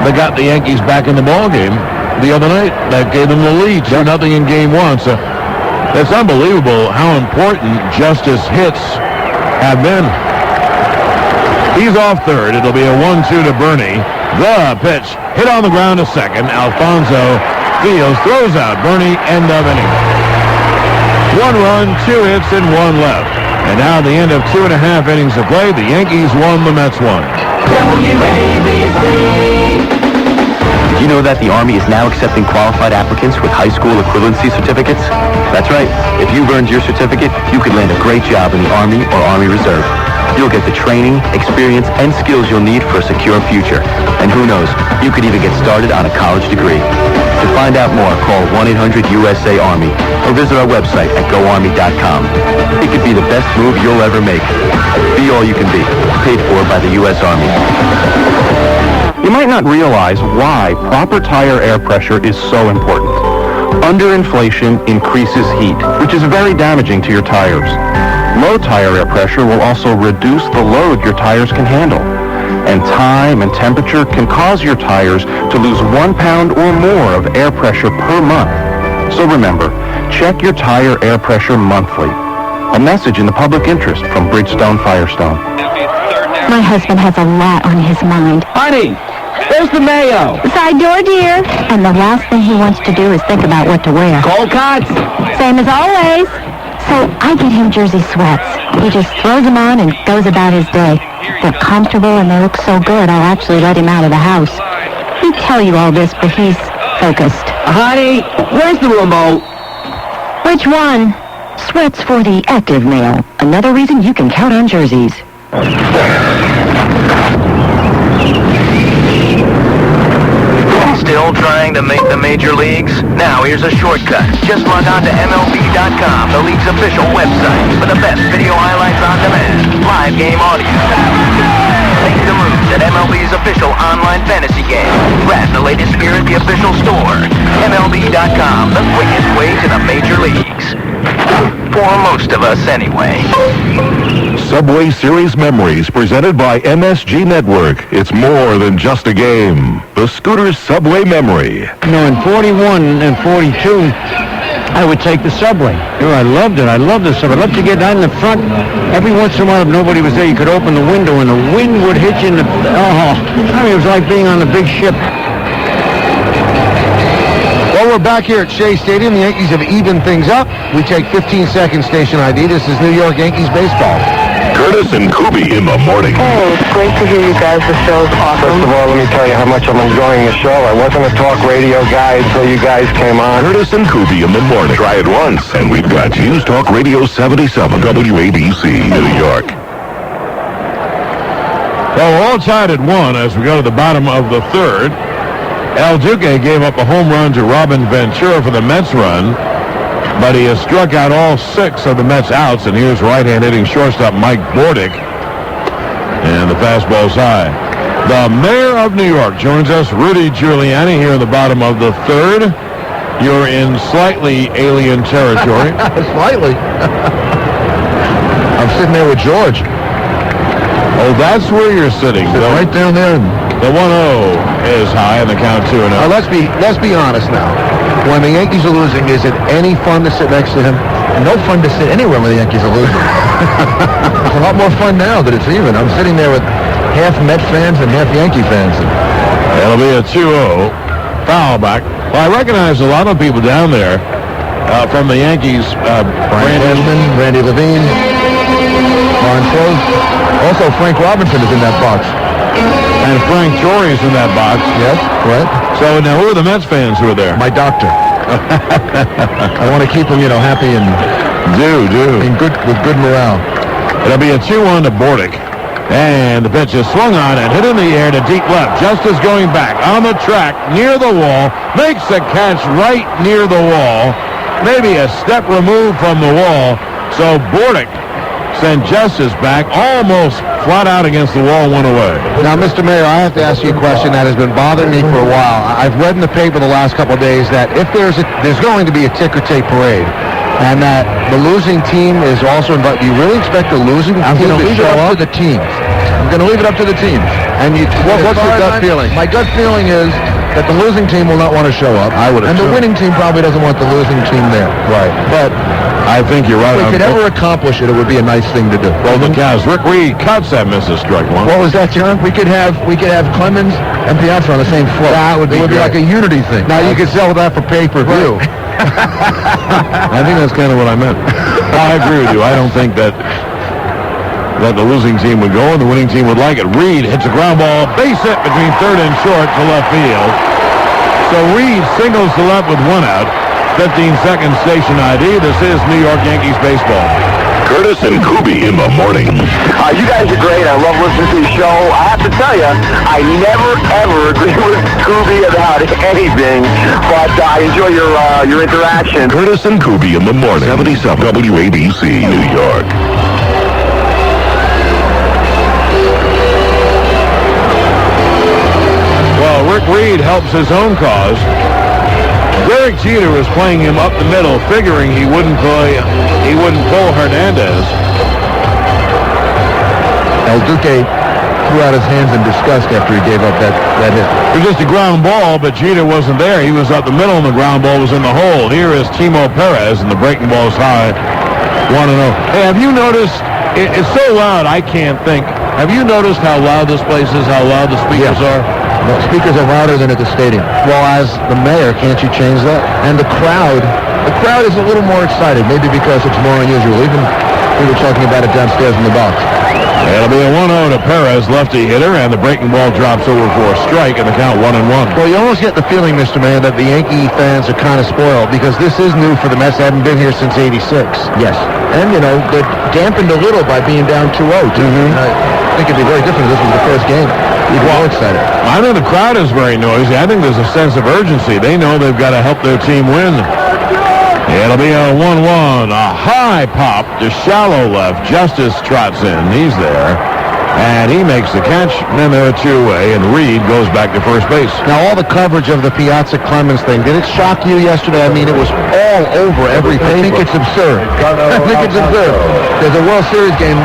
B: that got the Yankees back in the ballgame the other night. That gave them the lead, 2-0 in Game 1. So it's unbelievable how important Justice hits have been. He's off third. It'll be a 1-2 to Bernie. The pitch hit on the ground to second. Alfonso fields, throws out. Bernie, end of inning. 1 run, 2 hits, and 1 left. And now the end of 2.5 innings of play. The Yankees won, the Mets won.
A: WABC. Did you know that the Army is now accepting qualified applicants with high school equivalency certificates? That's right. If you've earned your certificate, you could land a great job in the Army or Army Reserve. You'll get the training, experience, and skills you'll need for a secure future. And who knows, you could even get started on a college degree. To find out more, call 1-800-USA-ARMY or visit our website at goarmy.com. It could be the best move you'll ever make. Be all you can be. Paid for by the U.S. Army.
G: You might not realize why proper tire air pressure is so important. Underinflation increases heat, which is very damaging to your tires. Low tire air pressure will also reduce the load your tires can handle. And time and temperature can cause your tires to lose 1 pound or more of air pressure per month. So remember, check your tire air pressure monthly. A message in the public interest from Bridgestone Firestone.
E: My husband has a lot on his mind.
M: Honey, where's the mayo?
E: Side door, dear. And the last thing he wants to do is think about what to wear.
M: Cold cuts?
E: Same as always. So I get him jersey sweats. He just throws them on and goes about his day. They're comfortable and they look so good, I'll actually let him out of the house. doesn't tell you all this, but he's focused.
K: Honey, where's the remote?
E: Which one? Sweats for the active male. Another reason you can count on jerseys.
F: Still trying to make the major leagues? Now here's a shortcut. Just log on to MLB.com, the league's official website, for the best video highlights on demand, live game audio. Make the move at MLB's official online fantasy game. Grab the latest gear at the official store. MLB.com, the quickest way to the major leagues. For most of us, anyway.
D: Subway Series Memories, presented by MSG Network. It's more than just a game. The Scooter's Subway Memory.
K: You know, in 41 and 42, I would take the subway. You know, I loved it. I loved the subway. I loved to get down in the front. Every once in a while, if nobody was there, you could open the window, and the wind would hit you in the... Oh, I mean, it was like being on a big ship.
C: Well, we're back here at Shea Stadium. The Yankees have evened things up. We take 15-second station ID. This is New York Yankees baseball.
D: Curtis and Kuby in the morning.
H: Hey, it's great to hear you guys. The show's awesome.
I: First of all, let me tell you how much I'm enjoying the show. I wasn't a talk radio guy until you guys came on.
D: Curtis and Kuby in the morning. Try it once, and we've got News Talk Radio 77, WABC, New York.
B: Well, we're all tied at 1 as we go to the bottom of the third. El Duque gave up a home run to Robin Ventura for the Mets run, but he has struck out all 6 of the Mets outs, and here's right-hand hitting shortstop Mike Bordick, and the fastball's high. The mayor of New York joins us, Rudy Giuliani, here in the bottom of the third. You're in slightly alien territory.
C: Slightly. I'm sitting there with George.
B: Oh, that's where you're sitting.
C: Right down there.
B: The 1-0 is high, and the count 2-0.
C: Let's be honest now. When the Yankees are losing, is it any fun to sit next to him? No fun to sit anywhere when the Yankees are losing. It's a lot more fun now that it's even. I'm sitting there with half Met fans and half Yankee fans.
B: It'll be a 2-0 foul back. Well, I recognize a lot of people down there from the Yankees.
C: Brian Desmond, Randy Levine, Ron Close. Also, Frank Robinson is in that box.
B: And Frank Torrey's in that box.
C: Yes, right.
B: So now who are the Mets fans who are there?
C: My doctor. I want to keep him, happy and with good morale.
B: It'll be a 2-1 to Bordick. And the pitch is swung on and hit in the air to deep left. Justice going back on the track near the wall. Makes the catch right near the wall. Maybe a step removed from the wall. So Bordick sent Justice back almost flat out against the wall, went away.
C: Now, Mr. Mayor, I have to ask you a question that has been bothering me for a while. I've read in the paper the last couple of days that if there's going to be a ticker tape parade, and that the losing team is also invited. Do you really expect the losing team to show up? To the teams. I'm going to leave it up to the teams. And what's your gut feeling? My gut feeling is that the losing team will not want to show up. I would assume. And the winning team probably doesn't want the losing team there. Right. But
B: I think you're right.
C: If we could ever accomplish it, it would be a nice thing to do.
B: Well, the Cavs. Rick Reed cuts that misses strike one.
C: What was that, John? We could have Clemens and Piazza on the same floor. That would be like a unity thing. Now you could sell that for pay-per-view. Right.
B: I think that's kind of what I meant. I agree with you. I don't think that the losing team would go and the winning team would like it. Reed hits a ground ball, base hit between third and short to left field. So Reed singles to left with 1 out. 15-second station ID. This is New York Yankees baseball.
D: Curtis and Kuby in the morning.
I: You guys are great. I love listening to the show. I have to tell you, I never, ever agree with Kuby about anything, but I enjoy your interaction.
D: Curtis and Kuby in the morning. 77 WABC, New York.
B: Well, Rick Reed helps his own cause. Derek Jeter was playing him up the middle, figuring he wouldn't pull Hernandez.
C: El Duque threw out his hands in disgust after he gave up that hit.
B: It was just a ground ball, but Jeter wasn't there. He was up the middle, and the ground ball was in the hole. Here is Timo Perez, and the breaking ball's high. 1-0. Hey, have you noticed? It's so loud, I can't think. Have you noticed how loud this place is, how loud the speakers are?
C: The speakers are louder than at the stadium. Well, as the mayor, can't you change that? And the crowd is a little more excited, maybe because it's more unusual. Even We were talking about it downstairs in the box.
B: It'll be a 1-0 to Perez, lefty hitter, and the breaking ball drops over for a strike, and the count 1-1.
C: Well, you almost get the feeling, Mr. Mann, that the Yankee fans are kind of spoiled because this is new for the Mets. They haven't been here since '86. Yes. And, you know, they're dampened a little by being down 2-0. I think it'd be very different if this was the first game. You'd be more excited.
B: I know the crowd is very noisy. I think there's a sense of urgency. They know they've got to help their team win. It'll be a 1-1. A high pop to shallow left. Justice trots in. He's there. And he makes the catch. Then they're a two-way, and Reed goes back to first base.
C: Now, all the coverage of the Piazza Clemens thing, did it shock you yesterday? I mean, it was all over every paper. I think it's absurd. I think it's absurd. There's a World Series game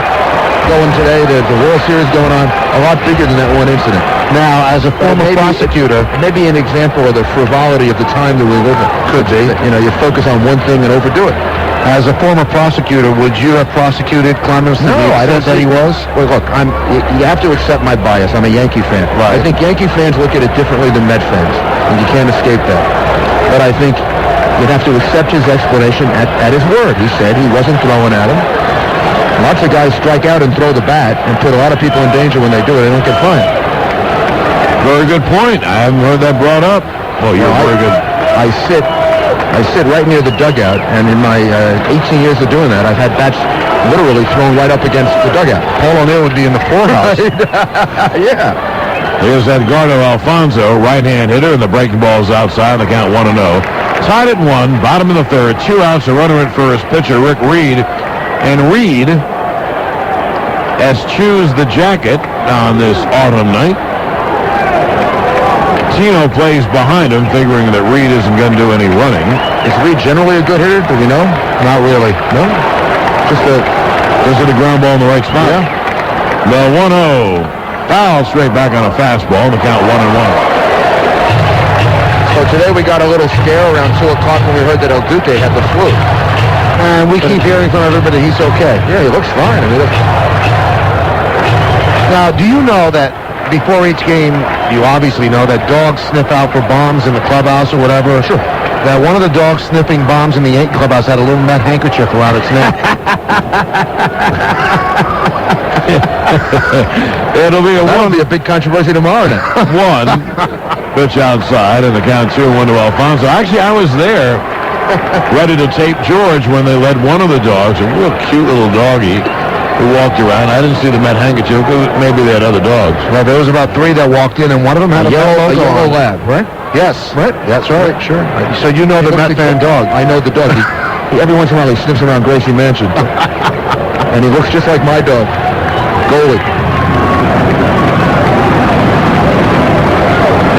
C: going today. There's a World Series going on a lot bigger than that one incident. Now, as a former prosecutor, maybe an example of the frivolity of the time that we live in. Could be. You know, you focus on one thing and overdo it. As a former prosecutor, would you have prosecuted Clemens? No, I don't think he was. Well, look, you have to accept my bias. I'm a Yankee fan. Right. I think Yankee fans look at it differently than Met fans, and you can't escape that. But I think you'd have to accept his explanation at his word. He said he wasn't throwing at him. Lots of guys strike out and throw the bat and put a lot of people in danger when they do it. They don't get fined.
B: Very good point. I haven't heard that brought up. Oh, you're very good.
C: I sit right near the dugout, and in my 18 years of doing that, I've had bats literally thrown right up against the dugout. Paul O'Neill would be in the poorhouse. Yeah.
B: Here's Edgardo Alfonso, right-hand hitter, and the breaking ball's outside. The count 1-0. Tied at 1, bottom of the third, 2 outs, a runner at first. Pitcher Rick Reed. And Reed eschews the jacket on this autumn night. Tino plays behind him, figuring that Reed isn't going to do any running.
C: Is Reed generally a good hitter? Do we know? Not really. No? Just
B: a ground ball in the right spot.
C: Yeah.
B: The 1-0. Foul straight back on a fastball. The count 1-1.
C: So today we got a little scare around 2 o'clock when we heard that El Duque had the flu. And we keep hearing from everybody he's okay. Yeah, he looks fine. I mean, now, do you know that before each game, you obviously know that dogs sniff out for bombs in the clubhouse or whatever? Sure. That one of the dogs sniffing bombs in the Yankee clubhouse had a little net handkerchief around its neck. That'll be a big controversy tomorrow then.
B: 1 pitch outside, and the count 2-1 to Alfonso. Actually, I was there, ready to tape George when they led one of the dogs, a real cute little doggy, who walked around. I didn't see the Met handkerchief. Maybe they had other dogs.
C: Well, there was about 3 that walked in, and one of them had a yellow lab, right? Yes. Right? That's right. Sure. So you know the Met fan dog. I know the dog. Every once in a while he sniffs around Gracie Mansion. And he looks just like my dog. Goalie.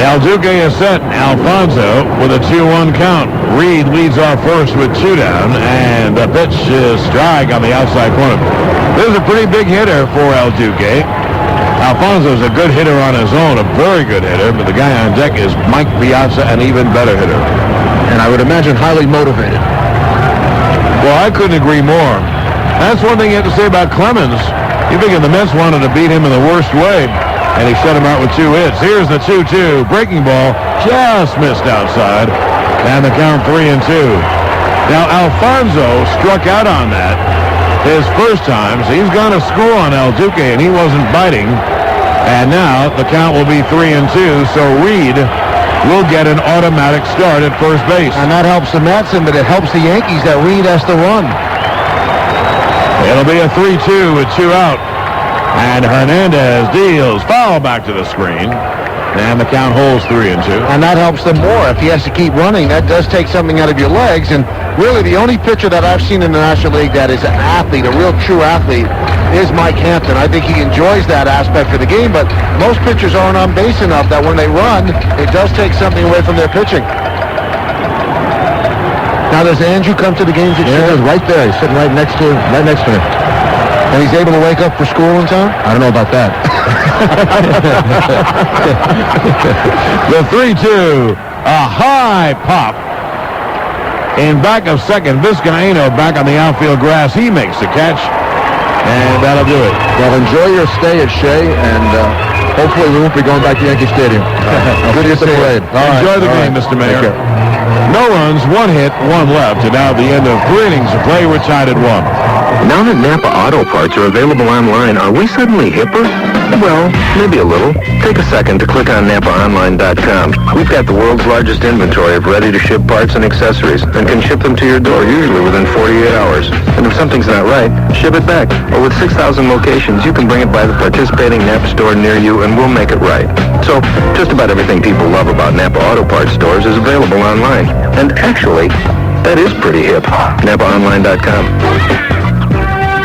B: El Duque is set. Alfonso with a 2-1 count. Reed leads off first with 2 down, and the pitch is strike on the outside corner. This is a pretty big hitter for El Duque. Alfonso's a good hitter on his own, a very good hitter, but the guy on deck is Mike Piazza, an even better hitter.
C: And I would imagine highly motivated.
B: Well, I couldn't agree more. That's one thing you have to say about Clemens. You think the Mets wanted to beat him in the worst way, and he shut him out with 2 hits. Here's the 2-2. Breaking ball just missed outside, and the count 3-2. Now, Alfonso struck out on that his first time, so he's gone to school on El Duque, and he wasn't biting. And now the count will be 3-2, so Reed will get an automatic start at first base.
C: And that helps the Mets, but it helps the Yankees that Reed has to run.
B: It'll be a 3-2 with 2 out. And Hernandez deals foul back to the screen. And the count holds 3-2.
C: And that helps them more. If he has to keep running, that does take something out of your legs. And really, the only pitcher that I've seen in the National League that is an athlete, a real true athlete, is Mike Hampton. I think he enjoys that aspect of the game, but most pitchers aren't on base enough that when they run, it does take something away from their pitching. Now, does Andrew come to the games? Yeah, right there. He's sitting right next to him. And he's able to wake up for school in time? I don't know about that.
B: The 3-2, a high pop. In back of second, Vizcaíno back on the outfield grass. He makes the catch, and that'll do it.
C: Well, enjoy your stay at Shea, and hopefully we won't be going back to Yankee Stadium. Good to see you.
B: Enjoy the game, Mr. Mayor. No runs, 1 hit, 1 left, and now at the end of 3 innings of play, we're tied at 1.
F: Now that Napa Auto Parts are available online, are we suddenly hipper? Well, maybe a little. Take a second to click on NapaOnline.com. We've got the world's largest inventory of ready-to-ship parts and accessories and can ship them to your door usually within 48 hours. And if something's not right, ship it back. Or with 6,000 locations, you can bring it by the participating Napa store near you and we'll make it right. So, just about everything people love about Napa Auto Parts stores is available online. And actually, that is pretty hip. NapaOnline.com.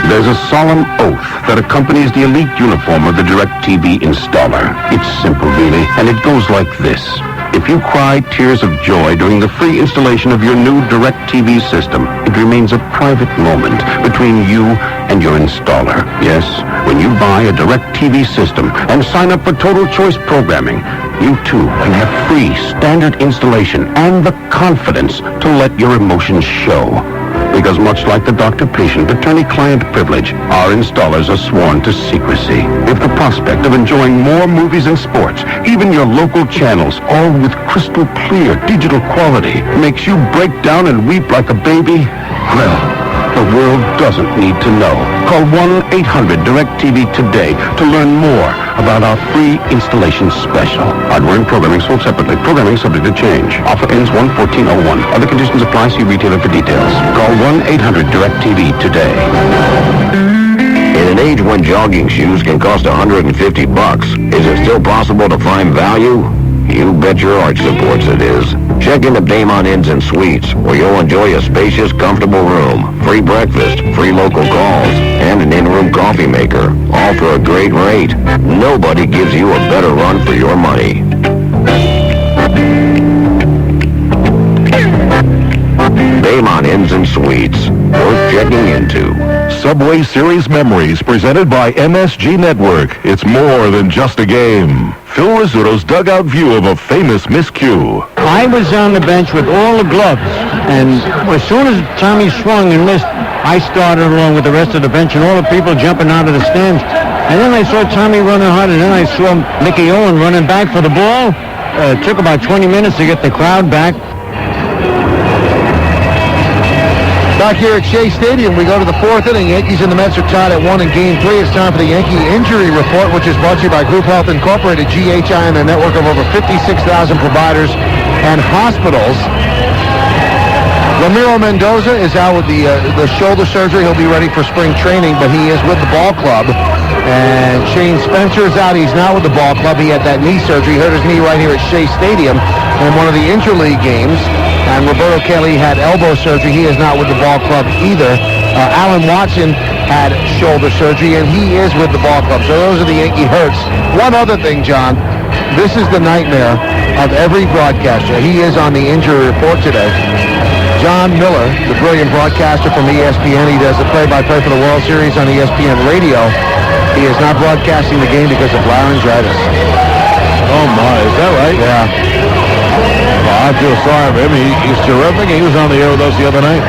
R: There's a solemn oath that accompanies the elite uniform of the DirecTV installer. It's simple, really, and it goes like this. If you cry tears of joy during the free installation of your new DirecTV system, it remains a private moment between you and your installer. Yes, when you buy a DirecTV system and sign up for Total Choice programming, you too can have free standard installation and the confidence to let your emotions show. Because much like the doctor-patient, attorney-client privilege, our installers are sworn to secrecy. If the prospect of enjoying more movies and sports, even your local channels, all with crystal clear digital quality, makes you break down and weep like a baby, well, the world doesn't need to know. Call 1-800-DIRECTV today to learn more about our free installation special. Hardware and programming sold separately. Programming subject to change. Offer ends 1/14/01. Other conditions apply. See retailer for details. Call 1-800-DIRECTV today.
D: In an age when jogging shoes can cost $150, is it still possible to find value? You bet your heart supports it is. Check into Baymont Inns and Suites, where you'll enjoy a spacious, comfortable room, free breakfast, free local calls, and an in-room coffee maker, all for a great rate. Nobody gives you a better run for your money. Baymont Inns and Suites, worth checking into. Subway Series Memories, presented by MSG Network. It's more than just a game. Phil Rizzuto's dugout view of a famous miscue.
N: I was on the bench with all the gloves, and as soon as Tommy swung and missed, I started along with the rest of the bench and all the people jumping out of the stands. And then I saw Tommy running hard, and then I saw Mickey Owen running back for the ball. It took about 20 minutes to get the crowd back.
C: Back here at Shea Stadium, we go to the fourth inning. Yankees and the Mets are tied at 1 in Game 3. It's time for the Yankee Injury Report, which is brought to you by Group Health Incorporated, GHI, and a network of over 56,000 providers and hospitals. Ramiro Mendoza is out with the shoulder surgery. He'll be ready for spring training, but he is with the ball club. And Shane Spencer is out. He's not with the ball club. He had that knee surgery. He hurt his knee right here at Shea Stadium in one of the interleague games. And Roberto Kelly had elbow surgery. He is not with the ball club either. Alan Watson had shoulder surgery, and he is with the ball club. So those are the Yankee hurts. One other thing, John. This is the nightmare of every broadcaster. He is on the injury report today. John Miller, the brilliant broadcaster from ESPN. He does the play-by-play for the World Series on ESPN Radio. He is not broadcasting the game because of laryngitis.
B: Oh, my. Is that right?
C: Yeah.
B: Well, I feel sorry for him. He's terrific. He was on the air with us the other night.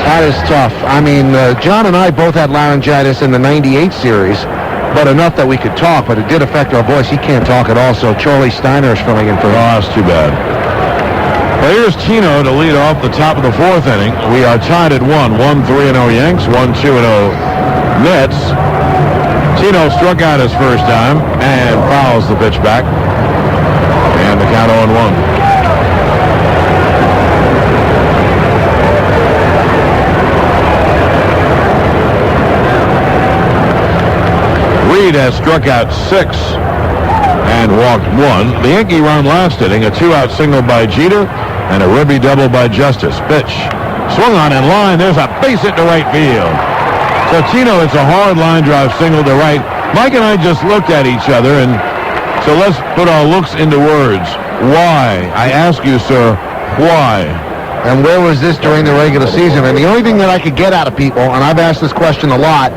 C: That is tough. I mean, John and I both had laryngitis in the 98 series, but enough that we could talk, but it did affect our voice. He can't talk at all, so Charlie Steiner is filling in for him.
B: Oh, that's too bad. Well, here's Tino to lead off the top of the fourth inning. We are tied at 1. 1-3-0 Yanks, 1-2-0 Mets. Tino struck out his first time and fouls the pitch back. And the count 0-1. Reed has struck out 6 and walked 1. The Yankee run last inning, a 2-out single by Jeter and a ribby double by Justice. Pitch swung on in line. There's a base hit to right field. So Tino, it's a hard line drive single to right. Mike and I just looked at each other, and so let's put our looks into words. Why? I ask you, sir, why?
C: And where was this during the regular season? And the only thing that I could get out of people, and I've asked this question a lot,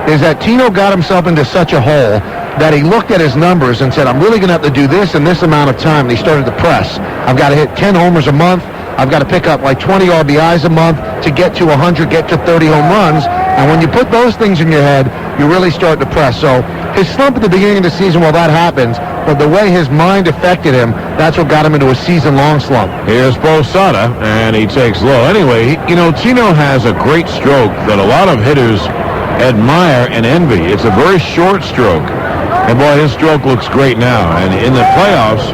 C: is that Tino got himself into such a hole that he looked at his numbers and said, I'm really going to have to do this in this amount of time. And he started to press. I've got to hit 10 homers a month. I've got to pick up like 20 RBIs a month to get to 100, get to 30 home runs. And when you put those things in your head, you really start to press. So his slump at the beginning of the season, well, that happens. But the way his mind affected him, that's what got him into a season-long slump.
B: Here's Posada, and he takes low. Anyway, Tino has a great stroke that a lot of hitters admire and envy. It's a very short stroke. And boy, his stroke looks great now. And in the playoffs,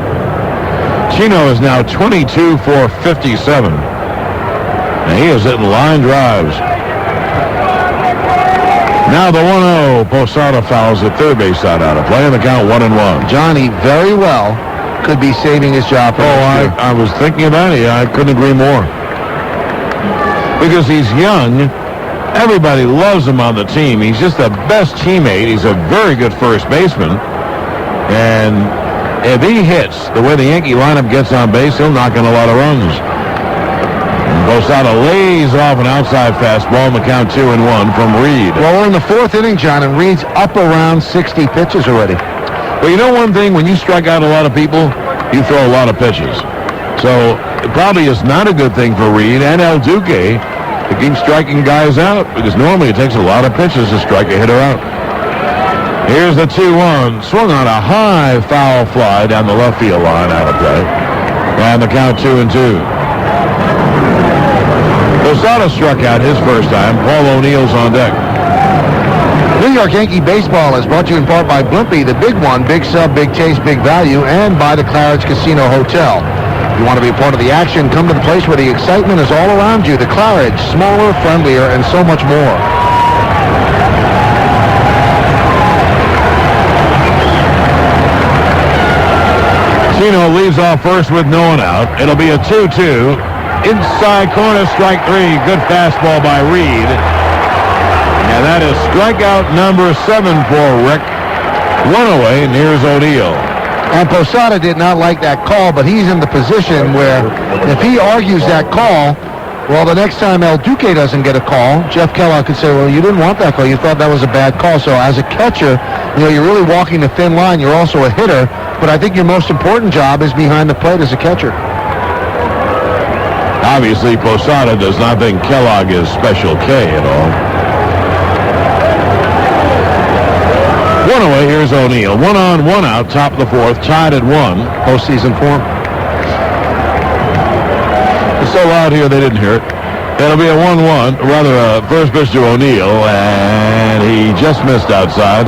B: Tino is now 22 for 57. And he is hitting line drives. Now the 1-0. Posada fouls the third base side out of play, and the count 1-1.
C: Johnny very well could be saving his job for next year.
B: I was thinking about it. I couldn't agree more. Because he's young. Everybody loves him on the team. He's just the best teammate. He's a very good first baseman. And if he hits the way the Yankee lineup gets on base, he'll knock in a lot of runs. Posada lays off an outside fastball in the count 2-1 from Reed.
C: Well, we're in the fourth inning, John, and Reed's up around 60 pitches already.
B: Well, you know one thing? When you strike out a lot of people, you throw a lot of pitches. So it probably is not a good thing for Reed and El Duque to keep striking guys out, because normally it takes a lot of pitches to strike a hitter out. Here's the 2-1. Swung on a high foul fly down the left field line out of play. And the count 2-2. Posada struck out his first time. Paul O'Neill's on deck.
C: New York Yankee Baseball is brought to you in part by Blimpie, the big one, big sub, big taste, big value, and by the Claridge Casino Hotel. If you want to be a part of the action, come to the place where the excitement is all around you. The Claridge, smaller, friendlier, and so much more.
B: Chino leaves off first with no one out. It'll be a 2-2. Inside corner, strike three. Good fastball by Reed. And that is strikeout number 7 for Rick. One away, and here's O'Neill.
C: And Posada did not like that call, but he's in the position where if he argues that call, well, the next time El Duque doesn't get a call, Jeff Kellogg could say, well, you didn't want that call. You thought that was a bad call. So as a catcher, you're really walking the thin line. You're also a hitter. But I think your most important job is behind the plate as a catcher.
B: Obviously, Posada does not think Kellogg is Special K at all. One away, here's O'Neill. 1 on, 1 out, top of the fourth, tied at 1.
C: Postseason form.
B: It's so loud here they didn't hear it. It'll be a 1-1, rather a first pitch to O'Neill, and he just missed outside.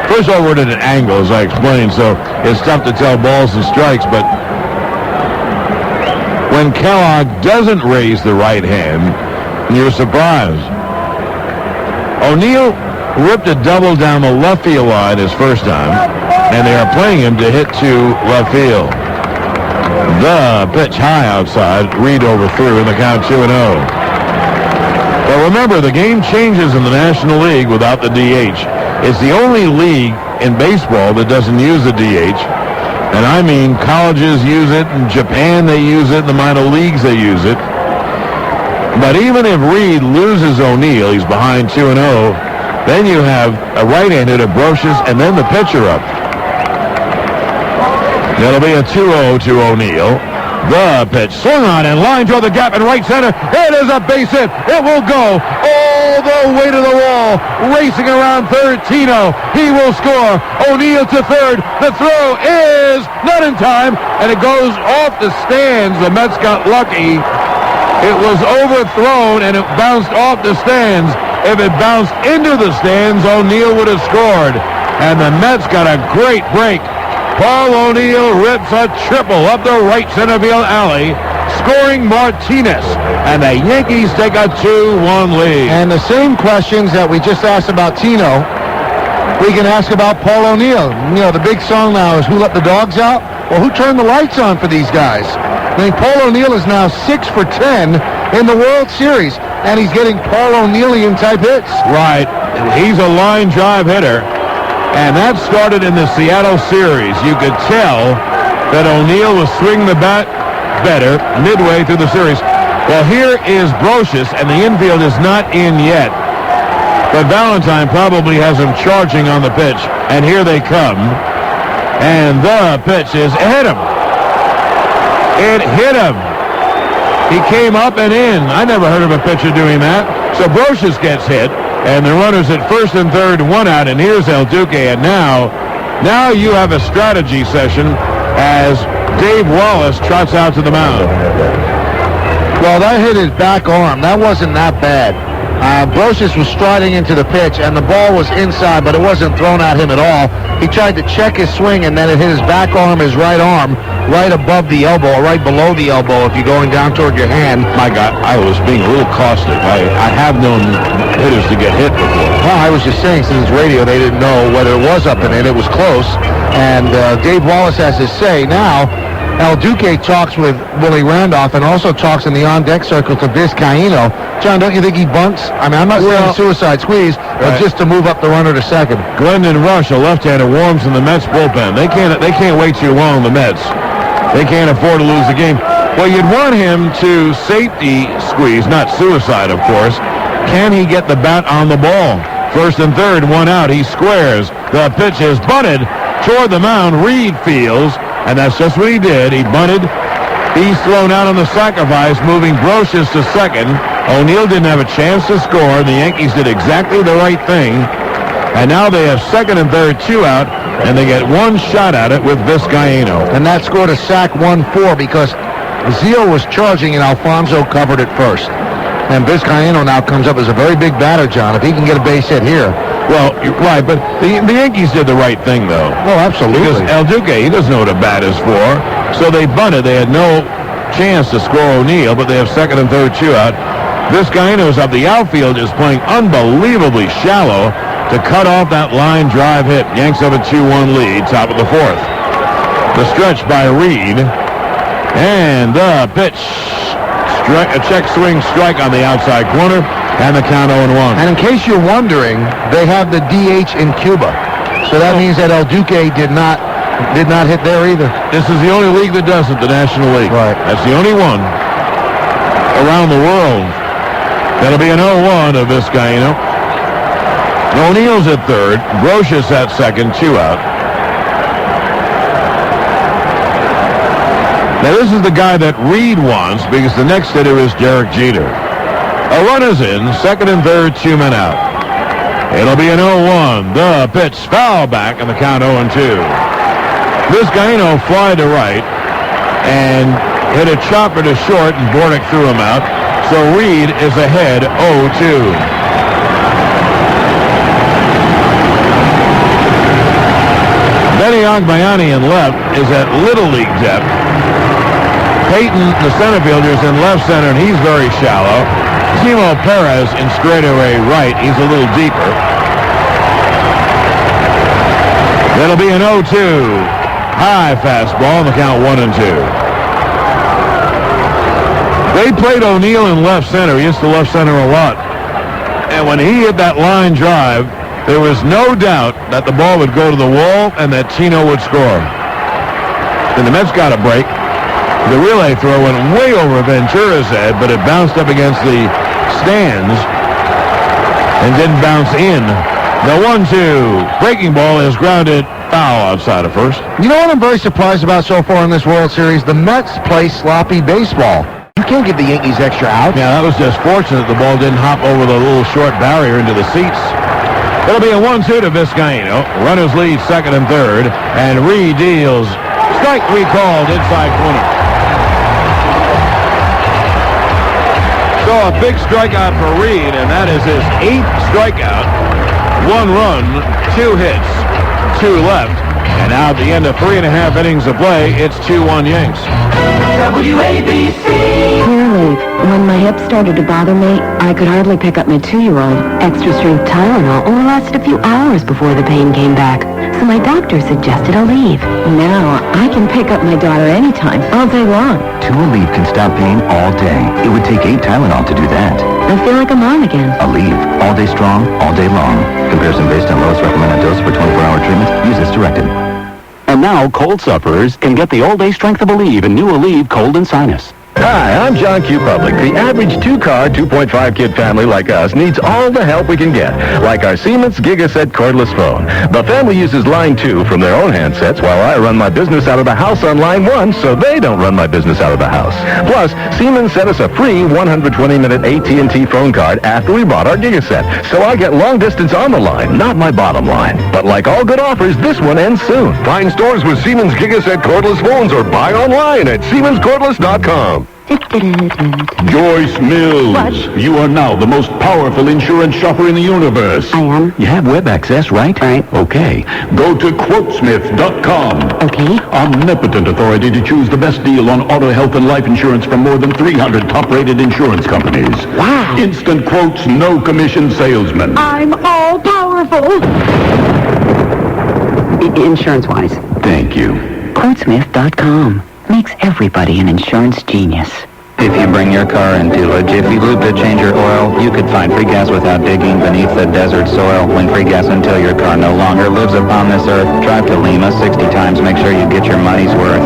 B: First of all, we're at an angle, as I explained, so it's tough to tell balls and strikes, but when Kellogg doesn't raise the right hand, you're surprised. O'Neill ripped a double down the left field line his first time, and they are playing him to hit to left field. The pitch high outside, Reed overthrew in the count 2-0. But remember, the game changes in the National League without the DH. It's the only league in baseball that doesn't use the DH. And I mean, colleges use it, in Japan they use it, in the minor leagues they use it. But even if Reed loses O'Neill, he's behind 2-0, then you have a right-hander to Brocious and then the pitcher up. It'll be a 2-0 to O'Neill. The pitch swung on and line toward the gap in right center. It is a base hit. It will go all the way to the wall. Racing around third, Tino. He will score. O'Neill to third. The throw is not in time, and it goes off the stands. The Mets got lucky. It was overthrown, and it bounced off the stands. If it bounced into the stands, O'Neill would have scored. And the Mets got a great break. Paul O'Neill rips a triple up the right center field alley, scoring Martinez. And the Yankees take a 2-1 lead.
C: And the same questions that we just asked about Tino, we can ask about Paul O'Neill. The big song now is Who Let the Dogs Out? Well, who turned the lights on for these guys? I mean, Paul O'Neill is now 6 for 10 in the World Series, and he's getting Paul O'Neillian type hits.
B: Right. He's a line drive hitter. And that started in the Seattle series. You could tell that O'Neill was swinging the bat better midway through the series. Well, here is Brocious, and the infield is not in yet. But Valentine probably has him charging on the pitch. And here they come. And the pitch is hit him. It hit him. He came up and in. I never heard of a pitcher doing that. So Brocious gets hit. And the runner's at first and third, one out, and here's El Duque. And now you have a strategy session as Dave Wallace trots out to the mound.
C: Well, that hit his back arm. That wasn't that bad. Brocious was striding into the pitch, and the ball was inside, but it wasn't thrown at him at all. He tried to check his swing, and then it hit his back arm, his right arm, right above the elbow, or right below the elbow if you're going down toward your hand.
B: My God, I was being a little caustic. I have known hitters to get hit before.
C: Well, I was just saying, since it's radio, they didn't know whether it was up and in. It was close, and Dave Wallace has his say. Now, El Duque talks with Willie Randolph and also talks in the on-deck circle to Vizcaino. John, don't you think he bunts? I mean, I'm not saying suicide squeeze, but just to move up the runner to second.
B: Glendon Rush, a left-hander, warms in the Mets bullpen. They can't wait too long, the Mets. They can't afford to lose the game. Well, you'd want him to safety squeeze, not suicide, of course. Can he get the bat on the ball? First and third, one out. He squares. The pitch is bunted toward the mound. Reed fields. And that's just what he did. He bunted. He's thrown out on the sacrifice, moving Brocious to second. O'Neill didn't have a chance to score. The Yankees did exactly the right thing. And now they have second and third, two out, and they get one shot at it with Vizcaino.
C: And that scored a sac 1-4 because Zeal was charging and Alfonso covered it first. And Vizcaino now comes up as a very big batter, John, if he can get a base hit here.
B: Well, you're right, but the Yankees did the right thing, though.
C: Oh, absolutely.
B: Because El Duque, he doesn't know what a bat is for. So they bunted. They had no chance to score O'Neill, but they have second and third, two out. Vizcaino's up. The outfield is playing unbelievably shallow to cut off that line drive hit. Yanks have a 2-1 lead, top of the fourth. The stretch by Reed. And the pitch. A check swing strike on the outside corner, and the count 0-1.
C: And in case you're wondering, they have the DH in Cuba. So that means that El Duque did not hit there either.
B: This is the only league that does it, the National League.
C: Right.
B: That's the only one around the world. That'll be an 0-1 of Vizcaino. O'Neill's at third, Brocious at second, two out. Now, this is the guy that Reed wants because the next hitter is Derek Jeter. A runner's in, second and third, two men out. It'll be an 0-1. The pitch foul back, and the count 0-2. Vizcaino fly to right and hit a chopper to short, and Bordick threw him out. So Reed is ahead 0-2. Benny Agbayani in left is at Little League depth. Peyton, the center fielder, is in left center, and he's very shallow. Timo Perez in straightaway right. He's a little deeper. That'll be an 0-2. High fastball, and the count 1-2. They played O'Neill in left center. He used to left center a lot. And when he hit that line drive, there was no doubt that the ball would go to the wall and that Tino would score. And the Mets got a break. The relay throw went way over Ventura's head, but it bounced up against the stands and didn't bounce in. The 1-2 breaking ball is grounded foul outside of first.
C: You know what I'm very surprised about so far in this World Series? The Mets play sloppy baseball. You can't give the Yankees extra out.
B: Yeah, that was just fortunate the ball didn't hop over the little short barrier into the seats. It'll be a 1-2 to Vizcaino. Runners lead second and third, and Reed deals. Strike three called inside corner. So a big strikeout for Reed, and that is his 8th strikeout. 1 run, 2 hits, 2 left. And now at the end of 3.5 innings of play, it's 2-1 Yanks.
E: WABC. Clearly, when my hip started to bother me, I could hardly pick up my 2-year-old. Extra strength Tylenol only lasted a few hours before the pain came back. So my doctor suggested Aleve. Now, I can pick up my daughter anytime, all day long.
F: 2 Aleve can stop pain all day. It would take 8 Tylenol to do that.
E: I feel like a mom again.
F: Aleve, all day strong, all day long. Comparison based on lowest recommended dose for 24-hour treatment. Use as directed.
L: And now, cold sufferers can get the all-day strength of Aleve and new Aleve Cold and Sinus.
D: Hi, I'm John Q. Public. The average two-car, 2.5 kid family like us needs all the help we can get, like our Siemens Gigaset cordless phone. The family uses line 2 from their own handsets while I run my business out of the house on line 1, so they don't run my business out of the house. Plus, Siemens sent us a free 120-minute AT&T phone card after we bought our Gigaset, so I get long distance on the line, not my bottom line. But like all good offers, this one ends soon. Find stores with Siemens Gigaset cordless phones or buy online at siemenscordless.com.
R: Joyce Mills.
E: What?
R: You are now the most powerful insurance shopper in the universe.
E: I am.
R: You have web access, right?
E: Right.
R: Okay. Go to quotesmith.com.
E: Okay.
R: Omnipotent authority to choose the best deal on auto, health, and life insurance from more than 300 top-rated insurance companies.
E: Wow.
R: Instant quotes, no commission salesman.
E: I'm all powerful. Insurance-wise.
R: Thank you.
E: Quotesmith.com makes everybody an insurance genius.
F: If you bring your car into a Jiffy Lube to change your oil, you could find free gas without digging beneath the desert soil. Win free gas until your car no longer lives upon this earth. Drive to Lima 60 times. Make sure you get your money's worth.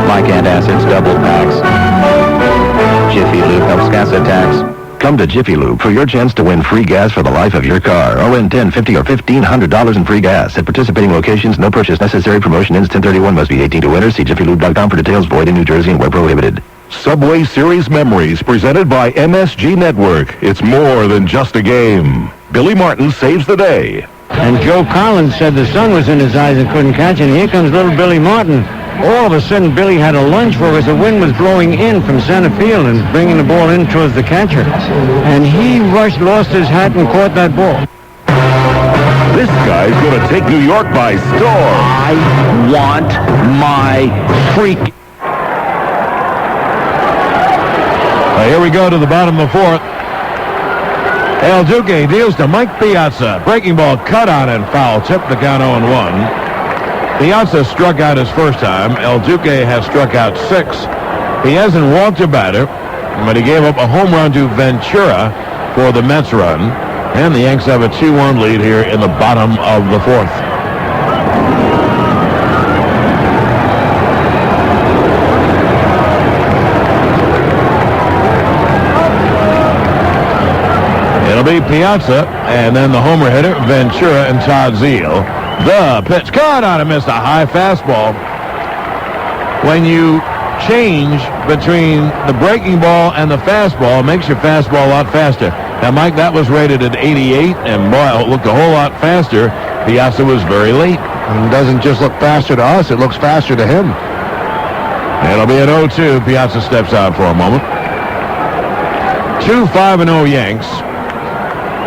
F: Like antacids, double packs. Jiffy Lube helps gas attacks.
D: Come to Jiffy Lube for your chance to win free gas for the life of your car, or win $10, $50, or $1,500 in free gas. At participating locations, no purchase necessary. Promotion ends 10/31. Must be 18 to enter. See jiffylube.com for details. Void in New Jersey and where prohibited. Subway Series Memories, presented by MSG Network. It's more than just a game. Billy Martin saves the day.
N: And Joe Collins said the sun was in his eyes and couldn't catch it. And here comes little Billy Martin. All of a sudden, Billy had a lunge for us. The wind was blowing in from center field and bringing the ball in towards the catcher. And he rushed, lost his hat, and caught that ball.
D: This guy's going to take New York by storm.
R: I want my freak.
B: Here we go to the bottom of the fourth. El Duque deals to Mike Piazza. Breaking ball cut on and foul. Tip the count 0-1. Piazza struck out his first time. El Duque has struck out 6. He hasn't walked a batter, but he gave up a home run to Ventura for the Mets run. And the Yanks have a 2-1 lead here in the bottom of the fourth. It'll be Piazza, and then the homer hitter, Ventura and Todd Zeile. The pitch, caught on and missed a high fastball. When you change between the breaking ball and the fastball, it makes your fastball a lot faster. Now, Mike, that was rated at 88, and boy, it looked a whole lot faster. Piazza was very late.
C: And it doesn't just look faster to us, it looks faster to him.
B: It'll be an 0-2. Piazza steps out for a moment. 2 5-0 Yanks,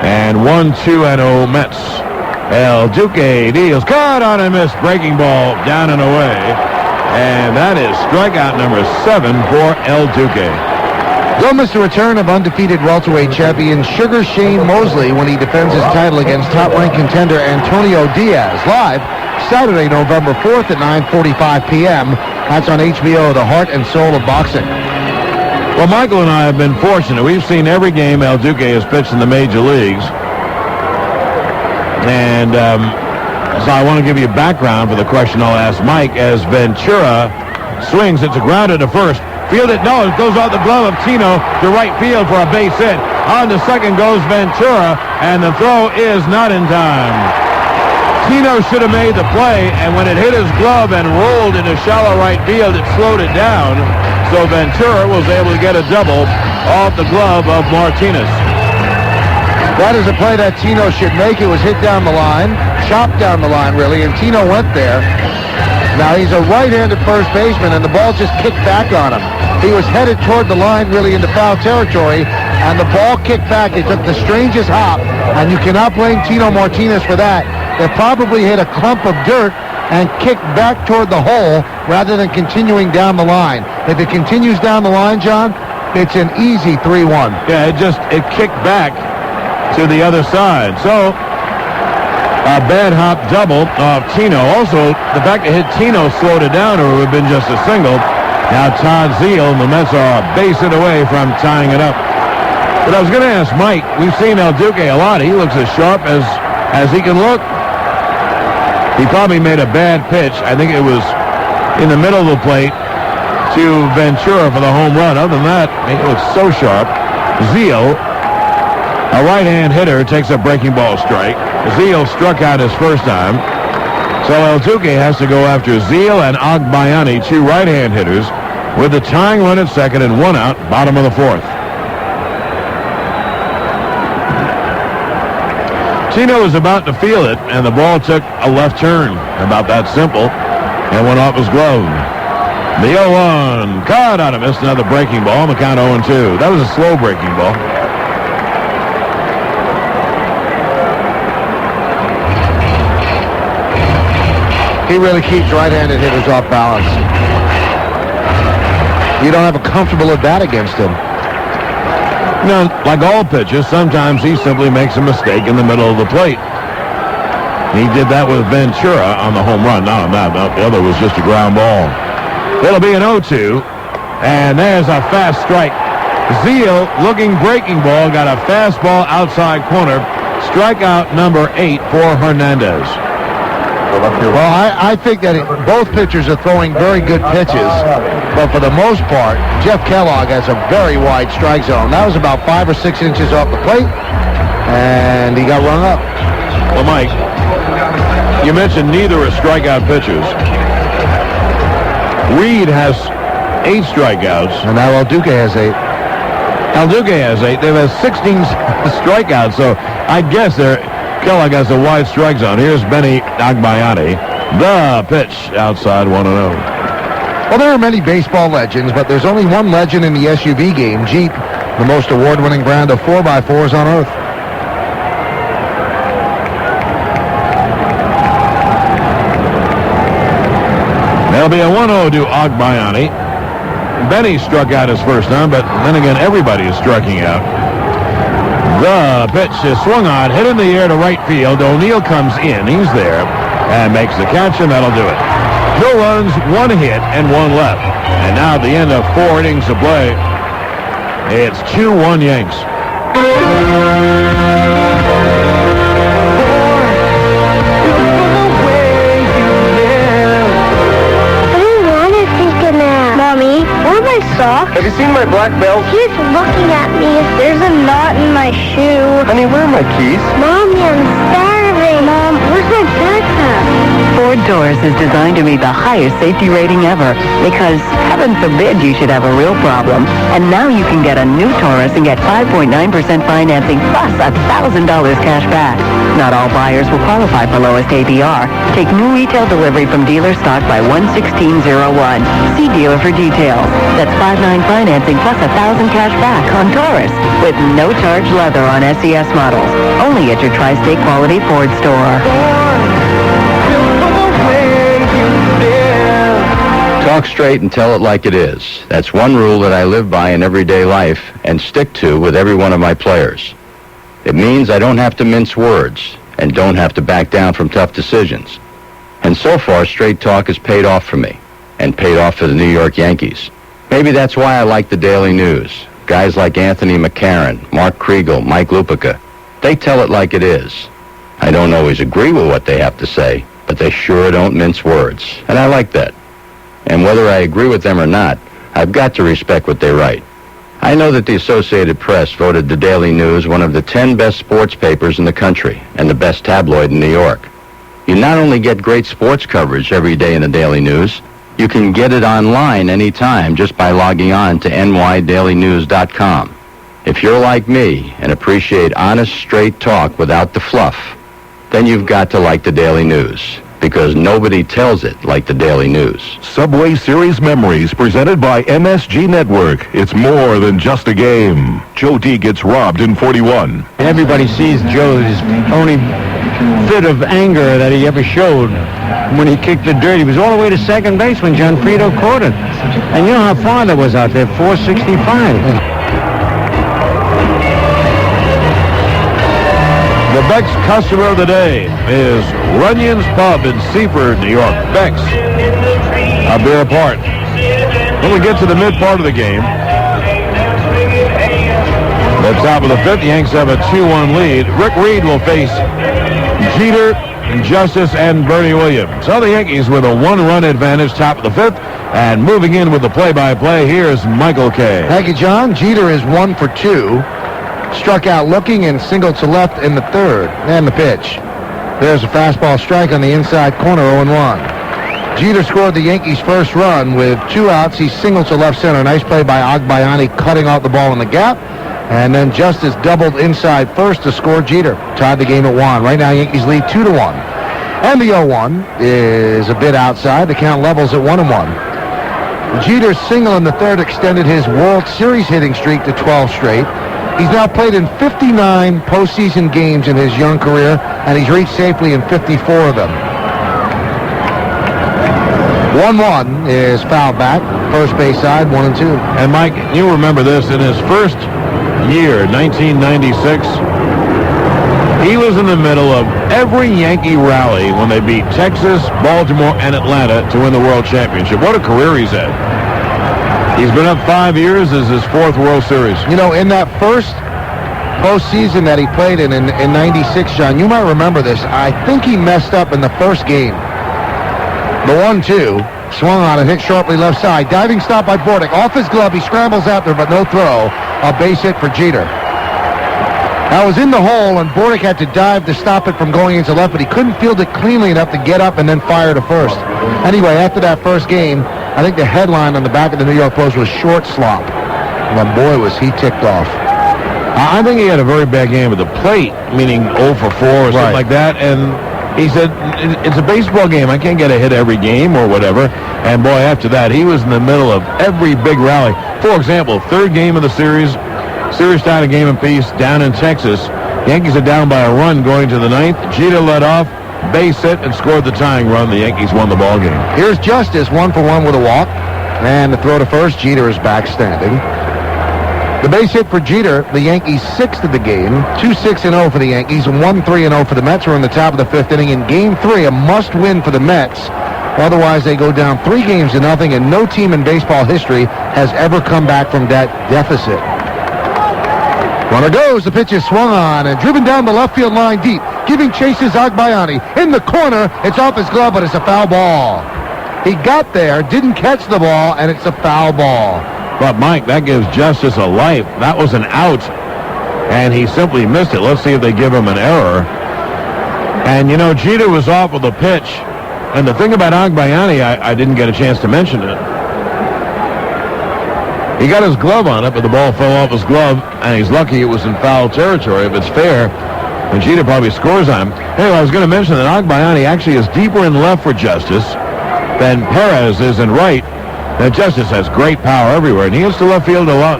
B: and 1 2-0 Mets. El Duque deals, caught on and missed, breaking ball down and away. And that is strikeout number 7 for El Duque.
C: Don't miss the return of undefeated welterweight champion Sugar Shane Mosley when he defends his title against top-ranked contender Antonio Diaz. Live Saturday, November 4th at 9:45 p.m. That's on HBO, the heart and soul of boxing.
B: Well, Michael and I have been fortunate. We've seen every game El Duque has pitched in the major leagues. And so I want to give you background for the question I'll ask Mike. As Ventura swings, it's a ground to first. Fielded, no, it goes off the glove of Tino to right field for a base hit. On to second goes Ventura, and the throw is not in time. Tino should have made the play, and when it hit his glove and rolled into shallow right field, it slowed it down. So Ventura was able to get a double off the glove of Martinez.
C: That is a play that Tino should make. It was hit down the line, chopped down the line, really, and Tino went there. Now, he's a right-handed first baseman, and the ball just kicked back on him. He was headed toward the line, really, into foul territory, and the ball kicked back. They took the strangest hop, and you cannot blame Tino Martinez for that. They probably hit a clump of dirt and kicked back toward the hole rather than continuing down the line. If it continues down the line, John, it's an easy 3-1.
B: Yeah, it kicked back to the other side. So, a bad hop double off Tino. Also, the fact that hit Tino slowed it down, or it would have been just a single. Now Todd Zeile and the Mets are a base hit away from tying it up. But I was going to ask Mike, we've seen El Duque a lot. He looks as sharp as he can look. He probably made a bad pitch. I think it was in the middle of the plate to Ventura for the home run. Other than that, it looks so sharp. Zeal, a right-hand hitter, takes a breaking ball strike. Zeal struck out his first time. So El Duque has to go after Zeal and Agbayani, two right-hand hitters, with the tying run at second and one out, bottom of the fourth. Tino was about to feel it, and the ball took a left turn. About that simple, and went off his glove. The 0-1. Caught out of missed another breaking ball. The count 0-2. That was a slow breaking ball.
C: He really keeps right-handed hitters off balance. You don't have a comfortable at bat against him.
B: No, like all pitchers, sometimes he simply makes a mistake in the middle of the plate. He did that with Ventura on the home run. Not on that. The other was just a ground ball. It'll be an 0-2. And there's a fast strike. Zeal, looking breaking ball, got a fastball outside corner. Strikeout number 8 for Hernandez.
C: Well, I think that both pitchers are throwing very good pitches, but for the most part, Jeff Kellogg has a very wide strike zone. That was about 5 or 6 inches off the plate, and he got run up.
B: Well, Mike, you mentioned neither are strikeout pitchers. Reed has 8 strikeouts.
C: And now El Duque has 8.
B: El Duque has 8. They've had 16 strikeouts, so I guess Kellogg has a wide strike zone. Here's Benny Agbayani. The pitch outside 1-0.
C: Well, there are many baseball legends, but there's only one legend in the SUV game, Jeep, the most award-winning brand of 4x4s on earth.
B: There'll be a 1-0 to Agbayani. Benny struck out his first time, but then again, everybody is striking out. The pitch is swung on, hit in the air to right field. O'Neill comes in. He's there and makes the catch, and that'll do it. 2 runs, 1 hit, and 1 left. And now at the end of 4 innings of play, it's 2-1 Yanks.
O: Mommy, where are my socks?
K: Have you seen my black belt?
O: He's looking at me. There's a knot in my shoe.
K: Honey, where are my keys?
O: Mommy, I'm starving. Mom, where's my backpack?
U: Ford Taurus is designed to meet the highest safety rating ever because, heaven forbid, you should have a real problem. And now you can get a new Taurus and get 5.9% financing plus $1,000 cash back. Not all buyers will qualify for lowest APR. Take new retail delivery from dealer stock by 1/16/01. See dealer for details. That's 5.9 financing plus $1,000 cash back on Taurus with no charge leather on SES models. Only at your Tri-State Quality Ford store.
L: Talk straight and tell it like it is. That's one rule that I live by in everyday life and stick to with every one of my players. It means I don't have to mince words and don't have to back down from tough decisions. And so far, straight talk has paid off for me and paid off for the New York Yankees. Maybe that's why I like the Daily News. Guys like Anthony McCarron, Mark Kriegel, Mike Lupica, they tell it like it is. I don't always agree with what they have to say, but they sure don't mince words. And I like that. And whether I agree with them or not, I've got to respect what they write. I know that the Associated Press voted the Daily News one of the 10 best sports papers in the country and the best tabloid in New York. You not only get great sports coverage every day in the Daily News, you can get it online anytime just by logging on to nydailynews.com. If you're like me and appreciate honest, straight talk without the fluff, then you've got to like the Daily News, because nobody tells it like the Daily News.
D: Subway Series Memories, presented by MSG Network. It's more than just a game. Joe D gets robbed in 41.
N: Everybody sees Joe's only fit of anger that he ever showed when he kicked the dirt. He was all the way to second base when John Frito caught it. And you know how far that was out there? 465.
B: The Beck's customer of the day is Runyon's Pub in Seaford, New York. Beck's, a beer apart. When we get to the mid part of the game, the top of the 5th, the Yanks have a 2-1 lead. Rick Reed will face Jeter Justice, and Bernie Williams. So the Yankees with a one-run advantage, top of the fifth, and moving in with the play-by-play, here's Michael Kay.
C: Thank you, John. Jeter is 1 for 2. Struck out looking and singled to left in the third. And the pitch. There's a fastball strike on the inside corner, 0-1. Jeter scored the Yankees' first run with 2 outs. He singled to left center. Nice play by Agbayani, cutting out the ball in the gap. And then Justice doubled inside first to score Jeter. Tied the game at 1. Right now, Yankees lead 2-1. And the 0-1 is a bit outside. The count levels at 1-1. Jeter's single in the third extended his World Series hitting streak to 12 straight. He's now played in 59 postseason games in his young career, and he's reached safely in 54 of them. 1-1 is fouled back. First base side, 1-2.
B: And Mike, you remember this. In his first year, 1996, he was in the middle of every Yankee rally when they beat Texas, Baltimore, and Atlanta to win the World Championship. What a career he's had. He's been up 5 years. This is his 4th World Series.
C: You know, in that first postseason that he played in 96, John, you might remember this. I think he messed up in the first game. The 1-2, swung on and hit sharply left side. Diving stop by Bordick. Off his glove, he scrambles after, but no throw. A base hit for Jeter. That was in the hole, and Bordick had to dive to stop it from going into left, but he couldn't field it cleanly enough to get up and then fire to first. Anyway, after that first game, I think the headline on the back of the New York Post was short slop. And boy, was he ticked off.
B: I think he had a very bad game at the plate, meaning 0 for 4 or something like that, and he said, it's a baseball game. I can't get a hit every game or whatever. And boy, after that, he was in the middle of every big rally. For example, 3rd game of the series tied a game apiece down in Texas. Yankees are down by a run going to the 9th. Jeter led off, base hit, and scored the tying run. The Yankees won the ball game.
C: Here's Justice, 1 for 1 with a walk. And the throw to first, Jeter is back standing. The base hit for Jeter, the Yankees' 6th of the game. 2-6-0 for the Yankees, 1-3-0 for the Mets. We're in the top of the 5th inning in Game 3, a must-win for the Mets. Otherwise, they go down 3-0, and no team in baseball history has ever come back from that deficit. Runner goes, the pitch is swung on and driven down the left field line deep. Giving chase is Agbayani. In the corner, it's off his glove, but it's a foul ball. He got there, didn't catch the ball, and it's a foul ball.
B: But, Mike, that gives Justice a life. That was an out, and he simply missed it. Let's see if they give him an error. And, you know, Jeter was off with a pitch. And the thing about Agbayani, I didn't get a chance to mention it. He got his glove on it, but the ball fell off his glove, and he's lucky it was in foul territory. If it's fair, and Jeter probably scores on him. Anyway, I was going to mention that Agbayani actually is deeper in left for Justice than Perez is in right. That Justice has great power everywhere, and he hits the left field a lot.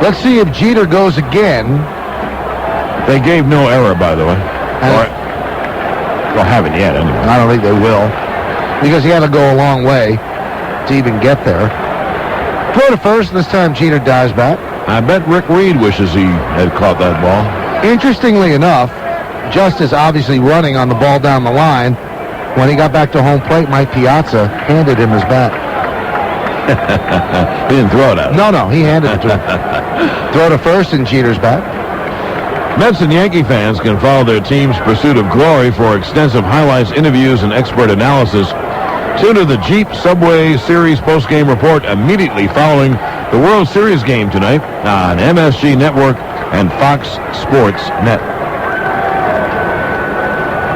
C: Let's see if Jeter goes again.
B: They gave no error, by the way. Well, haven't yet, anyway.
C: I don't think they will, because he had to go a long way to even get there. Throw to first, this time Jeter dives back.
B: I bet Rick Reed wishes he had caught that ball.
C: Interestingly enough, Justice obviously running on the ball down the line. When he got back to home plate, Mike Piazza handed him his bat.
B: He didn't throw it at him.
C: No, he handed it to him. Throw to first, and Jeter's back.
B: Mets and Yankee fans can follow their team's pursuit of glory for extensive highlights, interviews, and expert analysis. Tune to the Jeep Subway Series postgame report immediately following the World Series game tonight on MSG Network and Fox Sports Net.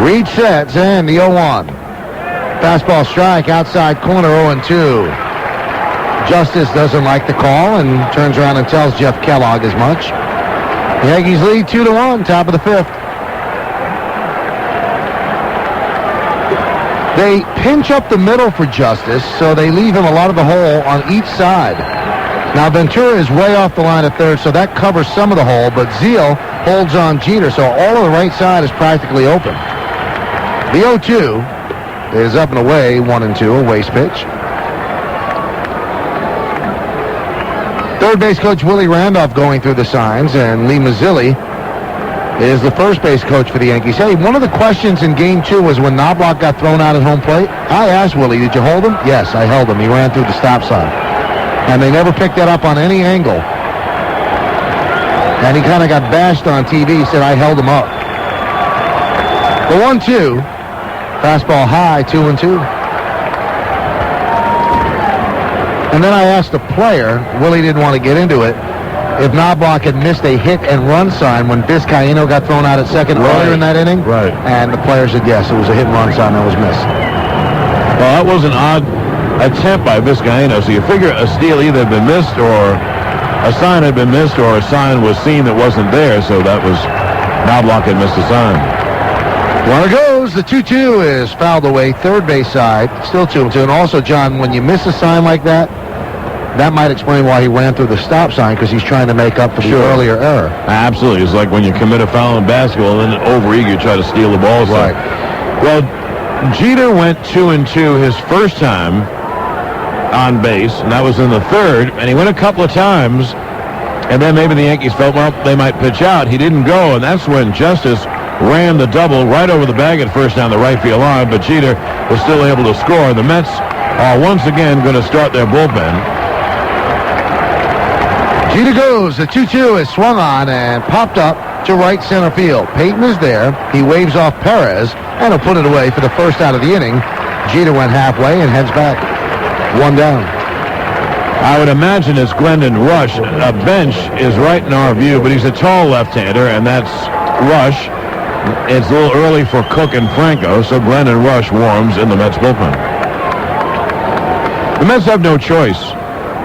C: Reed sets, and the 0-1. Fastball strike outside corner, 0-2. Justice doesn't like the call and turns around and tells Jeff Kellogg as much. The Yankees lead 2-1, top of the 5th. They pinch up the middle for Justice, so they leave him a lot of the hole on each side. Now Ventura is way off the line at third, so that covers some of the hole, but Zeal holds on Jeter, so all of the right side is practically open. The 0-2 is up and away, 1-2, a waste pitch. Third base coach Willie Randolph going through the signs, and Lee Mazzilli is the first base coach for the Yankees. Hey, one of the questions in Game 2 was when Knobloch got thrown out at home plate. I asked Willie, did you hold him? Yes, I held him. He ran through the stop sign. And they never picked that up on any angle. And he kind of got bashed on TV. He said, I held him up. The 1-2. Fastball high, 2-2. And then I asked the player, Willie didn't want to get into it, if Knobloch had missed a hit and run sign when Vizcaíno got thrown out at second earlier in that inning.
B: Right.
C: And the player said yes, it was a hit and run sign that was missed.
B: Well, that was an odd attempt by Vizcaíno. So you figure a steal either had been missed or a sign had been missed or a sign was seen that wasn't there. So that was Knobloch had missed a sign.
C: Runner goes. The 2-2 is fouled away, third base side. Still 2-2. And also, John, when you miss a sign like that, that might explain why he ran through the stop sign, because he's trying to make up for the earlier error.
B: Absolutely. It's like when you commit a foul in basketball and then overeager you try to steal the ball.
C: Right.
B: Well, Jeter went 2-2 his first time on base, and that was in the third, and he went a couple of times, and then maybe the Yankees felt, well, they might pitch out. He didn't go, and that's when Justice ran the double right over the bag at first down the right field line, but Jeter was still able to score. The Mets are once again going to start their bullpen.
C: Jeter goes. The 2-2 is swung on and popped up to right center field. Payton is there. He waves off Perez, and he'll put it away for the first out of the inning. Jeter went halfway and heads back. One down.
B: I would imagine it's Glendon Rush. A bench is right in our view, but he's a tall left-hander, and that's Rush. It's a little early for Cook and Franco, so Glendon Rush warms in the Mets bullpen. The Mets have no choice.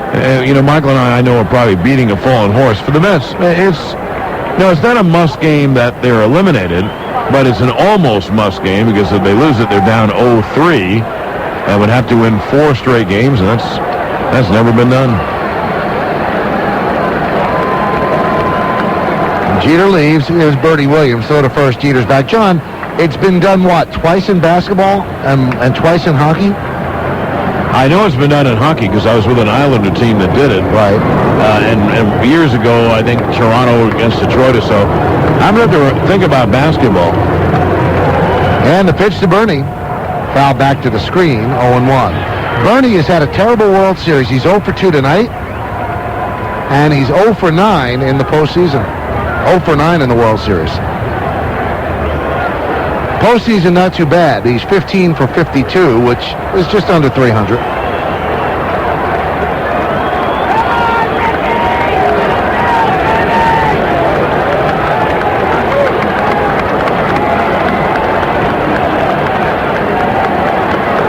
B: Michael and I know, are probably beating a fallen horse. For the Mets, it's not a must game that they're eliminated, but it's an almost must game, because if they lose it, they're down 0-3 and would have to win 4 straight games, and that's never been done.
C: Jeter leaves. Here's Bertie Williams. Throw to first. Jeter's back. John, it's been done, what, twice in basketball and twice in hockey?
B: I know it's been done in hockey because I was with an Islander team that did it.
C: Right.
B: And years ago, I think Toronto against Detroit or so. I'm going to have to think about basketball.
C: And the pitch to Bernie. Foul back to the screen, 0-1. Bernie has had a terrible World Series. He's 0-2 tonight. And he's 0-9 in the postseason. 0-9 in the World Series. Postseason not too bad. He's 15-52, which is just under 300.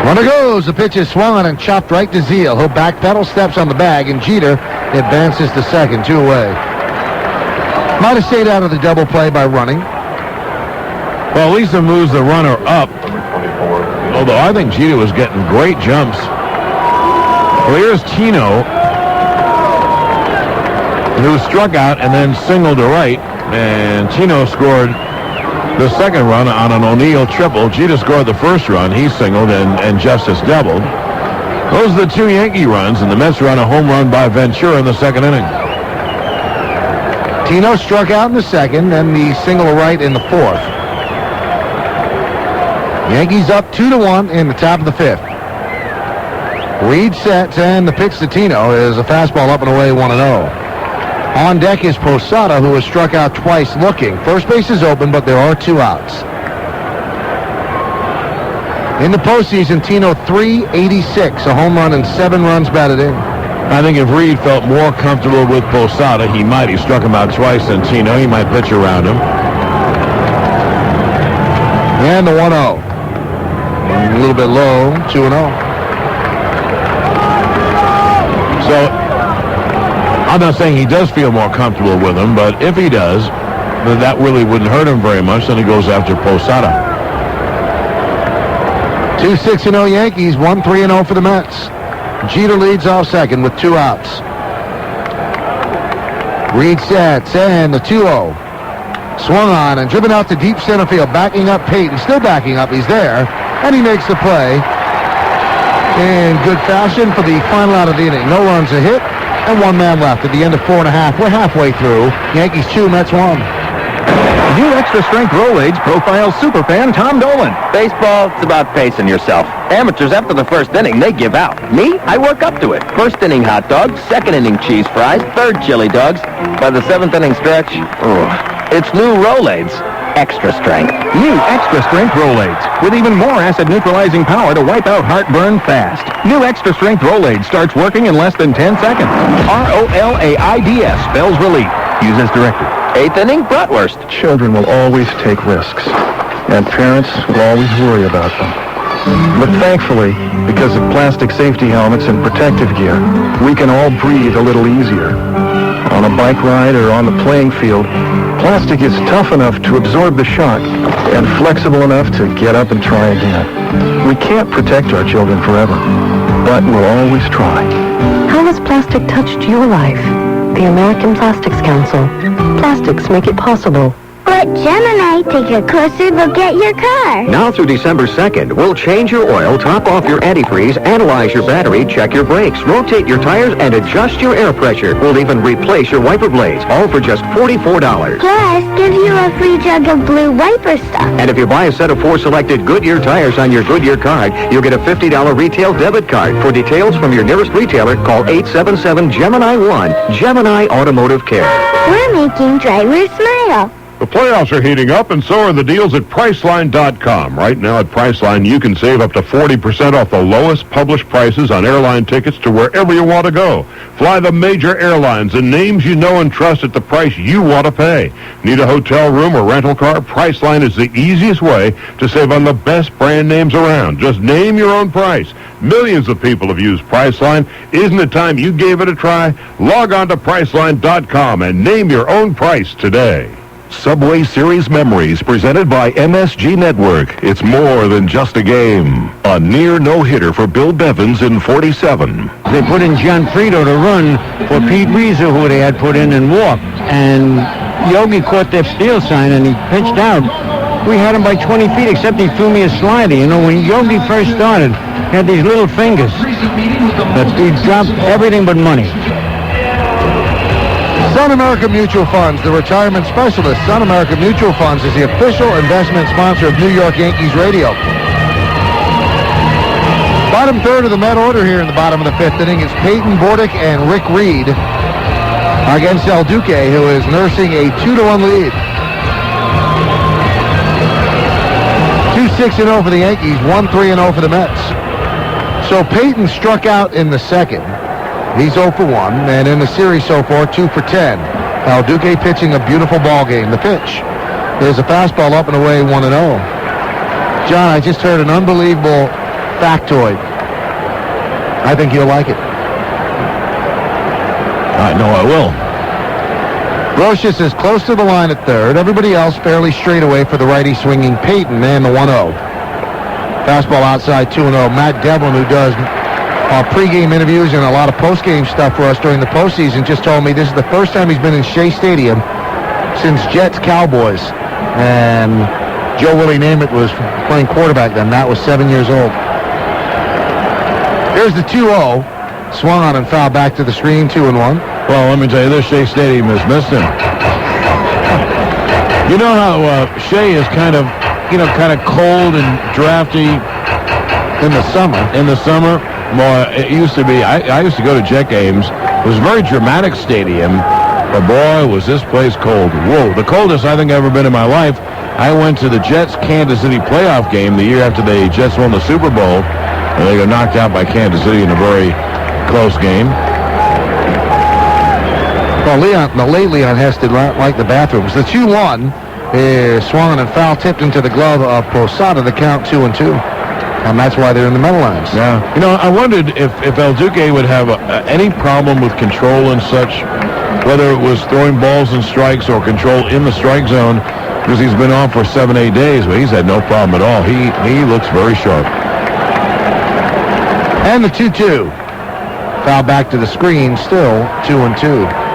C: Runner goes. The pitch is swung and chopped right to Zeal. He'll backpedal, steps on the bag, and Jeter advances to second, 2 away. Might have stayed out of the double play by running.
B: Well, Lisa moves the runner up, although I think Jeter was getting great jumps. Well, here's Tino, who struck out and then singled to right, and Tino scored the second run on an O'Neill triple. Jeter scored the first run. He singled, and Justice doubled. Those are the 2 Yankee runs, and the Mets run a home run by Ventura in the second inning.
C: Tino struck out in the second, and the single to right in the fourth. Yankees up 2-1 in the top of the 5th. Reed sets, and the pitch to Tino is a fastball up and away, 1-0. On deck is Posada, who has struck out twice looking. First base is open, but there are 2 outs. In the postseason, Tino .386, a home run and 7 runs batted in.
B: I think if Reed felt more comfortable with Posada, he might. He struck him out twice than Tino. He might pitch around him.
C: And the 1-0. A little bit low, 2-0.
B: So, I'm not saying he does feel more comfortable with him, but if he does, then that really wouldn't hurt him very much. Then he goes after Posada.
C: 2-6-0 Yankees, 1-3-0 for the Mets. Jeter leads off second with 2 outs. Reed sets, and the 2-0. Swung on and driven out to deep center field, backing up Payton. Still backing up, he's there, and he makes the play in good fashion for the final out of the inning. No runs, a hit, and 1 man left at the end of 4.5. We're halfway through. Yankees 2, Mets 1.
M: New extra strength Rolaids profiles superfan Tom Dolan.
A: Baseball, it's about pacing yourself. Amateurs, after the first inning, they give out. Me, I work up to it. First inning hot dogs, second inning cheese fries, third chili dogs. By the 7th inning stretch, it's new Rolaids.
F: extra strength.
S: New extra strength Rolaids with even more acid neutralizing power to wipe out heartburn fast. New extra strength Rolaids starts working in less than 10 seconds. ROLAIDS spells relief. Use as directed.
F: 8th inning, bratwurst.
T: Children will always take risks, and parents will always worry about them. But thankfully, because of plastic safety helmets and protective gear, we can all breathe a little easier. On a bike ride or on the playing field, plastic is tough enough to absorb the shock and flexible enough to get up and try again. We can't protect our children forever, but we'll always try.
E: How has plastic touched your life? The American Plastics Council. Plastics make it possible.
O: Let Gemini take a closer look at your car.
A: Now through December 2nd, we'll change your oil, top off your antifreeze, analyze your battery, check your brakes, rotate your tires, and adjust your air pressure. We'll even replace your wiper blades, all for just $44.
O: Plus, give you a free jug of blue wiper stuff.
A: And if you buy a set of 4 selected Goodyear tires on your Goodyear card, you'll get a $50 retail debit card. For details from your nearest retailer, call 877-GEMINI-1, Gemini Automotive Care.
O: We're making drivers smile.
B: The playoffs are heating up, and so are the deals at Priceline.com. Right now at Priceline, you can save up to 40% off the lowest published prices on airline tickets to wherever you want to go. Fly the major airlines and names you know and trust at the price you want to pay. Need a hotel room or rental car? Priceline is the easiest way to save on the best brand names around. Just name your own price. Millions of people have used Priceline. Isn't it time you gave it a try? Log on to Priceline.com and name your own price today.
D: Subway Series Memories, presented by MSG Network. It's more than just a game. A near no-hitter for Bill Bevins in 47.
N: They put in John Frito to run for Pete Weezer, who they had put in and walked. And Yogi caught their steal sign, and he pitched out. We had him by 20 feet, except he threw me a slider. You know, when Yogi first started, he had these little fingers. But he dropped everything but money.
C: Sun America Mutual Funds, the retirement specialist. Sun America Mutual Funds is the official investment sponsor of New York Yankees Radio. Bottom third of the Met order here in the bottom of the 5th inning is Peyton Bordick and Rick Reed against El Duque, who is nursing a 2-1 lead. 2-6-0 for the Yankees, 1-3-0 for the Mets. So Peyton struck out in the second. He's 0 for 1, and in the series so far, 2 for 10. El Duque pitching a beautiful ball game. The pitch. There's a fastball up and away, 1-0. John, I just heard an unbelievable factoid. I think you'll like it.
B: I know I will.
C: Brocious is close to the line at third. Everybody else fairly straight away for the righty swinging Peyton and the 1-0. Fastball outside, 2-0. Matt Devlin, who does pregame interviews and a lot of postgame stuff for us during the postseason, just told me this is the first time he's been in Shea Stadium since Jets-Cowboys. And Joe Willie Namath was playing quarterback then. Matt was 7 years old. Here's the 2-0. Swung on and fouled back to the screen, 2-1.
B: Well, let me tell you, this Shea Stadium is missing. You know how Shea is kind of cold and drafty
C: in the summer.
B: Well, it used to be. I used to go to Jet games. It was a very dramatic stadium, but boy, was this place cold. Whoa, the coldest I think I've ever been in my life. I went to the Jets-Kansas City playoff game the year after the Jets won the Super Bowl, and they got knocked out by Kansas City in a very close game.
C: Well, the late Leon Hess did not like the bathrooms. The 2-1 is swung and foul tipped into the glove of Posada. The count 2-2. And that's why they're in the Meadowlands.
B: Yeah. You know, I wondered if El Duque would have any problem with control and such, whether it was throwing balls and strikes or control in the strike zone, because he's been off for 7-8 days, but he's had no problem at all. He looks very sharp.
C: And the 2-2. Foul back to the screen, still 2-2.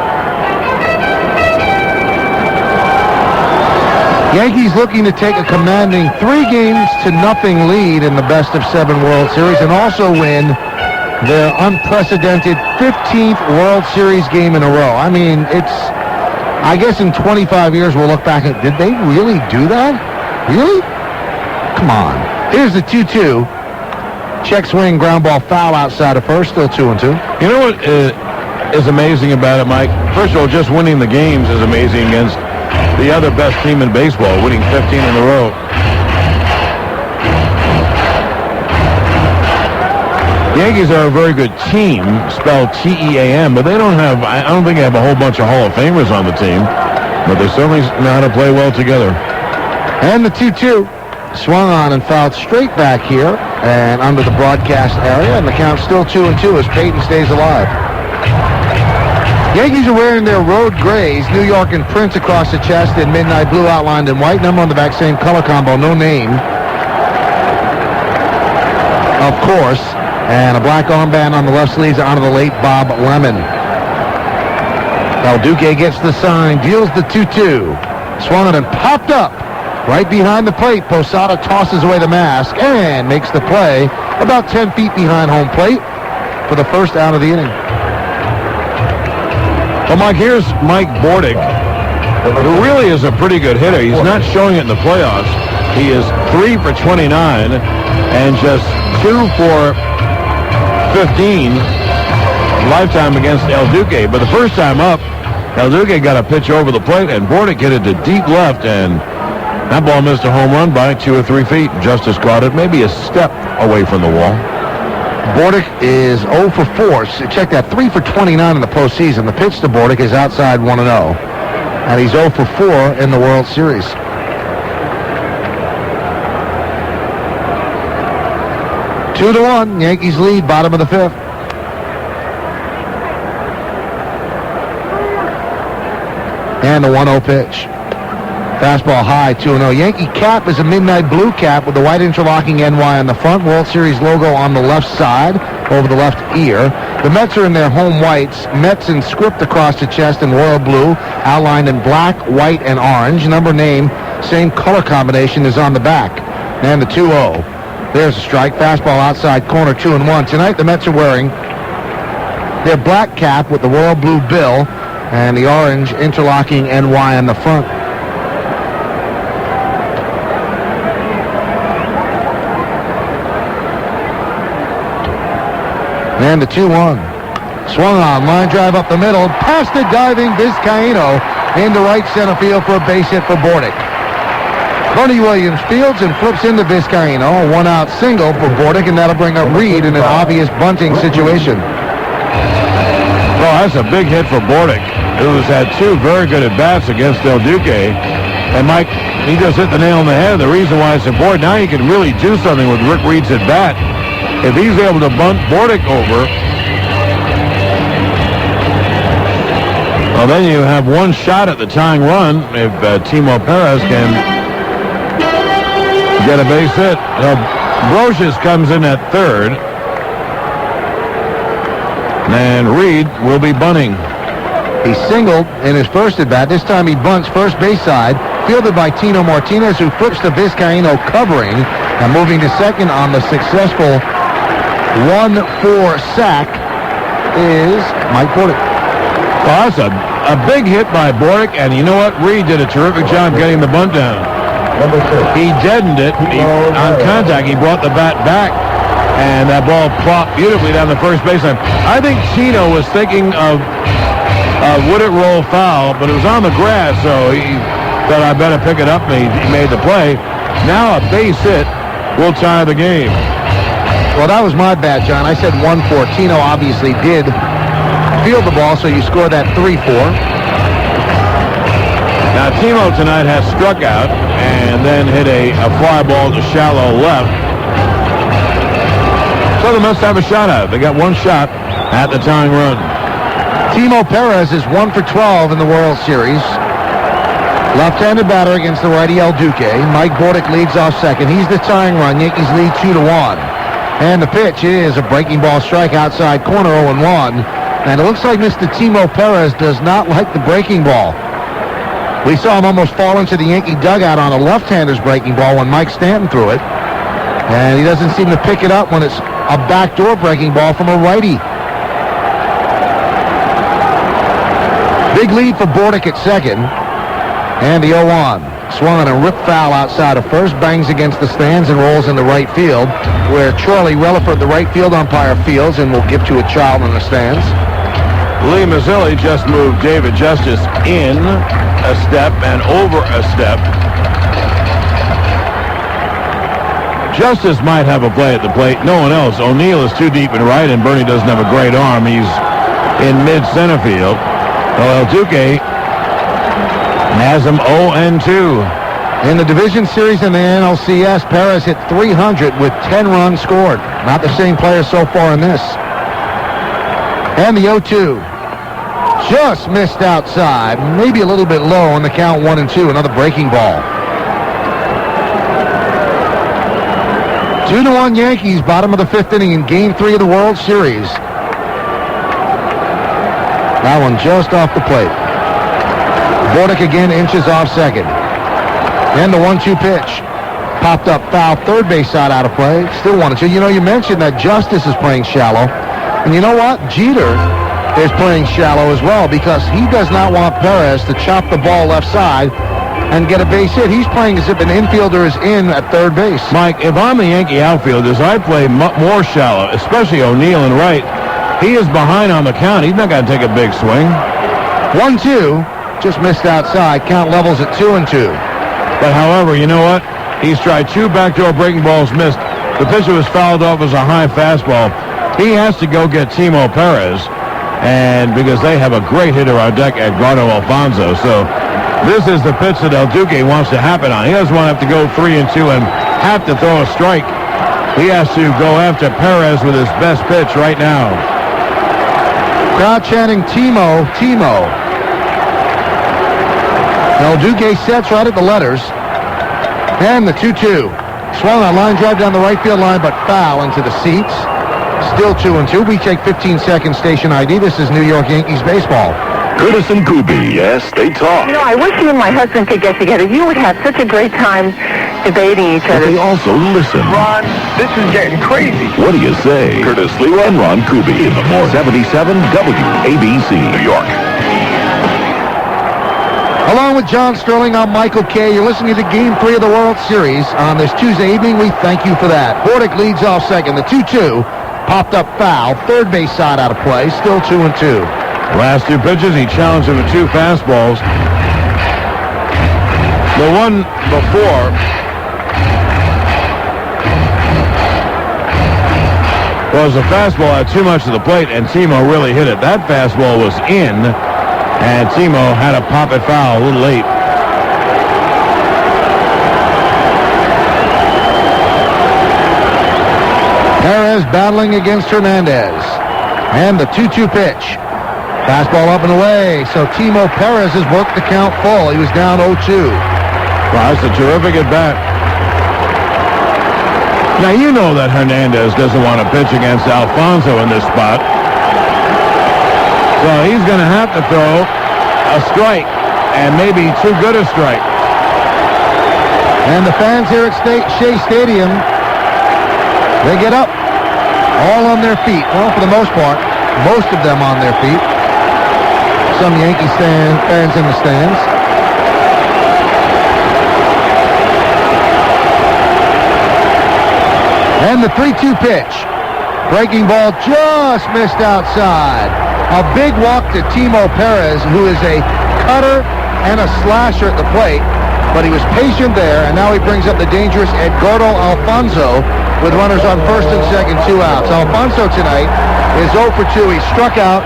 C: Yankees looking to take a commanding 3-0 lead in the best-of-7 World Series and also win their unprecedented 15th World Series game in a row. I mean, I guess in 25 years we'll look back and did they really do that? Really? Come on. Here's the 2-2. Check swing, ground ball, foul outside of first, still 2-2.
B: You know what is amazing about it, Mike? First of all, just winning the games is amazing against the other best team in baseball, winning 15 in a row. The Yankees are a very good team, spelled T-E-A-M, but I don't think they have a whole bunch of Hall of Famers on the team, but they certainly know how to play well together.
C: And the 2-2 swung on and fouled straight back here and under the broadcast area, and the count's still 2-2 as Peyton stays alive. Yankees are wearing their road grays, New York and Prince across the chest in midnight blue outlined in white, number on the back, same color combo, no name, of course, and a black armband on the left sleeves honor the late Bob Lemon. El Duque gets the sign, deals the 2-2, swung it and popped up right behind the plate. Posada tosses away the mask and makes the play about 10 feet behind home plate for the first out of the inning.
B: Well, Mike, here's Mike Bordick, who really is a pretty good hitter. He's not showing it in the playoffs. He is 3 for 29 and just 2 for 15 lifetime against El Duque. But the first time up, El Duque got a pitch over the plate, and Bordick hit it to deep left, and that ball missed a home run by 2 or 3 feet. Justice caught it maybe a step away from the wall.
C: Bordick is 0 for 4. Check that, 3 for 29 in the postseason. The pitch to Bordick is outside 1-0. And he's 0 for 4 in the World Series. Two to 1, Yankees lead, bottom of the 5th. And the 1-0 pitch. Fastball high, 2-0. Yankee cap is a midnight blue cap with the white interlocking NY on the front. World Series logo on the left side, over the left ear. The Mets are in their home whites. Mets in script across the chest in royal blue, outlined in black, white, and orange. Number, name, same color combination is on the back. And the 2-0. There's a strike. Fastball outside corner, 2-1. Tonight the Mets are wearing their black cap with the royal blue bill and the orange interlocking NY on the front. And the 2-1. Swung on, line drive up the middle, past the diving Vizcaíno into right center field for a base hit for Bordick. Bernie Williams fields and flips into Vizcaíno, a one-out single for Bordick, and that'll bring up Reed in an obvious bunting situation.
B: Oh, that's a big hit for Bordick, who's had 2 very good at-bats against El Duque. And Mike, he just hit the nail on the head. The reason why it's important, now he can really do something with Rick Reed's at-bat. If he's able to bunt Bordick over, well, then you have one shot at the tying run if Timo Perez can get a base hit. Brocious comes in at third, and Reed will be bunting.
C: He singled in his first at-bat. This time he bunts first base side, fielded by Tino Martinez, who flips to Vizcaíno covering, and moving to second on the successful 1-4 sack is Mike Bordick.
B: Well, that's a big hit by Bordick, and you know what? Reed did a terrific job getting the bunt down. He deadened it. On contact, he brought the bat back, and that ball plopped beautifully down the first baseline. I think Tino was thinking of would it roll foul, but it was on the grass, so he thought I better pick it up, and he made the play. Now a base hit will tie the game.
C: Well, that was my bad, John. I said 1-4. Tino obviously did field the ball, so you score that 3-4.
B: Now, Timo tonight has struck out and then hit a fly ball to shallow left. So they must have a shot at it. They got one shot at the tying run.
C: Timo Perez is 1 for 12 in the World Series. Left-handed batter against the righty El Duque. Mike Bordick leads off second. He's the tying run. Yankees lead 2-1. And the pitch is a breaking ball strike outside corner, 0-1. And it looks like Mr. Timo Perez does not like the breaking ball. We saw him almost fall into the Yankee dugout on a left-hander's breaking ball when Mike Stanton threw it. And he doesn't seem to pick it up when it's a backdoor breaking ball from a righty. Big lead for Bordick at second. And the 0-1. Swung on a rip foul outside of first, bangs against the stands and rolls into right field, where Charlie Relaford, the right field umpire, fields and will give to a child in the stands.
B: Lee Mazzilli just moved David Justice in a step and over a step. Justice might have a play at the plate. No one else. O'Neill is too deep in right, and Bernie doesn't have a great arm. He's in mid-center field. El Duque has him 0-2.
C: In the division series in the NLCS, Perez hit 300 with 10 runs scored. Not the same player so far in this. And the 0-2. Just missed outside. Maybe a little bit low on the count 1-2. Another breaking ball. 2-1 Yankees, bottom of the fifth inning in Game 3 of the World Series. That one just off the plate. Bordick again inches off second. And the 1-2 pitch. Popped up foul, third base side out of play. Still 1-2. You know, you mentioned that Justice is playing shallow. And you know what? Jeter is playing shallow as well because he does not want Perez to chop the ball left side and get a base hit. He's playing as if an infielder is in at third base.
B: Mike, if I'm the Yankee outfielders, I play more shallow, especially O'Neill and right. He is behind on the count. He's not going to take a big swing.
C: 1-2. Just missed outside. Count levels at 2-2.
B: But however, you know what? He's tried 2 backdoor breaking balls, missed. The pitcher was fouled off as a high fastball. He has to go get Timo Perez, and because they have a great hitter on deck, Edgardo Alfonso. So this is the pitch that El Duque wants to happen on. He doesn't want to have to go 3-2 and have to throw a strike. He has to go after Perez with his best pitch right now.
C: Crowd chanting, Timo, Timo. El Duque sets right at the letters. And the 2-2. Swung on line drive down the right field line, but foul into the seats. Still 2-2. We take 15-second station ID. This is New York Yankees baseball.
D: Curtis and Kuby, yes, they talk.
H: You know, I wish you and my husband could get together. You would have such a great time debating each
D: But
H: other.
D: they also listen.
I: Ron, this is getting crazy.
D: What do you say? Curtis Lewa and Ron Kuby in the morning. 77 WABC, New York.
C: Along with John Sterling, I'm Michael Kay. You're listening to Game 3 of the World Series on this Tuesday evening. We thank you for that. Bordick leads off second. The 2-2 popped up foul. Third base side out of play. Still 2-2.
B: Last 2 pitches, he challenged him with 2 fastballs. The one before was a fastball at too much of the plate, and Timo really hit it. That fastball was in, and Timo had to pop it foul a little late.
C: Perez battling against Hernandez. And the 2-2 pitch. Fastball up and away. So Timo Perez has worked the count full. He was down 0-2.
B: Wow, that's a terrific at-bat. Now, you know that Hernandez doesn't want to pitch against Alfonso in this spot. So he's going to have to throw a strike, and maybe too good a strike.
C: And the fans here at Shea Stadium, they get up, all on their feet. Well, for the most part, most of them on their feet. Some Yankee fans in the stands. And the 3-2 pitch. Breaking ball just missed outside. A big walk to Timo Perez, who is a cutter and a slasher at the plate. But he was patient there, and now he brings up the dangerous Edgardo Alfonso with runners on first and second, 2 outs. Alfonso tonight is 0 for 2. He struck out,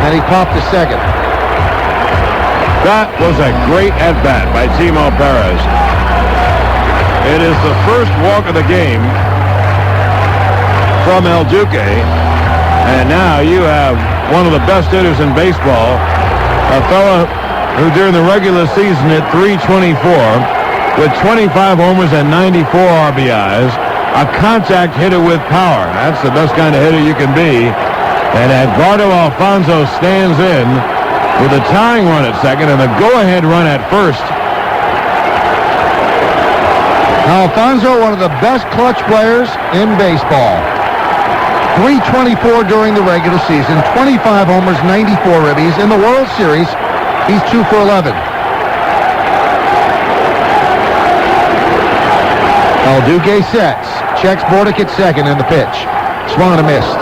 C: and he popped to second.
B: That was a great at-bat by Timo Perez. It is the first walk of the game from El Duque, and now you have one of the best hitters in baseball, a fella who during the regular season hit .324 with 25 homers and 94 RBIs, a contact hitter with power. That's the best kind of hitter you can be. And Edgardo Alfonso stands in with a tying run at second and a go-ahead run at first.
C: Alfonso, one of the best clutch players in baseball. .324 during the regular season, 25 homers, 94 ribbies. In the World Series, he's 2 for 11. El Duque sets. Checks Bordick at second in the pitch. Swung and a missed.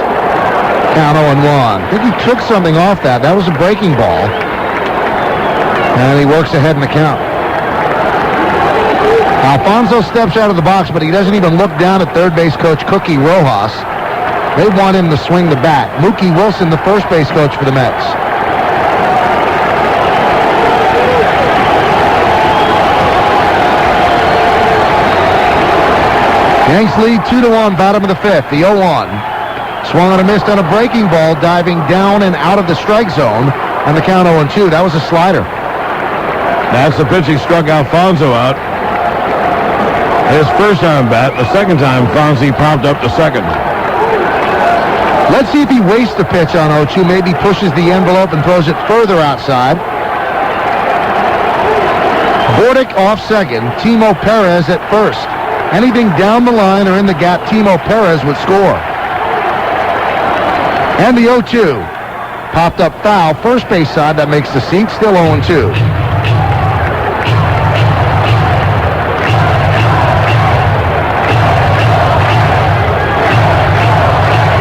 C: Count 0-1. I think he took something off that. That was a breaking ball. And he works ahead in the count. Alfonso steps out of the box, but he doesn't even look down at third base coach Cookie Rojas. They want him to swing the bat. Mookie Wilson, the first base coach for the Mets. Yanks lead 2-1, bottom of the fifth. The 0-1. Swung on a miss on a breaking ball, diving down and out of the strike zone. And the count 0-2. That was a slider.
B: That's the pitch he struck Alfonso out. His first time bat. The second time, Fonzie popped up to second.
C: Let's see if he wastes the pitch on 0-2. Maybe pushes the envelope and throws it further outside. Bordick off second. Timo Perez at first. Anything down the line or in the gap, Timo Perez would score. And the 0-2. Popped up foul. First base side. That makes the seat still 0-2.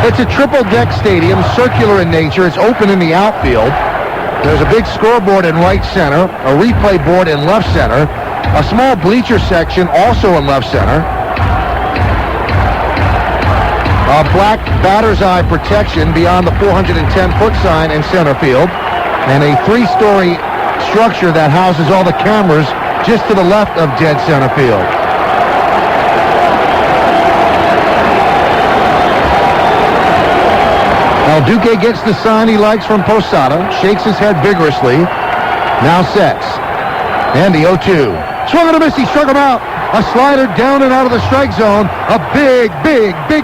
C: It's a triple-deck stadium, circular in nature. It's open in the outfield. There's a big scoreboard in right center, a replay board in left center, a small bleacher section also in left center, a black batter's eye protection beyond the 410-foot sign in center field, and a three-story structure that houses all the cameras just to the left of dead center field. El Duque gets the sign he likes from Posada, shakes his head vigorously, now sets. And the 0-2. Swung and a miss, he struck him out. A slider down and out of the strike zone. A big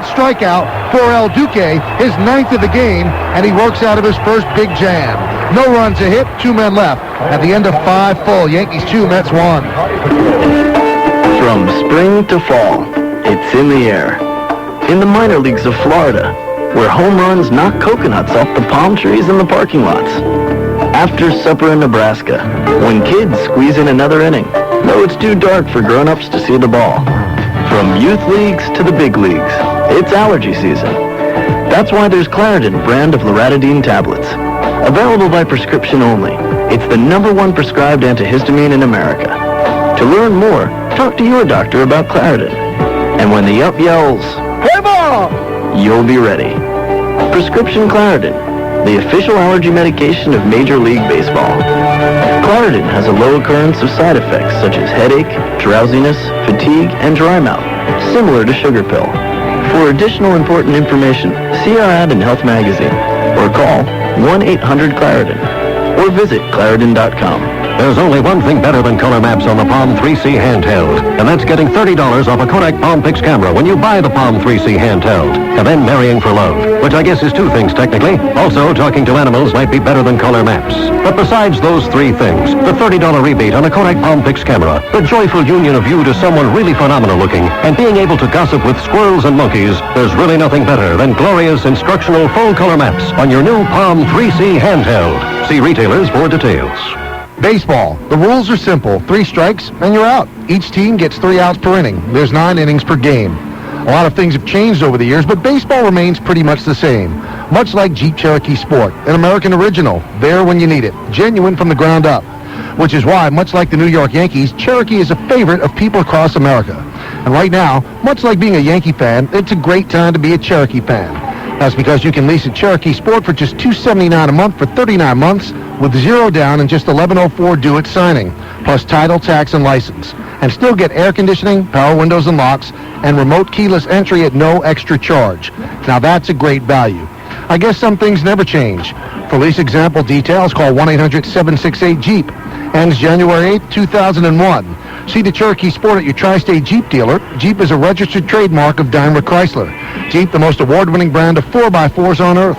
C: strikeout for El Duque, his 9th of the game, and he works out of his first big jam. No runs, a hit, 2 men left. At the end of 5 full, Yankees 2, Mets 1.
F: From spring to fall, it's in the air. In the minor leagues of Florida, where home runs knock coconuts off the palm trees in the parking lots. After supper in Nebraska, when kids squeeze in another inning, though it's too dark for grown-ups to see the ball. From youth leagues to the big leagues, it's allergy season. That's why there's Claritin brand of loratadine tablets. Available by prescription only, it's the #1 prescribed antihistamine in America. To learn more, talk to your doctor about Claritin. And when the up yells, "Hey, ball!" you'll be ready. Prescription Claritin, the official allergy medication of Major League Baseball. Claritin has a low occurrence of side effects such as headache, drowsiness, fatigue, and dry mouth, similar to sugar pill. For additional important information, see our ad in Health Magazine, or call 1-800-CLARITIN, or visit Claritin.com.
J: There's only one thing better than color maps on the Palm 3C handheld, and that's getting $30 off a Kodak Palm Pix camera when you buy the Palm 3C handheld, and then marrying for love, which I guess is 2 things technically. Also, talking to animals might be better than color maps. But besides those 3 things, the $30 rebate on a Kodak Palm Pix camera, the joyful union of you to someone really phenomenal looking, and being able to gossip with squirrels and monkeys, there's really nothing better than glorious instructional full color maps on your new Palm 3C handheld. See retailers for details.
C: Baseball. The rules are simple. 3 strikes and you're out. Each team gets 3 outs per inning. There's 9 innings per game. A lot of things have changed over the years, but baseball remains pretty much the same. Much like Jeep Cherokee Sport, an American original, there when you need it, genuine from the ground up. Which is why, much like the New York Yankees, Cherokee is a favorite of people across America. And right now, much like being a Yankee fan, it's a great time to be a Cherokee fan. That's because you can lease a Cherokee Sport for just $279 a month for 39 months with 0 down and just $1104 due at signing, plus title, tax, and license. And still get air conditioning, power windows and locks, and remote keyless entry at no extra charge. Now that's a great value. I guess some things never change. For lease example details, call 1-800-768-JEEP. Ends January 8, 2001. See the Cherokee Sport at your Tri-State Jeep dealer. Jeep is a registered trademark of Daimler Chrysler. Jeep, the most award-winning brand of 4x4s on earth.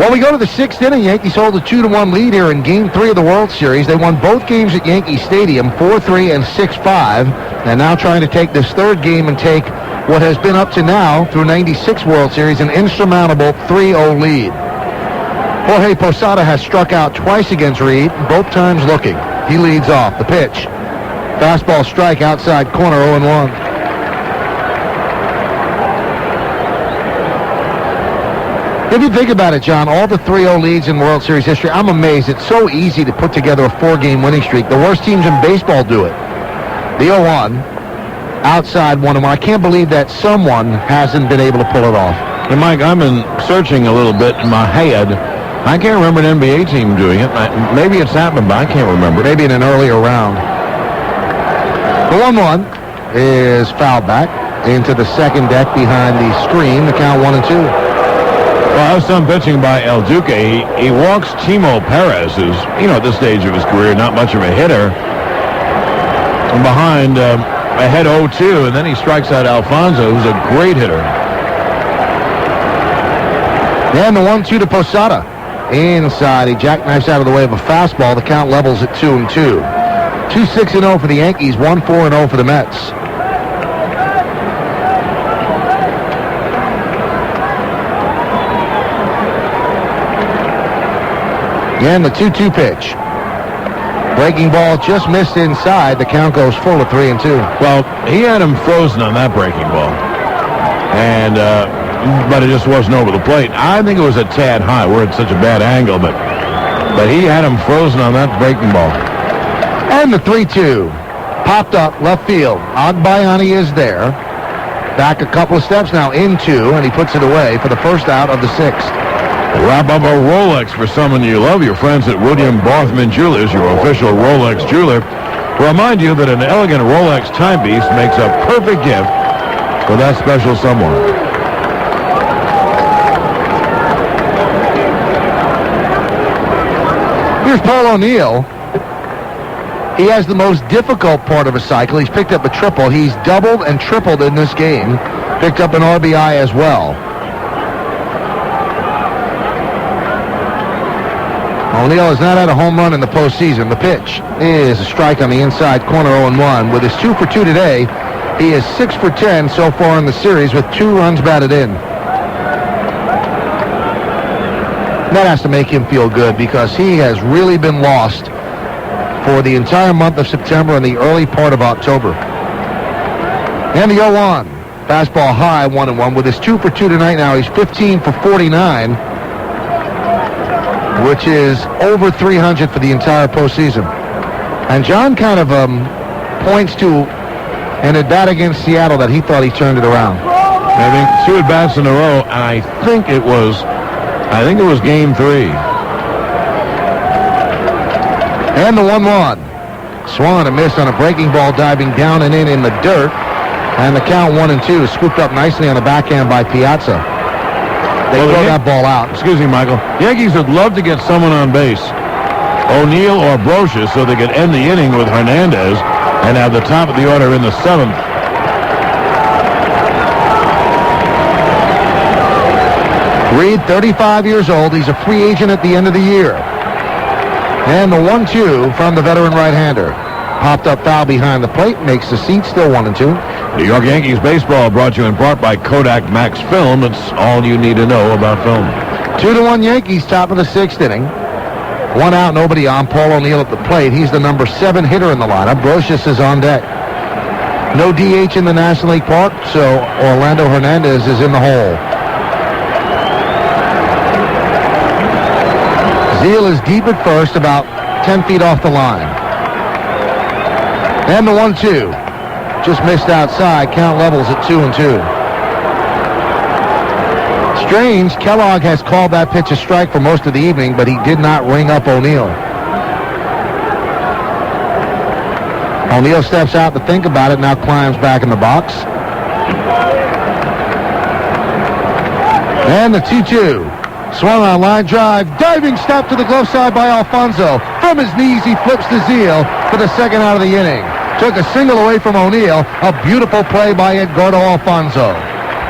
C: Well, we go to the 6th inning. Yankees hold a 2-1 lead here in Game 3 of the World Series. They won both games at Yankee Stadium, 4-3 and 6-5. And now trying to take this 3rd game and take what has been up to now, through 96 World Series, an insurmountable 3-0 lead. Jorge Posada has struck out twice against Reed, both times looking. He leads off. The pitch. Fastball strike outside corner, 0-1. If you think about it, John, all the 3-0 leads in World Series history, I'm amazed. It's so easy to put together a 4-game winning streak. The worst teams in baseball do it. The 0-1, outside 1-1. I can't believe that someone hasn't been able to pull it off.
B: And Mike, I've been searching a little bit in my head. I can't remember an NBA team doing it. Maybe it's happened, but I can't remember.
C: Maybe in an earlier round. The 1-1 is fouled back into the second deck behind the screen. The count 1-2.
B: Well, that was some pitching by El Duque. He walks Timo Perez, who's, at this stage of his career, not much of a hitter. And behind, ahead 0-2, and then he strikes out Alfonso, who's a great hitter.
C: And the 1-2 to Posada. Inside, he jackknifes out of the way of a fastball. The count levels at 2-2. 2-6-0 for the Yankees, 1-4-0 for the Mets. Again, the 2-2 pitch. Breaking ball just missed inside. The count goes full of 3-2.
B: Well, he had him frozen on that breaking ball. And, but it just wasn't over the plate. I think it was a tad high. We're at such a bad angle, but he had him frozen on that breaking ball.
C: And the 3-2. Popped up left field. Agbayani is there. Back a couple of steps now into, and he puts it away for the first out of the sixth.
B: Wrap up a Rolex for someone you love. Your friends at William Barthman Jewelers, your official Rolex jeweler, remind you that an elegant Rolex timepiece makes a perfect gift for that special someone.
C: Here's Paul O'Neill. He has the most difficult part of his cycle. He's picked up a triple. He's doubled and tripled in this game. Picked up an RBI as well. O'Neill has not had a home run in the postseason. The pitch is a strike on the inside corner, 0-1. With his 2 for 2 today, he is 6 for 10 so far in the series with 2 runs batted in. That has to make him feel good because he has really been lost for the entire month of September and the early part of October. And the 0-1. Fastball high, 1-1. With his 2 for 2 tonight now, he's 15 for 49. Which is over 300 for the entire postseason. And John kind of points to an at-bat against Seattle that he thought he turned it around.
B: I think 2 at-bats in a row, and I think it was Game 3.
C: And the 1-1. Swung and a miss on a breaking ball, diving down and in the dirt. And the count 1-2 is scooped up nicely on the backhand by Piazza. They throw that ball out.
B: Excuse me, Michael. Yankees would love to get someone on base, O'Neill or Brocious, so they could end the inning with Hernandez and have the top of the order in the 7th.
C: Reed, 35 years old. He's a free agent at the end of the year. And the 1-2 from the veteran right-hander. Popped up foul behind the plate, makes the seat still 1-2.
B: New York Yankees baseball brought to you in part by Kodak Max Film. It's all you need to know about film.
C: 2-1 Yankees, top of the 6th inning. 1 out, nobody on. Paul O'Neill at the plate. He's the number 7 hitter in the lineup. Brocious is on deck. No DH in the National League Park, so Orlando Hernandez is in the hole. Zeal is deep at first, about 10 feet off the line. And the 1-2. Just missed outside. Count levels at 2-2. Strange, Kellogg has called that pitch a strike for most of the evening, but he did not ring up O'Neill. O'Neill steps out to think about it, now climbs back in the box. And the 2-2. Swung on line drive. Diving step to the glove side by Alfonso. From his knees, he flips to Zeal for the 2nd out of the inning. Took a single away from O'Neill. A beautiful play by Edgardo Alfonso.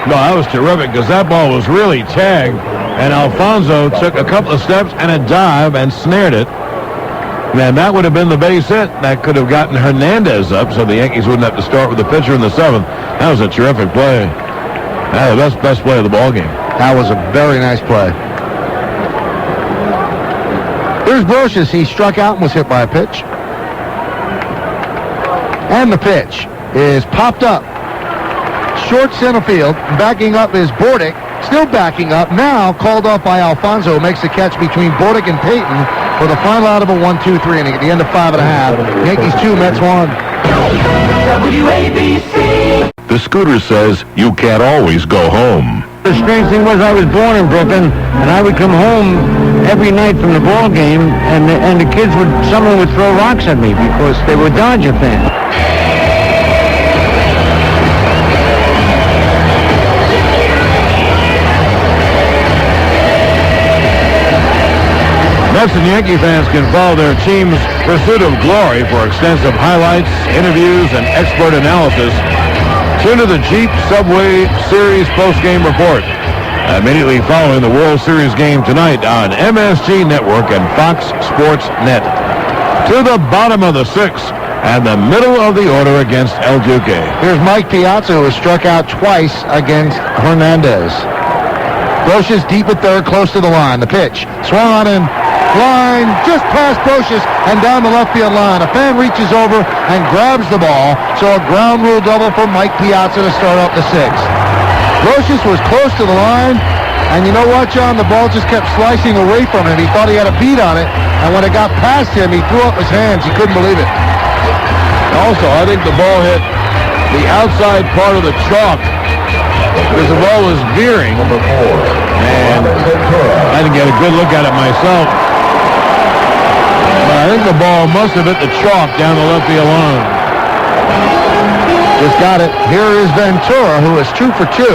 B: No, that was terrific because that ball was really tagged. And Alfonso took a couple of steps and a dive and snared it. Man, that would have been the base hit. That could have gotten Hernandez up so the Yankees wouldn't have to start with the pitcher in the 7th. That was a terrific play. That was the best play of the ball game.
C: That was a very nice play. Here's Brocious. He struck out and was hit by a pitch. And the pitch is popped up. Short center field. Backing up is Bordick. still backing up. Now called off by Alfonso, who makes the catch between Bordick and Payton for the final out of a 1-2-3 inning at the end of 5 1/2. Yankees 2, Mets 1.
D: WABC. The Scooter says you can't always go home.
N: The strange thing was I was born in Brooklyn, and I would come home every night from the ball game, and the kids someone would throw rocks at me because they were Dodger fans.
B: Mets and Yankee fans can follow their team's pursuit of glory for extensive highlights, interviews, and expert analysis. Tune to the Jeep Subway Series postgame report immediately following the World Series game tonight on MSG Network and Fox Sports Net. To the bottom of the sixth and the middle of the order against El Duque.
C: Here's Mike Piazza, who was struck out twice against Hernandez. Brocious deep at third, close to the line. The pitch. Swung on in. Line just past Brocious and down the left field line. A fan reaches over and grabs the ball, so a ground rule double for Mike Piazza to start off the sixth. Brocious was close to the line, and you know what, John? The ball just kept slicing away from him. He thought he had a beat on it, and when it got past him, he threw up his hands. He couldn't believe it.
B: Also, I think the ball hit the outside part of the chalk because the ball was veering, and I didn't get a good look at it myself. I think the ball must have hit the chalk down the left field line.
C: Just got it. Here is Ventura, who is 2 for 2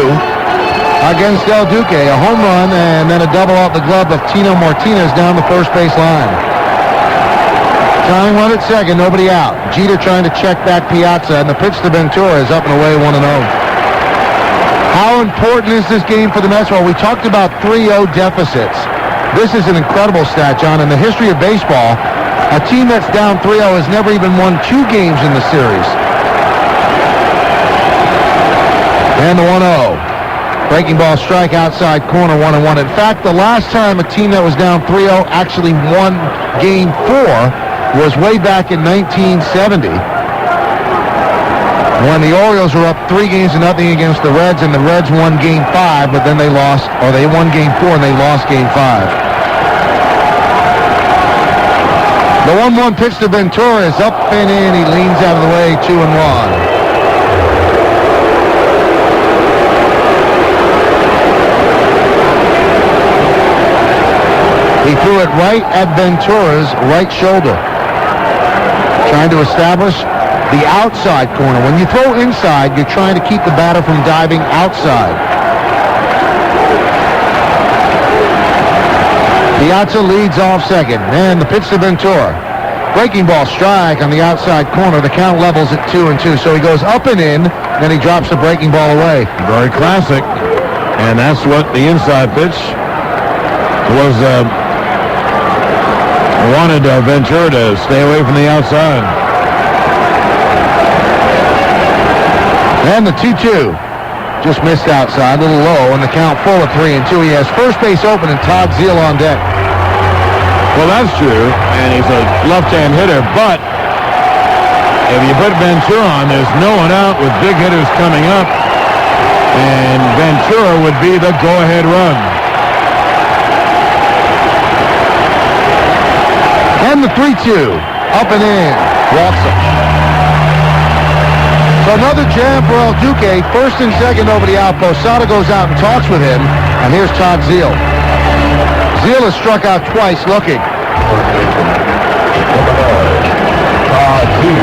C: against El Duque. A home run and then a double off the glove of Tino Martinez down the first base line. Tying run at second, nobody out. Jeter trying to check back Piazza, and the pitch to Ventura is up and away 1-0. How important is this game for the Mets? Well, we talked about 3-0 deficits. This is an incredible stat, John. In the history of baseball, a team that's down 3-0 has never even won 2 games in the series. And the 1-0. Breaking ball strike outside corner, 1-1. In fact, the last time a team that was down 3-0 actually won Game 4 was way back in 1970. When the Orioles were up 3-0 against the Reds, and the Reds won Game 5, but then they lost, or they won Game 4 and they lost Game 5. The 1-1 pitch to Ventura is up and in. He leans out of the way, 2-1. He threw it right at Ventura's right shoulder. Trying to establish the outside corner. When you throw inside, you're trying to keep the batter from diving outside. Piazza leads off second, and the pitch to Ventura. Breaking ball strike on the outside corner. The count levels at 2-2, so he goes up and in, then he drops the breaking ball away.
B: Very classic, and that's what the inside pitch was. Wanted Ventura to stay away from the outside.
C: And the 2-2. Just missed outside, a little low, and the count full of 3-2. He has first base open and Todd Zeile on deck.
B: Well, that's true, and he's a left-hand hitter, but if you put Ventura on, there's no one out with big hitters coming up, and Ventura would be the go-ahead run.
C: And the 3-2. Up and in. Walks him. So another jam for El Duque. First and second over the out. Posada goes out and talks with him. And here's Todd Zeile. Zeile has struck out twice looking.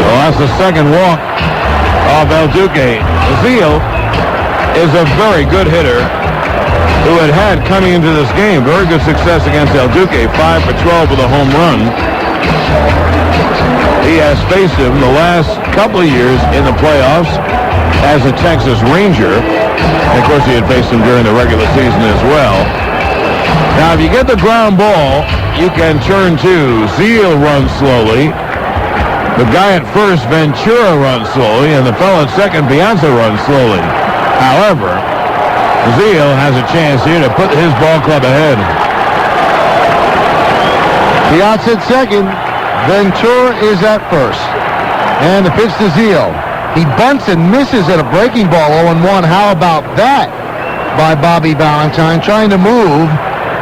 B: Well, that's the second walk of El Duque. Zeile is a very good hitter who had coming into this game very good success against El Duque, 5 for 12 with a home run. He has faced him the last couple of years in the playoffs as a Texas Ranger. And of course, he had faced him during the regular season as well. Now, if you get the ground ball, you can turn to Zeile runs slowly. The guy at first, Ventura, runs slowly, and the fellow at second, Piazza, runs slowly. However, Zeile has a chance here to put his ball club ahead.
C: Piazza at second. Ventura is at first. And the pitch to Zeile. He bunts and misses at a breaking ball 0-1. How about that? by Bobby Valentine, trying to move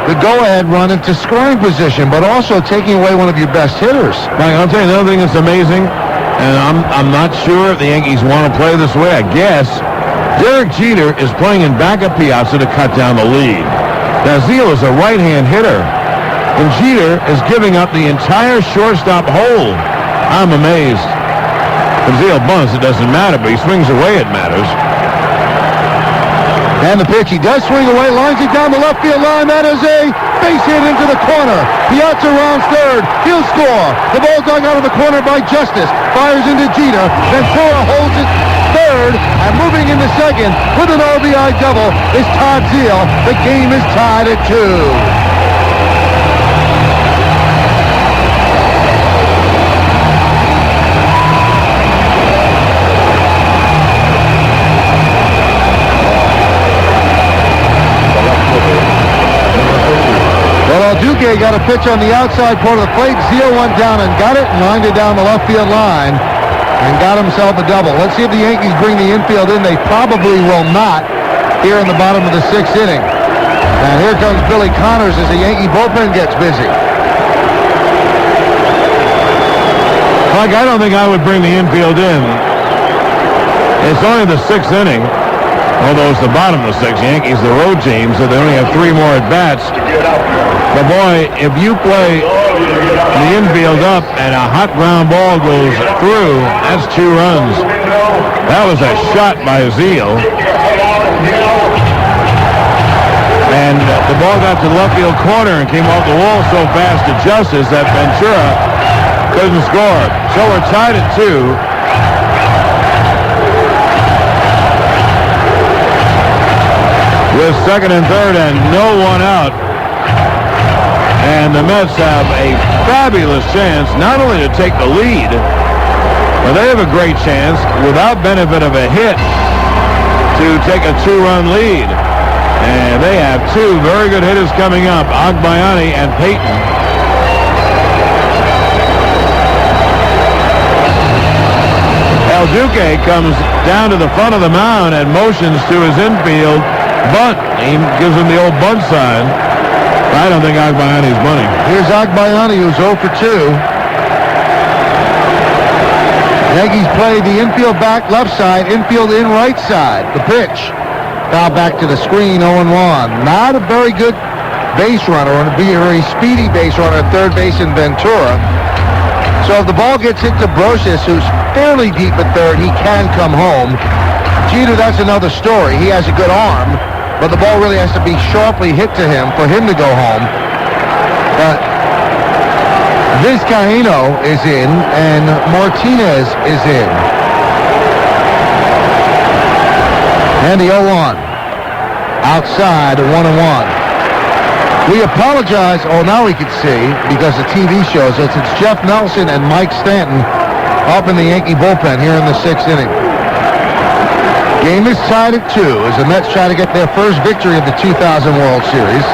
C: the go-ahead run into scoring position, but also taking away one of your best hitters.
B: Mike, I'll tell you another thing that's amazing, and I'm not sure if the Yankees want to play this way. I guess Derek Jeter is playing in back of Piazza to cut down the lead. Now, Zeal is a right-hand hitter, and Jeter is giving up the entire shortstop hole. I'm amazed. If Zeal bunts, it doesn't matter, but he swings away, it matters.
C: And the pitch, he does swing away, lines it down the left field line. That is a base hit into the corner. Piazza rounds third. He'll score. The ball dug out of the corner by Justice. Fires into Jeter. Ventura holds it third. And moving into second with an RBI double is Todd Zeal. The game is tied at 2. Duque got a pitch on the outside part of the plate. Zeal went down and got it and lined it down the left field line and got himself a double. Let's see if the Yankees bring the infield in. They probably will not here in the bottom of the 6th inning. And here comes Billy Connors as the Yankee bullpen gets busy.
B: Mike, I don't think I would bring the infield in. It's only the 6th inning. Although it's the bottom of the 6th. Yankees, the road team, so they only have 3 more at-bats. But boy, if you play the infield up and a hot ground ball goes through, that's 2 runs. That was a shot by Zeal. And the ball got to the left field corner and came off the wall so fast to Justice that Ventura couldn't score. So we're tied at 2. With second and third and no one out. And the Mets have a fabulous chance not only to take the lead, but they have a great chance without benefit of a hit to take a 2-run lead. And they have 2 very good hitters coming up, Agbayani and Payton. El Duque comes down to the front of the mound and motions to his infield bunt. He gives him the old bunt sign. I don't think Agbayani's bunting.
C: Here's Agbayani, who's 0 for 2. Yankees play the infield back left side, infield in right side. The pitch. Foul back to the screen, 0-1. Not a very good base runner, or a very speedy base runner at third base in Ventura. So if the ball gets hit to Brosius, who's fairly deep at third, he can come home. Jeter, that's another story. He has a good arm, but the ball really has to be sharply hit to him for him to go home. But Vizcaíno is in, and Martinez is in. And the 0-1. Outside, 1-1. We apologize. Oh, now we can see, because the TV shows us, it's Jeff Nelson and Mike Stanton up in the Yankee bullpen here in the 6th inning. Game is tied at 2 as the Mets try to get their first victory of the 2000 World Series.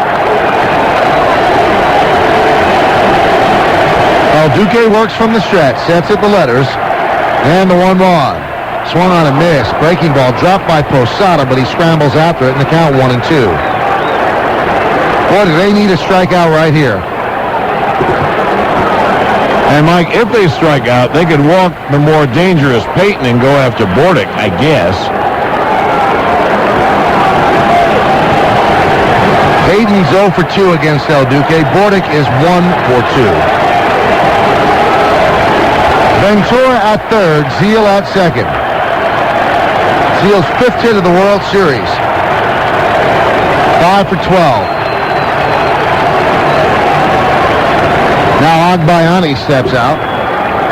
C: El Duque works from the stretch, sets at the letters, and the 1-1. Swung on a miss. Breaking ball dropped by Posada, but he scrambles after it in the count 1-2. Boy, do they need a strikeout right here.
B: And Mike, if they strike out, they could walk the more dangerous Payton and go after Bordick, I guess.
C: Payton's 0 for 2 against El Duque. Bordick is 1 for 2. Ventura at third, Zeal at second. Zeal's 5th hit of the World Series. 5 for 12. Now Agbayani steps out.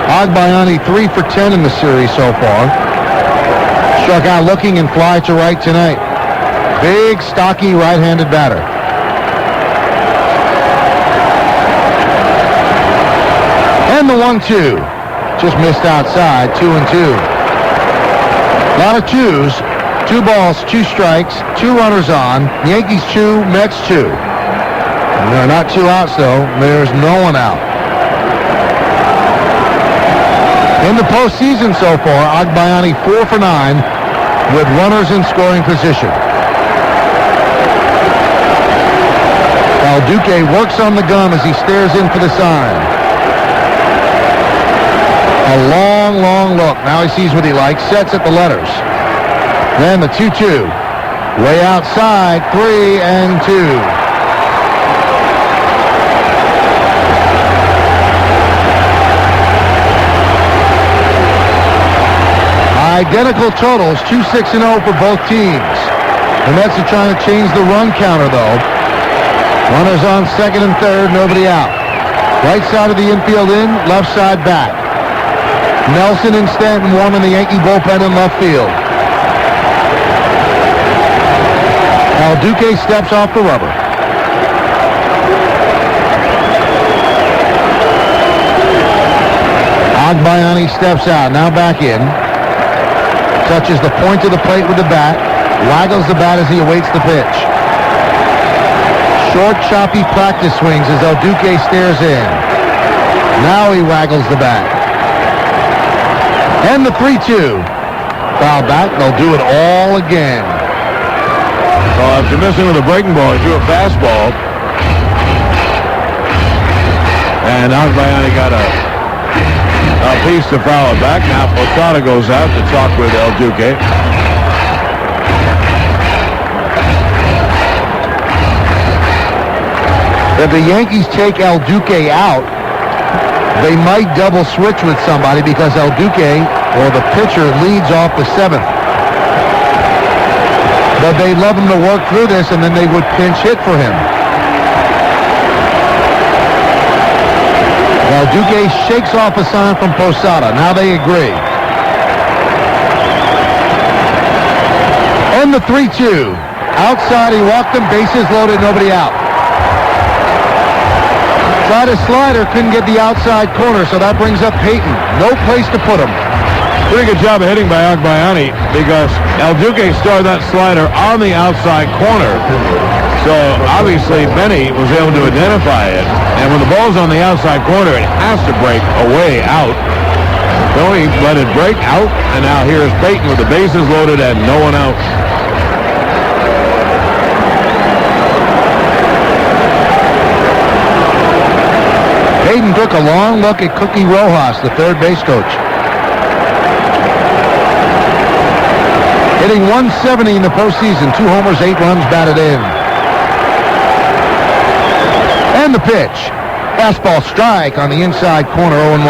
C: Agbayani 3 for 10 in the series so far. Struck out looking and fly to right tonight. Big, stocky, right-handed batter. And the 1-2. Just missed outside, 2-2. A lot of 2s. 2 balls, 2 strikes, 2 runners on. Yankees 2, Mets 2. And there are not 2 outs, though. There's no one out. In the postseason so far, Agbayani 4 for 9 with runners in scoring position. Duque works on the gum as he stares in for the sign. A long, long look. Now he sees what he likes, sets at the letters. Then the 2-2. Way outside, 3 and 2. Identical totals, 2-6-0 for both teams. The Mets are trying to change the run counter, though. Runners on second and third, nobody out. Right side of the infield in, left side back. Nelson and Stanton warming the Yankee bullpen in left field. Now Duque steps off the rubber. Agbayani steps out, now back in. Touches the point of the plate with the bat. Waggles the bat as he awaits the pitch. Short, choppy practice swings as El Duque stares in. Now he waggles the bat. And the 3-2. Foul back. They'll do it all again.
B: Well, after missing with a breaking ball, he threw a fastball. And Agbayani got a piece to foul it back. Now Posada goes out to talk with El Duque.
C: If the Yankees take El Duque out, they might double switch with somebody because El Duque, or the pitcher, leads off the 7th. But they'd love him to work through this, and then they would pinch hit for him. El Duque shakes off a sign from Posada. Now they agree. And the 3-2. Outside, he walked them, bases loaded, nobody out. Tried a slider, couldn't get the outside corner, so that brings up Payton. No place to put him.
B: Pretty good job of hitting by Agbayani because El Duque started that slider on the outside corner. So obviously Benny was able to identify it. And when the ball's on the outside corner, it has to break away out. So he let it break out, and now here's Payton with the bases loaded and no one out.
C: Payton took a long look at Cookie Rojas, the third base coach. Hitting 170 in the postseason, 2 homers, 8 runs batted in. And the pitch. Fastball strike on the inside corner, 0-1.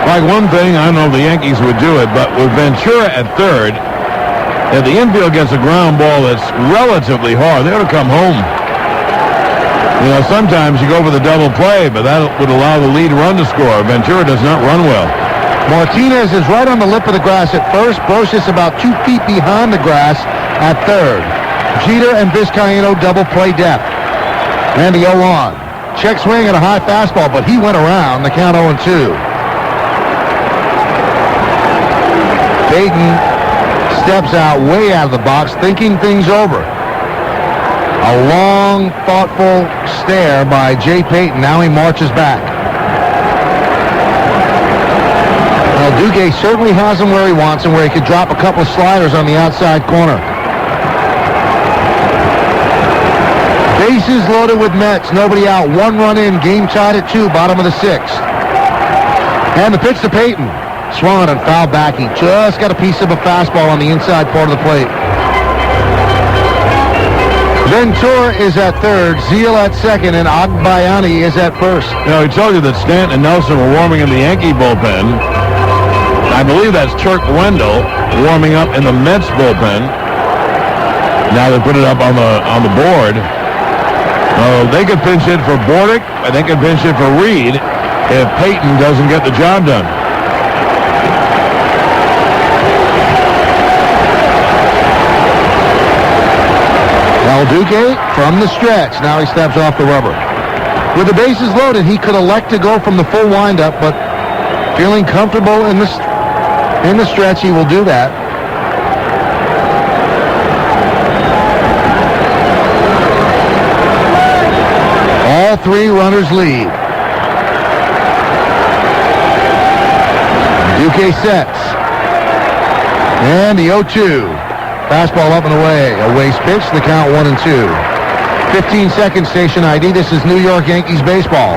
B: Like one thing, I don't know if the Yankees would do it, but with Ventura at third, if the infield gets a ground ball that's relatively hard, they ought to come home. You know, sometimes you go for the double play, but that would allow the lead run to score. Ventura does not run well.
C: Martinez is right on the lip of the grass at first. Brocious about 2 feet behind the grass at third. Jeter and Vizcaino double play depth. Randy 0-1. Check swing at a high fastball, but he went around. The count 0-2. Payton steps out way out of the box, thinking things over. A long, thoughtful stare by Jay Payton. Now he marches back. El Duque certainly has him where he wants him, where he could drop a couple of sliders on the outside corner. Bases loaded with Mets. Nobody out. 1 run in. Game tied at 2. Bottom of the 6th. And the pitch to Payton. Swung and fouled back. He just got a piece of a fastball on the inside part of the plate. Ventura is at third, Zeal at second, and Agbayani is at first.
B: You know, he told you that Stanton and Nelson were warming in the Yankee bullpen. I believe that's Turk Wendell warming up in the Mets bullpen. Now they put it up on the board. They could pinch hit for Bordick, and they could pinch hit for Reed if Payton doesn't get the job done.
C: El Duque from the stretch. Now he steps off the rubber. With the bases loaded, he could elect to go from the full windup, but feeling comfortable in the stretch, he will do that. All 3 runners lead. Duque sets. And the 0-2. Fastball up and away. A waste pitch. The count 1-2. 15-second station ID. This is New York Yankees baseball.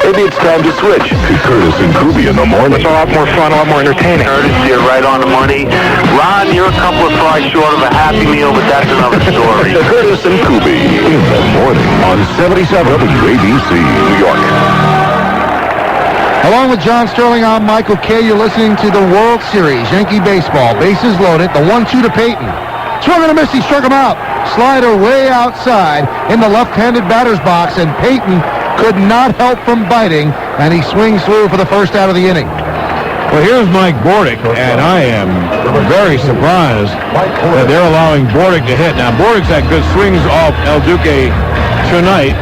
D: Maybe it's time to switch to Curtis and Kuby in the morning.
I: It's a lot more fun, a lot more entertaining. Curtis, you're right on the money. Ron, you're a couple of fries short of a Happy Meal, but that's another story.
D: Curtis and Kuby in the morning on 77 WABC, New York.
C: Along with John Sterling, I'm Michael Kay. You're listening to the World Series, Yankee baseball. Bases loaded, the 1-2 to Peyton. Swung and a miss, he struck him out. Slider way outside in the left-handed batter's box, and Peyton could not help from biting, and he swings through for the first out of the inning.
B: Well, here's Mike Bordick, and I am very surprised that they're allowing Bordick to hit. Now, Bordick's had good swings off El Duque tonight,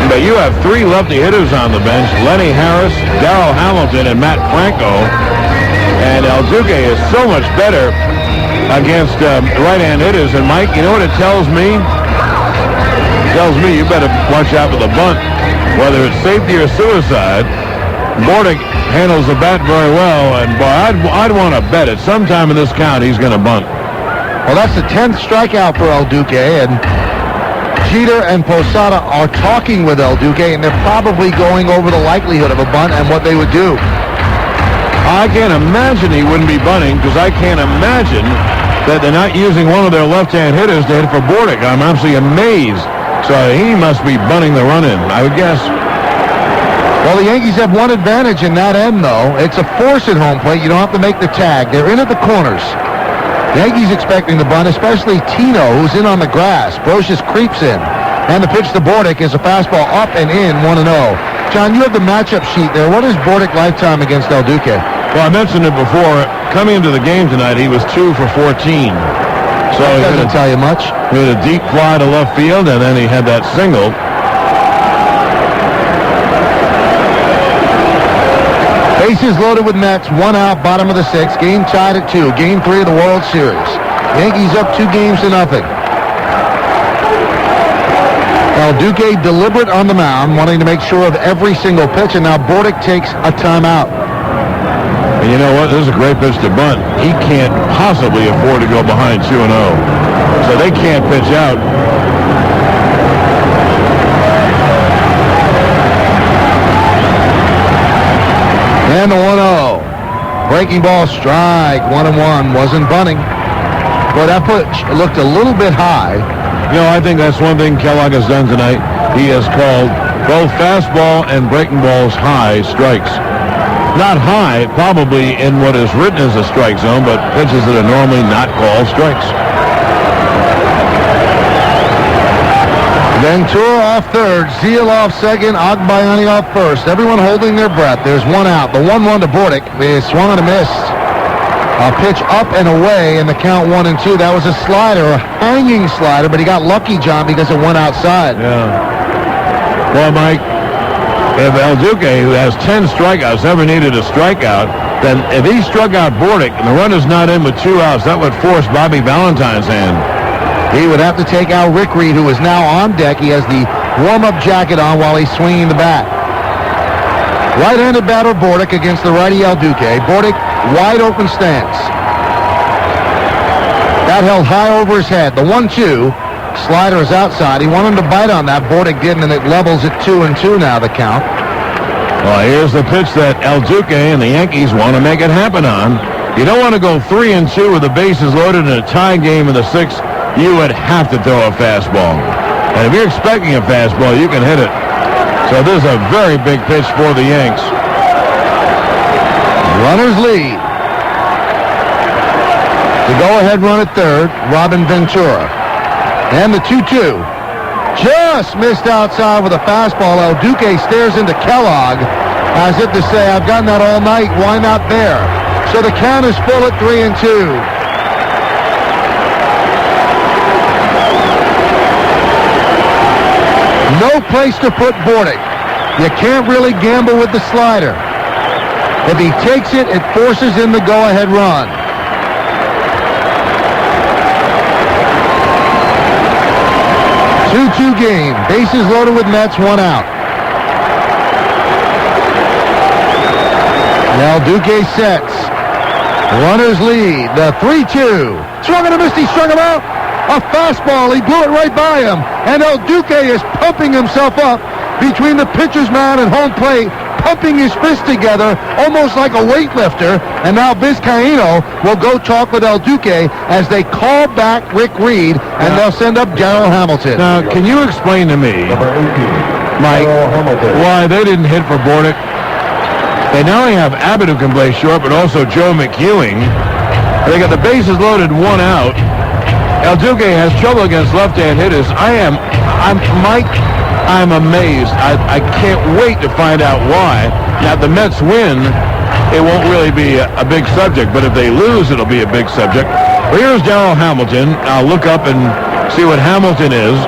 B: but you have three lefty hitters on the bench, Lenny Harris, Darrell Hamilton, and Matt Franco, and El Duque is so much better against right-hand hitters. And Mike, you know what it tells me? Tells me you better watch out for the bunt, whether it's safety or suicide. Bordick handles the bat very well, and boy, I'd want to bet it sometime in this count he's going to bunt.
C: Well, that's the 10th strikeout for El Duque, and Jeter and Posada are talking with El Duque, and they're probably going over the likelihood of a bunt and what they would do.
B: I can't imagine he wouldn't be bunting, because I can't imagine that they're not using one of their left-hand hitters to hit for Bordick. I'm absolutely amazed. So he must be bunting the run-in, I would guess.
C: Well, the Yankees have one advantage in that end, though. It's a force at home plate. You don't have to make the tag. They're in at the corners. The Yankees expecting the bunt, especially Tino, who's in on the grass. Brocious creeps in. And the pitch to Bordick is a fastball up and in, 1-0. John, you have the matchup sheet there. What is Bordick lifetime against El Duque?
B: Well, I mentioned it before. Coming into the game tonight, he was 2 for 14. So
C: that doesn't tell you much.
B: He had a deep fly to left field, and then he had that single.
C: Bases loaded with Mets, 1 out, bottom of the 6th. Game tied at 2. Game 3 of the World Series. Yankees up 2 games to nothing. El Duque deliberate on the mound, wanting to make sure of every single pitch, and now Bordick takes a timeout.
B: And you know what? This is a great pitch to bunt. He can't possibly afford to go behind 2-0. So they can't pitch out.
C: And the 1-0. Breaking ball strike. 1-1. Wasn't bunting. Boy, that pitch looked a little bit high.
B: You know, I think that's one thing Kellogg has done tonight. He has called both fastball and breaking balls high strikes. Not high, probably in what is written as a strike zone, but pitches that are normally not called strikes.
C: Ventura off third, Zeal off second, Agbayani off first. Everyone holding their breath. There's 1 out. The 1-1 to Bordick. They swung and a miss. A pitch up and away in the count 1-2. That was a slider, a hanging slider, but he got lucky, John, because it went outside.
B: Yeah. Well, Mike, if El Duque, who has 10 strikeouts, ever needed a strikeout, then if he struck out Bordick and the runner's not in with 2 outs, that would force Bobby Valentine's hand.
C: He would have to take out Rick Reed, who is now on deck. He has the warm-up jacket on while he's swinging the bat. Right-handed batter Bordick against the righty El Duque. Bordick, wide open stance. That held high over his head. The 1-2. Slider is outside. He wanted him to bite on that. Bordick didn't, and it levels at 2-2 now, the count.
B: Well, here's the pitch that El Duque and the Yankees want to make it happen on. You don't want to go 3-2 with the bases loaded in a tie game in the 6th. You would have to throw a fastball. And if you're expecting a fastball, you can hit it. So this is a very big pitch for the Yanks.
C: Runners lead. The go-ahead run at third, Robin Ventura. And the 2-2. Just missed outside with a fastball. El Duque stares into Kellogg as if to say, I've gotten that all night. Why not there? So the count is full at 3-2. No place to put Bordick. You can't really gamble with the slider. If he takes it, it forces in the go-ahead run. Two-2 game. Bases loaded with Mets, 1 out. Now Duque sets. Runners lead. The 3-2. Swung and a miss. He struck him out. A fastball. He blew it right by him. And El Duque is pumping himself up between the pitcher's mound and home plate, pumping his fists together almost like a weightlifter. And now Vizcaíno will go talk with El Duque as they call back Rick Reed, and they'll send up Darryl Hamilton.
B: Now, can you explain to me, Mike, why they didn't hit for Bordick? They not only have Abbott who can play short, but also Joe McEwing. They got the bases loaded, 1 out. El Duque has trouble against left-hand hitters. Mike, I'm amazed. I can't wait to find out why. Now, if the Mets win, it won't really be a big subject, but if they lose, it'll be a big subject. Well, here's Darryl Hamilton. I'll look up and see what Hamilton is.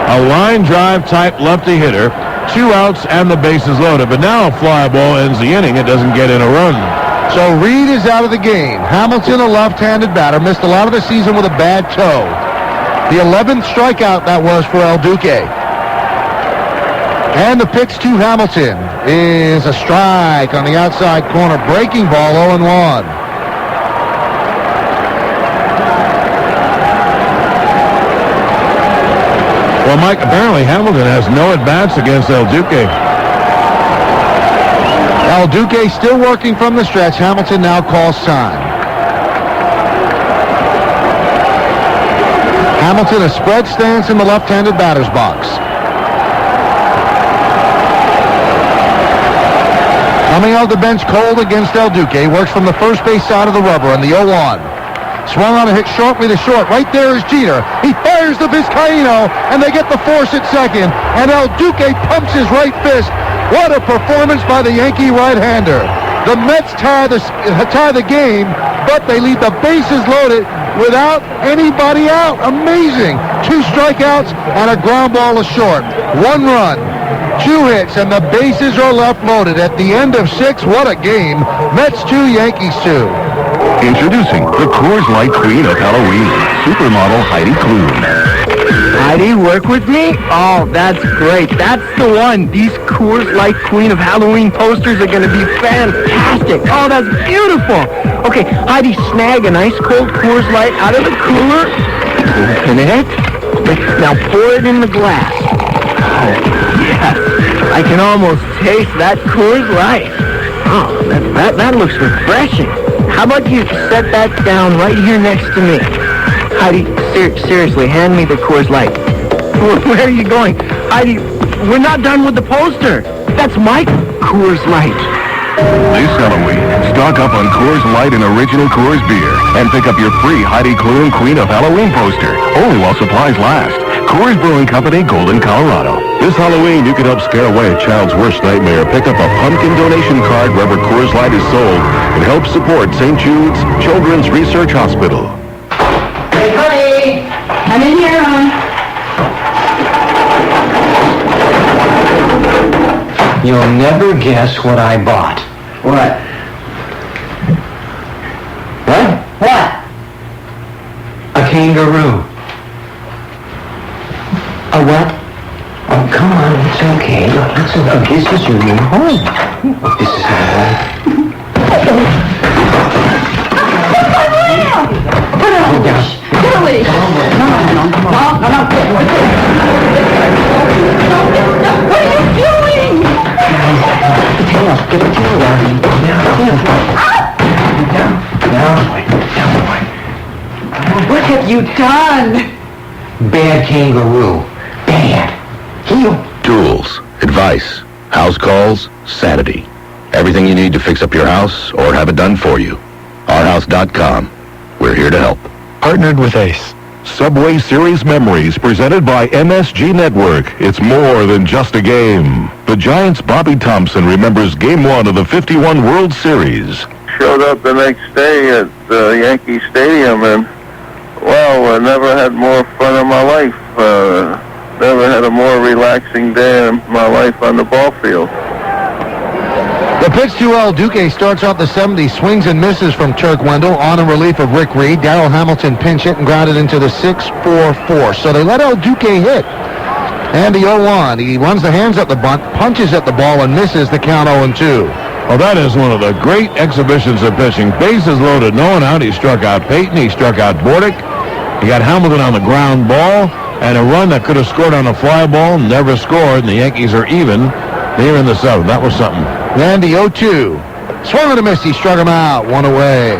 B: A line drive type lefty hitter, 2 outs and the bases loaded. But now a fly ball ends the inning. It doesn't get in a run.
C: So Reed is out of the game. Hamilton, a left-handed batter, missed a lot of the season with a bad toe. The 11th strikeout that was for El Duque. And the pitch to Hamilton is a strike on the outside corner. Breaking ball, 0-1.
B: Well, Mike, apparently Hamilton has no at-bats against El Duque.
C: El Duque still working from the stretch. Hamilton now calls time. Hamilton, a spread stance in the left-handed batter's box. Coming out of the bench cold against El Duque. Works from the first base side of the rubber on the 0-1. Swung on a hit sharply to short. Right there is Jeter. He fires the Vizcaíno, and they get the force at second. And El Duque pumps his right fist. What a performance by the Yankee right-hander. The Mets tie the game, but they leave the bases loaded without anybody out. Amazing. 2 strikeouts and a ground ball to short. 1 run, 2 hits, and the bases are left loaded. At the end of 6, what a game. Mets 2, Yankees 2.
D: Introducing the Coors Light Queen of Halloween, supermodel Heidi Klum.
K: Heidi, work with me? Oh, that's great. That's the one. These Coors Light Queen of Halloween posters are going to be fantastic. Oh, that's beautiful. Okay, Heidi, snag a nice cold Coors Light out of the cooler. Open it. Now pour it in the glass. Oh, yes. I can almost taste that Coors Light. Oh, that looks refreshing. How about you set that down right here next to me? Heidi, seriously, hand me the Coors Light. Where are you going? Heidi, we're not done with the poster. That's my Coors Light.
D: This Halloween, stock up on Coors Light and original Coors beer and pick up your free Heidi Klum Queen of Halloween poster, only while supplies last. Coors Brewing Company, Golden, Colorado. This Halloween, you can help scare away a child's worst nightmare. Pick up a pumpkin donation card wherever Coors Light is sold and help support St. Jude's Children's Research Hospital.
P: Hey, honey! I'm in here, hon.
Q: You'll never guess what I bought.
P: What? What?
Q: A kangaroo.
P: A what?
Q: Oh, come on, it's okay. Look, it's okay. This is your new home. This is my home.
P: Put it on. Get a leash. Come on. No. What are you doing?
Q: Get the tail. Get the tail out. Down, boy.
P: What have you done?
Q: Bad kangaroo. Bad. Heel.
D: Tools, advice, house calls, sanity. Everything you need to fix up your house or have it done for you. Ourhouse.com. We're here to help.
T: Partnered with Ace.
D: Subway Series Memories presented by MSG Network. It's more than just a game. The Giants' Bobby Thompson remembers Game 1 of the 51 World Series.
V: Showed up the next day at Yankee Stadium, and, well, I never had more fun in my life. Never had a more relaxing day in my life on the ball field.
C: The pitch to El Duque starts off the 70, swings and misses from Turk Wendell on in relief of Rick Reed. Darryl Hamilton pinch hit and grounded into the 6-4-4. So they let El Duque hit. And the 0-1. He runs the hands up the bunt, punches at the ball, and misses the count 0-2.
B: Well, that is one of the great exhibitions of pitching. Bases loaded, no one out. He struck out Peyton. He struck out Bordick. He got Hamilton on the ground ball, and a run that could have scored on a fly ball, never scored, and the Yankees are even here in the 7th. That was something.
C: And the 0-2. Swung and a miss. He struck him out. One away.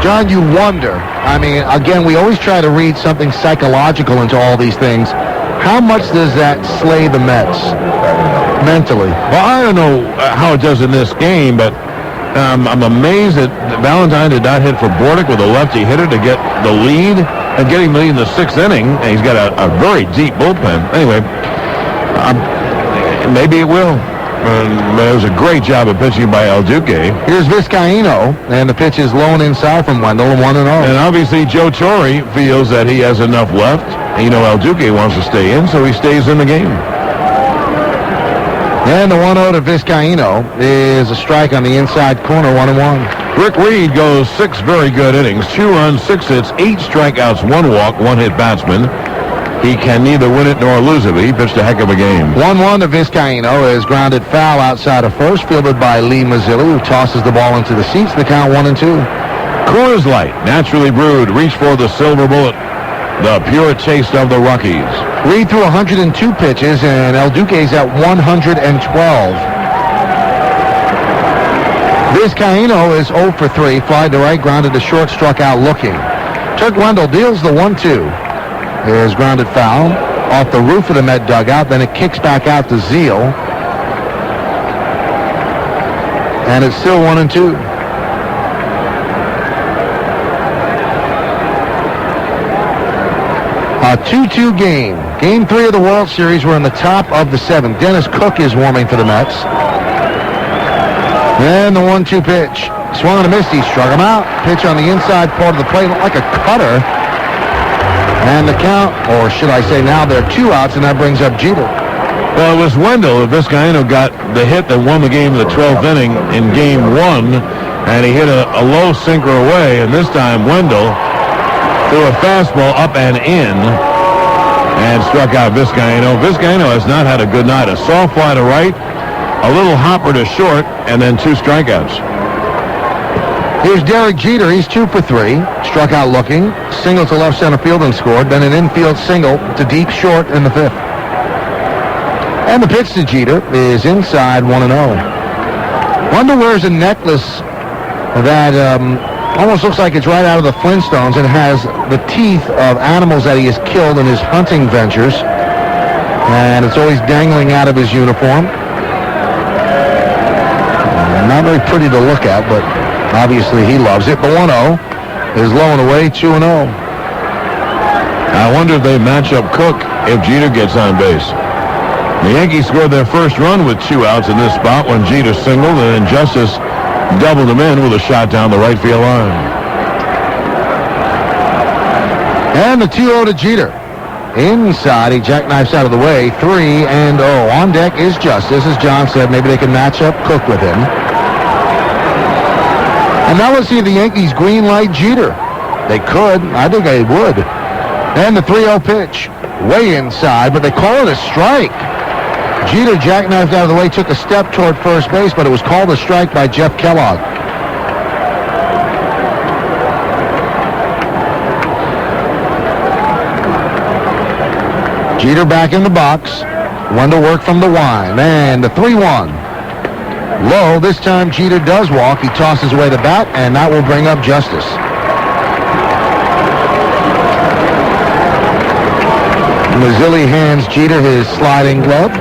C: John, you wonder. I mean, again, we always try to read something psychological into all these things. How much does that slay the Mets mentally?
B: Well, I don't know how it does in this game, but I'm amazed that Valentine did not hit for Bordick with a lefty hitter to get the lead. And getting the lead in the 6th inning, and he's got a very deep bullpen. Anyway, maybe it will. It was a great job of pitching by El Duque.
C: Here's Vizcaíno, and the pitch is low and inside from Wendell, 1-0.
B: And obviously Joe Torre feels that he has enough left. You know, El Duque wants to stay in, so he stays in the game.
C: And the 1-0 to Vizcaíno is a strike on the inside corner, 1-1.
B: Rick Reed goes 6 very good innings, 2 runs, 6 hits, 8 strikeouts, 1 walk, 1 hit batsman. He can neither win it nor lose it, but he pitched a heck of a game.
C: 1-1 to Vizcaíno is grounded foul outside of first, fielded by Lee Mazzilli, who tosses the ball into the seats. The count 1-2.
B: Coors Light, naturally brewed, reach for the silver bullet. The pure taste of the Rockies.
C: Reed threw 102 pitches, and El Duque's at 112. Vizcaíno is 0 for 3, fly to right, grounded to short, struck out looking. Turk Wendell deals the 1-2. Is grounded foul off the roof of the Met dugout, then it kicks back out to Zeal. And it's still 1-2. A 2-2 game. Game 3 of the World Series. We're in the top of the 7th. Dennis Cook is warming for the Mets. And the 1-2 pitch. Swung and a miss. He struck him out. Pitch on the inside part of the plate, looked like a cutter. And the count, or should I say now, there are 2 outs, and that brings up Jeter.
B: Well, it was Wendell. Vizcaíno got the hit that won the game in the 12th inning in Game 1, and he hit a low sinker away, and this time Wendell threw a fastball up and in and struck out Vizcaíno. Vizcaíno has not had a good night. A soft fly to right, a little hopper to short, and then 2 strikeouts.
C: Here's Derek Jeter. He's 2 for 3. Struck out looking. Single to left center field and scored. Then an infield single to deep short in the 5th. And the pitch to Jeter is inside 1-0. Wendell wears a necklace that almost looks like it's right out of the Flintstones and has the teeth of animals that he has killed in his hunting ventures. And it's always dangling out of his uniform. Not very pretty to look at, but obviously he loves it. The 1-0 is low and away, 2-0.
B: I wonder if they match up Cook if Jeter gets on base. The Yankees scored their first run with 2 outs in this spot when Jeter singled, and then Justice doubled him in with a shot down the right field line.
C: And the 2-0 to Jeter. Inside, he jackknifes out of the way, 3-0. On deck is Justice. As John said, maybe they can match up Cook with him. And now let's see if the Yankees green light Jeter. They could. I think they would. And the 3-0 pitch. Way inside, but they call it a strike. Jeter jackknifed out of the way, took a step toward first base, but it was called a strike by Jeff Kellogg. Jeter back in the box. Wendell work from the line. And the 3-1. Low. This time Jeter does walk. He tosses away the bat, and that will bring up Justice. Mazzilli hands Jeter his sliding glove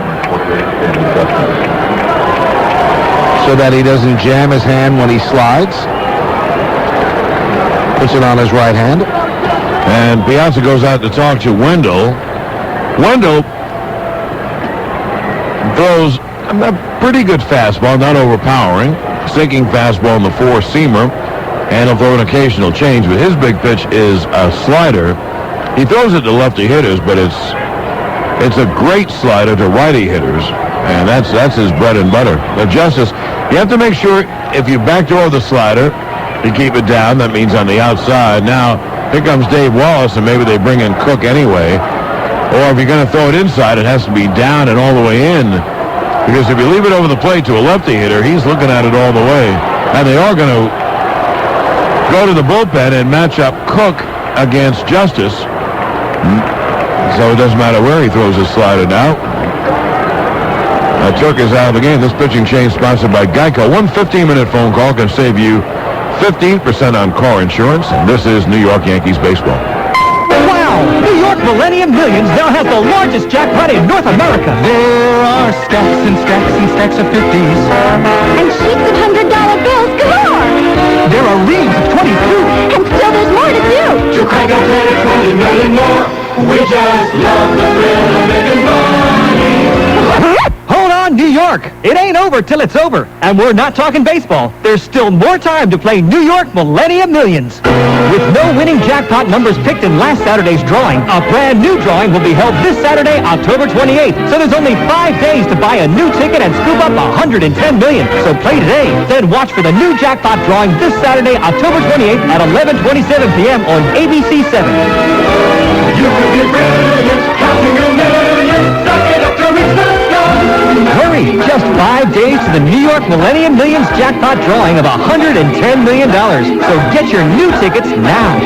C: so that he doesn't jam his hand when he slides. Puts it on his right hand.
B: And Piazza goes out to talk to Wendell. Wendell throws a pretty good fastball, not overpowering. Sinking fastball in the 4-seamer. And he'll throw an occasional change, but his big pitch is a slider. He throws it to lefty hitters, but it's a great slider to righty hitters, and that's his bread and butter. But Justice, you have to make sure if you backdoor the slider, you keep it down. That means on the outside. Now, here comes Dave Wallace, and maybe they bring in Cook anyway. Or if you're going to throw it inside, it has to be down and all the way in. Because if you leave it over the plate to a lefty hitter, he's looking at it all the way. And they are going to go to the bullpen and match up Cook against Justice. So it doesn't matter where he throws his slider now. Turk is out of the game. This pitching change sponsored by Geico. One 15-minute phone call can save you 15% on car insurance. And this is New York Yankees baseball.
M: Wow! New York Millennium Millions now has the largest jackpot in North America. There are stacks and stacks and stacks of 50s.
O: And sheets of $100 bills galore.
M: There are reams of 22.
O: And still there's more to do.
G: To crack up 20 million more. We just love the thrill of making money.
M: Hold on, New York! It ain't over till it's over. And we're not talking baseball. There's still more time to play New York Millennium Millions. With no winning jackpot numbers picked in last Saturday's drawing, a brand new drawing will be held this Saturday, October 28th. So there's only 5 days to buy a new ticket and scoop up $110 million. So play today, then watch for the new jackpot drawing this Saturday, October 28th at 11:27 p.m. on ABC 7.
G: You could be brilliant, counting a million, suck it up to reach the sky.
M: Hurry! Just 5 days to the New York Millennium Millions jackpot drawing of $110 million. So get your new tickets now.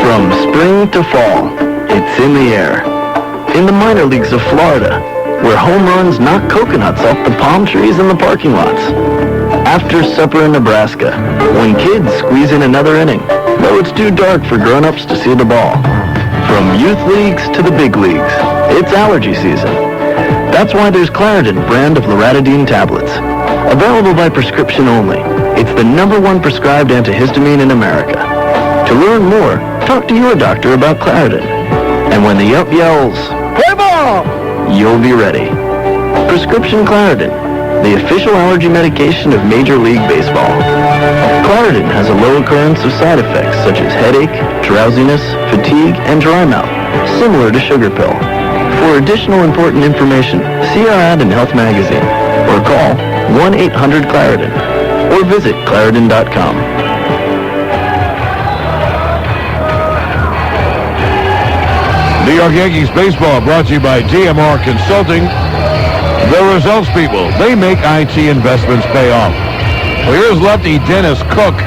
F: From spring to fall, it's in the air. In the minor leagues of Florida, where home runs knock coconuts off the palm trees in the parking lots. After supper in Nebraska, when kids squeeze in another inning, though it's too dark for grown-ups to see the ball. From youth leagues to the big leagues, it's allergy season. That's why there's Claritin brand of loratadine tablets. Available by prescription only. It's the #1 prescribed antihistamine in America. To learn more, talk to your doctor about Claritin. And when the ump yells, "Play ball!" you'll be ready. Prescription Claritin, the official allergy medication of Major League Baseball. Claritin has a low occurrence of side effects such as headache, drowsiness, fatigue, and dry mouth, similar to sugar pill. For additional important information, see our ad in Health Magazine or call 1-800-CLARITIN or visit Claritin.com.
B: New York Yankees baseball brought to you by DMR Consulting. The results people. They make IT investments pay off. Well, here's lefty Dennis Cook,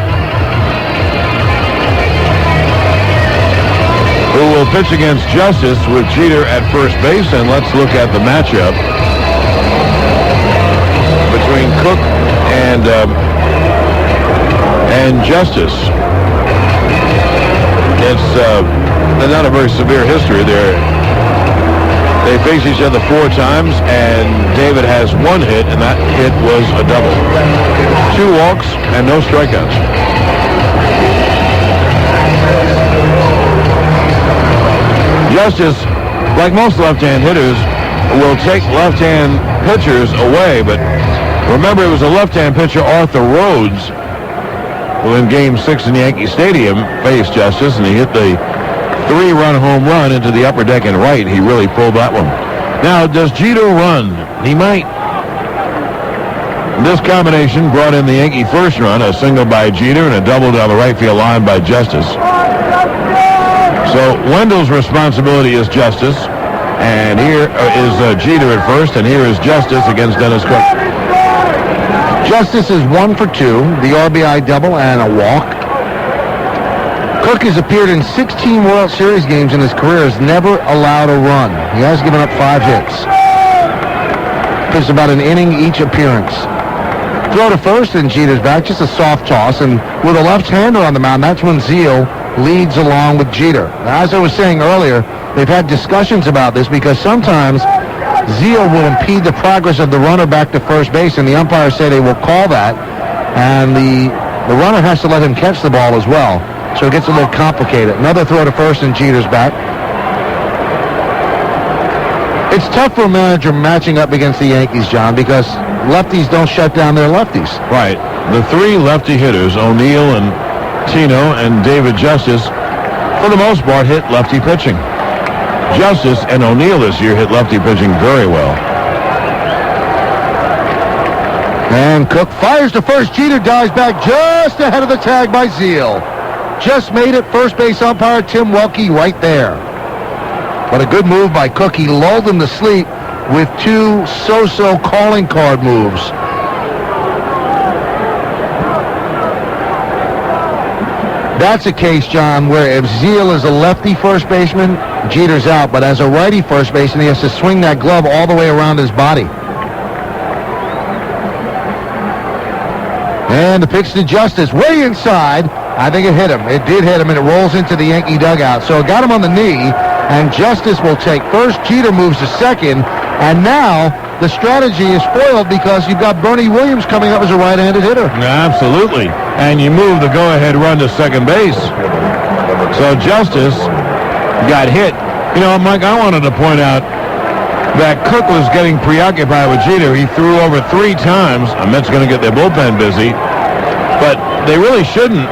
B: who will pitch against Justice with Jeter at first base. And let's look at the matchup between Cook and Justice. It's not a very severe history there. They faced each other 4 times, and David has 1 hit, and that hit was a double. 2 walks and no strikeouts. Justice, like most left-hand hitters, will take left-hand pitchers away, but remember it was a left-hand pitcher, Arthur Rhodes, who in Game 6 in Yankee Stadium faced Justice, and he hit the 3-run home run into the upper deck and right. He really pulled that one. Now, does Jeter run? He might. This combination brought in the Yankee first run, a single by Jeter and a double down the right field line by Justice. So Wendell's responsibility is Justice, and here is Jeter at first, and here is Justice against Dennis Cook.
C: Justice is 1 for 2, the RBI double and a walk. Cook has appeared in 16 World Series games in his career, has never allowed a run. He has given up 5 hits. It's about an inning each appearance. Throw to first, and Jeter's back, just a soft toss, and with a left-hander on the mound, that's when Zeal leads along with Jeter. Now, as I was saying earlier, they've had discussions about this because sometimes Zeal will impede the progress of the runner back to first base, and the umpires say they will call that, and the runner has to let him catch the ball as well. So it gets a little complicated. Another throw to first, and Jeter's back. It's tough for a manager matching up against the Yankees, John, because lefties don't shut down their lefties.
B: Right. The 3 lefty hitters, O'Neill and Tino and David Justice, for the most part, hit lefty pitching. Justice and O'Neill this year hit lefty pitching very well.
C: And Cook fires to first. Jeter dives back just ahead of the tag by Zeal. Just made it. First base umpire Tim Welke right there. But a good move by Cook. He lulled him to sleep with 2 so-so calling card moves. That's a case, John, where if Zeal is a lefty first baseman, Jeter's out. But as a righty first baseman, he has to swing that glove all the way around his body. And the pitch to Justice, way inside. I think it hit him. It did hit him, and it rolls into the Yankee dugout. So it got him on the knee, and Justice will take first. Jeter moves to second, and now the strategy is foiled because you've got Bernie Williams coming up as a right-handed hitter.
B: Absolutely. And you move the go-ahead run to second base. So Justice got hit. You know, Mike, I wanted to point out that Cook was getting preoccupied with Jeter. He threw over 3 times. The Mets going to get their bullpen busy. But they really shouldn't,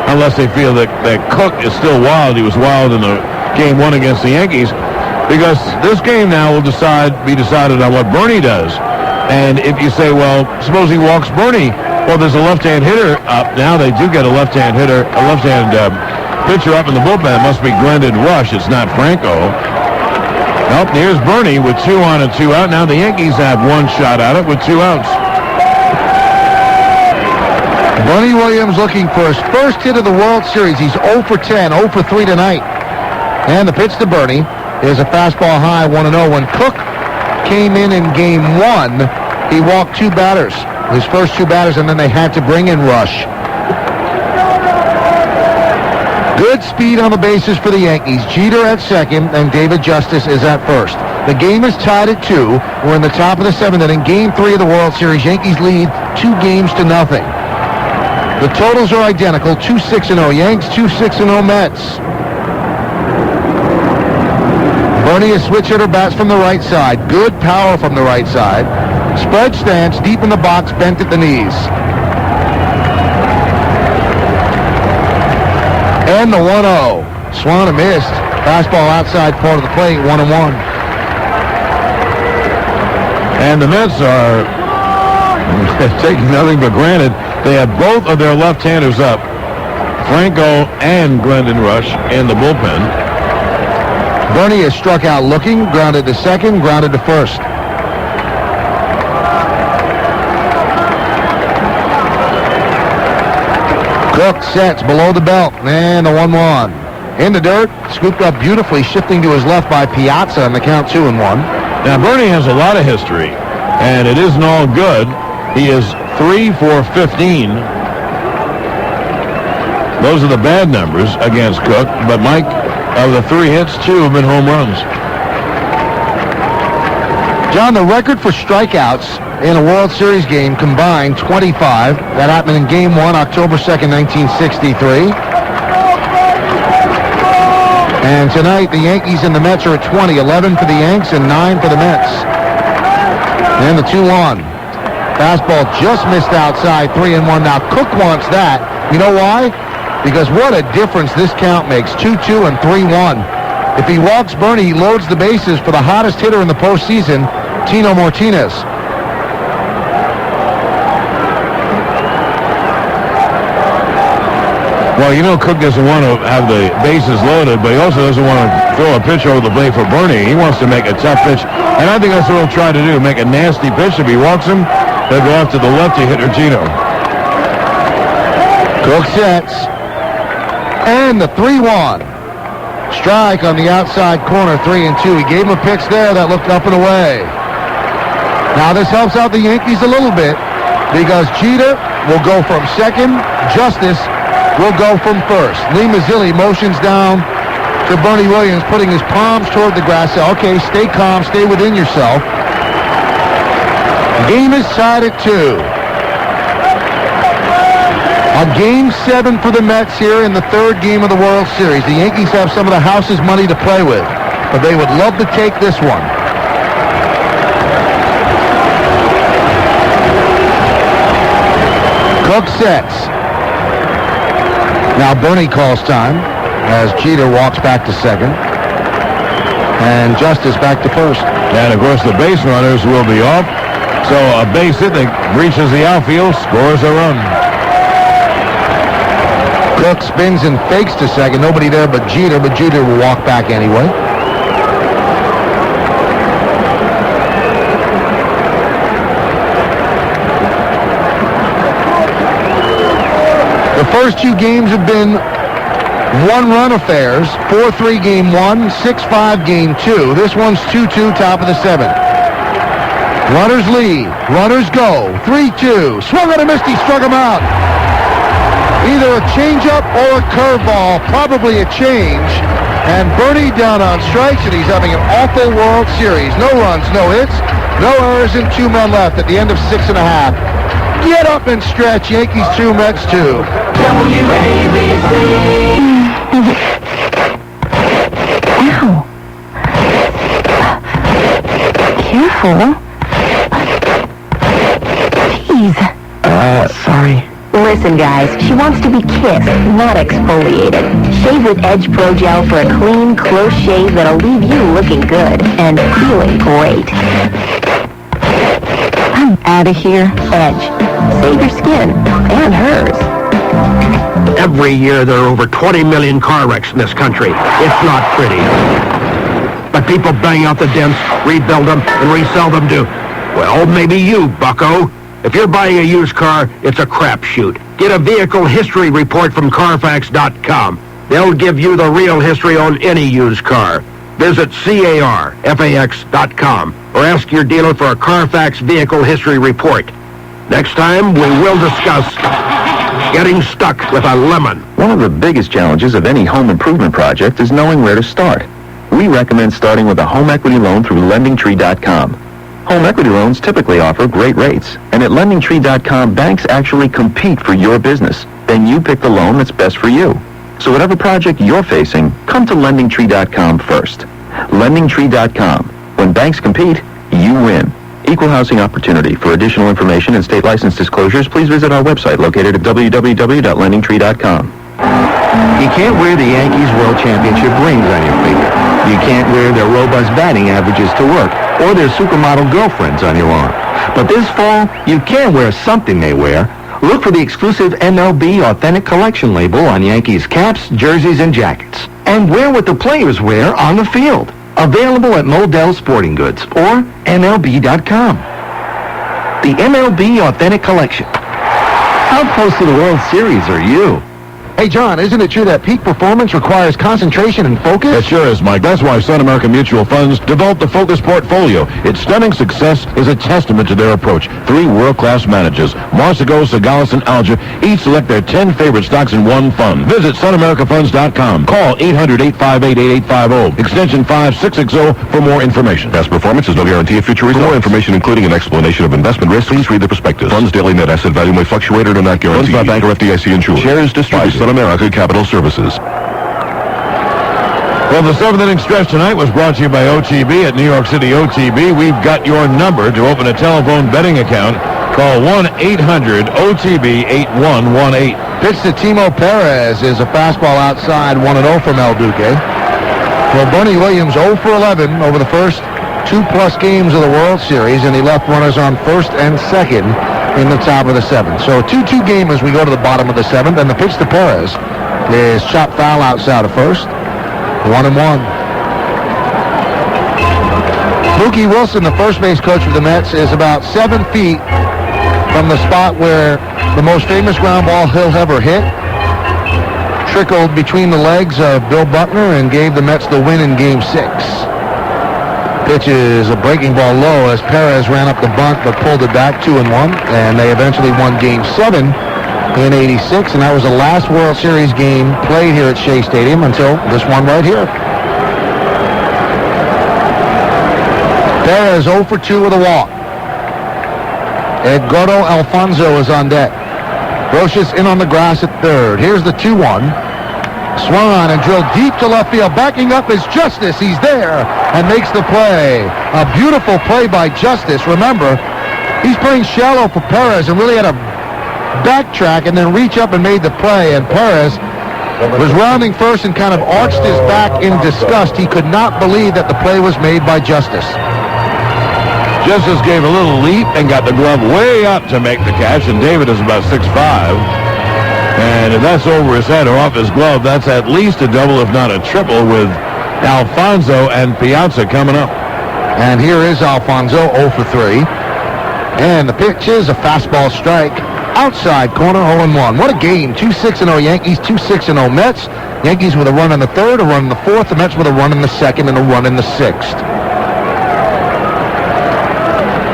B: unless they feel that Cook is still wild. He was wild in the game 1 against the Yankees. Because this game now will be decided on what Bernie does. And if you say, well, suppose he walks Bernie, well, there's a left-hand hitter up. Now they do get a left-hand hitter, a left-hand pitcher up in the bullpen. It must be Glendon Rush. It's not Franco. Nope, here's Bernie with 2 on and 2 out. Now the Yankees have 1 shot at it with 2 outs.
C: Bernie Williams looking for his first hit of the World Series. He's 0 for 10, 0 for 3 tonight. And the pitch to Bernie is a fastball high, 1-0. When Cook came in game 1, he walked 2 batters, his first 2 batters, and then they had to bring in Rush. Good speed on the bases for the Yankees. Jeter at second, and David Justice is at first. The game is tied at 2. We're in the top of the 7th inning. Game 3 of the World Series. Yankees lead 2 games to nothing. The totals are identical, 2-6-0 Yanks, 2-6-0 Mets. Bernie, a switch hitter, bats from the right side. Good power from the right side. Spread stance, deep in the box, bent at the knees. And the 1-0. Swan missed. Fastball outside part of the plate, 1-1.
B: And the Mets are taking nothing for granted. They have both of their left-handers up, Franco and Glendon Rush, in the bullpen.
C: Bernie is struck out looking, grounded to second, grounded to first. Cook sets below the belt, and the 1-1. In the dirt, scooped up beautifully, shifting to his left by Piazza, and the count 2-1.
B: Now, Bernie has a lot of history, and it isn't all good. He is 3 for 15. Those are the bad numbers against Cook, but Mike, of the 3 hits, 2 have been home runs.
C: John, the record for strikeouts in a World Series game combined, 25. That happened in Game 1, October 2nd, 1963. And tonight, the Yankees and the Mets are at 20. 11 for the Yanks and 9 for the Mets. And the 2-1. Fastball just missed outside, 3-1. Now, Cook wants that. You know why? Because what a difference this count makes, 2-2 and 3-1. If he walks Bernie, he loads the bases for the hottest hitter in the postseason, Tino Martinez.
B: Well, you know, Cook doesn't want to have the bases loaded, but he also doesn't want to throw a pitch over the plate for Bernie. He wants to make a tough pitch, and I think that's what he'll try to do, make a nasty pitch. If he walks him, they'll go after the lefty hitter, Tino.
C: Cook sets. And the 3-1. Strike on the outside corner, 3-2. He gave him a pitch there that looked up and away. Now this helps out the Yankees a little bit because Jeter will go from second. Justice will go from first. Lee Mazzilli motions down to Bernie Williams, putting his palms toward the grass. Okay, stay calm, stay within yourself. The game is tied at 2. A Game 7 for the Mets here in the 3rd game of the World Series. The Yankees have some of the house's money to play with, but they would love to take this one. Cook sets. Now Bernie calls time as Jeter walks back to second. And Justice back to first.
B: And, of course, the base runners will be off. So a base hit that reaches the outfield, scores a run.
C: Cook spins and fakes to second. Nobody there but Jeter will walk back anyway. The first 2 games have been 1-run affairs. 4-3 game 1, 6-5 game 2. This one's 2-2, top of the 7th. Runners lead. Runners go. 3-2. Swung on a missed. He struck him out. Either a changeup or a curveball. Probably a change. And Bernie down on strikes, and he's having an awful World Series. No runs, no hits, no errors, and 2 men left at the end of 6.5. Get up and stretch. Yankees 2, Mets 2.
O: WABC.
E: Ow. Careful. Please.
F: Sorry.
E: Listen, guys, she wants to be kissed, not exfoliated. Shave with Edge Pro Gel for a clean, close shave that'll leave you looking good and feeling great. I'm out of here. Edge. Save your skin. And hers.
A: Every year there are over 20 million car wrecks in this country. It's not pretty. But people bang out the dents, rebuild them, and resell them to, well, maybe you, bucko. If you're buying a used car, it's a crapshoot. Get a vehicle history report from Carfax.com. They'll give you the real history on any used car. Visit CARFAX.com or ask your dealer for a Carfax vehicle history report. Next time, we will discuss getting stuck with a lemon.
L: One of the biggest challenges of any home improvement project is knowing where to start. We recommend starting with a home equity loan through LendingTree.com. Home equity loans typically offer great rates, and at LendingTree.com, banks actually compete for your business. Then you pick the loan that's best for you. So whatever project you're facing, come to LendingTree.com first. LendingTree.com. When banks compete, you win. Equal housing opportunity. For additional information and state license disclosures, please visit our website located at www.lendingtree.com.
C: You can't wear the Yankees World Championship rings on your finger. You can't wear their robust batting averages to work or their supermodel girlfriends on your arm. But this fall, you can wear something they wear. Look for the exclusive MLB Authentic Collection label on Yankees caps, jerseys, and jackets. And wear what the players wear on the field. Available at Modell Sporting Goods or MLB.com. The MLB Authentic Collection. How close to the World Series are you? Hey, John, isn't it true that peak performance requires concentration and focus?
B: It sure is, Mike. That's why Sun America Mutual Funds developed the Focus Portfolio. Its stunning success is a testament to their approach. 3 world-class managers, Marsico, Sagalis, and Alger, each select their 10 favorite stocks in one fund. Visit SunAmericaFunds.com. Call 800-858-8850, extension 5660 for more information.
D: Past performance is no guarantee of future results. For more information, including an explanation of investment risks, please read the prospectus. Funds' daily net asset value may fluctuate or are not guaranteed. Funds by Bank or FDIC insured. Shares distributed. Sun America Capital Services.
B: Well, the 7th inning stretch tonight was brought to you by OTB at New York City OTB. We've got your number to open a telephone betting account. Call 1-800-OTB-8118.
C: Pitch to Timo Perez is a fastball outside, 1-0 from El Duque. Well, Bernie Williams 0 for 11 over the first 2+ games of the World Series, and he left runners on first and second in the top of the 7th. So a 2-2 game as we go to the bottom of the 7th, and the pitch to Perez is chopped foul outside of first. 1-1. Mookie Wilson, the first base coach for the Mets, is about 7 feet from the spot where the most famous ground ball he'll ever hit trickled between the legs of Bill Buckner and gave the Mets the win in Game 6. Pitch is a breaking ball low as Perez ran up the bunt but pulled it back 2-1, and they eventually won Game 7 in '86, and that was the last World Series game played here at Shea Stadium until this one right here. Perez 0 for 2 with a walk. Edgardo Alfonso is on deck. Roches in on the grass at third. Here's the 2-1. Swung on and drilled deep to left field. Backing up is Justice. He's there and makes the play. A beautiful play by Justice. Remember, he's playing shallow for Perez and really had to backtrack and then reach up and made the play. And Perez was rounding first and kind of arched his back in disgust. He could not believe that the play was made by Justice.
B: Justice gave a little leap and got the glove way up to make the catch, and David is about 6'5". And if that's over his head or off his glove, that's at least a double, if not a triple, with Alfonso and Piazza coming up.
C: And here is Alfonso, 0 for 3. And the pitch is a fastball strike. Outside corner, 0-1. What a game. 2-6-0 Yankees, 2-6-0 Mets. Yankees with a run in the third, a run in the fourth, the Mets with a run in the second, and a run in the sixth.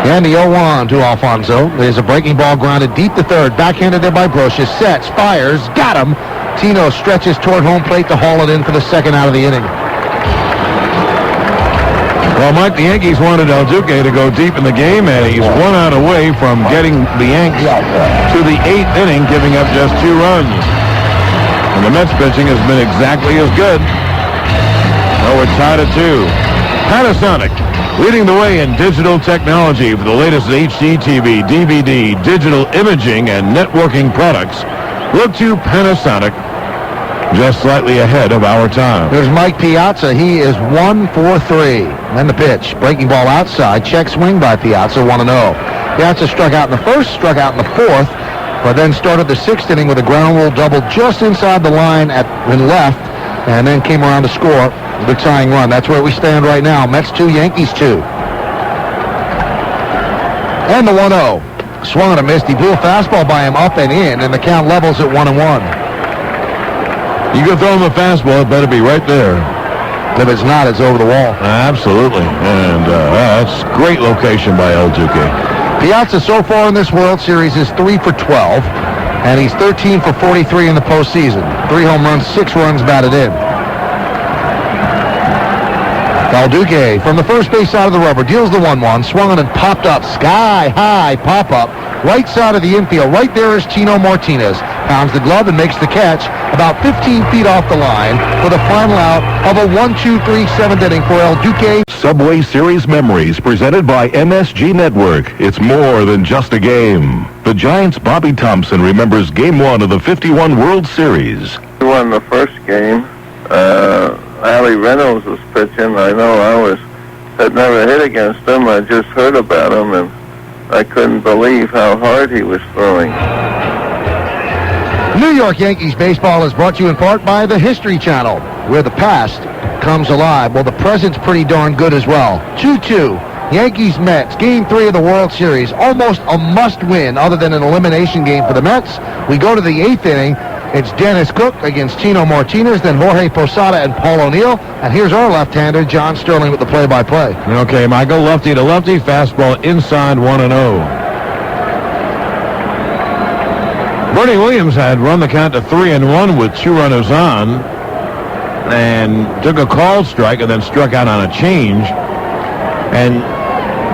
C: And the 0-1 to Alfonso. There's a breaking ball grounded deep to third. Backhanded there by Brocious. Sets, fires, got him. Tino stretches toward home plate to haul it in for the second out of the inning.
B: Well, Mike, the Yankees wanted El Duque to go deep in the game, and he's 1 out away from getting the Yanks to the 8th inning, giving up just 2 runs. And the Mets pitching has been exactly as good. Well, we're tied at 2. Panasonic, leading the way in digital technology for the latest HD TV, DVD, digital imaging, and networking products. Look to Panasonic, just slightly ahead of our time.
C: There's Mike Piazza. He is 1 for 3. And the pitch. Breaking ball outside. Check swing by Piazza, 1-0. Piazza struck out in the first, struck out in the fourth, but then started the 6th inning with a ground rule double just inside the line in left, and then came around to score the tying run. That's where we stand right now. Mets 2, Yankees 2. And the 1-0. Swung and a missed. He blew a fastball by him up and in, and the count levels at 1-1.
B: You can throw him a fastball, it better be right there.
C: If it's not, it's over the wall.
B: Absolutely. And that's great location by El Duque.
C: Piazza so far in this World Series is 3 for 12, and he's 13 for 43 in the postseason. 3 home runs, 6 runs batted in. El Duque from the first base side of the rubber deals the 1-1, swung on and popped up, sky high pop up, right side of the infield. Right there is Tino Martinez. Pounds the glove and makes the catch about 15 feet off the line for the final out of a 1-2-3 7th inning for El Duque.
D: Subway Series Memories presented by MSG Network. It's more than just a game. The Giants' Bobby Thompson remembers Game 1 of the 51 World Series.
V: We won the first game. Ali Reynolds was pitching. I know had never hit against him. I just heard about him, and I couldn't believe how hard he was throwing.
C: New York Yankees baseball is brought to you in part by the History Channel, where the past comes alive. Well, the present's pretty darn good as well. 2-2, Yankees-Mets, Game 3 of the World Series. Almost a must-win other than an elimination game for the Mets. We go to the 8th inning. It's Dennis Cook against Tino Martinez, then Jorge Posada and Paul O'Neill. And here's our left-hander, John Sterling, with the play-by-play.
B: Okay, Michael, lefty to lefty, fastball inside 1-0. Bernie Williams had run the count to 3-1 with 2 runners on, and took a called strike and then struck out on a change. And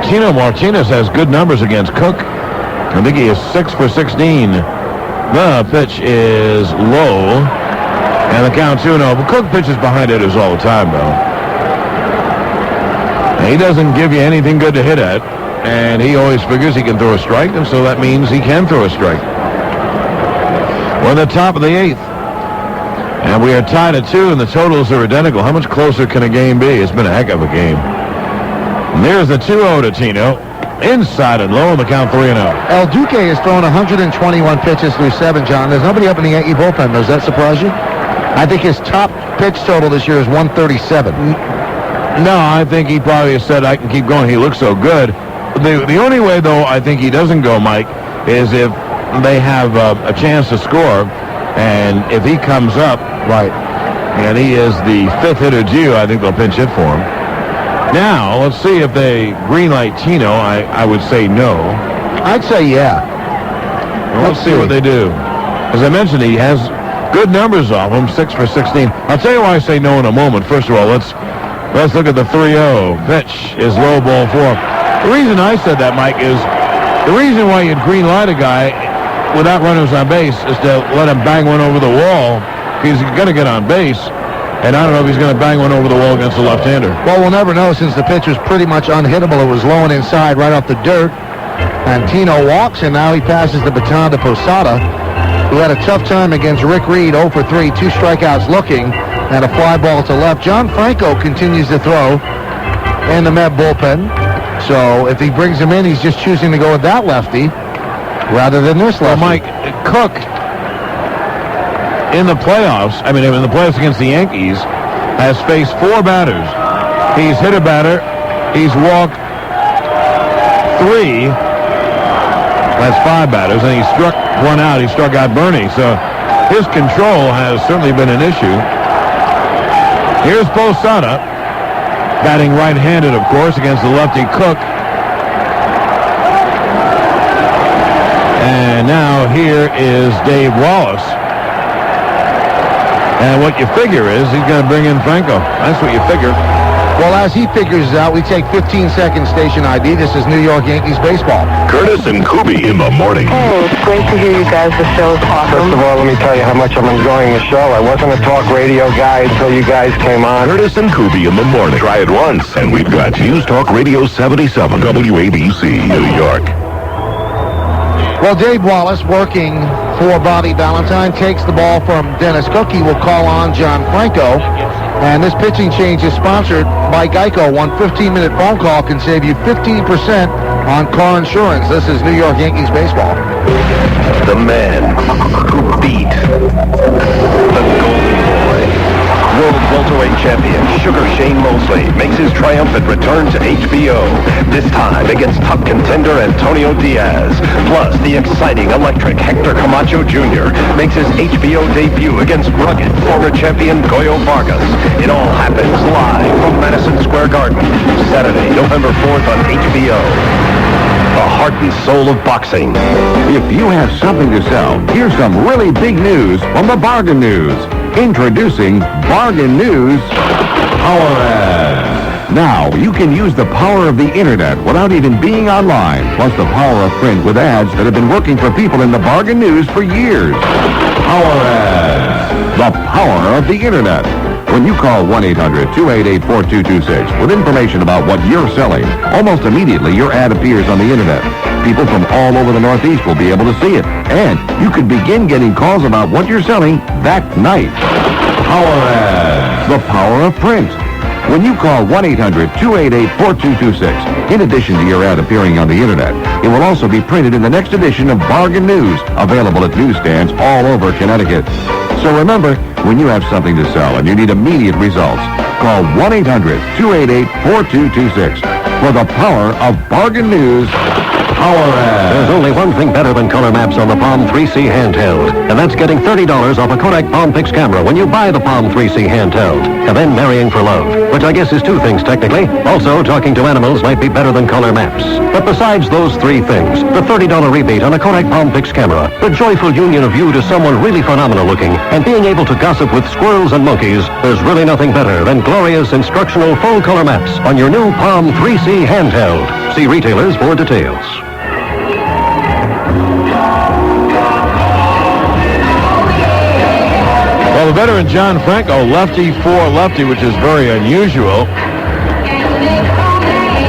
B: Tino Martinez has good numbers against Cook. I think he is 6 for 16. The pitch is low, and the count 2-0. But Cook pitches behind hitters all the time, though. And he doesn't give you anything good to hit at, and he always figures he can throw a strike, and so that means he can throw a strike. We're at the top of the 8th, and we are tied at 2, and the totals are identical. How much closer can a game be? It's been a heck of a game. And there's the 2-0 to Tino. Inside and low, and the count 3-0.
C: El Duque has thrown 121 pitches through 7, John. There's nobody up in the Yankee bullpen. Does that surprise you? I think his top pitch total this year is 137.
B: No, I think he probably has said, I can keep going. He looks so good. The only way, though, I think he doesn't go, Mike, is if they have a chance to score, and if he comes up,
C: right,
B: and he is the 5th hitter due, I think they'll pinch hit for him. Now, let's see if they greenlight Tino. I would say no.
C: I'd say yeah.
B: Well, let's see what they do. As I mentioned, he has good numbers off him, 6 for 16. I'll tell you why I say no in a moment. First of all, let's look at the 3-0. Pitch is low, ball 4. The reason I said that, Mike, is the reason why you'd greenlight a guy without runners on base is to let him bang one over the wall. He's going to get on base. And I don't know if he's going to bang one over the wall against the left-hander.
C: Well, we'll never know since the pitch was pretty much unhittable. It was low and inside right off the dirt. And Tino walks, and now he passes the baton to Posada, who had a tough time against Rick Reed, 0 for 3, 2 strikeouts looking, and a fly ball to left. John Franco continues to throw in the Met bullpen. So if he brings him in, he's just choosing to go with that lefty rather than this lefty.
B: Well, Mike, Cook, in the playoffs against the Yankees, has faced 4 batters. He's hit a batter. He's walked 3. That's 5 batters, and he struck one out. He struck out Bernie. So his control has certainly been an issue. Here's Posada, batting right-handed, of course, against the lefty Cook. And now here is Dave Wallace. And what you figure is he's going to bring in Franco. That's what you figure.
C: Well, as he figures it out, we take 15-second station ID. This is New York Yankees baseball.
D: Curtis and Kuby in the morning.
H: Hey, it's great to hear you guys. The show is awesome.
F: First of all, let me tell you how much I'm enjoying the show. I wasn't a talk radio guy until you guys came on.
D: Curtis and Kuby in the morning. Try it once, and we've got News Talk Radio 77, WABC, New York.
C: Well, Dave Wallace, working for Bobby Valentine, takes the ball from Dennis Cook. He will call on John Franco. And this pitching change is sponsored by Geico. One 15-minute phone call can save you 15% on car insurance. This is New York Yankees baseball.
D: The man who beat the Golden Boy. World welterweight champion Sugar Shane Mosley makes his triumphant return to HBO, this time against top contender Antonio Diaz. Plus, the exciting electric Hector Camacho Jr. makes his HBO debut against rugged former champion Goyo Vargas. It all happens live from Madison Square Garden, Saturday, November 4th on HBO. The heart and soul of boxing.
B: If you have something to sell, here's some really big news from the Bargain News. Introducing Bargain News Power Ads. Now, you can use the power of the Internet without even being online, plus the power of print with ads that have been working for people in the Bargain News for years. Power Ads. The power of the Internet. When you call 1-800-288-4226 with information about what you're selling, almost immediately your ad appears on the Internet. People from all over the Northeast will be able to see it. And you could begin getting calls about what you're selling that night. Power Ads. The power of print. When you call 1-800-288-4226, in addition to your ad appearing on the Internet, it will also be printed in the next edition of Bargain News, available at newsstands all over Connecticut. So remember, when you have something to sell and you need immediate results, call 1-800-288-4226 for the power of Bargain News. Power Ads.
J: There's only one thing better than color maps on the Palm 3C handheld, and that's getting $30 off a Kodak Palm Pix camera when you buy the Palm 3C handheld. And then marrying for love, which I guess is two things technically. Also, talking to animals might be better than color maps. But besides those three things, the $30 rebate on a Kodak Palm Pix camera, the joyful union of you to someone really phenomenal looking, and being able to gossip with squirrels and monkeys, there's really nothing better than glorious instructional full color maps on your new Palm 3C handheld. See retailers for details.
B: Well, the veteran John Franco, lefty for lefty, which is very unusual.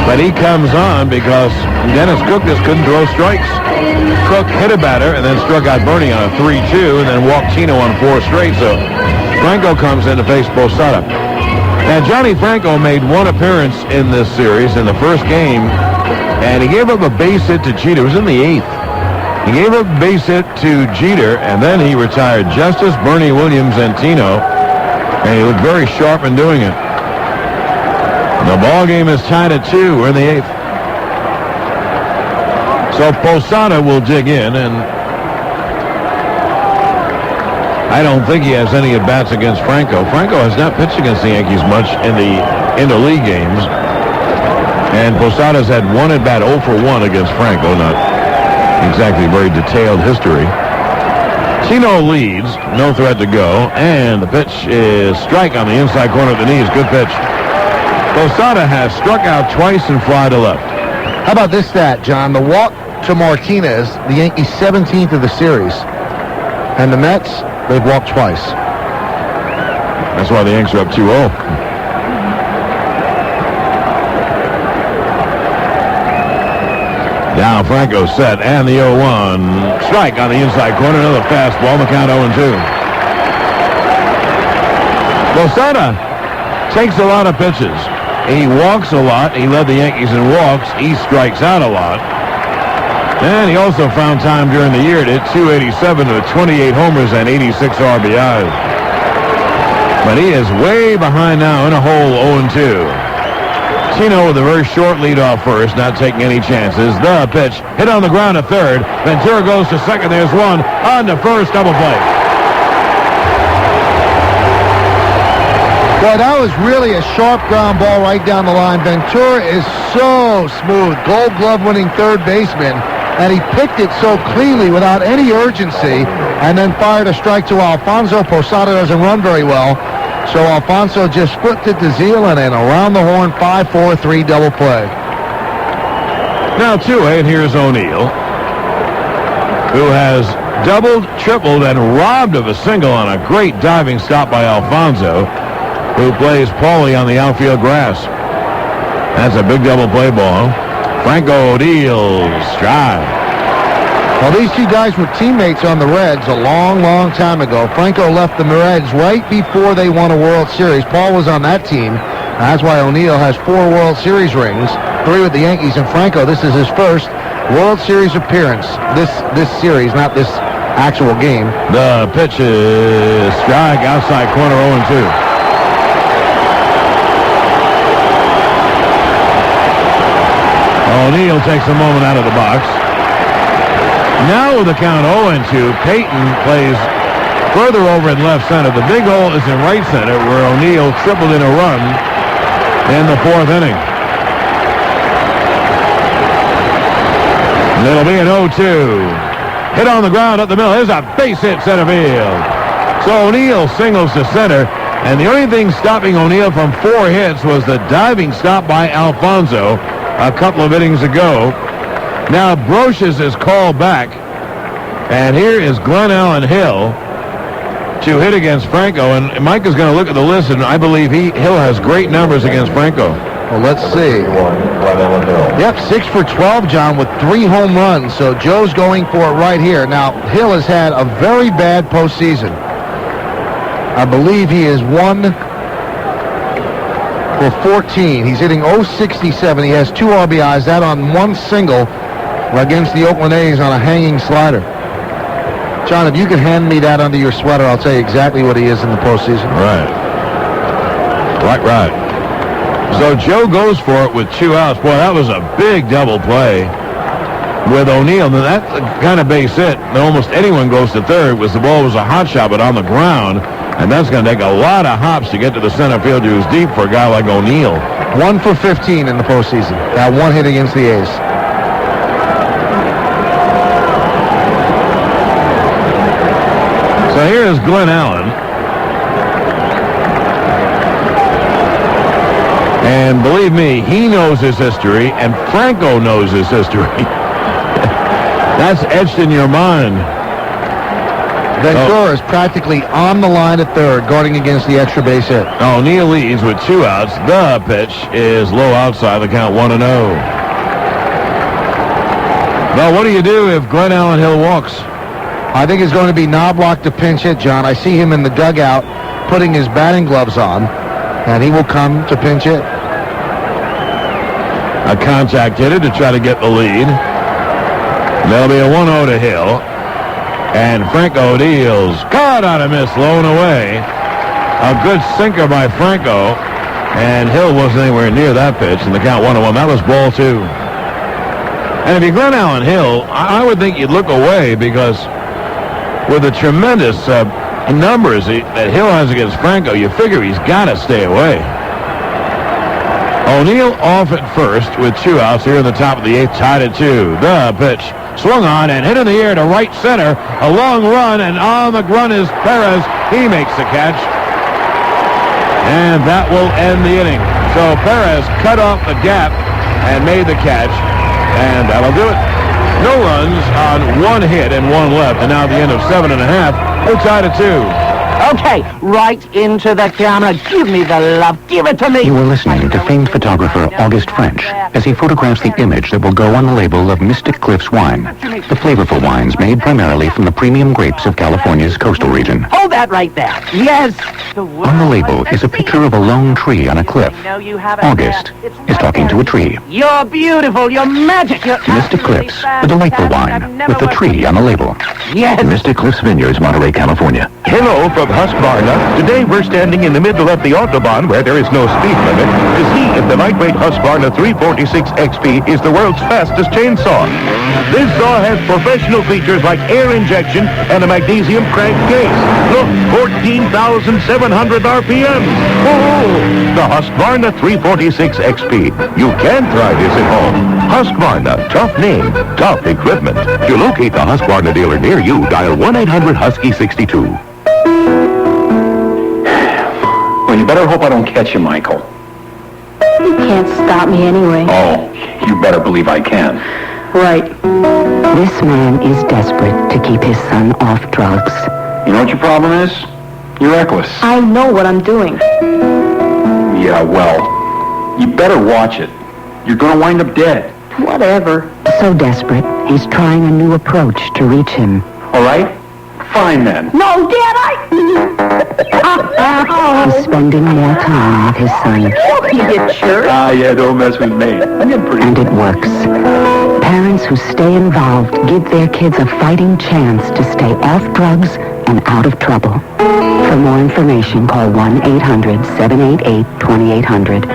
B: But he comes on because Dennis Cook just couldn't throw strikes. Cook hit a batter and then struck out Bernie on a 3-2 and then walked Tino on 4 straight. So Franco comes in to face Posada. Now, Johnny Franco made one appearance in this series in the first game, and he gave up a base hit to Jeter. It was in the 8th. He gave up a base hit to Jeter, and then he retired Justice, Bernie Williams, and Tino, and he looked very sharp in doing it. The ball game is tied at 2. We're in the 8th. So Posada will dig in, and I don't think he has any at-bats against Franco. Franco has not pitched against the Yankees much in the interleague games, and Posada's had one at-bat 0 for 1 against Franco, not exactly very detailed history. Tino leads, no threat to go, and the pitch is strike on the inside corner of the knees. Good pitch. Posada has struck out twice and fly to left.
C: How about this stat, John? The walk to Martinez, the Yankees' 17th of the series. And the Mets, they've walked twice.
B: That's why the Yankees are up 2-0. Now Franco set, and the 0-1. Strike on the inside corner, another fastball, the count 0-2. Posada takes a lot of pitches. He walks a lot. He led the Yankees in walks. He strikes out a lot. And he also found time during the year to hit .287 with 28 homers and 86 RBIs. But he is way behind now in a hole 0-2. Tino with a very short lead off first, not taking any chances. The pitch hit on the ground at third. Ventura goes to second. There's one on the first, double play.
C: Boy, that was really a sharp ground ball right down the line. Ventura is so smooth. Gold glove winning third baseman. And he picked it so cleanly without any urgency and then fired a strike to Alfonso. Posada doesn't run very well. So Alfonso just flipped it to Zeal and an around the horn 5-4-3 double play.
B: Now 2-8, here's O'Neill, who has doubled, tripled, and robbed of a single on a great diving stop by Alfonso, who plays Paulie on the outfield grass. That's a big double play ball. Franco O'Neill's drive.
C: Well, these two guys were teammates on the Reds a long, long time ago. Franco left the Reds right before they won a World Series. Paul was on that team. That's why O'Neill has 4 World Series rings, 3 with the Yankees. And Franco, this is his first World Series appearance. This series, not this actual game.
B: The pitch is strike outside corner 0-2. O'Neill takes a moment out of the box. Now with the count 0-2, Payton plays further over in left center. The big hole is in right center, where O'Neill tripled in a run in the 4th inning. And it'll be an 0-2. Hit on the ground up the middle. There's a base hit center field. So O'Neill singles to center, and the only thing stopping O'Neill from 4 hits was the diving stop by Alfonso a couple of innings ago. Now Brocious is called back, and here is Glenn Allen Hill to hit against Franco. And Mike is going to look at the list, and I believe Hill has great numbers against Franco.
C: Well, let's see. Yep, 6 for 12, John, with 3 home runs. So Joe's going for it right here. Now, Hill has had a very bad postseason. I believe he is 1 for 14. He's hitting .067. He has 2 RBIs. That on 1 single against the Oakland A's on a hanging slider. John, if you could hand me that under your sweater, I'll tell you exactly what he is in the postseason.
B: Right. So Joe goes for it with 2 outs. Boy, that was a big double play with O'Neill. Now, that's the kind of base hit that almost anyone goes to third. The ball was a hot shot, but on the ground. And that's going to take a lot of hops to get to the center field, who's deep for a guy like O'Neill.
C: 1 for 15 in the postseason. That 1 hit against the A's.
B: So here is Glenn Allen. And believe me, he knows his history, and Franco knows his history. That's etched in your mind.
C: Ventura is practically on the line at third, guarding against the extra base hit.
B: O'Neill leads with 2 outs. The pitch is low outside, the count 1-0. Well, what do you do if Glenn Allen Hill walks?
C: I think it's going to be Knobloch to pinch hit, John. I see him in the dugout putting his batting gloves on, and he will come to pinch hit.
B: A contact hitter to try to get the lead. There'll be a 1-0 to Hill. And Franco O'Neill's caught on a miss, blown away. A good sinker by Franco. And Hill wasn't anywhere near that pitch, and the count 1-1. That was ball 2. And if you're Glenn Allen Hill, I would think you'd look away, because with the tremendous numbers that Hill has against Franco, you figure he's got to stay away. O'Neill off at first with 2 outs here in the top of the 8th, tied at 2. The pitch swung on and hit in the air to right center. A long run, and on the run is Perez. He makes the catch. And that will end the inning. So Perez cut off the gap and made the catch. And that'll do it. No runs on 1 hit and 1 left. And now at the end of 7 1/2, we're tied at 2.
K: Okay, right into the camera. Give me the love. Give it to me.
R: You are listening to famed photographer Auguste French as he photographs the image that will go on the label of Mystic Cliffs wine, the flavorful wines made primarily from the premium grapes of California's coastal region.
K: Hold that right there. Yes.
R: On the label is a picture of a lone tree on a cliff. Auguste is talking to a tree.
K: You're beautiful. You're magic. You're
R: Mystic Cliffs, the delightful wine with the tree on the label.
K: Yes.
L: Mystic Cliffs Vineyards, Monterey, California.
D: Hello from Husqvarna. Today we're standing in the middle of the Autobahn where there is no speed limit to see if the lightweight Husqvarna 346 XP is the world's fastest chainsaw. This saw has professional features like air injection and a magnesium crankcase. Look, 14,700 RPMs. Oh, the Husqvarna 346 XP. You can try this at home. Husqvarna, tough name, tough equipment. To locate the Husqvarna dealer near you, dial 1-800-HUSKY-62.
S: Well, you better hope I don't catch you, Michael.
O: You can't stop me anyway.
S: Oh, you better believe I can.
O: Right.
E: This man is desperate to keep his son off drugs.
S: You know what your problem is? You're reckless.
O: I know what I'm doing.
S: Yeah, well, you better watch it. You're gonna wind up dead.
O: Whatever.
E: So desperate, he's trying a new approach to reach him.
S: All right? Fine, then.
O: No, Dad,
E: He's spending more time with his son.
O: You jerk.
S: Yeah, don't mess with me. I'm getting pretty...
E: And it works. Parents who stay involved give their kids a fighting chance to stay off drugs and out of trouble. For more information, call 1-800-788-2800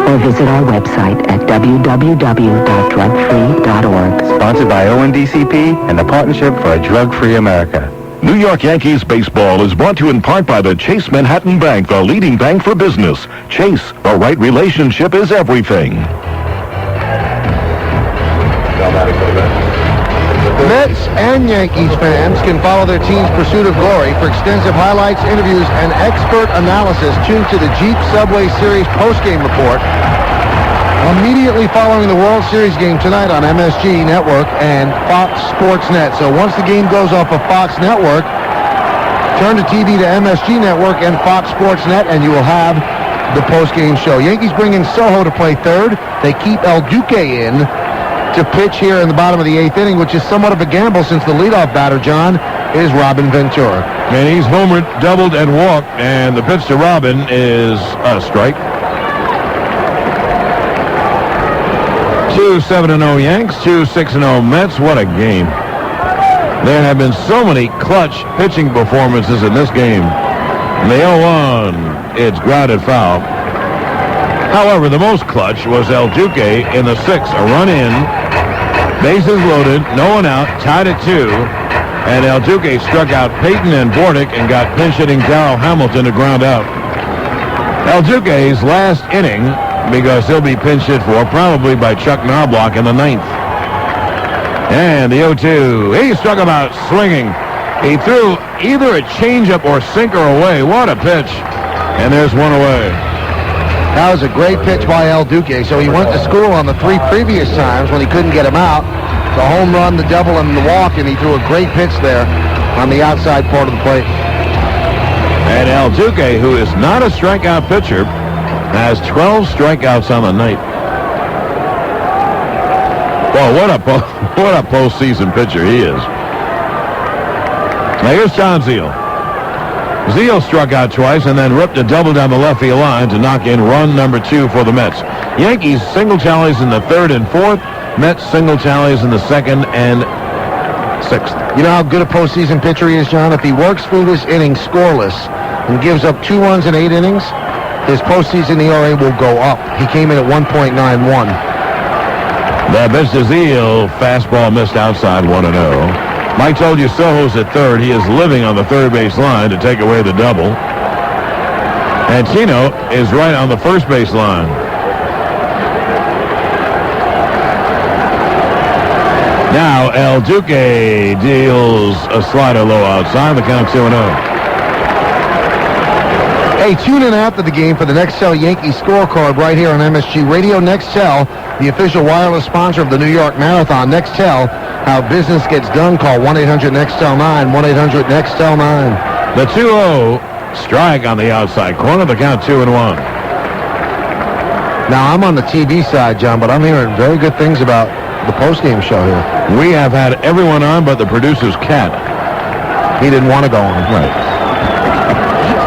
E: or visit our website at www.drugfree.org.
U: Sponsored by ONDCP and the Partnership for a Drug-Free America.
D: New York Yankees baseball is brought to you in part by the Chase Manhattan Bank, the leading bank for business. Chase, the right relationship is everything.
C: Mets and Yankees fans can follow their team's pursuit of glory for extensive highlights, interviews, and expert analysis. Tune to the Jeep Subway Series postgame report immediately following the World Series game tonight on MSG Network and Fox Sports Net. So once the game goes off of Fox Network, turn the TV to MSG Network and Fox Sports Net, and you will have the postgame show. Yankees bring in Soho to play third. They keep El Duque in to pitch here in the bottom of the eighth inning, which is somewhat of a gamble since the leadoff batter, John, is Robin Ventura.
B: And he's homered, doubled, and walked, and the pitch to Robin is a strike. 2-7-0 Yanks, 2-6-0 Mets. What a game. There have been so many clutch pitching performances in this game. In the 0-1, it's grounded foul. However, the most clutch was El Duque in the 6th. A run in, bases loaded, no one out, tied at 2. And El Duque struck out Peyton and Bordick and got pinch hitting Darrell Hamilton to ground out. El Duque's last inning, because he'll be pinch hit for probably by Chuck Knobloch in the 9th. And the 0-2, he struck him out swinging. He threw either a changeup or sinker away. What a pitch. And there's one away.
C: That was a great pitch by El Duque. So he went to school on the 3 previous times when he couldn't get him out. The home run, the double, and the walk, and he threw a great pitch there on the outside part of the plate.
B: And El Duque, who is not a strikeout pitcher, has 12 strikeouts on the night. Well, what a postseason pitcher he is. Now here's John Zeal. Zeal struck out twice and then ripped a double down the left field line to knock in run number 2 for the Mets. Yankees single tallies in the 3rd and 4th. Mets single tallies in the 2nd and 6th.
C: You know how good a postseason pitcher he is, John? If he works through this inning scoreless and gives up 2 runs in 8 innings, his postseason ERA will go up. He came in at 1.91.
B: The pitch to Zeal, fastball missed outside, 1-0. Mike told you Soho's at 3rd. He is living on the 3rd base line to take away the double. And Chino is right on the 1st base line. Now El Duque deals a slider low outside. The count 2-0.
C: Hey, tune in after the game for the Nextel Yankee scorecard right here on MSG Radio. Nextel, the official wireless sponsor of the New York Marathon. Nextel, how business gets done. Call 1-800-NEXTEL-9, 1-800-NEXTEL-9.
B: The 2-0 strike on the outside corner. The count 2-1.
C: Now, I'm on the TV side, John, but I'm hearing very good things about the postgame show here.
B: We have had everyone on but the producer's cat.
C: He didn't want to go on.
B: Right.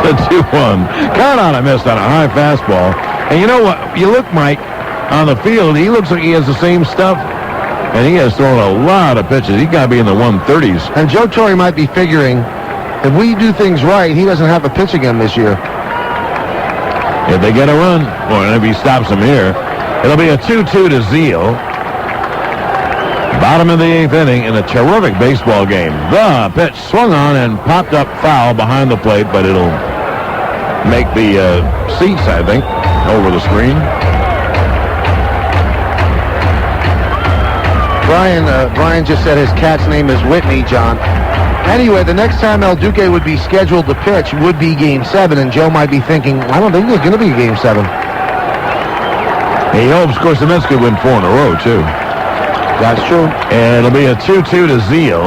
B: The 2-1. Carolina missed on a high fastball. And you know what? You look, Mike, on the field, he looks like he has the same stuff. And he has thrown a lot of pitches. He's got to be in the 130s.
C: And Joe Torre might be figuring if we do things right, he doesn't have to pitch again this year.
B: If they get a run, or if he stops them here, it'll be a 2-2 to Zeal. Bottom of the 8th inning in a terrific baseball game. The pitch swung on and popped up foul behind the plate, but it'll make the seats, I think, over the screen.
C: Brian just said his cat's name is Whitney, John. Anyway, the next time El Duque would be scheduled to pitch would be Game 7, and Joe might be thinking, I don't think there's going to be Game 7.
B: He hopes, of course, the Mets could win 4 in a row, too.
C: That's true.
B: And it'll be a 2-2 to Zeal.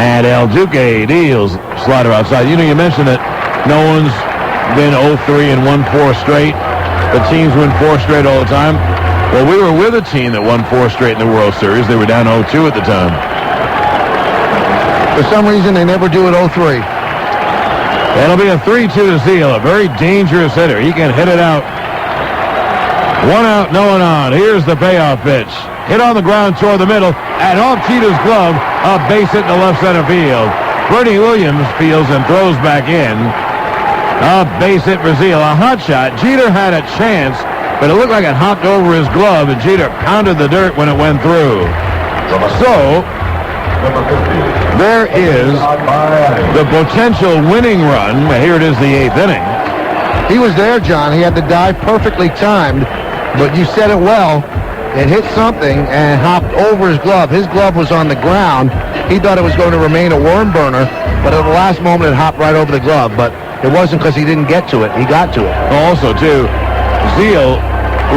B: And El Duque deals slider outside. You know, you mentioned that no one's been 0-3 and won 4 straight. The teams win 4 straight all the time. Well, we were with a team that won 4 straight in the World Series. They were down 0-2 at the time.
C: For some reason, they never do it 0-3.
B: That'll be a 3-2 to Zeal, a very dangerous hitter. He can hit it out. 1 out, no one on. Here's the payoff pitch. Hit on the ground toward the middle, and off Jeter's glove, a base hit to left center field. Bernie Williams fields and throws back in. A base hit for Zeal, a hot shot. Jeter had a chance, but it looked like it hopped over his glove, and Jeter pounded the dirt when it went through. So, there is the potential winning run. Here it is, the 8th inning.
C: He was there, John. He had the dive perfectly timed, but you said it well. It hit something and hopped over his glove. His glove was on the ground. He thought it was going to remain a worm burner, but at the last moment it hopped right over the glove. But it wasn't because he didn't get to it. He got to it.
B: Also, too, Zeal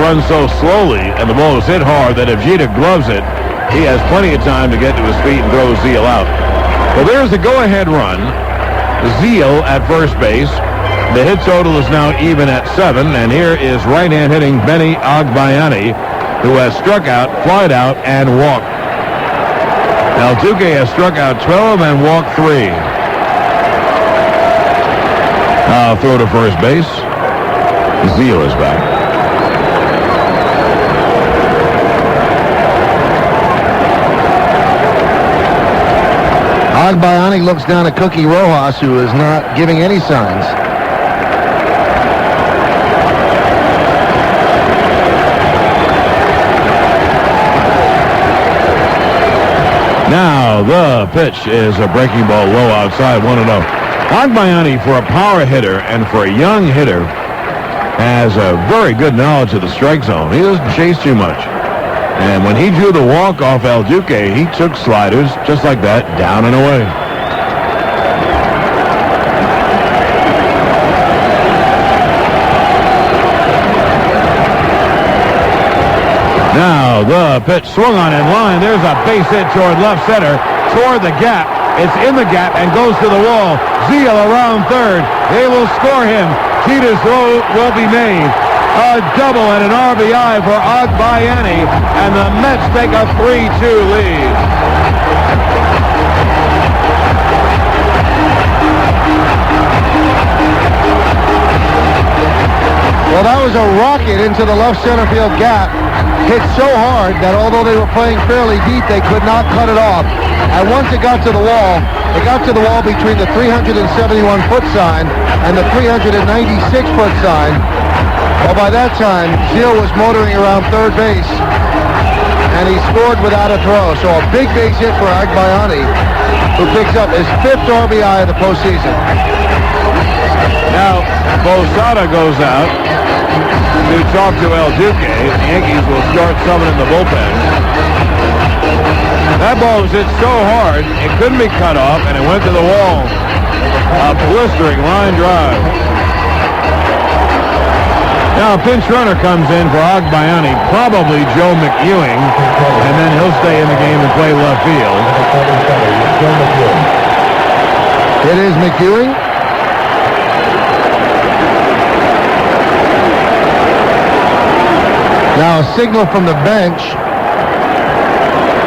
B: runs so slowly, and the ball is hit hard, that if Jeter gloves it, he has plenty of time to get to his feet and throw Zeal out. Well, there's the go-ahead run. Zeal at first base. The hit total is now even at 7, and here is right-hand hitting Benny Agbayani, who has struck out, flied out, and walked. El Duque has struck out 12 and walked 3. Throw to first base. Zeal is back.
C: Agbayani looks down at Cookie Rojas, who is not giving any signs.
B: Now the pitch is a breaking ball low outside, 1-0. Agbayani, for a power hitter and for a young hitter, has a very good knowledge of the strike zone. He doesn't chase too much. And when he drew the walk off El Duque, he took sliders just like that, down and away. Now the pitch swung on in line. There's a base hit toward left center, toward the gap. It's in the gap and goes to the wall. Zeal around third. They will score him. Jeter's throw will be made. A double and an RBI for Agbayani, and the Mets take a 3-2 lead.
C: Well, that was a rocket into the left center field gap. Hit so hard that although they were playing fairly deep, they could not cut it off. And once it got to the wall, between the 371-foot sign and the 396-foot sign. Well, by that time, Zeal was motoring around third base, and he scored without a throw. So a big base hit for Agbayani, who picks up his 5th RBI of the postseason.
B: Now, Posada goes out to talk to El Duque. The Yankees will start someone in the bullpen. That ball was hit so hard, it couldn't be cut off, and it went to the wall. A blistering line drive. Now, a pinch runner comes in for Agbayani, probably Joe McEwing, and then he'll stay in the game and play left field.
C: It is McEwing. Now a signal from the bench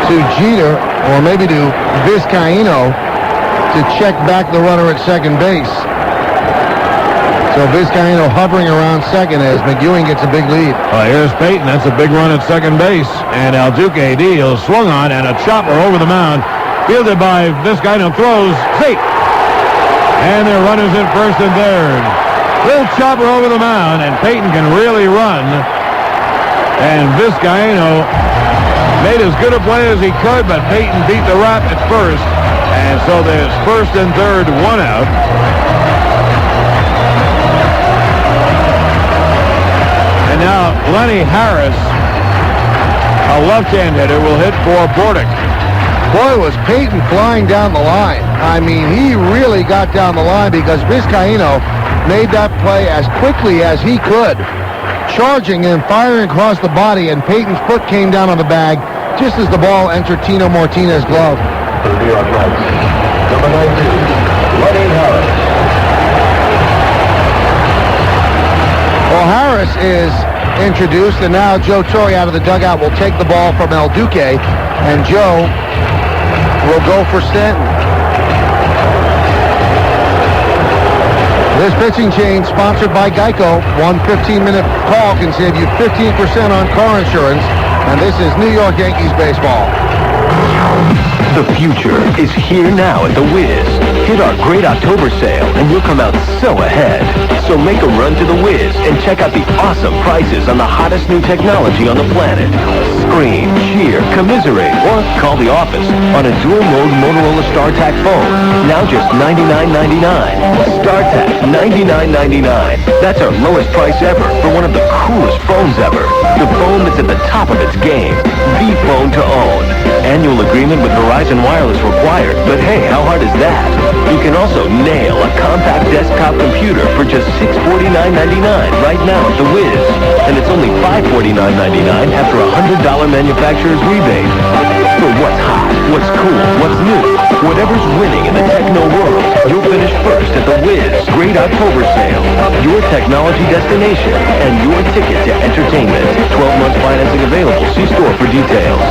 C: to Jeter, or maybe to Vizcaino, to check back the runner at second base. So Vizcaino hovering around second as McEwing gets a big lead.
B: Well, here's Payton. That's a big run at second base. And El Duque deals, swung on, and a chopper over the mound. Fielded by Vizcaino, throws. See, And their runners in first and third. Little chopper over the mound, and Peyton can really run. And Vizcaíno made as good a play as he could, but Peyton beat the wrap at first. And so there's first and third, one out. And now Lenny Harris, a left-hand hitter, will hit for Bordick.
C: Boy, was Peyton flying down the line. I mean, he really got down the line because Vizcaíno made that play as quickly as he could, charging and firing across the body, and Peyton's foot came down on the bag just as the ball entered Tino Martinez's glove.
D: New York Mets, number 19, Lenny Harris.
C: Well, Harris is introduced, and now Joe Torre out of the dugout will take the ball from El Duque, and Joe will go for Stanton. This pitching change sponsored by Geico. One 15-minute call can save you 15% on car insurance, and this is New York Yankees baseball.
A: The future is here now at the Wiz. Hit our great October sale and you'll come out so ahead. So make a run to the Wiz and check out the awesome prices on the hottest new technology on the planet. Scream, cheer, commiserate, or call the office on a dual-mode Motorola StarTAC phone. Now just $99.99. StarTAC, $99.99. That's our lowest price ever for one of the coolest phones ever. The phone that's at the top of its game. The phone to own. Annual agreement with Verizon Wireless required, but hey, how hard is that? You can also nail a compact desktop computer for just $649.99 right now at the Wiz. And it's only $549.99 after a $100 manufacturer's rebate. For what's hot, what's cool, what's new, whatever's winning in the techno world, you'll finish first at the Wiz Great October Sale. Your technology destination and your ticket to entertainment. 12 months financing available. See store for details.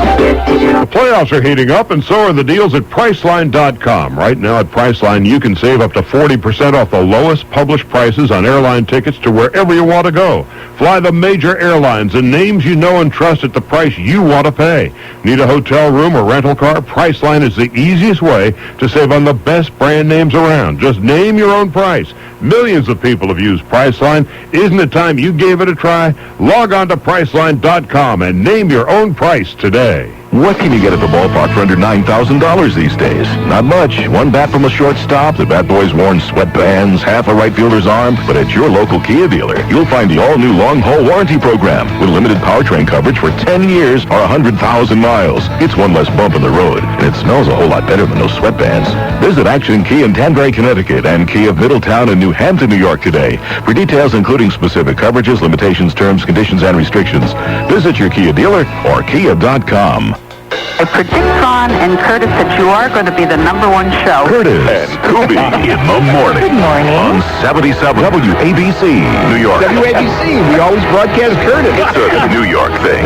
B: The playoffs are heating up, and so are the deals at Priceline.com. Right now at Priceline, you can save up to 40% off the lowest published prices on airline tickets to wherever you want to go. Fly the major airlines and names you know and trust at the price you want to pay. Need a hotel room or rental car? Priceline is the easiest way to save on the best brand names around. Just name your own price. Millions of people have used Priceline. Isn't it time you gave it a try? Log on to Priceline.com and name your own price today.
D: What can you get at the ballpark for under $9,000 these days? Not much. One bat from a shortstop, the bat boy's worn sweatbands, half a right fielder's arm. But at your local Kia dealer, you'll find the all-new long-haul warranty program with limited powertrain coverage for 10 years or 100,000 miles. It's one less bump in the road, and it smells a whole lot better than those sweatbands. Visit Action Kia in Danbury, Connecticut, and Kia of Middletown and New Hampton, New York today. For details including specific coverages, limitations, terms, conditions, and restrictions, visit your Kia dealer or Kia.com.
H: I predict, Ron and Curtis, that you are going to be the number one show.
D: Curtis and Kubi in the morning.
H: Good morning.
D: On 77 WABC, New York.
C: WABC, we always broadcast Curtis.
D: It's a New York thing.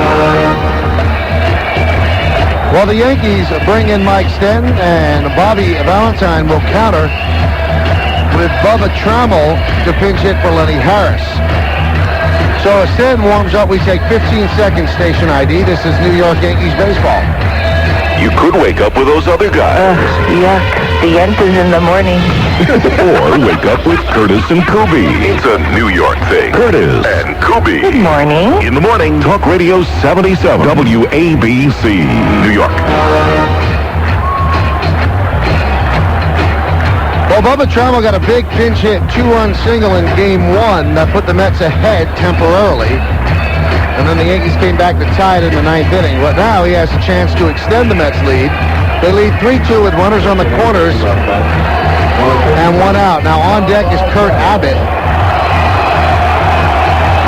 C: Well, the Yankees bring in Mike Stanton, and Bobby Valentine will counter with Bubba Trammell to pinch hit for Lenny Harris. So as Stanton warms up, we take 15 seconds station ID. This is New York Yankees baseball.
D: You could wake up with those other guys.
H: Yuck. The end is in the morning.
D: Or wake up with Curtis and Kubi. It's a New York thing. Curtis and Kubi.
H: Good morning.
D: In the morning, Talk Radio 77 WABC, New York.
C: Well, Bubba Trammell got a big pinch hit, two-run single in Game 1 that put the Mets ahead temporarily. And then the Yankees came back to tie it in the ninth inning. But now he has a chance to extend the Mets lead. They lead 3-2 with runners on the corners and one out. Now on deck is Kurt Abbott.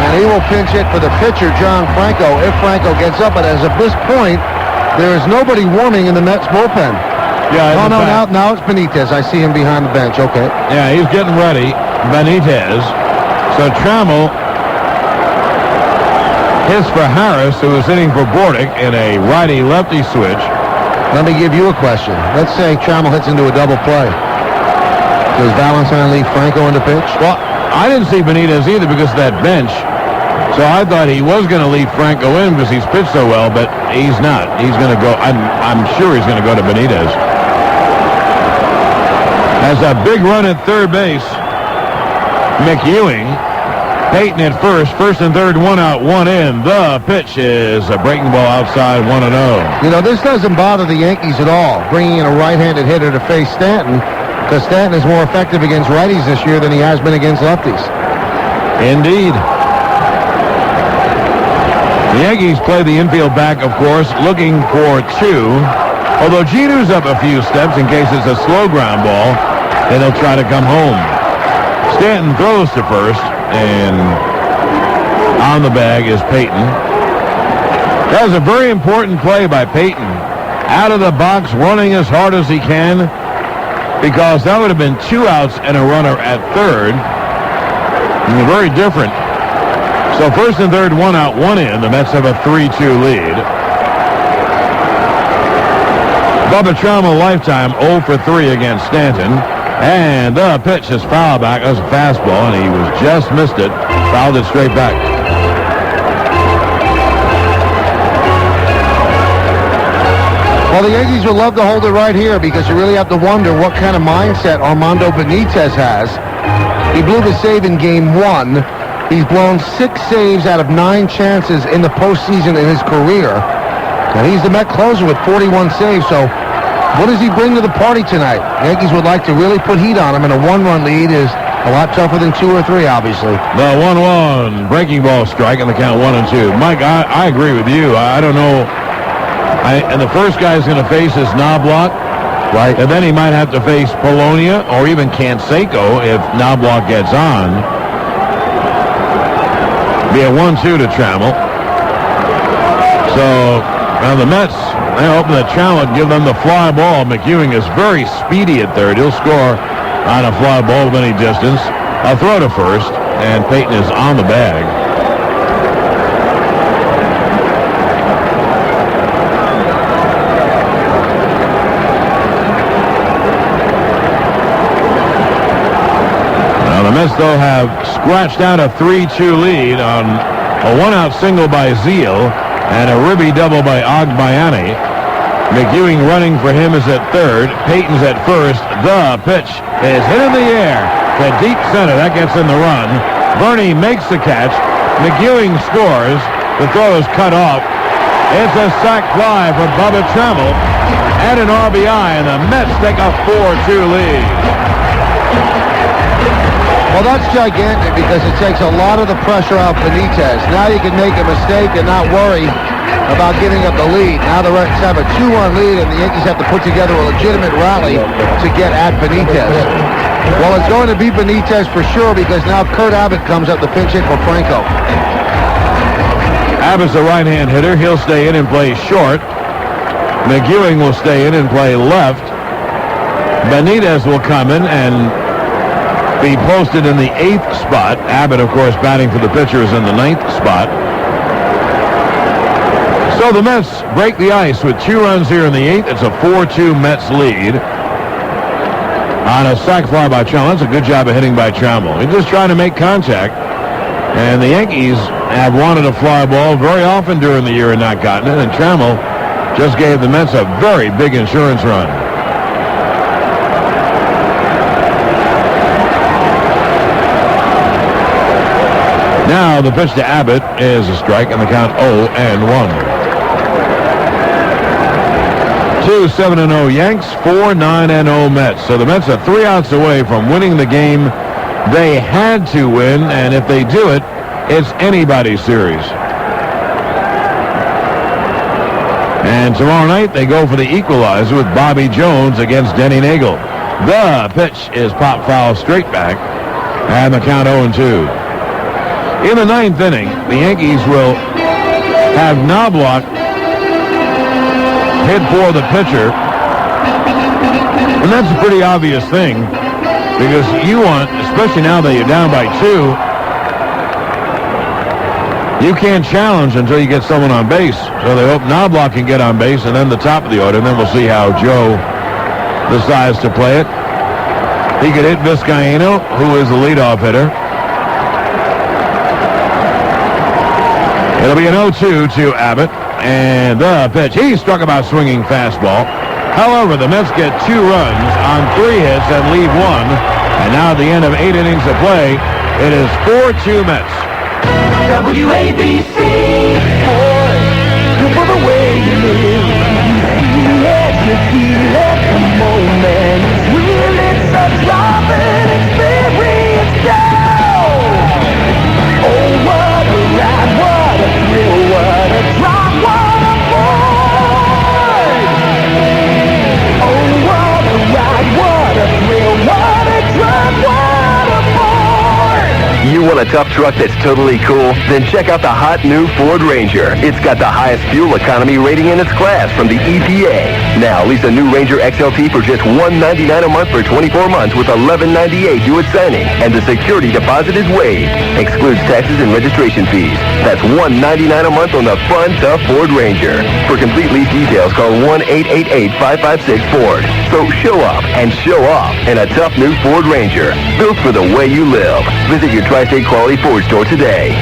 C: And he will pinch hit for the pitcher, John Franco, if Franco gets up. But as of this point, there is nobody warming in the Mets bullpen.
B: Yeah,
C: no, now it's Benitez. I see him behind the bench. Okay.
B: Yeah, he's getting ready. Benitez. So Trammell hits for Harris, who is hitting for Bordick in a righty-lefty switch.
C: Let me give you a question. Let's say Trammell hits into a double play. Does Valentine leave Franco in the pitch?
B: Well, I didn't see Benitez either because of that bench. So I thought he was going to leave Franco in because he's pitched so well, but he's not. He's going to go. I'm sure he's going to go to Benitez. As There's a big run at third base. McEwing. Peyton at first. First and third, one out, one in. The pitch is a breaking ball outside, 1-0.
C: You know, this doesn't bother the Yankees at all, bringing in a right-handed hitter to face Stanton, because Stanton is more effective against righties this year than he has been against lefties.
B: Indeed. The Yankees play the infield back, of course, looking for two. Although Ginu's up a few steps in case it's a slow ground ball, and he'll try to come home. Stanton throws to first, and on the bag is Peyton. That was a very important play by Peyton. Out of the box, running as hard as he can, because that would have been 2 outs and a runner at third. Very different. So first and third, 1 out, 1 in. The Mets have a 3-2 lead. Bubba Trammell lifetime 0 for 3 against Stanton. And the pitch is foul back. That was a fastball, and he just missed it. Fouled it straight back.
C: Well, the Yankees would love to hold it right here because you really have to wonder what kind of mindset Armando Benitez has. He blew the save in Game 1. He's blown 6 saves out of 9 chances in the postseason in his career. And he's the Met closer with 41 saves, so what does he bring to the party tonight? The Yankees would like to really put heat on him, and a 1-run lead is a lot tougher than 2 or 3, obviously.
B: The 1-1 breaking ball strike on the count 1-2. Mike, I agree with you. I don't know. And the first guy is going to face is Knobloch.
C: Right.
B: And then he might have to face Polonia or even Canseco if Knobloch gets on. Be a 1-2 to Trammell. So, now the Mets, they hoping that Trammell would give them the fly ball. McEwing is very speedy at third. He'll score on a fly ball of any distance. A throw to first, and Peyton is on the bag. Now the Mets, though, have scratched out a 3-2 lead on a 1-out single by Zeal and a ribby double by Agbayani. McEwing running for him is at third. Peyton's at first. The pitch is hit in the air to deep center. That gets in the run. Bernie makes the catch. McEwing scores. The throw is cut off. It's a sac fly for Bubba Trammell and an RBI, and the Mets take a 4-2 lead.
C: Well, that's gigantic because it takes a lot of the pressure off Benitez. Now you can make a mistake and not worry about giving up the lead. Now the Reds have a 2-1 lead, and the Yankees have to put together a legitimate rally to get at Benitez. Well, it's going to be Benitez for sure because now Kurt Abbott comes up to pinch hit for Franco.
B: Abbott's a right-hand hitter. He'll stay in and play short. McEwing will stay in and play left. Benitez will come in and be posted in the 8th spot. Abbott, of course, batting for the pitcher is in the 9th spot. So the Mets break the ice with 2 runs here in the 8th. It's a 4-2 Mets lead on a sac fly by Trammell. That's a good job of hitting by Trammell. He's just trying to make contact. And the Yankees have wanted a fly ball very often during the year and not gotten it. And Trammell just gave the Mets a very big insurance run. Now the pitch to Abbott is a strike and the count 0-1. 2-7-0 Yanks, 4-9-0 Mets. So the Mets are 3 outs away from winning the game they had to win, and if they do it, it's anybody's series. And tomorrow night they go for the equalizer with Bobby Jones against Denny Nagel. The pitch is pop foul straight back, and the count 0-2. In the 9th inning, the Yankees will have Knobloch hit for the pitcher. And that's a pretty obvious thing because you want, especially now that you're down by 2, you can't challenge until you get someone on base. So they hope Knobloch can get on base and then the top of the order, and then we'll see how Joe decides to play it. He could hit Vizcaino, who is the leadoff hitter. It'll be an 0-2 to Abbott, and the pitch. He struck him out swinging fastball. However, the Mets get 2 runs on 3 hits and leave 1. And now at the end of 8 innings of play, it is 4-2 Mets.
G: WABC. Boy, look for the way you live. You feel it, come on, man. It's real, it's a driving experience. Go! Oh, what a ride, what a thrill, what a drive, what a boy. Oh, what a ride, what a thrill, what a drive, what a boy.
A: You want a tough truck that's totally cool? Then check out the hot new Ford Ranger. It's got the highest fuel economy rating in its class from the EPA. Now, lease a new Ranger XLT for just $199 a month for 24 months with $11.98 due at signing. And the security deposit is waived. Excludes taxes and registration fees. That's $199 a month on the fun, tough Ford Ranger. For complete lease details, call 1-888-556-FORD. So show up and show off in a tough new Ford Ranger. Built for the way you live. Visit your Tri-State Quality Ford store today.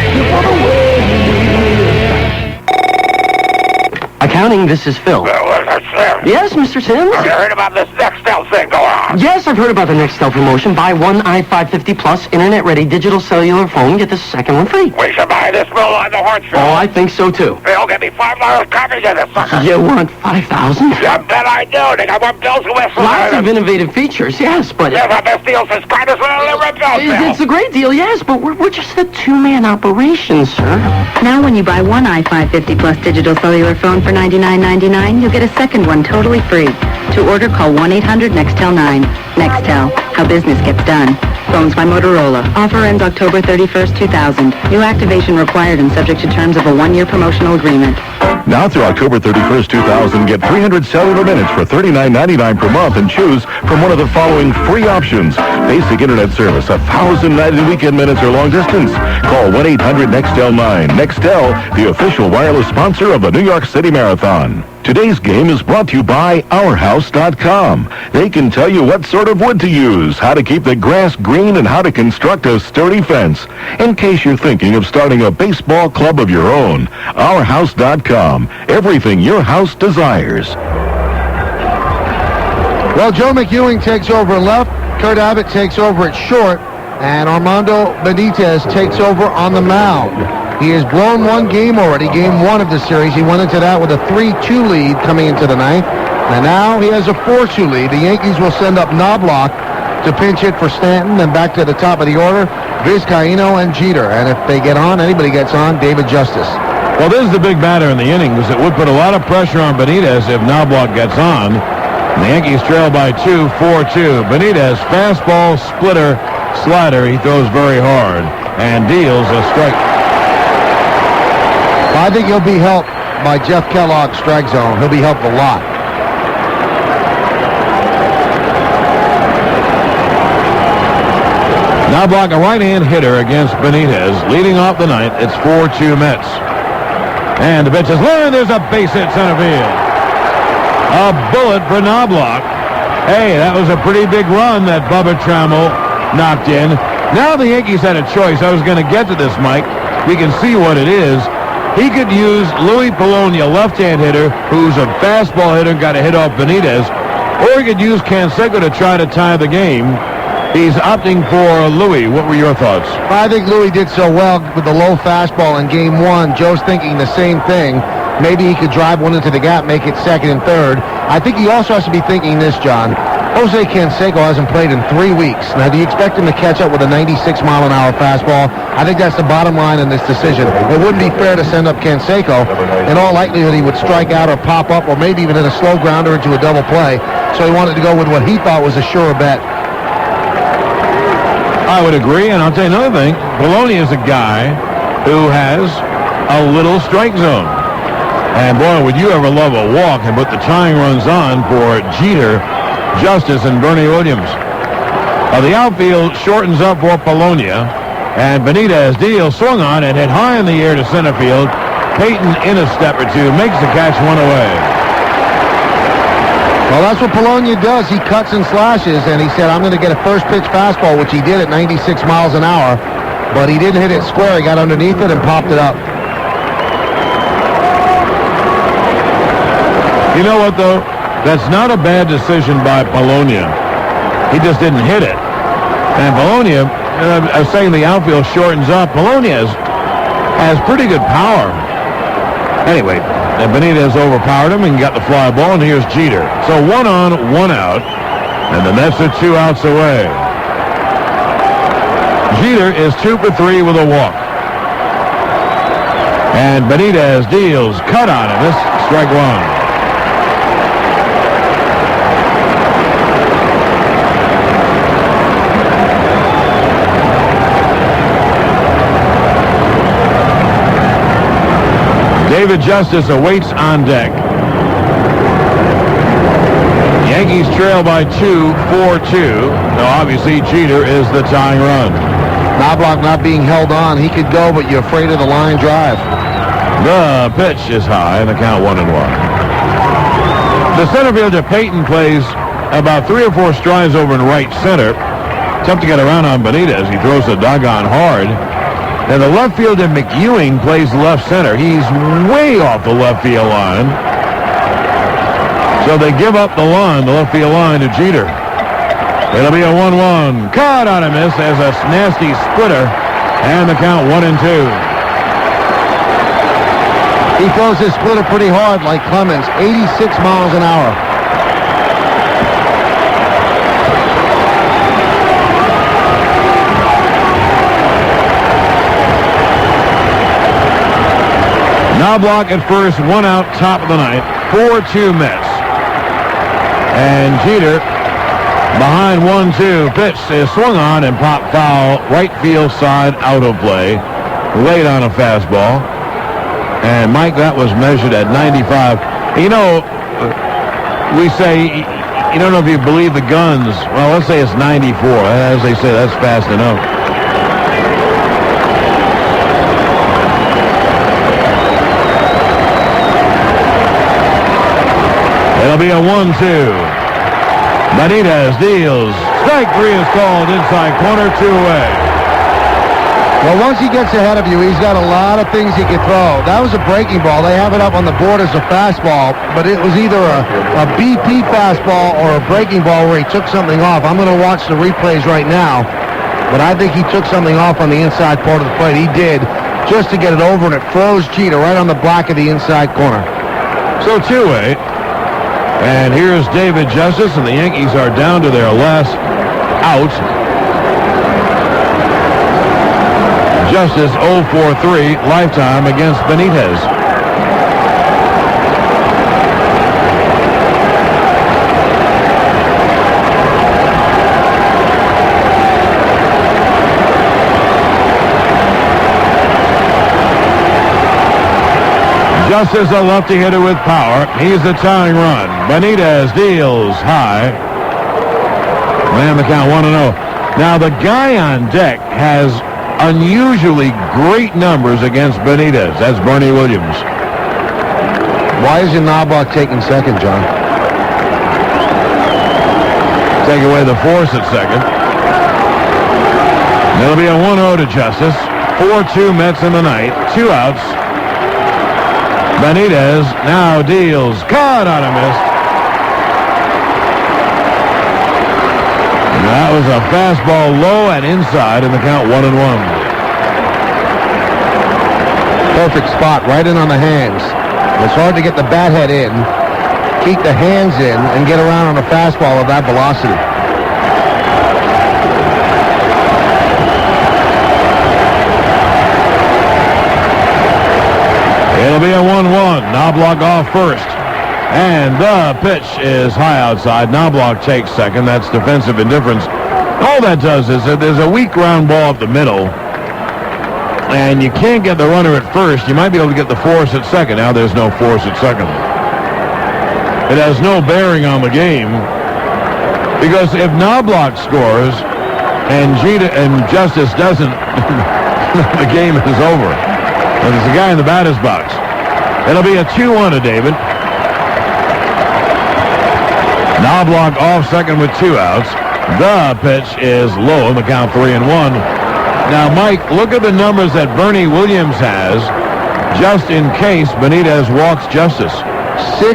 I: Accounting, this is Phil. Yes, Mr. Sims?
N: Have you heard about this Nextel thing going on?
I: Yes, I've heard about the Nextel promotion. Buy one i550 Plus internet-ready digital cellular phone, get the second one free.
N: We should buy this bill on the horse show.
I: Oh, I think so, too.
N: Phil, give me $5 copies of this sucker.
I: You want 5,000?
N: You bet I do. They got one bells and whistles.
I: Lots of innovative features, yes, but...
N: They're the best deal since Carter's Little Red Bell.
I: It's a great deal, yes, but we're just a two-man operation, sir.
W: Now when you buy one i550 Plus digital cellular phone for $99.99, you'll get a second one totally free. To order, call 1-800-NEXTEL-9. Nextel, how business gets done. Phones by Motorola. Offer ends October 31st, 2000. New activation required and subject to terms of a 1-year promotional agreement.
D: Now through October 31st, 2000, get 300 cellular minutes for $39.99 per month and choose from one of the following free options. Basic internet service, 1,000 night and weekend minutes or long distance. Call 1-800-NEXTEL-9. Nextel, the official wireless sponsor of the New York City Marathon. Today's game is brought to you by OurHouse.com. They can tell you what sort of wood to use, how to keep the grass green, and how to construct a sturdy fence. In case you're thinking of starting a baseball club of your own, OurHouse.com. Everything your house desires.
C: Well, Joe McEwing takes over left, Kurt Abbott takes over at short, and Armando Benitez takes over on the mound. He has blown one game already, game 1 of the series. He went into that with a 3-2 lead coming into the 9th. And now he has a 4-2 lead. The Yankees will send up Knobloch to pinch hit for Stanton, and back to the top of the order, Vizcaíno and Jeter. And if they get on, anybody gets on, David Justice.
B: Well, this is the big batter in the innings. It would put a lot of pressure on Benitez if Knobloch gets on. The Yankees trail by 2, 4-2. Benitez, fastball, splitter, slider. He throws very hard and deals a strike.
C: I think he'll be helped by Jeff Kellogg's strike zone. He'll be helped a lot.
B: Knobloch, a right-hand hitter against Benitez. Leading off the 9th, it's 4-2 Mets. And the pitch is low, and there's a base hit center field. A bullet for Knobloch. Hey, that was a pretty big run that Bubba Trammell knocked in. Now the Yankees had a choice. I was going to get to this, Mike. We can see what it is. He could use Louis Polonia, left-hand hitter, who's a fastball hitter, got a hit off Benitez, or he could use Canseco to try to tie the game. He's opting for Louis. What were your thoughts?
C: I think Louis did so well with the low fastball in game 1. Joe's thinking the same thing. Maybe he could drive one into the gap, make it second and third. I think he also has to be thinking this, John. Jose Canseco hasn't played in 3 weeks. Now, do you expect him to catch up with a 96-mile-an-hour fastball? I think that's the bottom line in this decision. It wouldn't be fair to send up Canseco. In all likelihood, he would strike out or pop up or maybe even hit a slow grounder into a double play. So he wanted to go with what he thought was a sure bet.
B: I would agree, and I'll tell you another thing. Polonia is a guy who has a little strike zone. And, boy, would you ever love a walk and put the tying runs on for Jeter, Justice, and Bernie Williams. The outfield shortens up for Polonia, and Benitez deals, swung on, and hit high in the air to center field. Payton in a step or two, makes the catch, one away.
C: Well, that's what Polonia does. He cuts and slashes, and he said, I'm going to get a first-pitch fastball, which he did at 96 miles an hour, but he didn't hit it square. He got underneath it and popped it up.
B: You know what, though? That's not a bad decision by Polonia. He just didn't hit it. And Polonia, I was saying the outfield shortens up. Polonia has pretty good power. Anyway, Benitez overpowered him and got the fly ball, and here's Jeter. So 1 on, 1 out, and the Mets are 2 outs away. Jeter is 2 for 3 with a walk. And Benitez deals cut on him. This strike 1. David Justice awaits on deck. Yankees trail by 2, 4-2. Now, obviously, Jeter is the tying run.
C: Knobloch not being held on. He could go, but you're afraid of the line drive.
B: The pitch is high, and the count 1-1. The center fielder, Payton, plays about 3 or 4 strides over in right center. Tough to get around on Benitez. He throws the doggone hard. And the left fielder, McEwing, plays left center. He's way off the left field line. So they give up the left field line to Jeter. It'll be a 1-1. Caught on a miss as a nasty splitter. And the count 1-2.
C: He throws his splitter pretty hard like Clemens, 86 miles an hour.
B: Knobloch at first, 1 out, top of the ninth, 4-2 Mets. And Jeter behind 1-2. Pitch is swung on and popped foul, right field side, out of play. Late on a fastball. And Mike, that was measured at 95. You know, we say, you don't know if you believe the guns. Well, let's say it's 94. As they say, that's fast enough. It'll be a 1-2. Benitez deals. Strike 3 is called inside corner, 2 away.
C: Well, once he gets ahead of you, he's got a lot of things he can throw. That was a breaking ball. They have it up on the board as a fastball, but it was either a BP fastball or a breaking ball where he took something off. I'm going to watch the replays right now, but I think he took something off on the inside part of the plate. He did, just to get it over, and it froze Jeter right on the back of the inside corner.
B: So 2-away. And here's David Justice, and the Yankees are down to their last out. Justice 0-for-3 lifetime against Benitez. Justice, a lefty hitter with power. He's the tying run. Benitez deals high. Man, the count 1-0. Now, the guy on deck has unusually great numbers against Benitez. That's Bernie Williams.
C: Why is Knobloch taking second, John?
B: Take away the force at second. It'll be a 1-0 to Justice. 4-2 Mets in the night. 2 outs. Benitez now deals. Caught on a miss. And that was a fastball low and inside in the count 1-1.
C: Perfect spot, right in on the hands. It's hard to get the bat head in, keep the hands in, and get around on a fastball of that velocity.
B: It'll be a 1-1. Knobloch off first. And the pitch is high outside. Knobloch takes second. That's defensive indifference. All that does is that there's a weak ground ball up the middle, and you can't get the runner at first. You might be able to get the force at second. Now there's no force at second. It has no bearing on the game, because if Knobloch scores and Justice doesn't, the game is over. And there's a guy in the batter's box. It'll be a 2-1 to David. Knobloch off second with 2 outs. The pitch is low in the count 3-1. Now, Mike, look at the numbers that Bernie Williams has, just in case Benitez walks Justice.
C: 6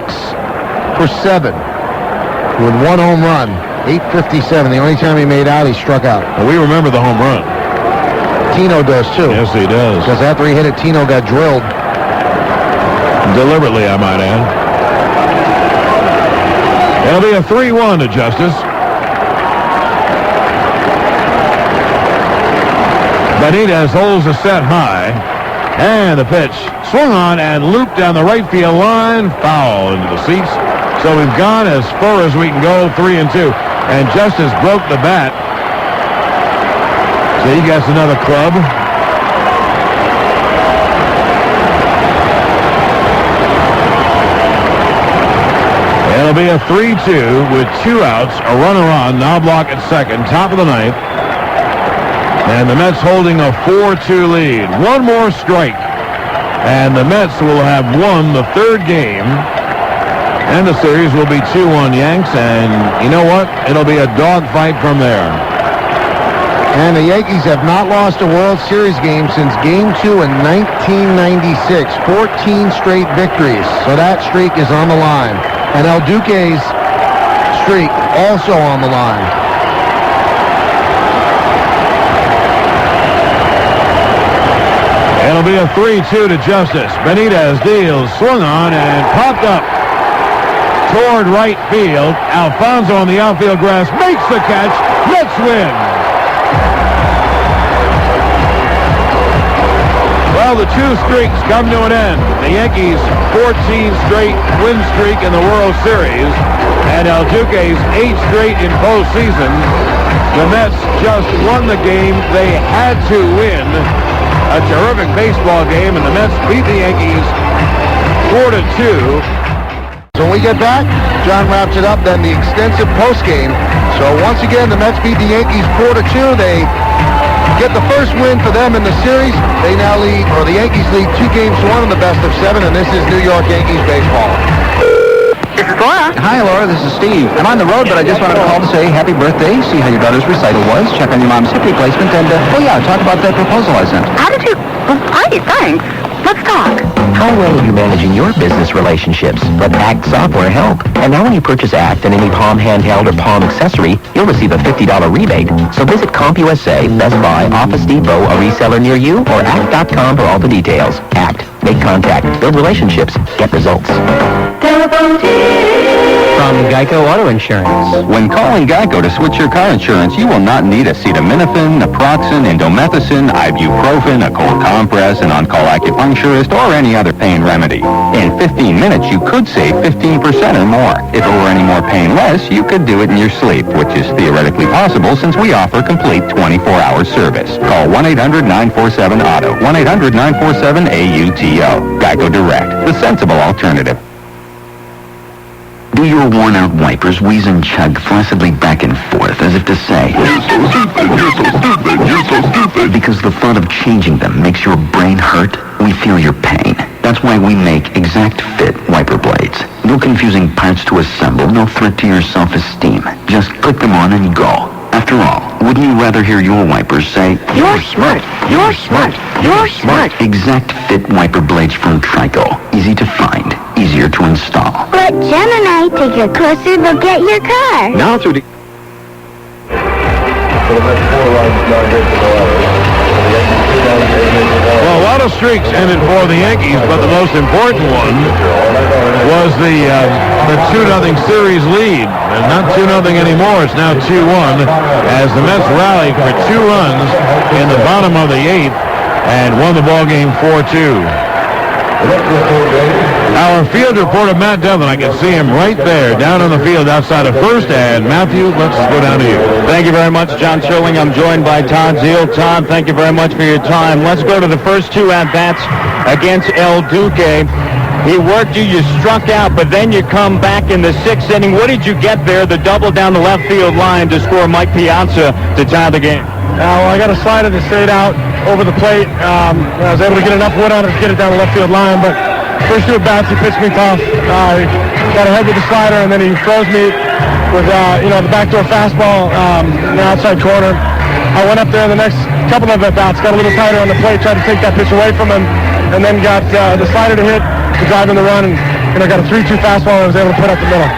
C: for 7. with one home run. 8:57. The only time he made out, he struck out.
B: Well, we remember the home run.
C: Tino does, too.
B: Yes, he does.
C: Because after he hit it, Tino got drilled.
B: Deliberately, I might add. It'll be a 3-1 to Justice. Benitez holds the set high. And the pitch swung on and looped down the right field line. Foul into the seats. So we've gone as far as we can go, 3-2. And Justice broke the bat. So he gets another club. It'll be a 3-2 with 2 outs, a runner on, Knobloch at second, top of the ninth. And the Mets holding a 4-2 lead. One more strike. And the Mets will have won the third game. And the series will be 2-1 Yanks. And you know what? It'll be a dogfight from there.
C: And the Yankees have not lost a World Series game since Game 2 in 1996. 14 straight victories. So that streak is on the line. And El Duque's streak also on the line.
B: It'll be a 3-2 to Justice. Benitez deals, swung on, and popped up toward right field. Alfonso on the outfield grass makes the catch. Mets win. Well, the 2 streaks come to an end. The Yankees' 14 straight win streak in the World Series, and El Duque's 8 straight in postseason. The Mets just won the game they had to win. A terrific baseball game, and the Mets beat the Yankees 4-2.
C: So when we get back, John wraps it up, then the extensive postgame. So once again, the Mets beat the Yankees 4-2. They get the first win for them in the series. They now lead, or the Yankees lead 2-1 in the best of 7, and this is New York Yankees baseball.
H: This is Laura.
R: Hi, Laura. This is Steve. I'm on the road, but I just wanted to call to say happy birthday, see how your daughter's recital was, check on your mom's hip replacement, and, talk about that proposal I sent.
H: How did you... Well, hi, thanks. Let's talk.
F: How well are you managing your business relationships? Let ACT software help. And now when you purchase ACT and any Palm handheld or Palm accessory, you'll receive a $50 rebate. So visit CompUSA, Best Buy, Office Depot, a reseller near you, or ACT.com for all the details. ACT. Make contact. Build relationships. Get results.
M: From Geico Auto Insurance.
L: When calling Geico to switch your car insurance, you will not need acetaminophen, naproxen, indomethacin, ibuprofen, a cold compress, an on-call acupuncturist, or any other pain remedy. In 15 minutes, you could save 15% or more. If it were any more painless, you could do it in your sleep, which is theoretically possible since we offer complete 24-hour service. Call 1-800-947-AUTO, 1-800-947-AUTO. Geico Direct, the sensible alternative.
R: Do your worn-out wipers wheeze and chug flaccidly back and forth as if to say, "You're so stupid, you're so stupid, you're so stupid." Because the thought of changing them makes your brain hurt? We feel your pain. That's why we make exact fit wiper blades. No confusing parts to assemble, no threat to your self-esteem. Just click them on and go. After all, wouldn't you rather hear your wipers say, "You're smart, you're smart, you're smart"? Exact fit wiper blades from Trico. Easy to find, easier to install.
O: Let Jen and I take a closer look at your car.
R: Now through the...
B: Well, a lot of streaks ended for the Yankees, but the most important one was the 2-0 series lead. And not 2-0 anymore. It's now 2-1 as the Mets rallied for 2 runs in the bottom of the 8th and won the ball game 4-2. Our field reporter, Matt Devlin, I can see him right there down on the field outside of first. And Matthew, let's go down to you.
P: Thank you very much, John Sherling. I'm joined by Todd Zeal. Todd, thank you very much for your time. Let's go to the first 2 at-bats against El Duque. He worked you, you struck out, but then you come back in the 6th inning. What did you get there? The double down the left field line to score Mike Piazza to tie the game.
Q: Well, I got a slider that stayed out over the plate. I was able to get enough wood on it to get it down the left field line, but first 2 at-bats, he pitched me tough. He got ahead with the slider, and then he froze me with, the backdoor fastball in the outside corner. I went up there the next couple of at-bats, got a little tighter on the plate, tried to take that pitch away from him, and then got the slider to hit to drive in the run, and got a 3-2 fastball and I was able to put up the middle.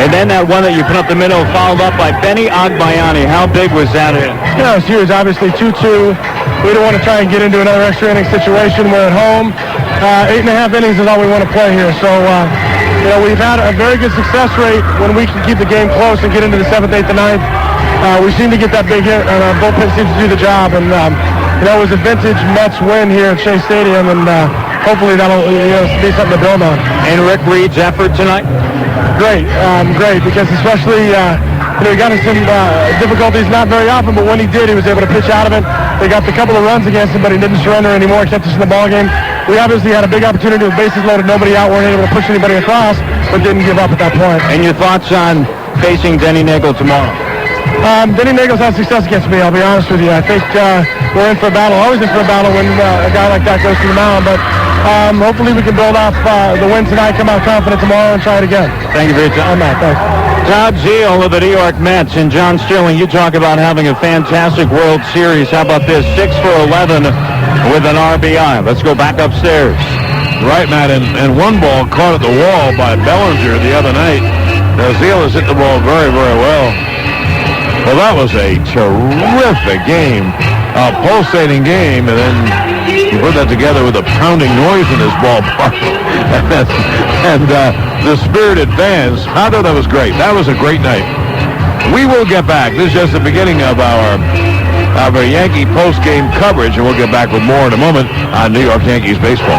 P: And then that one that you put up the middle, followed up by Benny Agbayani. How big was that?
Q: Yeah, it was huge. Obviously, 2-2. We don't want to try and get into another extra inning situation. We're at home. 8.5 innings is all we want to play here. So, we've had a very good success rate when we can keep the game close and get into the 7th, 8th, and 9th. We seem to get that big hit, and our bullpen seems to do the job. And, it was a vintage Mets win here at Shea Stadium, and hopefully that'll be something to build on.
P: And Rick Reed's effort tonight?
Q: Great, because especially, he got into some difficulties not very often, but when he did, he was able to pitch out of it. They got a couple of runs against him, but he didn't surrender anymore, kept us in the ball game. We obviously had a big opportunity with bases loaded, nobody out, weren't able to push anybody across, but didn't give up at that point.
P: And your thoughts on facing Denny Nagel tomorrow?
Q: Denny Nagel's had success against me, I'll be honest with you. I think we're in for a battle, always in for a battle when a guy like that goes to the mound, but hopefully we can build off the win tonight, come out confident tomorrow, and try it again.
P: Thank you for your time.
Q: Thanks.
P: Todd Zeile of the New York Mets and John Sterling, you talk about having a fantastic World Series. How about this? 6 for 11 with an RBI. Let's go back upstairs.
B: Right, Matt, and one ball caught at the wall by Bellinger the other night. Zeile has hit the ball very, very well. Well, that was a terrific game, a pulsating game, and then you put that together with a pounding noise in this ballpark. and the spirited fans, I thought that was great. That was a great night. We will get back. This is just the beginning of our Yankee post-game coverage, and we'll get back with more in a moment on New York Yankees baseball.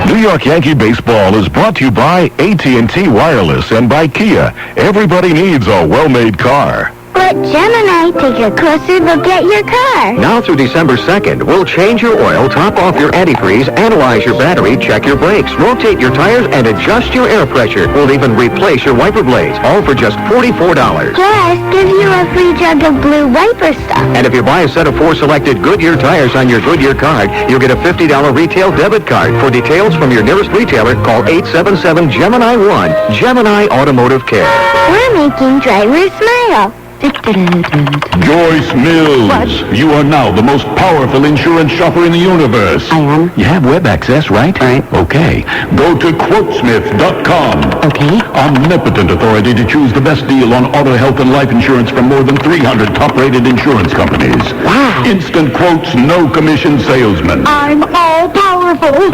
D: New York Yankee baseball is brought to you by AT&T Wireless and by Kia. Everybody needs a well-made car.
O: Let Gemini take a closer look at your car.
A: Now through December 2nd, we'll change your oil, top off your antifreeze, analyze your battery, check your brakes, rotate your tires, and adjust your air pressure. We'll even replace your wiper blades, all for just $44.
O: Plus, give you a free jug of blue wiper stuff.
A: And if you buy a set of 4 selected Goodyear tires on your Goodyear card, you'll get a $50 retail debit card. For details from your nearest retailer, call 877-GEMINI-1, Gemini Automotive Care.
O: We're making drivers smile.
D: Joyce Mills.
O: What?
D: You are now the most powerful insurance shopper in the universe.
O: I am.
D: You have web access, right?
O: Right.
D: Okay. Go to quotesmith.com.
O: Okay.
D: Omnipotent authority to choose the best deal on auto, health, and life insurance from more than 300 top-rated insurance companies.
O: Wow.
D: Instant quotes, no commission salesman.
O: I'm all powerful.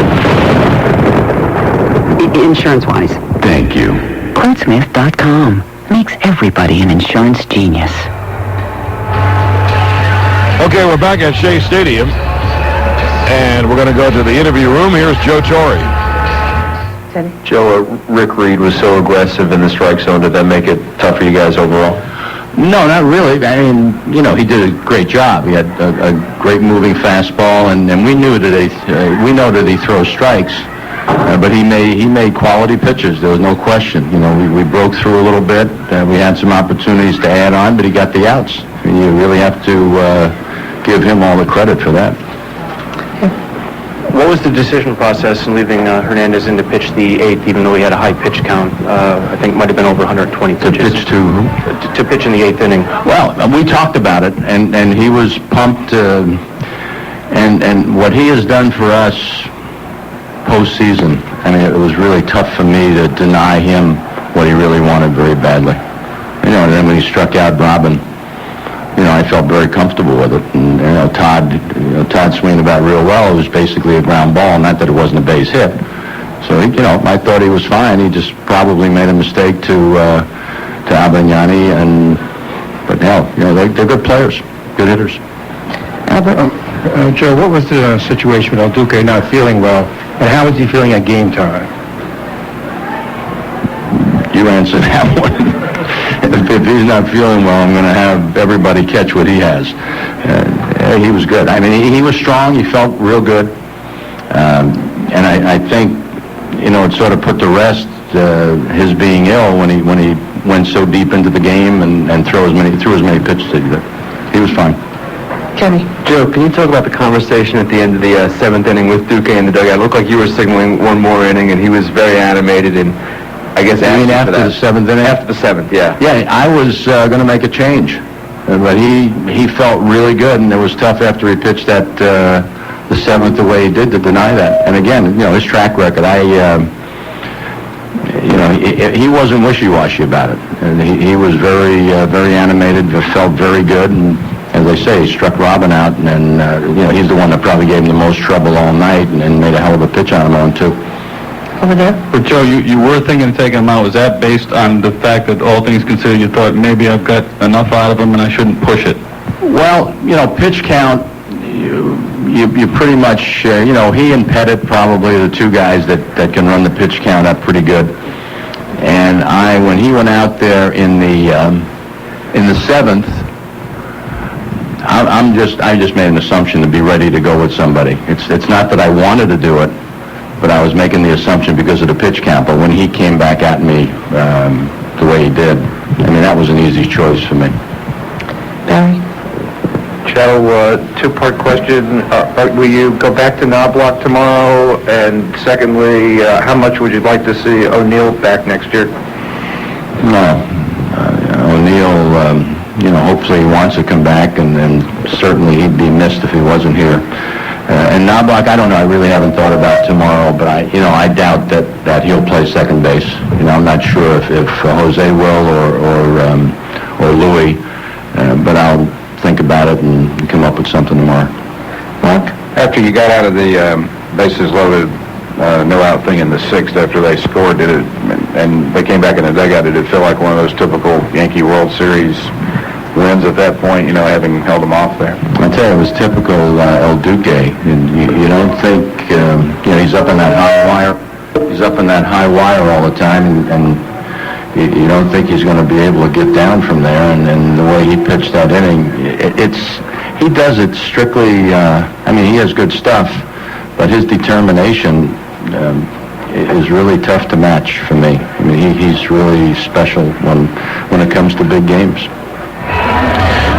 R: Insurance-wise.
D: Thank you.
R: Quotesmith.com makes everybody an insurance genius.
B: Okay, we're back at Shea Stadium, and we're going to go to the interview room. Here's Joe Torre.
J: Joe, Rick Reed was so aggressive in the strike zone. Did that make it tough for you guys overall?
F: No, not really. I mean, he did a great job. He had a great moving fastball, and we knew that we know that he throws strikes. But he made quality pitches. There was no question. We broke through a little bit. We had some opportunities to add on, but he got the outs. You really have to give him all the credit for that.
J: What was the decision process in leaving Hernandez in to pitch the 8th, even though he had a high pitch count? I think it might have been over 120 pitches.
F: To pitch to who?
J: To pitch in the 8th inning.
F: Well, we talked about it, and he was pumped. And what he has done for us postseason, it was really tough for me to deny him what he really wanted very badly. And then when he struck out Robin, I felt very comfortable with it. And Todd swinging the bat real well. It was basically a ground ball, not that it wasn't a base hit. So I thought he was fine. He just probably made a mistake to Agbayani, but they're good players, good hitters.
U: Joe, what was the situation with El Duque not feeling well, and how was he feeling at game time?
F: You answer that one. If he's not feeling well, I'm going to have everybody catch what he has. He was good. He was strong. He felt real good. And I think, it sort of put to rest his being ill when he went so deep into the game and threw as many pitches as he did. He was fine.
J: Kenny. Joe, can you talk about the conversation at the end of the 7th inning with Duque in the dugout? It looked like you were signaling one more inning, and he was very animated, and I guess
F: after the 7th inning?
J: After the 7th, yeah.
F: Yeah, I was going to make a change, but he felt really good, and it was tough after he pitched that the 7th the way he did to deny that. And again, his track record,
U: he wasn't wishy-washy about it. And he was very, very animated, felt very good, and as I say, he struck Robin out, and he's the one that probably gave him the most trouble all night, and made a hell of a pitch on him on two.
H: Over there?
U: But Joe, you were thinking of taking him out. Was that based on the fact that all things considered, you thought maybe I've got enough out of him and I shouldn't push it? Well, pitch count, you pretty much, he and Pettit probably are the two guys that can run the pitch count up pretty good. And when he went out there in the seventh, I just made an assumption to be ready to go with somebody. It's not that I wanted to do it, but I was making the assumption because of the pitch count. But when he came back at me the way he did, that was an easy choice for me.
H: Barry?
U: Joe, two-part question. Will you go back to Knobloch tomorrow? And secondly, how much would you like to see O'Neill back next year? No. O'Neill, hopefully he wants to come back, and certainly he'd be missed if he wasn't here. And Knobloch, I don't know. I really haven't thought about tomorrow, but I doubt that he'll play second base. I'm not sure if Jose will or Louis, but I'll think about it and come up with something tomorrow. Mark? After you got out of the bases loaded, no out thing in the sixth after they scored, and they came back in the dugout, did it feel like one of those typical Yankee World Series wins at that point, having held them off there? I tell you, it was typical El Duque. And you don't think, he's up in that high wire. He's up in that high wire all the time, and you don't think he's going to be able to get down from there. And the way he pitched that inning, he does it strictly. He has good stuff, but his determination is really tough to match for me. He's really special when it comes to big games.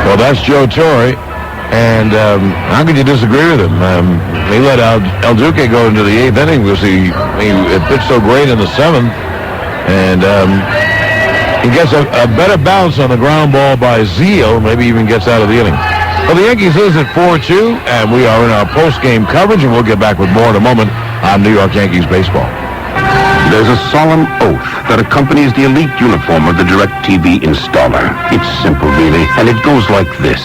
B: Well, that's Joe Torre, and how could you disagree with him? He let El Duque go into the eighth inning because he pitched so great in the seventh, and he gets a better bounce on the ground ball by Zeal, maybe even gets out of the inning. Well, the Yankees lose at 4-2, and we are in our post-game coverage, and we'll get back with more in a moment on New York Yankees baseball.
K: There's a solemn oath that accompanies the elite uniform of the DirecTV installer. It's simple, really, and it goes like this.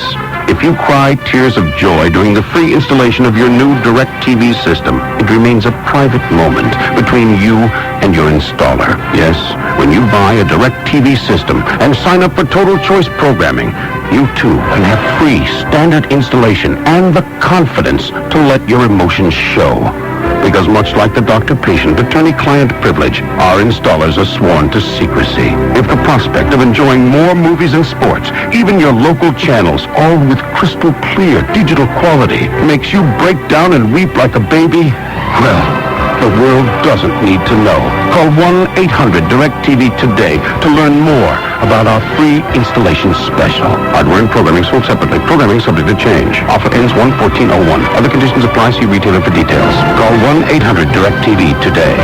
K: If you cry tears of joy during the free installation of your new DirecTV system, it remains a private moment between you and your installer. Yes, when you buy a DirecTV system and sign up for Total Choice programming, you too can have free standard installation and the confidence to let your emotions show. Because much like the doctor-patient attorney-client privilege, our installers are sworn to secrecy. If the prospect of enjoying more movies and sports, even your local channels, all with crystal clear digital quality, makes you break down and weep like a baby, well, the world doesn't need to know. Call 1-800-DIRECTV today to learn more about our free installation special. Hardware and programming sold separately. Programming subject to change. Offer ends 1/14/01. Other conditions apply. See retailer for details. Call 1-800-DIRECTV today.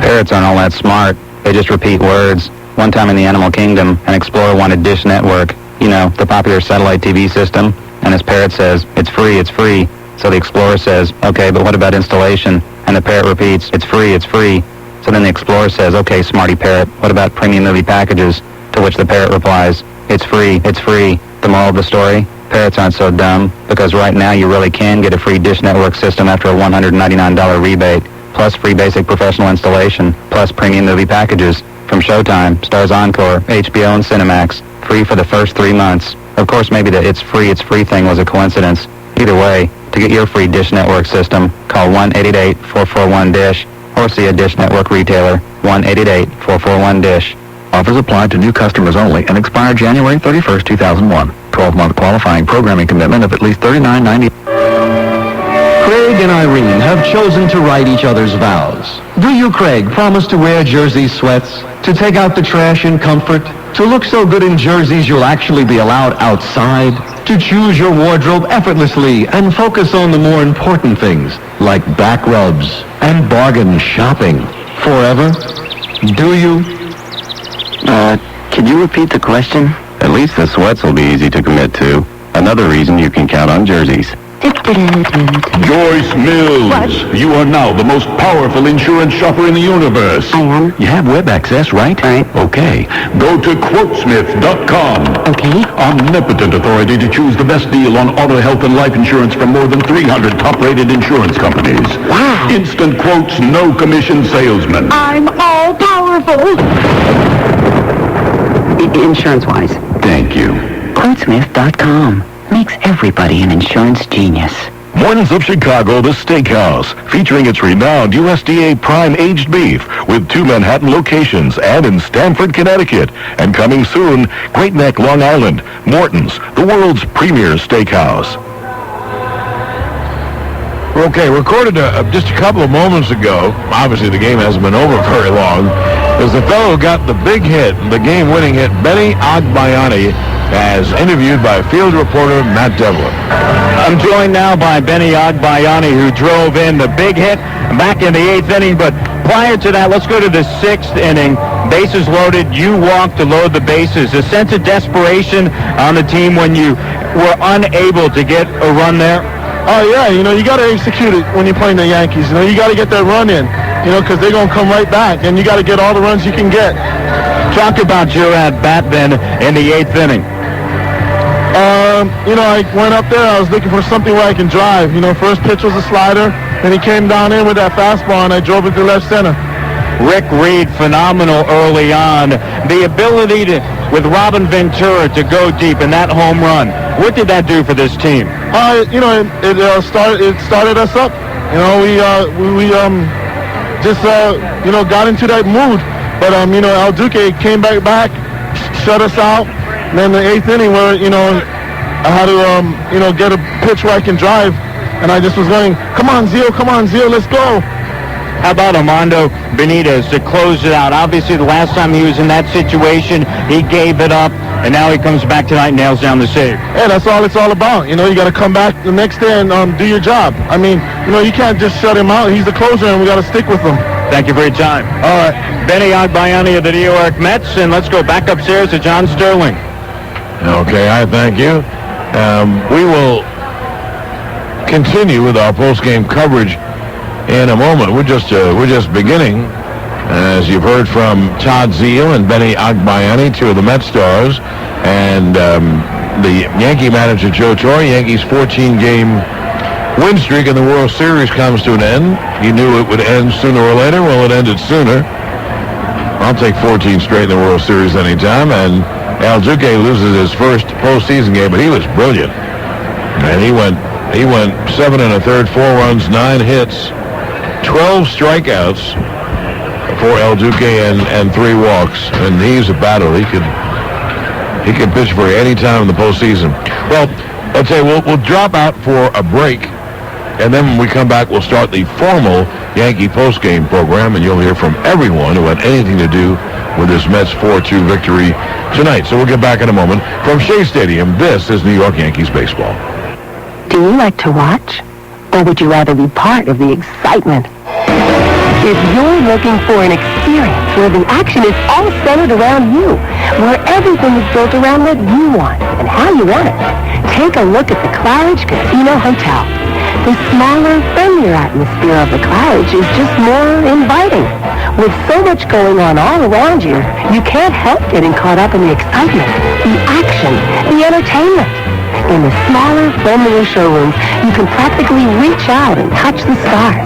F: Parrots aren't all that smart. They just repeat words. One time in the animal kingdom, an explorer wanted Dish Network. The popular satellite TV system. And his parrot says, "It's free, it's free." So the explorer says, "Okay, but what about installation?" And the parrot repeats, "It's free, it's free." So then the explorer says, "Okay, smarty parrot, what about premium movie packages?" To which the parrot replies, "It's free, it's free." The moral of the story? Parrots aren't so dumb, because right now you really can get a free Dish Network system after a $199 rebate, plus free basic professional installation, plus premium movie packages from Showtime, Stars Encore, HBO, and Cinemax, free for the first 3 months. Of course, maybe the it's free thing was a coincidence. Either way, to get your free Dish Network system, call 1-888-441-DISH or see a Dish Network retailer, 1-888-441-DISH.
R: Offers apply to new customers only and expire January 31st, 2001. 12-month qualifying programming commitment of at least $39.90.
T: Craig and Irene have chosen to write each other's vows. Do you, Craig, promise to wear jersey sweats, to take out the trash in comfort, to look so good in jerseys you'll actually be allowed outside, to choose your wardrobe effortlessly and focus on the more important things, like back rubs and bargain shopping, forever? Do you?
F: Could you repeat the question? At least the sweats will be easy to commit to. Another reason you can count on jerseys.
D: Joyce Mills.
O: What?
D: You are now the most powerful insurance shopper in the universe.
O: I am.
D: You have web access, right?
O: Right.
D: Okay. Go to quotesmith.com.
O: Okay.
D: Omnipotent authority to choose the best deal on auto, health, and life insurance from more than 300 top-rated insurance companies.
O: Wow.
D: Instant quotes, no commission salesman.
O: I'm all powerful. Insurance-wise.
D: Thank you.
R: Quotesmith.com makes everybody an insurance genius.
D: Mornings of Chicago, the Steakhouse, featuring its renowned USDA prime aged beef with 2 Manhattan locations and in Stamford, Connecticut. And coming soon, Great Neck, Long Island, Morton's, the world's premier steakhouse.
B: Okay, recorded just a couple of moments ago. Obviously, the game hasn't been over very long. There's the fellow who got the big hit, the game-winning hit, Benny Agbayani, as interviewed by field reporter Matt Devlin.
P: I'm joined now by Benny Agbayani, who drove in the big hit back in the 8th inning. But prior to that, let's go to the 6th inning. Bases loaded. You walked to load the bases. A sense of desperation on the team when you were unable to get a run there?
Q: Oh, yeah, you got to execute it when you're playing the Yankees. You got to get that run in, because they're going to come right back, and you got to get all the runs you can get.
P: Talk about your at-bat then in the 8th inning.
Q: I went up there. I was looking for something where I can drive. First pitch was a slider, then he came down in with that fastball, and I drove it to left center.
P: Rick Reed, phenomenal early on. The ability with Robin Ventura to go deep in that home run. What did that do for this team?
Q: It started us up. We got into that mood. But El Duque came back, shut us out. And then the 8th inning, where I had to get a pitch where I can drive, and I just was going, come on, Zio, let's go.
P: How about Armando Benitez to close it out? Obviously, the last time he was in that situation, he gave it up, and now he comes back tonight and nails down the save.
Q: Yeah, that's all it's all about. You got to come back the next day and do your job. I mean, you can't just shut him out. He's the closer, and we got to stick with him.
P: Thank you for your time.
Q: All right.
P: Benny Agbayani of the New York Mets, and let's go back upstairs to John Sterling.
B: Okay, I thank you. We will continue with our post-game coverage in a moment. We're just beginning. As you've heard from Todd Zeile and Benny Agbayani, 2 of the Met stars, and the Yankee manager Joe Torre. Yankees' 14-game win streak in the World Series comes to an end. You knew it would end sooner or later. Well, it ended sooner. I'll take 14 straight in the World Series anytime. And El Duque loses his first postseason game, but he was brilliant. And he went 7 1/3, 4 runs, 9 hits, 12 strikeouts for El Duque and 3 walks. And he's a batter. He could pitch for you any time in the postseason. Well, let's say we'll drop out for a break. And then when we come back, we'll start the formal Yankee postgame program, and you'll hear from everyone who had anything to do with this Mets 4-2 victory tonight. So we'll get back in a moment. From Shea Stadium, this is New York Yankees baseball.
H: Do you like to watch? Or would you rather be part of the excitement? If you're looking for an experience where the action is all centered around you, where everything is built around what you want and how you want it, take a look at the Claridge Casino Hotel. The smaller, friendlier atmosphere of the Claridge is just more inviting. With so much going on all around you, you can't help getting caught up in the excitement, the action, the entertainment. In the smaller, friendlier showrooms, you can practically reach out and touch the stars.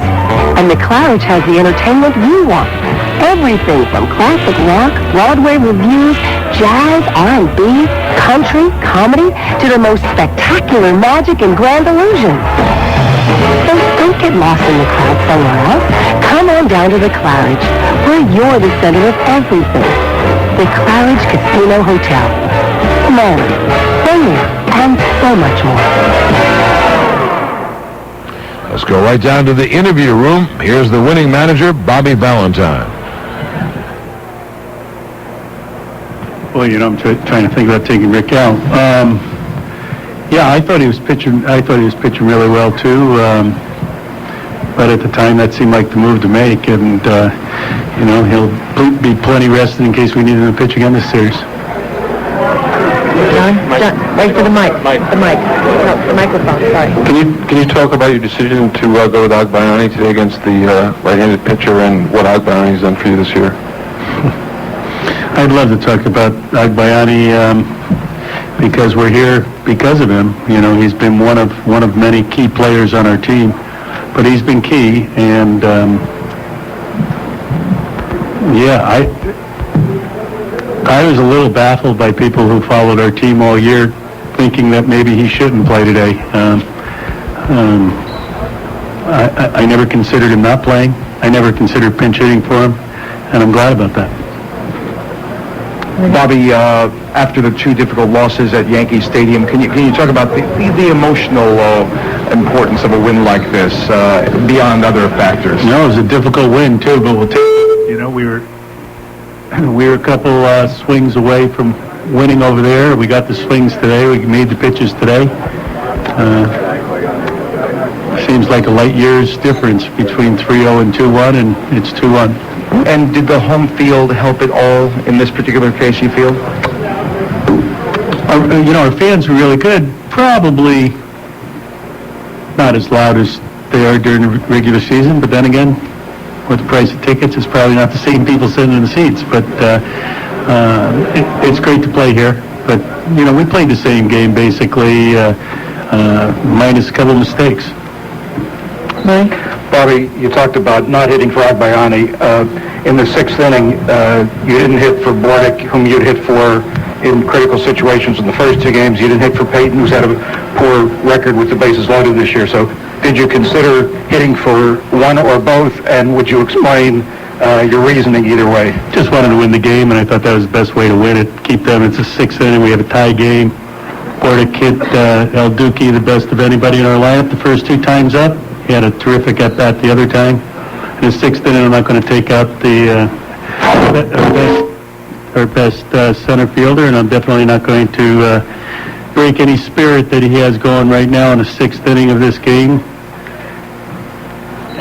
H: And the Claridge has the entertainment you want. Everything from classic rock, Broadway reviews, jazz, R&B, country, comedy, to the most spectacular magic and grand illusions. So don't get lost in the crowd somewhere else. Come on down to the Claridge, where you're the center of everything. The Claridge Casino Hotel. Manly, friendly, and so much more.
B: Let's go right down to the interview room. Here's the winning manager, Bobby Valentine.
E: Well, I'm trying to think about taking Rick out. Yeah, I thought he was pitching really well too. But at the time, that seemed like the move to make, and he'll be plenty rested in case we need him to pitch again this series.
H: Now, John, wait for the mic. The mic. No, the microphone, sorry.
U: Can you talk about your decision to go with Agbayani today against the right-handed pitcher and what Agbayani's done for you this year?
E: I'd love to talk about Agbayani because we're here because of him. You know, he's been one of many key players on our team, but he's been key. And I was a little baffled by people who followed our team all year, thinking that maybe he shouldn't play today. I never considered him not playing. I never considered pinch hitting for him, and I'm glad about that.
C: Bobby, after the two difficult losses at Yankee Stadium, can you talk about the emotional importance of a win like this beyond other factors?
E: No, it was a difficult win too, but we'll take it. You know, we were a couple swings away from winning over there. We got the swings today. We made the pitches today. Seems like a light year's difference between 3-0 and 2-1, and it's 2-1.
C: And did the home field help at all in this particular case, you feel?
E: Our fans were really good. Probably not as loud as they are during the regular season, but then again, with the price of tickets, it's probably not the same people sitting in the seats. But it's great to play here. But, we played the same game, basically, minus a couple of mistakes.
H: Mike?
U: Bobby, you talked about not hitting for Agbayani. In the sixth inning, you didn't hit for Bordick, whom you'd hit for in critical situations in the first two games. You didn't hit for Peyton, who's had a poor record with the bases loaded this year. So did you consider hitting for one or both, and would you explain your reasoning either way?
E: Just wanted to win the game, and I thought that was the best way to win it. Keep them. It's a sixth inning. We have a tie game. Bordick hit El Duque the best of anybody in our lineup the first two times up. He had a terrific at-bat the other time. In the sixth inning, I'm not going to take out our best center fielder, and I'm definitely not going to break any spirit that he has going right now in the sixth inning of this game.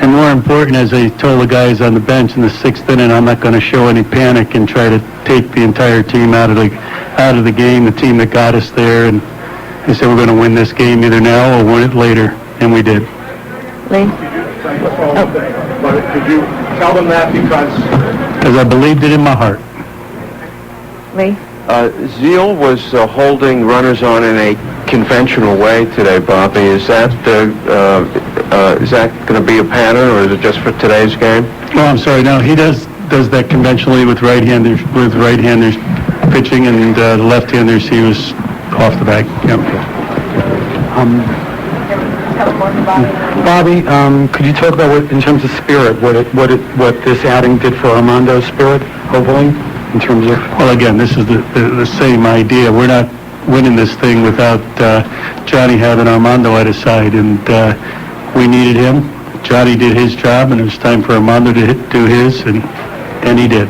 E: And more important, as I told the guys on the bench in the sixth inning, I'm not going to show any panic and try to take the entire team out of the game, the team that got us there. And I said, we're going to win this game either now or win it later, and we did.
H: Lee?
U: But could you tell them that because
E: I believed it in my heart.
H: Lee?
U: Zeal was holding runners on in a conventional way today, Bobby. Is that going to be a pattern, or is it just for today's game?
E: Oh, I'm sorry. No, he does that conventionally with right-handers pitching, and the left-handers he was off the bag. Yep.
U: Bobby, could you talk about what, in terms of spirit, what this outing did for Armando's spirit, hopefully, in terms of?
E: Well, again, this is the same idea. We're not winning this thing without Johnny having Armando at his side, and we needed him. Johnny did his job, and it was time for Armando to do his, and he did.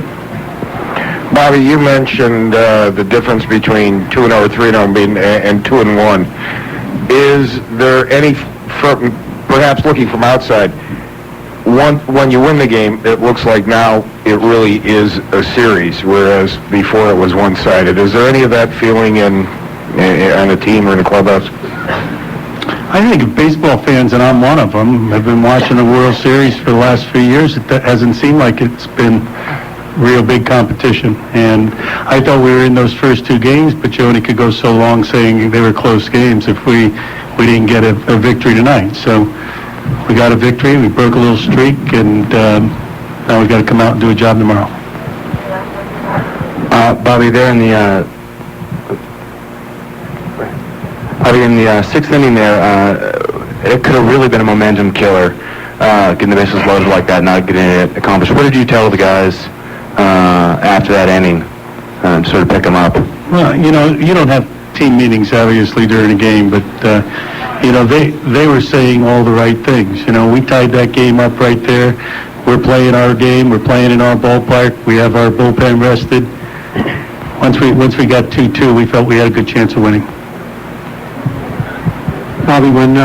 U: Bobby, you mentioned the difference between 2-0 or 3-0 and 2-1. Is there any, perhaps looking from outside, when you win the game, it looks like now it really is a series, whereas before it was one-sided. Is there any of that feeling on a team or in a clubhouse?
E: I think if baseball fans, and I'm one of them, have been watching the World Series for the last few years, it hasn't seemed like it's been real big competition. And I thought we were in those first two games, but you only could go so long saying they were close games if we didn't get a victory tonight. So we got a victory, we broke a little streak, and now we got to come out and do a job tomorrow.
U: Bobby, there in the sixth inning there, it could have really been a momentum killer, getting the bases loaded like that, not getting it accomplished. What did you tell the guys after that inning to sort of pick them up?
E: Well, you don't have team meetings, obviously, during a game, but, they were saying all the right things. We tied that game up right there. We're playing our game. We're playing in our ballpark. We have our bullpen rested. Once we got 2-2, we felt we had a good chance of winning.
U: Bobby, when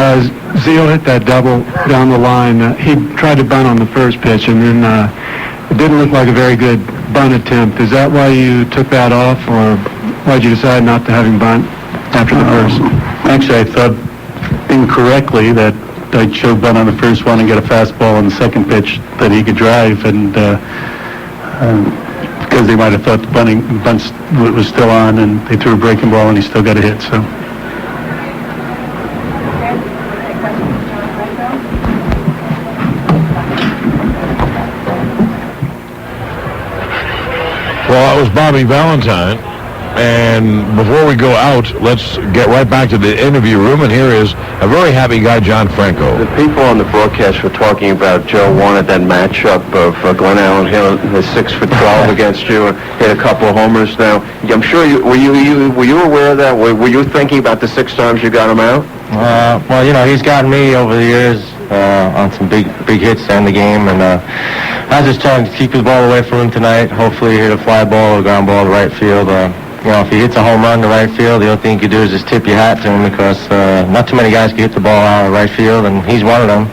U: Zeal hit that double down the line, he tried to bunt on the first pitch, and then it didn't look like a very good bunt attempt. Is that why you took that off, or why did you decide not to have him bunt?
E: after the first. Actually, I thought incorrectly that I'd show bunt on the first one and get a fastball on the second pitch that he could drive, and because they might have thought the bunt was still on, and they threw a breaking ball and he still got a hit. So.
B: Well, that was Bobby Valentine. And before we go out, let's get right back to the interview room. And here is a very happy guy, John Franco.
J: The people on the broadcast were talking about Joe wanted that matchup of Glenn Allen Hill, his 6'12" against you, hit a couple of homers. Now, I'm sure were you aware of that? Were you thinking about the 6 times you got him out?
F: Well, he's gotten me over the years on some big hits to end the game, and I was just trying to keep the ball away from him tonight. Hopefully, hit a fly ball or a ground ball to right field. If he hits a home run to right field, the only thing you can do is just tip your hat to him, because not too many guys can hit the ball out of right field, and he's one of them.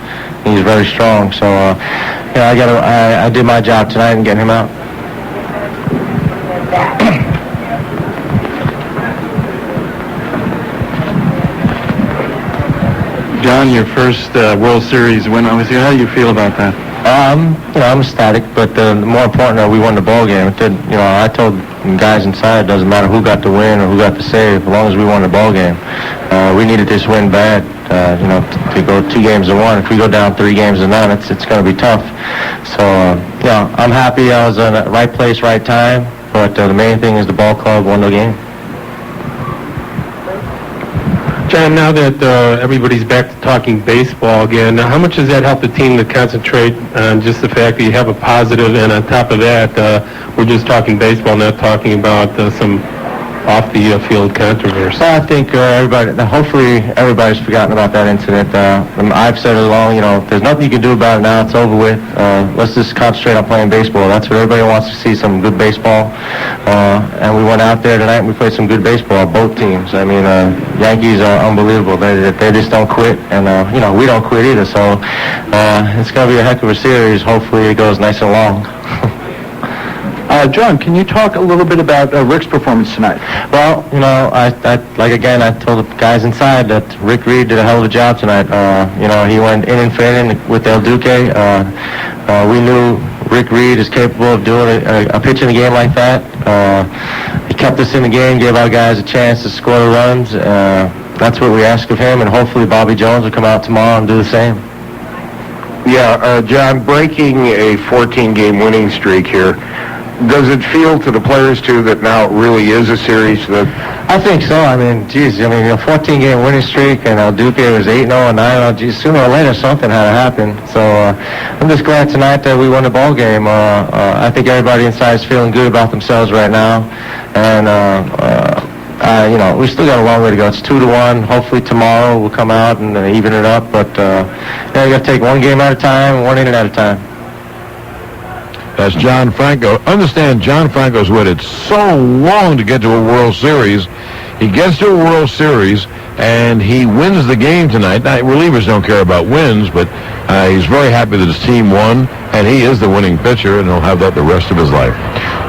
F: He's very strong, so I did my job tonight in getting him out.
E: John, your first World Series win. How do you feel about that?
F: I'm ecstatic, but the more important that we won the ball game. I told guys inside, it doesn't matter who got the win or who got the save, as long as we won the ball game. We needed this win bad, to go 2 games to 1. If we go down 3 games to none, it's going to be tough. So, I'm happy I was in the right place, right time, but the main thing is the ball club won the game.
G: John, now that everybody's back to talking baseball again, how much does that help the team to concentrate on just the fact that you have a positive, and on top of that, we're just talking baseball, not talking about some off-the-field controversy?
F: I think hopefully everybody's forgotten about that incident. I've said it along, there's nothing you can do about it now. It's over with. Let's just concentrate on playing baseball. That's what everybody wants to see, some good baseball. And we went out there tonight and we played some good baseball, both teams. I mean, Yankees are unbelievable. They just don't quit, and, we don't quit either. So it's going to be a heck of a series. Hopefully it goes nice and long.
C: John, can you talk a little bit about Rick's performance tonight?
F: Well, I told the guys inside that Rick Reed did a hell of a job tonight. He went inning for inning with El Duque. We knew Rick Reed is capable of doing a pitch in a game like that. He kept us in the game, gave our guys a chance to score the runs. That's what we ask of him, and hopefully Bobby Jones will come out tomorrow and do the same.
U: Yeah, John, breaking a 14-game winning streak here, does it feel to the players, too, that now it really is a series that...
F: I think so. I mean, a 14-game winning streak, and El Duque was 8-0 and 9-0. Sooner or later, something had to happen. So I'm just glad tonight that we won the ball game. I think everybody inside is feeling good about themselves right now. And, we still got a long way to go. It's 2-1. Hopefully tomorrow we'll come out and even it up. But, you got to take one game at a time, one inning at a time.
B: That's John Franco. Understand, John Franco's waited so long to get to a World Series. He gets to a World Series, and he wins the game tonight. Now, relievers don't care about wins, but he's very happy that his team won, and he is the winning pitcher, and he'll have that the rest of his life.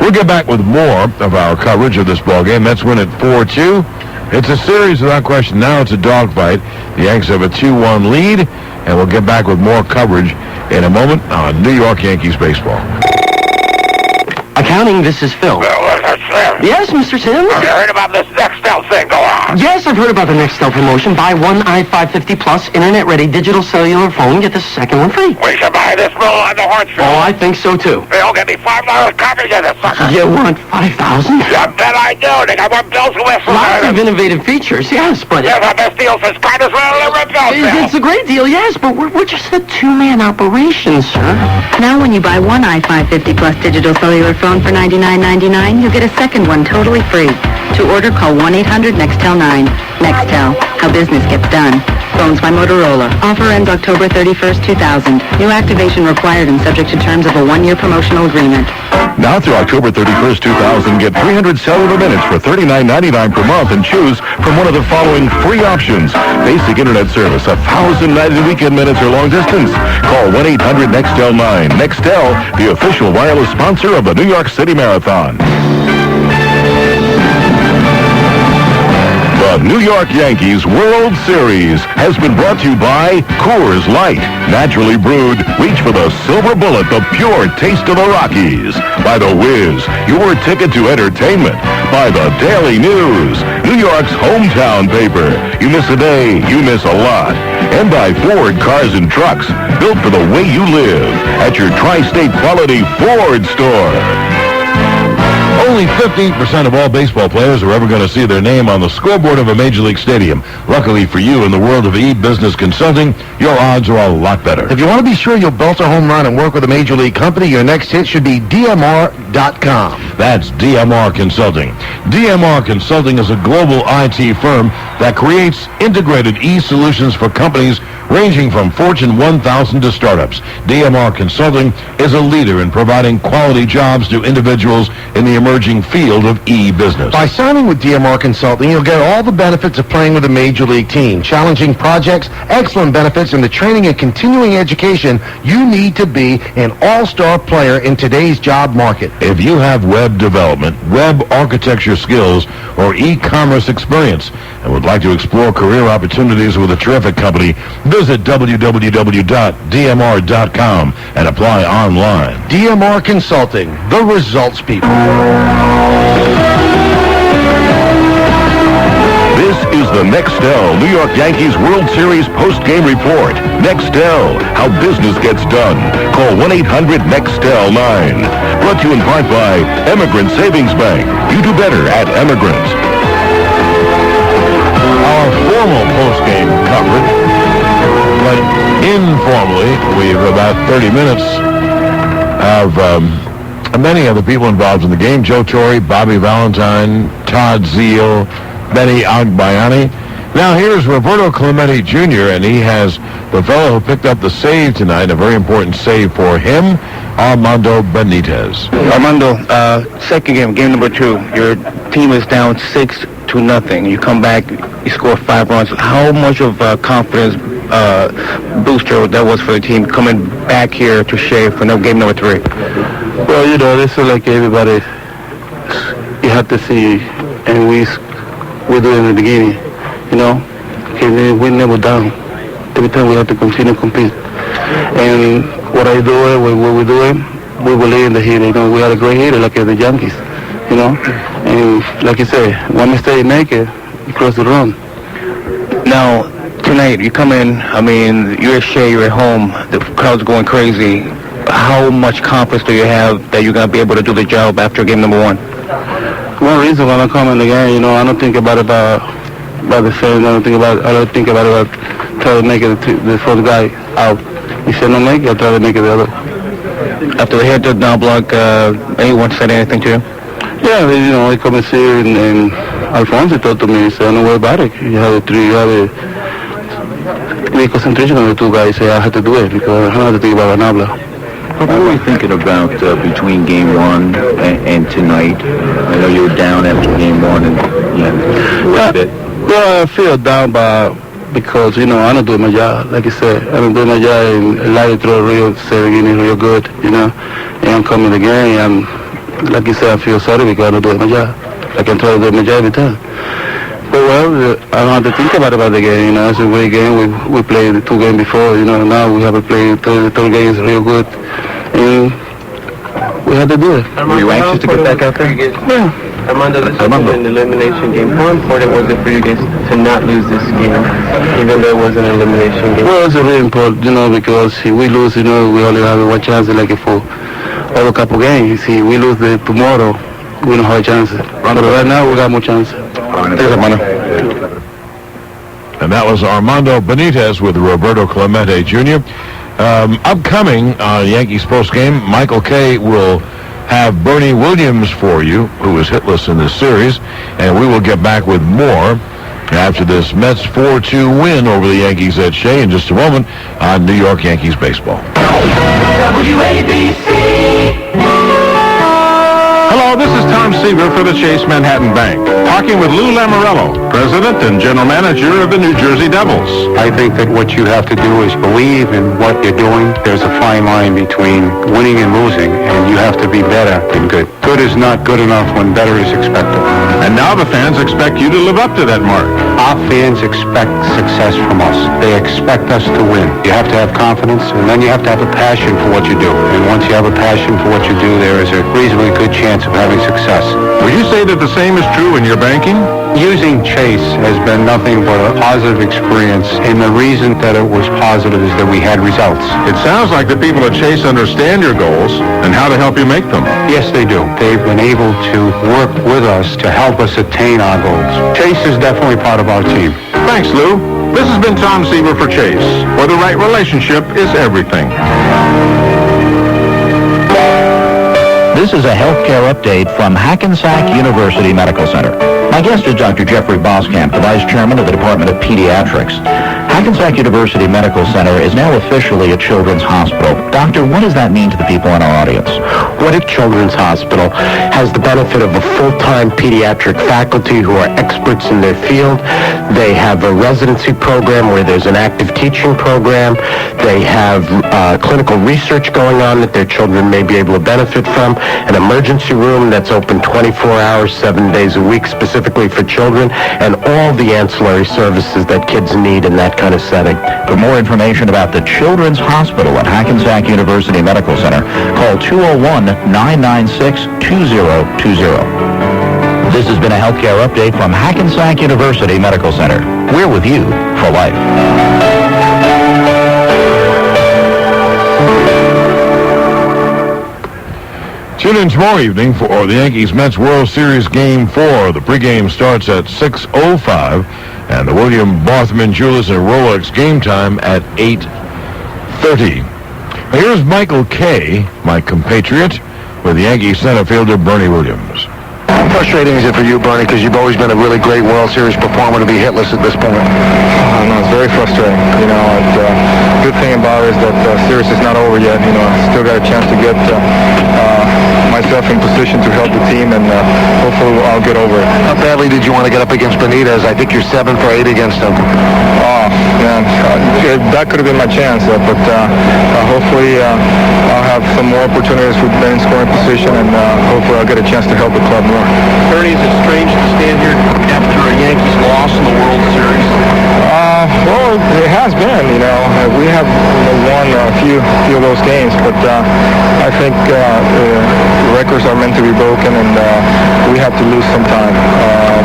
B: We'll get back with more of our coverage of this ball game. Mets win at 4-2. It's a series without question. Now it's a dogfight. The Yankees have a 2-1 lead, and we'll get back with more coverage in a moment on New York Yankees baseball.
I: Accounting, this is Phil. Yes, Mr. Sims?
N: Have you heard about this Nextel thing? Go on.
I: Yes, I've heard about the Nextel promotion. Buy one i550 Plus internet-ready digital cellular phone, get the second one free.
N: We should buy this mill on the Hartsfield.
I: Oh, I think so, too.
N: They'll get me $5 coverage of this sucker.
I: You want $5,000?
N: You bet I do. They got one bells and whistles.
I: Lots of innovative features, yes, but...
N: Here's our best deal since Carter's
I: It's a great deal, yes, but we're just a two-man operation, sir.
W: Now when you buy one i550 Plus digital cellular phone for $99.99, you get a second one totally free. To order, call 1-800-NEXTEL-9. Nextel, how business gets done. Phones by Motorola. Offer ends October 31st, 2000. New activation required and subject to terms of a 1-year promotional agreement.
D: Now through October 31st, 2000, get 300 cellular minutes for $39.99 per month and choose from one of the following free options. Basic internet service, 1,000 night and weekend minutes or long distance. Call 1-800-NEXTEL-9. Nextel, the official wireless sponsor of the New York City Marathon. The The New York Yankees World Series has been brought to you by Coors Light. Naturally brewed, reach for the silver bullet, the pure taste of the Rockies. By The Wiz, your ticket to entertainment. By The Daily News, New York's hometown paper. You miss a day, you miss a lot. And by Ford Cars and Trucks, built for the way you live. At your tri-state quality Ford store.
B: Only 15% of all baseball players are ever going to see their name on the scoreboard of a Major League stadium. Luckily for you, in the world of e-business consulting, your odds are a lot better.
C: If you want to be sure you'll belt a home run and work with a Major League company, your next hit should be DMR.com.
B: That's DMR Consulting. DMR Consulting is a global IT firm that creates integrated e-solutions for companies ranging from Fortune 1000 to startups. DMR Consulting is a leader in providing quality jobs to individuals in the emerging field of e-business.
C: By signing with DMR Consulting, you'll get all the benefits of playing with a Major League team. Challenging projects, excellent benefits, and the training and continuing education you need to be an all-star player in today's job market.
B: If you have web development, web architecture skills, or e-commerce experience and would like to explore career opportunities with a terrific company, visit www.dmr.com and apply online.
C: DMR Consulting, the results people.
D: This is the Nextel New York Yankees World Series post-game report. Nextel, how business gets done. Call 1-800-NEXTEL-9. Brought to you in part by Emigrant Savings Bank. You do better at Emigrant.
B: Our formal post-game coverage, but informally, we have about 30 minutes of many of the people involved in the game. Joe Torre, Bobby Valentine, Todd Zeal, Benny Agbayani. Now here's Roberto Clemente Jr., and he has the fellow who picked up the save tonight, a very important save for him, Armando Benitez.
U: Armando, second game number 2. Your team is down 6-0. You come back, you score 5 runs. How much of confidence booster that was for the team coming back here to Shea for game number 3?
E: Well, this is like everybody. You have to see, and we do it in the beginning, because we're never down. Every time we have to continue to compete. And what I do, what we do, we believe in the hitter. We had a great hitter like the Yankees, And like you say, one mistake make it, you cross the run.
U: Now, tonight, you come in, you're at Shea, you're at home, the crowd's going crazy. How much confidence do you have that you're going to be able to do the job after game number 1?
E: One reason when I come in the game, I don't think about the fans. I don't think about trying to make it the first guy out. If I don't make it, I try to make it the other.
U: After the hit, did now block, anyone said anything to you?
E: Yeah, I come and see and Alfonso talked to me. He said, "Don't worry about it. You have a concentration on the 2 guys." Say, I have to do it because I don't have to think about Anabla.
R: What were you thinking about between game 1 and tonight? I know you were down after game 1 and
E: Well, I feel down because, I don't do my job. Like I said, I don't do my job and Larry throw real 7 innings real good, And I'm coming to the game and like you said, I feel sorry because I don't do my job. I can try to do my job every time. But well, I don't have to think about the game, It's a great game. We played the 2 games before, Now we have to play the 3 games real good. And we had to do it.
R: Were you anxious to get back out there?
E: Yeah.
I: Armando, this is an elimination game. How important was it for you guys to not lose this game, even though it was an elimination game?
E: Well, it's really important, because if we lose, we only have 1 chance like for every couple games. If we lose tomorrow, we don't have a chance. But right now, we got more chance.
B: And that was Armando Benitez with Roberto Clemente Jr. Upcoming on Yankees postgame, Michael Kay will have Bernie Williams for you, who is hitless in this series, and we will get back with more after this Mets 4-2 win over the Yankees at Shea in just a moment on New York Yankees baseball.
M: WABC. Hello, this is Tom Seaver for the Chase Manhattan Bank, talking with Lou Lamorello, President and General Manager of the New Jersey Devils.
U: I think that what you have to do is believe in what you're doing. There's a fine line between winning and losing, and you have to be better than good.
E: Good is not good enough when better is expected.
M: And now the fans expect you to live up to that mark.
E: Our fans expect success from us. They expect us to win. You have to have confidence, and then you have to have a passion for what you do. And once you have a passion for what you do, there is a reasonably good chance of having success.
M: Would you say that the same is true in your banking?
E: Using Chase has been nothing but a positive experience, and the reason that it was positive is that we had results.
M: It sounds like the people at Chase understand your goals and how to help you make them.
E: Yes, they do. They've been able to work with us to help us attain our goals. Chase is definitely part of our team.
M: Thanks, Lou. This has been Tom Seaver for Chase, where the right relationship is everything.
L: This is a healthcare update from Hackensack University Medical Center. My guest is Dr. Jeffrey Boskamp, the Vice Chairman of the Department of Pediatrics. Hackensack University Medical Center is now officially a children's hospital. Doctor, what does that mean to the people in our audience?
A: What Children's Hospital has the benefit of a full-time pediatric faculty who are experts in their field. They have a residency program where there's an active teaching program. They have clinical research going on that their children may be able to benefit from. An emergency room that's open 24 hours, 7 days a week, specifically for children, and all the ancillary services that kids need in that kind of setting.
L: For more information about the Children's Hospital at Hackensack University Medical Center, call 201-996-2020. This has been a healthcare update from Hackensack University Medical Center. We're with you for life.
B: Tune in tomorrow evening for the Yankees-Mets World Series Game 4. The pregame starts at 6:05, and the William Barthman Jewelers and Rolex game time at 8:30. Here's Michael Kay, my compatriot, with the Yankee center fielder Bernie Williams.
C: How frustrating is it for you, Bernie, because you've always been a really great World Series performer to be hitless at this point?
Q: No, it's very frustrating. You know, the good thing about it is that the series is not over yet. You know, I still got a chance to get myself in position to help the team, and hopefully I'll get over it.
C: How badly did you want to get up against Benitez? I think you're 7 for 8 against him.
Q: Oh, man, that could have been my chance, but hopefully I'll have some more opportunities with Ben in scoring position, and hopefully I'll get a chance to help the club more.
A: Bernie, is it strange to stand here after a Yankees loss in the World Series?
Q: Well, it has been, you know. We have won a few of those games, but I think records are meant to be broken, and we have to lose some time.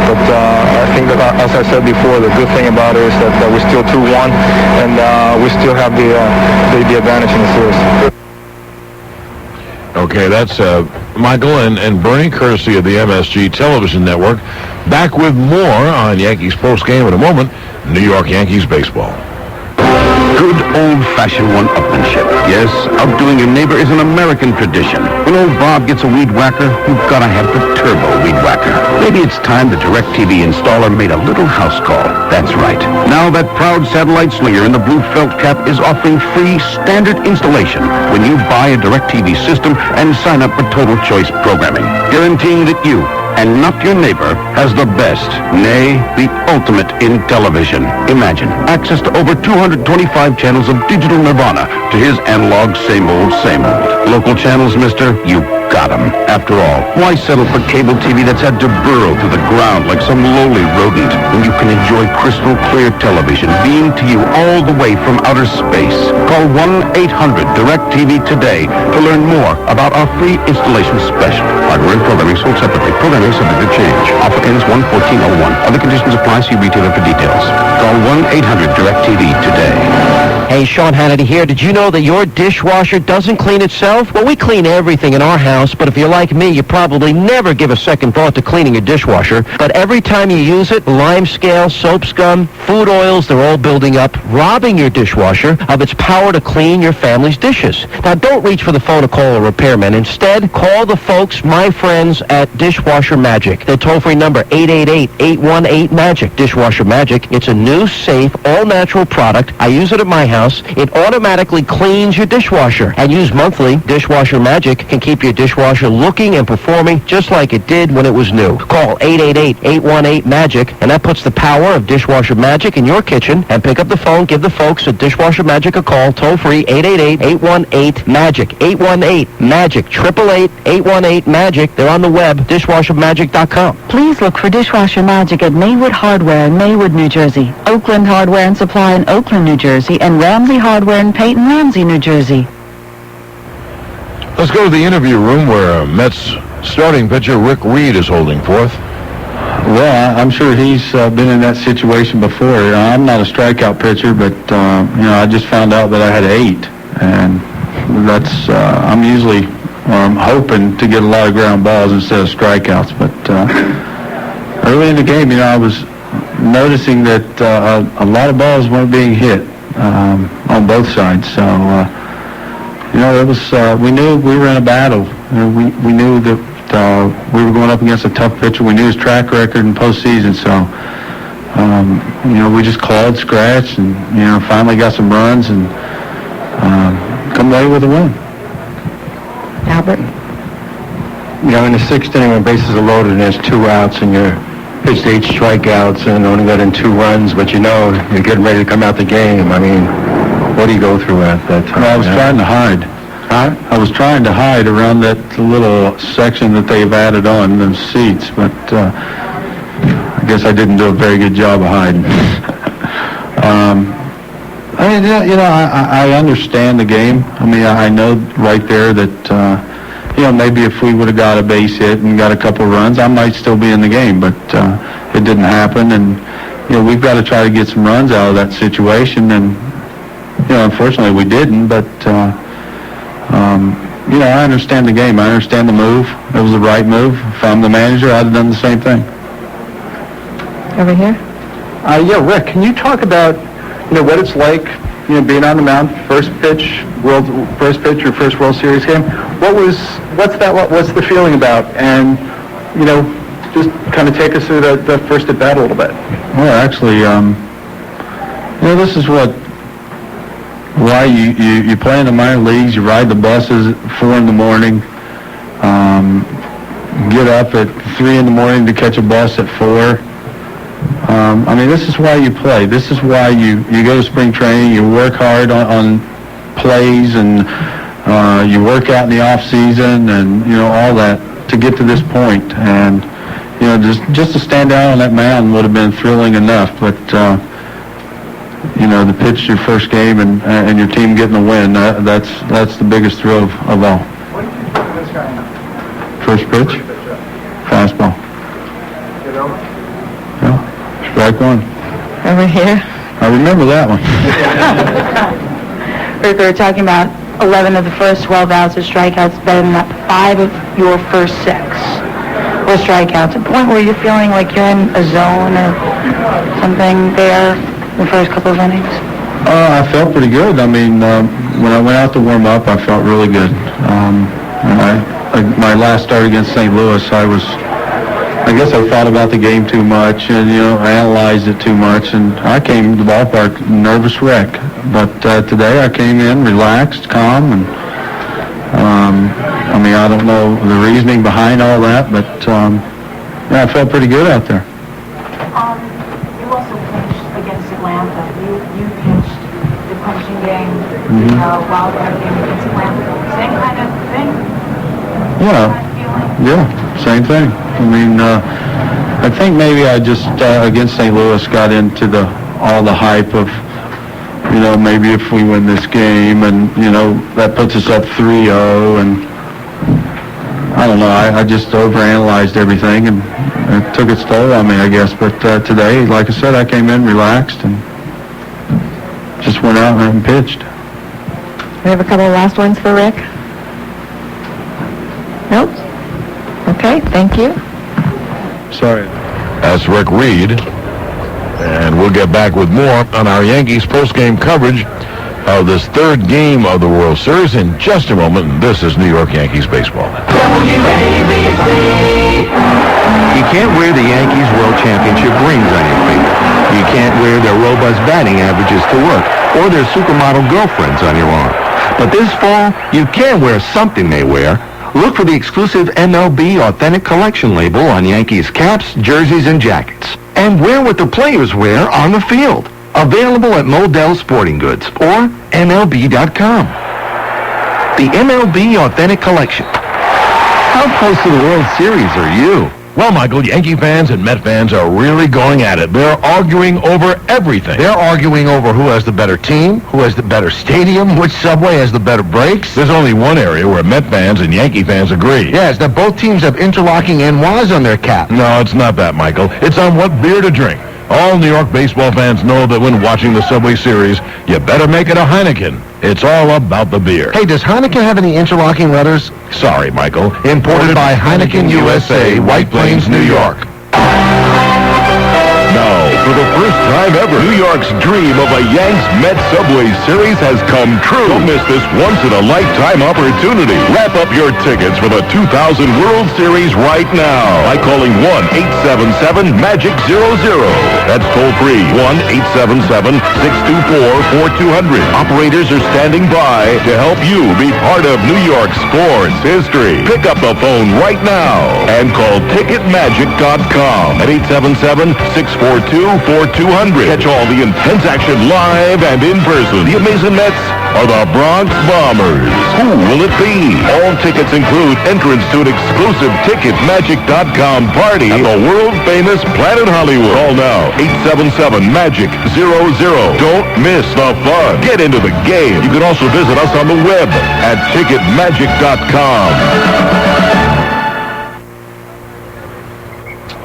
Q: But I think that, as I said before, the good thing about it is that we're still 2-1, and we still have the advantage in the series.
B: Okay, that's Michael and Bernie, courtesy of the MSG Television Network. Back with more on Yankees postgame in a moment. New York Yankees baseball.
K: Good old-fashioned one-upmanship. Yes, outdoing your neighbor is an American tradition. When old Bob gets a weed whacker, you've got to have the turbo weed whacker. Maybe it's time the DirecTV installer made a little house call. That's right. Now that proud satellite slinger in the blue felt cap is offering free standard installation when you buy a DirecTV system and sign up for Total Choice programming, guaranteeing that you and not your neighbor has the best, nay, the ultimate in television. Imagine access to over 225 channels of digital nirvana to his analog same old, same old. Local channels, mister, you got 'em. After all, why settle for cable TV that's had to burrow through the ground like some lowly rodent when you can enjoy crystal clear television beamed to you all the way from outer space? Call 1-800-DIRECTV today to learn more about our free installation special. Hardware and programming sold separately. Programming subject to change. Offer ends 1/14/01. Other conditions apply. See retailer for details. Call 1-800-DIRECTV today.
A: Hey, Sean Hannity here. Did you know that your dishwasher doesn't clean itself? Well, we clean everything in our house, but if you're like me, you probably never give a second thought to cleaning your dishwasher. But every time you use it, lime scale, soap scum, food oils, they're all building up, robbing your dishwasher of its power to clean your family's dishes. Now, don't reach for the phone to call a repairman. Instead, call the folks, my friends at Dishwasher Magic. Their toll-free number, 888-818-MAGIC. Dishwasher Magic. It's a new, safe, all-natural product. I use it at my house. house, it automatically cleans your dishwasher. And use monthly Dishwasher Magic can keep your dishwasher looking and performing just like it did when it was new. Call 888-818-MAGIC, and that puts the power of Dishwasher Magic in your kitchen. And pick up the phone, give the folks at Dishwasher Magic a call, toll-free, 888-818-MAGIC, 818-MAGIC, 888-818-MAGIC. They're on the web, dishwashermagic.com.
W: Please look for Dishwasher Magic at Maywood Hardware in Maywood, New Jersey, Oakland Hardware and Supply in Oakland, New Jersey, and Ramsey Hardware in Peyton, Ramsey, New Jersey.
B: Let's go to the interview room where Mets starting pitcher Rick Reed is holding forth.
E: Well, I'm sure he's been in that situation before. I'm not a strikeout pitcher, but I just found out that I had 8, and that's I'm usually hoping to get a lot of ground balls instead of strikeouts. But early in the game, I was noticing that a lot of balls weren't being hit on both sides. So it was we knew we were in a battle. We knew that we were going up against a tough pitcher. We knew his track record in postseason, so we just clawed, scratched, and finally got some runs and come away with a win.
W: Albert?
U: In the 6th inning when bases are loaded and there's 2 outs and you're pitched 8 strikeouts and only got in 2 runs, but you're getting ready to come out the game. I mean, what do you go through at that time?
E: Well, I was trying to hide. I was trying to hide around that little section that they've added on those seats, but I guess I didn't do a very good job of hiding. I understand the game. I know right there that, maybe if we would have got a base hit and got a couple runs, I might still be in the game, but it didn't happen, and, we've got to try to get some runs out of that situation, and, unfortunately we didn't, but, I understand the game. I understand the move. It was the right move. If I'm the manager, I'd have done the same thing.
W: Over here?
U: Rick, can you talk about, what it's like, being on the mound, first pitch, your first World Series game? What's the feeling about? And, just kind of take us through the first at bat a little bit.
E: Well, actually, this is why you play in the minor leagues, you ride the buses at 4 in the morning, get up at 3 in the morning to catch a bus at 4. This is why you play. This is why you go to spring training, you work hard on plays, and you work out in the off season, and all that to get to this point. And just to stand out on that mound would have been thrilling enough, but to pitch your first game and your team getting a win, that's the biggest thrill of all. First pitch? Fastball. Yeah. Strike 1.
W: Over here?
E: I remember that one.
W: Rick, we were talking about 11 of the first 12 outs of strikeouts, better than that 5 of your first 6 were strikeouts. A point where you're feeling like you're in a zone or something there the first couple of innings?
E: I felt pretty good. When I went out to warm up, I felt really good. My last start against St. Louis, I guess I thought about the game too much and, analyzed it too much, and I came to the ballpark nervous wreck. But today I came in relaxed, calm, and I don't know the reasoning behind all that, but I felt pretty good out there.
W: You also pitched against Atlanta. You pitched the punching game, wild card game against Atlanta. Same kind of thing?
E: Yeah, same thing. I think maybe I just, against St. Louis, got into all the hype of, maybe if we win this game and, that puts us up 3-0, and I don't know, I just overanalyzed everything, and it took its toll on me, I guess. But today, like I said, I came in relaxed and just went out and pitched.
W: We have a couple of last ones for Rick. Nope. Okay, thank you.
E: Sorry.
B: That's Rick Reed. And we'll get back with more on our Yankees post-game coverage of this 3rd game of the World Series in just a moment. This is New York Yankees baseball.
K: You can't wear the Yankees World Championship rings on your finger. You can't wear their robust batting averages to work or their supermodel girlfriends on your arm. But this fall, you can wear something they wear. Look for the exclusive MLB Authentic Collection label on Yankees caps, jerseys, and jackets. And wear what the players wear on the field. Available at Modell Sporting Goods or MLB.com. The MLB Authentic Collection. How close to the World Series are you?
B: Well, Michael, Yankee fans and Met fans are really going at it. They're arguing over everything.
C: They're arguing over who has the better team, who has the better stadium, which subway has the better brakes.
B: There's only one area where Met fans and Yankee fans agree.
C: Yes, that both teams have interlocking NYs on their cap.
B: No, it's not that, Michael. It's on what beer to drink. All New York baseball fans know that when watching the Subway Series, you better make it a Heineken. It's all about the beer.
C: Hey, does Heineken have any interlocking letters?
B: Sorry, Michael.
C: Imported by Heineken USA, White Plains, New York.
D: Now, for the first time ever, New York's dream of a Yanks-Mets Subway Series has come true. Don't miss this once-in-a-lifetime opportunity. Wrap up your tickets for the 2000 World Series right now by calling 1-877-MAGIC-00. That's toll-free, 1-877-624-4200. Operators are standing by to help you be part of New York's sports history. Pick up the phone right now and call Ticketmagic.com at 877-642-4200. Catch all the intense action live and in person. The Amazing Mets or the Bronx Bombers. Who will it be? All tickets include entrance to an exclusive Ticketmagic.com party at the world-famous Planet Hollywood. Call now, 877-MAGIC-00. Don't miss the fun. Get into the game. You can also visit us on the web at Ticketmagic.com.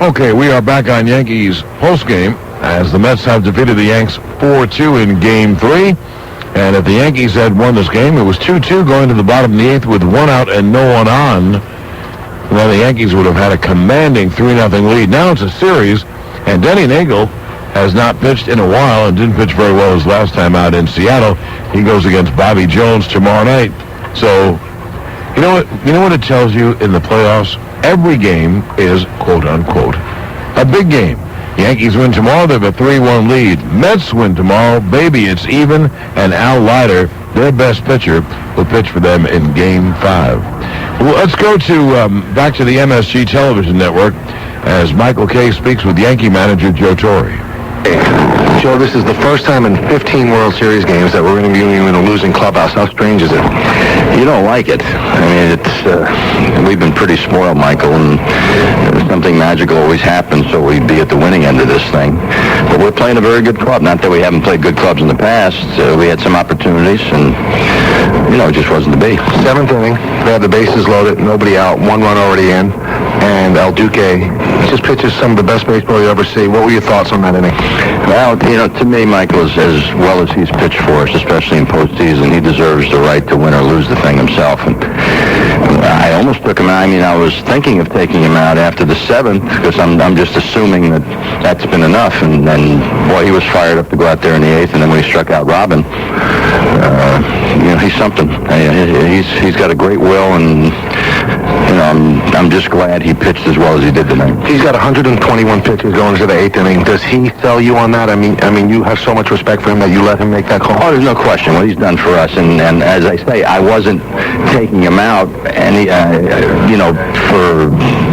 B: Okay, we are back on Yankees postgame as the Mets have defeated the Yanks 4-2 in Game 3. And if the Yankees had won this game, it was 2-2 going to the bottom of the 8th with one out and no one on. And then the Yankees would have had a commanding 3-0 lead. Now it's a series, and Denny Nagel has not pitched in a while and didn't pitch very well his last time out in Seattle. He goes against Bobby Jones tomorrow night. So, you know what it tells you in the playoffs? Every game is, quote-unquote, a big game. Yankees win tomorrow, they have a 3-1 lead. Mets win tomorrow, baby, it's even. And Al Leiter, their best pitcher, will pitch for them in Game 5. Well, let's go to back to the MSG television network as Michael Kay speaks with Yankee manager Joe Torre.
C: Joe, this is the first time in 15 World Series games that we're interviewing you in a losing clubhouse. How strange is it?
F: You don't like it. I mean, we've been pretty spoiled, Michael, and something magical always happens, so we'd be at the winning end of this thing. But we're playing a very good club. Not that we haven't played good clubs in the past. We had some opportunities, and, it just wasn't to be.
C: 7th inning, they had the bases loaded, nobody out, 1 run already in, and El Duque just pitches some of the best baseball you ever see. What were your thoughts on that inning?
F: Well, to me, Michael, as well as he's pitched for us, especially in postseason, he deserves the right to win or lose the thing himself. And I almost took him out. I mean, I was thinking of taking him out after the 7th because I'm just assuming that that's been enough. And boy, he was fired up to go out there in the 8th, and then when he struck out Robin, he's something. He's got a great will, and I'm just glad he pitched as well as he did tonight.
C: He's got 121 pitches going into the 8th inning. Does he sell you on that? I mean, you have so much respect for him that you let him make that call?
F: Oh, there's no question what he's done for us. And as I say, I wasn't taking him out,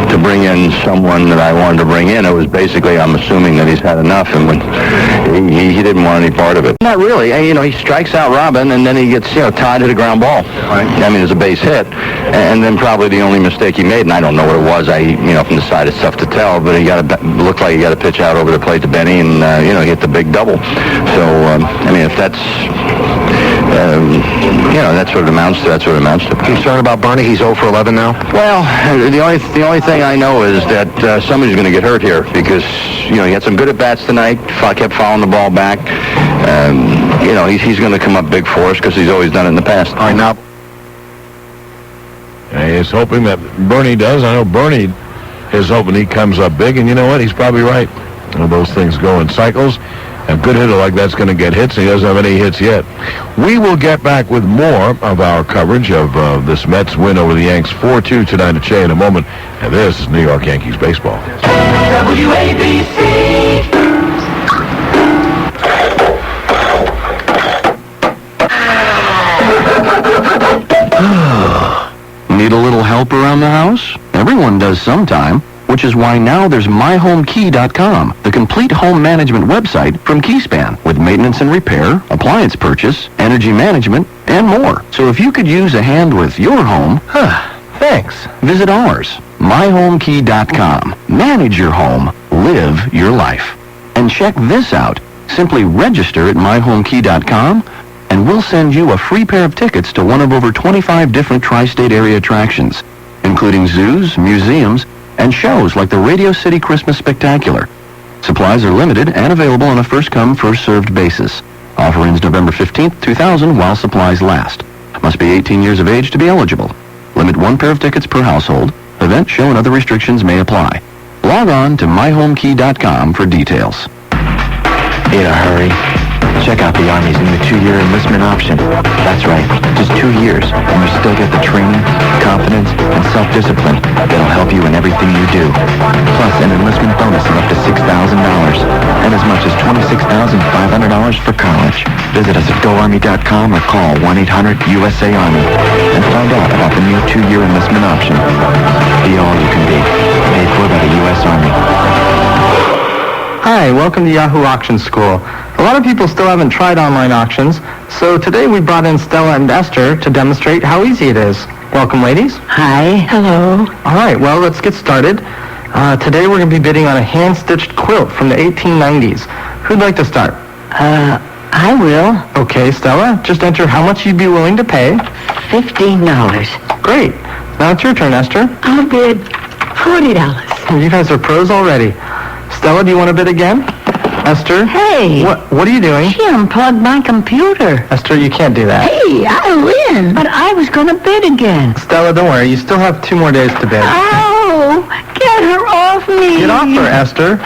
F: to bring in someone that I wanted to bring in. It was basically, I'm assuming that he's had enough, and when he didn't want any part of it. Not really. He strikes out Robin, and then he gets, tied to the ground ball. Right. I mean, it's a base hit. And then probably the only mistake he made, and I don't know what it was. From the side, it's tough to tell, but looked like he got a pitch out over the plate to Benny, and, he hit the big double. So, if that's, that's what it amounts to. That's what it amounts to.
C: Concerned about Bernie? He's 0 for 11 now?
F: Well, the only thing I know is that somebody's going to get hurt here because, he had some good at-bats tonight, kept fouling the ball back. He's going to come up big for us because he's always done it in the past.
C: All right, now.
B: He's hoping that Bernie does. I know Bernie is hoping he comes up big, and you know what? He's probably right. Those things go in cycles. A good hitter like that's going to get hits. He doesn't have any hits yet. We will get back with more of our coverage of this Mets win over the Yanks 4-2 tonight at Shea in a moment. And this is New York Yankees baseball.
S: WABC.
R: around the house? Everyone does sometime, which is why now there's myhomekey.com, the complete home management website from Keyspan, with maintenance and repair, appliance purchase, energy management, and more. So if you could use a hand with your home, thanks. Visit ours, myhomekey.com. Manage your home, live your life. And check this out. Simply register at myhomekey.com, and we'll send you a free pair of tickets to one of over 25 different tri-state area attractions, including zoos, museums, and shows like the Radio City Christmas Spectacular. Supplies are limited and available on a first-come, first-served basis. Offer ends November 15th, 2000, while supplies last. Must be 18 years of age to be eligible. Limit one pair of tickets per household. Event, show, and other restrictions may apply. Log on to myhomekey.com for details.
F: In a hurry. Check out the Army's new 2-year enlistment option. That's right, just 2 years, and you still get the training, confidence, and self-discipline that'll help you in everything you do. Plus, an enlistment bonus of up to $6,000, and as much as $26,500 for college. Visit us at GoArmy.com or call 1-800-USA-ARMY and find out about the new 2-year enlistment option. Be all you can be. Paid for by the U.S. Army.
S: Hi, welcome to Yahoo Auction School. A lot of people still haven't tried online auctions, so today we brought in Stella and Esther to demonstrate how easy it is. Welcome, ladies.
H: Hi. Hello.
S: All right, well, let's get started. Today we're going to be bidding on a hand-stitched quilt from the 1890s. Who'd like to start?
H: I will.
S: Okay, Stella, just enter how much you'd be willing to pay.
H: $15.
S: Great. Now it's your turn, Esther.
H: I'll bid $40.
S: You guys are pros already. Stella, do you want to bid again? Esther?
H: Hey!
S: What are you doing?
H: She unplugged my computer.
S: Esther, you can't do that.
H: Hey, I win. But I was going to bid again.
S: Stella, don't worry. You still have 2 more days to bid.
H: Oh, get her off me.
S: Get off her, Esther.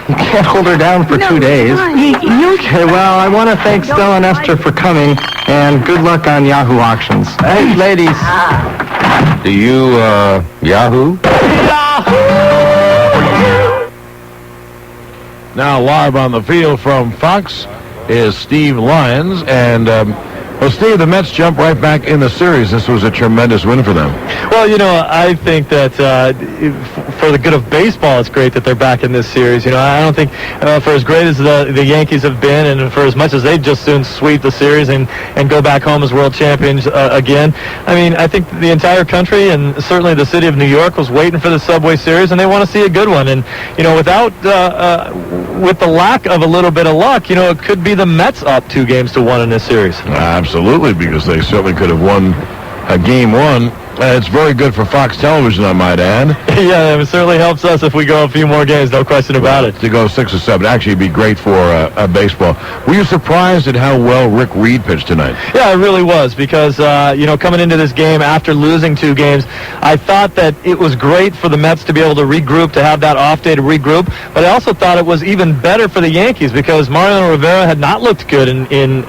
S: You can't hold her down for 2 days. Okay, well, I want to thank Stella and Esther for coming, and good luck on Yahoo Auctions. Hey, ladies.
B: Do you, Yahoo? Now live on the field from Fox is Steve Lyons, and well, Steve, the Mets jump right back in the series. This was a tremendous win for them.
T: Well, you know, I think that for the good of baseball, it's great that they're back in this series. You know, I don't think for as great as the Yankees have been, and for as much as they'd just soon sweep the series and go back home as world champions again, I mean, I think the entire country and certainly the city of New York was waiting for the Subway Series, and they want to see a good one. And, you know, with the lack of a little bit of luck, you know, it could be the Mets up 2-1 in this series.
B: Absolutely, because they certainly could have won Game 1. It's very good for Fox Television, I might add.
T: Yeah, it certainly helps us if we go a few more games, no question about it.
B: To go 6 or 7, actually it'd be great for baseball. Were you surprised at how well Rick Reed pitched tonight?
T: Yeah, I really was, because, you know, coming into this game after losing 2 games, I thought that it was great for the Mets to be able to regroup, to have that off day to regroup, but I also thought it was even better for the Yankees, because Mariano Rivera had not looked good in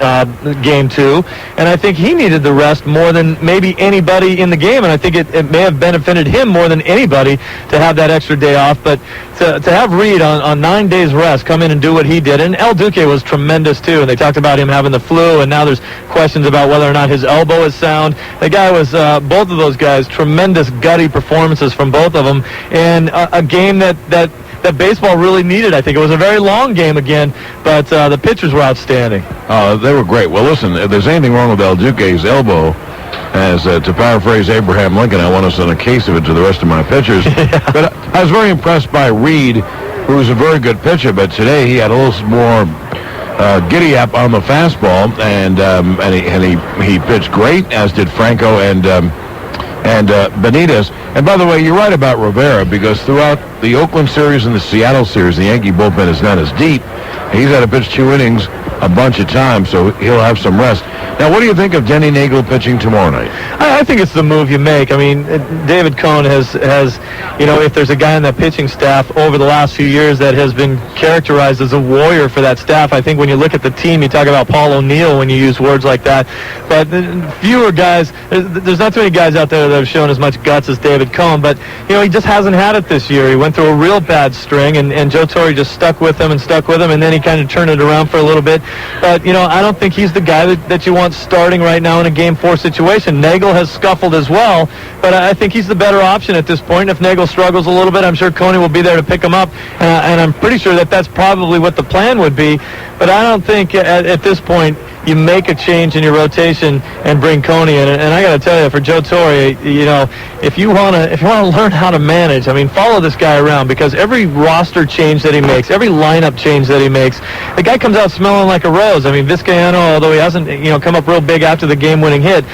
T: Game 2, and I think he needed the rest more than maybe anybody in the game. And I think it may have benefited him more than anybody to have that extra day off. But to have Reed on 9 days rest come in and do what he did, and El Duque was tremendous too. And they talked about him having the flu, and now there's questions about whether or not his elbow is sound. The guy was, both of those guys, tremendous gutty performances from both of them, and a game that baseball really needed. I think it was a very long game again, but the pitchers were outstanding.
B: They were great. Well, listen, if there's anything wrong with El Duque's elbow, as to paraphrase Abraham Lincoln, I want us on a case of it to the rest of my pitchers. Yeah. But I was very impressed by Reed, who's a very good pitcher, but today he had a little more giddy-up on the fastball, and he pitched great, as did Franco and Benitez. And by the way, you're right about Rivera, because throughout the Oakland series and the Seattle series, the Yankee bullpen is not as deep. He's had to pitch 2 innings a bunch of times, so he'll have some rest. Now, what do you think of Denny Nagel pitching tomorrow night?
T: I think it's the move you make. I mean, David Cohn has, you know, if there's a guy on that pitching staff over the last few years that has been characterized as a warrior for that staff, I think when you look at the team, you talk about Paul O'Neill when you use words like that. But fewer guys, there's not too many guys out there that have shown as much guts as David Cohn, but, you know, he just hasn't had it this year. He went went through a real bad string, and Joe Torre just stuck with him, and then he kind of turned it around for a little bit. But, I don't think he's the guy that you want starting right now in a Game 4 situation. Nagel has scuffled as well, but I think he's the better option at this point. If Nagel struggles a little bit, I'm sure Coney will be there to pick him up, and I'm pretty sure that's probably what the plan would be. But I don't think at this point you make a change in your rotation and bring Coney in. And I got to tell you, for Joe Torre, if you want to learn how to manage, follow this guy around, because every roster change that he makes, every lineup change that he makes, the guy comes out smelling like a rose. Vizcaino, although he hasn't come up real big after the game-winning hit,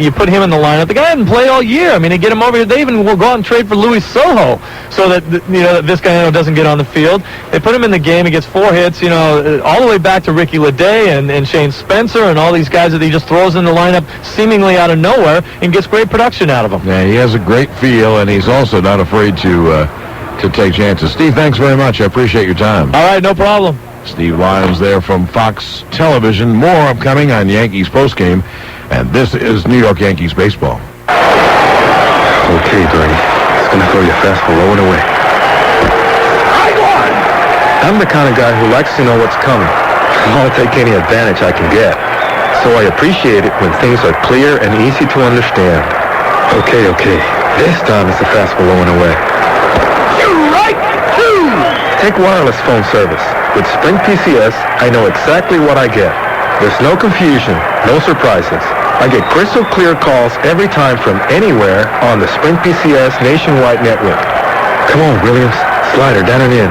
T: you put him in the lineup. The guy hadn't played all year. They get him over here. They even will go out and trade for Luis Sojo so that that Vizcaino doesn't get on the field. They put him in the game. He gets 4 hits. All the way back to Ricky Leday and Shane Spencer and all these guys that he just throws in the lineup seemingly out of nowhere and gets great production out of them.
B: Yeah, he has a great feel, and he's also not afraid to take chances. Steve, thanks very much. I appreciate your time.
T: All right, no problem.
B: Steve Lyons there from Fox Television. More upcoming on Yankees postgame, and this is New York Yankees baseball.
K: Okay, Bernie. It's going to throw your fastball low and away. I'm the kind of guy who likes to know what's coming. I'll take any advantage I can get. So I appreciate it when things are clear and easy to understand. Okay. This time it's the fastball low and away. Take wireless phone service. With Sprint PCS, I know exactly what I get. There's no confusion, no surprises. I get crystal clear calls every time from anywhere on the Sprint PCS nationwide network. Come on, Williams. Slider down and in.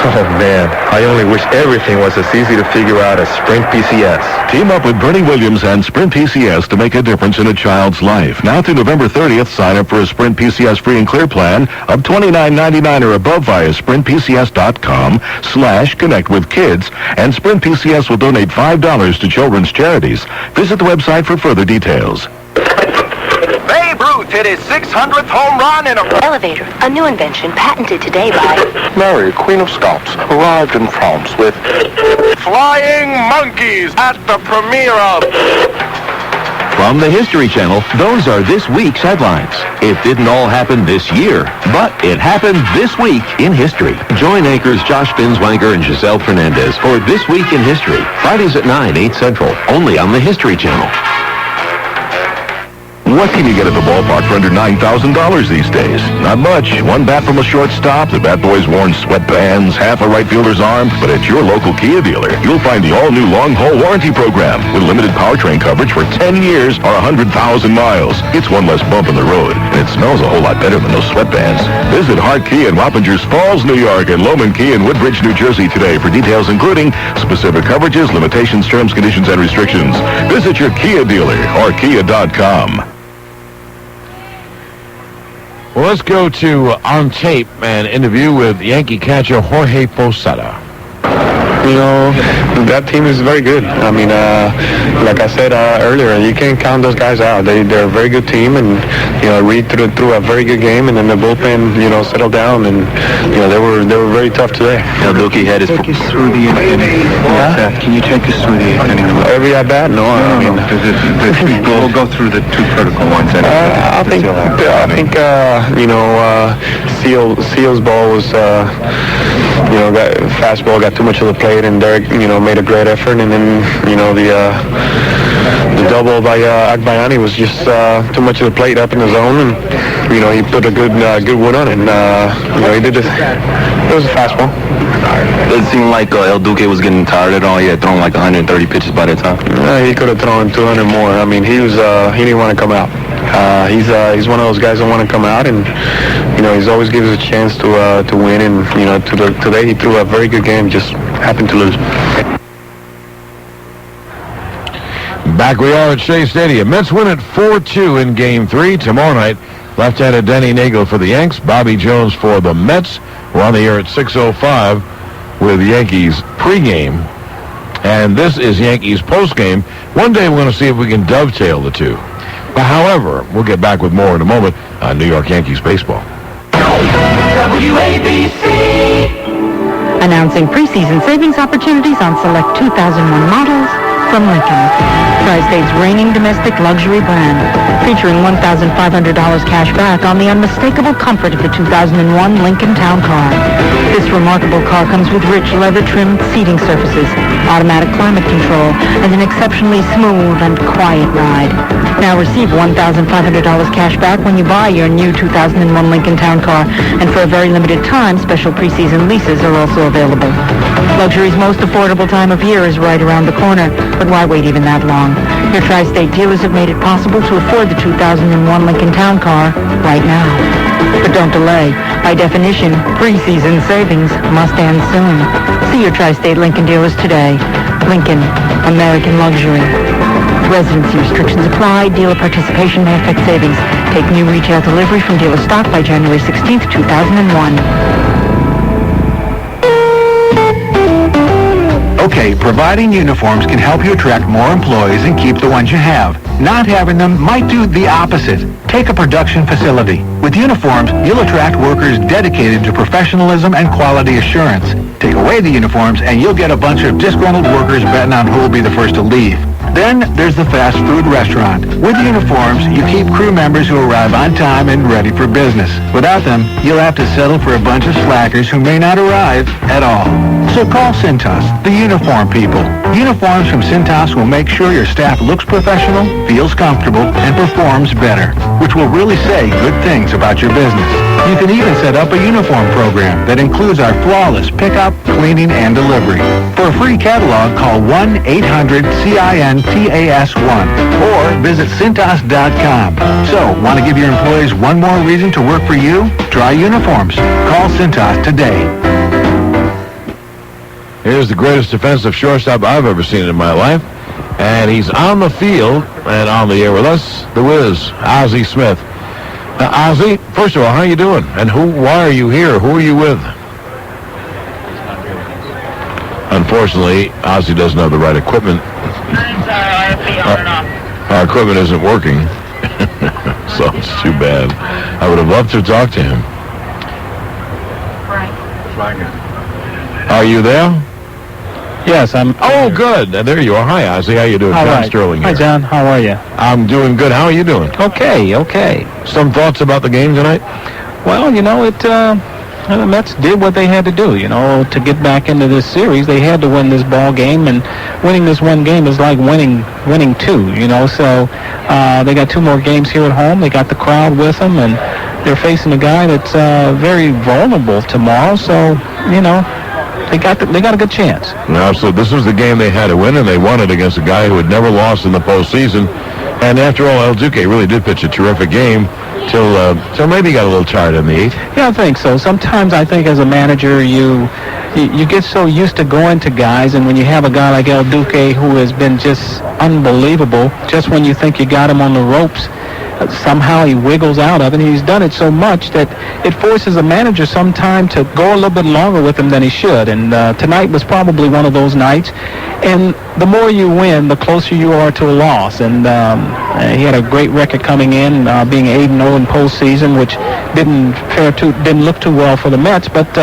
K: Oh, man, I only wish everything was as easy to figure out as Sprint PCS.
D: Team up with Bernie Williams and Sprint PCS to make a difference in a child's life. Now through November 30th, sign up for a Sprint PCS free and clear plan of $29.99 or above via sprintpcs.com/connect with kids, and Sprint PCS will donate $5 to children's charities. Visit the website for further details.
O: Babe Ruth hit his 600th home run in a
H: Elevator, a new invention patented today by
K: Mary, Queen of Scots, arrived in France with
O: Flying Monkeys at the premiere of...
P: From the History Channel, those are this week's headlines. It didn't all happen this year, but it happened this week in history. Join anchors Josh Binswanger and Giselle Fernandez for This Week in History, Fridays at 9, 8 Central, only on the History Channel.
D: What can you get at the ballpark for under $9,000 these days? Not much. One bat from a shortstop, the bat boy's worn sweatbands, half a right fielder's arm. But at your local Kia dealer, you'll find the all-new long-haul warranty program with limited powertrain coverage for 10 years or 100,000 miles. It's one less bump in the road, and it smells a whole lot better than those sweatbands. Visit Hart Kia in Wappingers Falls, New York, and Loman Kia in Woodbridge, New Jersey today for details including specific coverages, limitations, terms, conditions, and restrictions. Visit your Kia dealer or Kia.com.
B: Well, let's go to On Tape, an interview with Yankee catcher Jorge Posada.
U: That team is very good. Like I said earlier, you can't count those guys out. They're a very good team, and Reed threw a very good game, and then the bullpen settled down, and they were very tough today.
K: Dookie had his... Take us through the inning. Can you take us through the inning?
U: Every at bat? No.
K: We'll go through the two critical ones.
U: I think Seal's ball was that fastball got too much of the plate, and Derek made a great effort, and then the double by Agbayani was just too much of the plate up in the zone, and he put a good wood on it, and he did this. It was a fastball.
K: It seemed like El Duque was getting tired at all. He had thrown like 130 pitches by that time.
U: He could have thrown 200 more. He didn't want to come out. He's one of those guys that want to come out, and he's always gives us a chance to win. And today he threw a very good game, just happened to lose.
B: Back we are at Shea Stadium. Mets win it 4-2 in Game 3 tomorrow night. Left-handed Denny Nagel for the Yanks, Bobby Jones for the Mets. We're on the air at 6:05 with Yankees pregame, and this is Yankees postgame. One day we're going to see if we can dovetail the two. However, we'll get back with more in a moment on New York Yankees baseball.
W: WABC. Announcing preseason savings opportunities on select 2001 models
G: from Lincoln, Tri-State's reigning domestic luxury brand, featuring $1,500 cash back on the unmistakable comfort of the 2001 Lincoln Town Car. This remarkable car comes with rich leather-trimmed seating surfaces, automatic climate control, and an exceptionally smooth and quiet ride. Now receive $1,500 cash back when you buy your new 2001 Lincoln Town Car, and for a very limited time, special preseason leases are also available. Luxury's most affordable time of year is right around the corner, but why wait even that long? Your Tri-State dealers have made it possible to afford the 2001 Lincoln Town Car right now. But don't delay. By definition, preseason savings must end soon. See your Tri-State Lincoln dealers today. Lincoln, American luxury. Residency restrictions apply. Dealer participation may affect savings. Take new retail delivery from dealer stock by January 16th, 2001.
J: Okay, providing uniforms can help you attract more employees and keep the ones you have. Not having them might do the opposite. Take a production facility. With uniforms, you'll attract workers dedicated to professionalism and quality assurance. Take away the uniforms and you'll get a bunch of disgruntled workers betting on who will be the first to leave. Then there's the fast food restaurant. With uniforms, you keep crew members who arrive on time and ready for business. Without them, you'll have to settle for a bunch of slackers who may not arrive at all. So call Cintas, the uniform people. Uniforms from Cintas will make sure your staff looks professional, feels comfortable, and performs better, which will really say good things about your business. You can even set up a uniform program that includes our flawless pickup, cleaning, and delivery. For a free catalog, call 1-800-CINTAS-1 or visit Cintas.com. So, want to give your employees one more reason to work for you? Try uniforms. Call Cintas today.
B: Here's the greatest defensive shortstop I've ever seen in my life. And he's on the field and on the air with us, the Wiz, Ozzie Smith. Now, Ozzie, first of all, how are you doing? And why are you here? Who are you with? Unfortunately, Ozzie doesn't have the right equipment. Our equipment isn't working. So it's too bad. I would have loved to talk to him. Are you there?
V: Yes, I'm.
B: Oh, good. There you are. Hi, Ozzie. How you doing?
V: All
B: John
V: right.
B: Sterling here.
V: Hi, John. How are you?
B: I'm doing good. How are you doing?
V: Okay.
B: Some thoughts about the game tonight?
V: Well, the Mets did what they had to do. To get back into this series, they had to win this ball game, and winning this one game is like winning two. So they got two more games here at home. They got the crowd with them, and they're facing a guy that's very vulnerable tomorrow. So They got a good chance.
B: No, so this was the game they had to win, and they won it against a guy who had never lost in the postseason. And after all, El Duque really did pitch a terrific game till maybe he got a little tired in the eighth.
V: Yeah, I think so. Sometimes I think as a manager, you get so used to going to guys, and when you have a guy like El Duque who has been just unbelievable, just when you think you got him on the ropes, somehow he wiggles out of it, and he's done it so much that it forces a manager sometime to go a little bit longer with him than he should. And tonight was probably one of those nights. And the more you win, the closer you are to a loss. And he had a great record coming in, being 8-0 in postseason, which didn't look too well for the Mets. But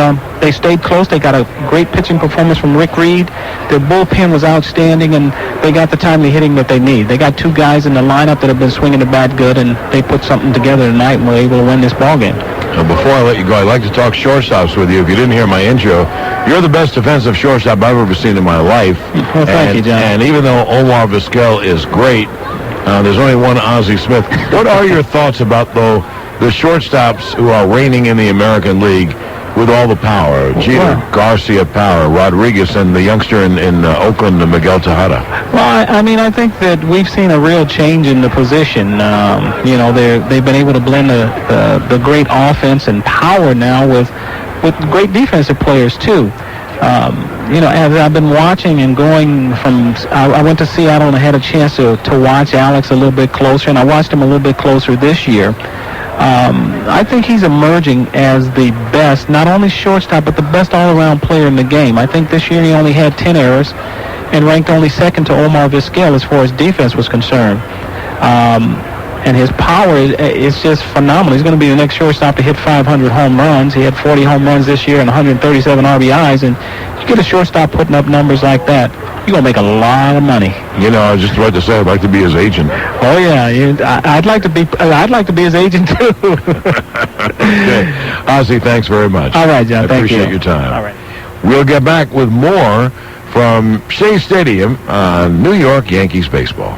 V: they stayed close. They got a great pitching performance from Rick Reed. Their bullpen was outstanding, and they got the timely hitting that they need. They got two guys in the lineup that have been swinging the bat good, and they put something together tonight and were able to win this ball game.
B: Before I let you go, I'd like to talk shortstops with you. If you didn't hear my intro, you're the best defensive shortstop I've ever seen in my life.
V: Well, thank you, John.
B: And even though Omar Vizquel is great, there's only one Ozzie Smith. What are your thoughts about, though, the shortstops who are reigning in the American League with all the power? Jeter, Garcia power, Rodriguez, and the youngster in Oakland, Miguel Tejada.
V: Well, I think that we've seen a real change in the position. They've been able to blend the great offense and power now with great defensive players, too. As I've been watching and going from, I went to Seattle and I had a chance to watch Alex a little bit closer, and I watched him a little bit closer this year. I think he's emerging as the best, not only shortstop, but the best all-around player in the game. I think this year he only had 10 errors and ranked only second to Omar Vizquel as far as defense was concerned. And his power is just phenomenal. He's going to be the next shortstop to hit 500 home runs. He had 40 home runs this year and 137 RBIs, and Get a shortstop putting up numbers like that, you're going to make a lot of money.
B: You know, I was just about to say I'd like to be his agent.
V: Oh, yeah. I'd like to be his agent, too.
B: Okay. Ozzie, thanks very much.
V: All right, John. Thank you.
B: Appreciate your time.
V: All right.
B: We'll get back with more from Shea Stadium on New York Yankees baseball.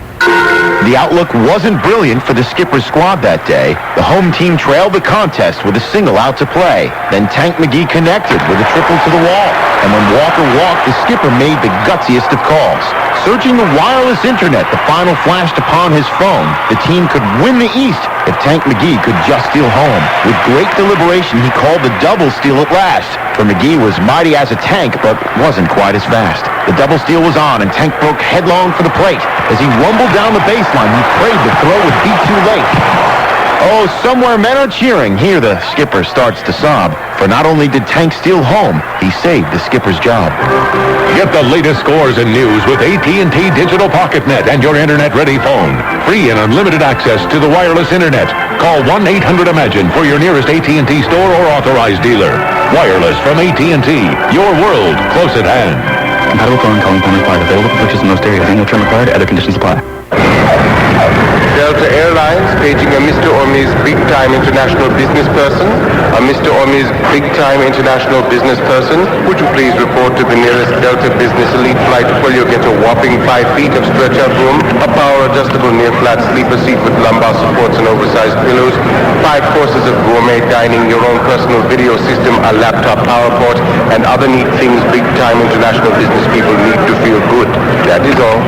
I: The outlook wasn't brilliant for the skipper's squad that day. The home team trailed the contest with a single out to play. Then Tank McGee connected with a triple to the wall. And when Walker walked, the skipper made the gutsiest of calls. Searching the wireless internet, the final flashed upon his phone. The team could win the East if Tank McGee could just steal home. With great deliberation, he called the double steal at last. For McGee was mighty as a tank, but wasn't quite as fast. The double steal was on, and Tank broke headlong for the plate. As he rumbled down the baseline, he prayed the throw would be too late. Oh, somewhere men are cheering. Here the skipper starts to sob. For not only did Tank steal home, he saved the skipper's job.
D: Get the latest scores and news with AT&T Digital PocketNet and your internet-ready phone. Free and unlimited access to the wireless internet. Call 1-800-IMAGINE for your nearest AT&T store or authorized dealer. Wireless from AT&T. Your world close at hand.
M: Compatible phone calling phone required. Available for purchase in most areas. Annual term required. Other conditions apply.
N: Delta Airlines paging a Mr. or Ms. Big-Time International Business Person. A Mr. or Ms. Big-Time International Business Person, would you please report to the nearest Delta Business Elite flight where you'll get a whopping 5 feet of stretch-out room, a power-adjustable near-flat sleeper seat with lumbar supports and oversized pillows, 5 courses of gourmet dining, your own personal video system, a laptop power port, and other neat things big-time international business people need to feel good. That is all.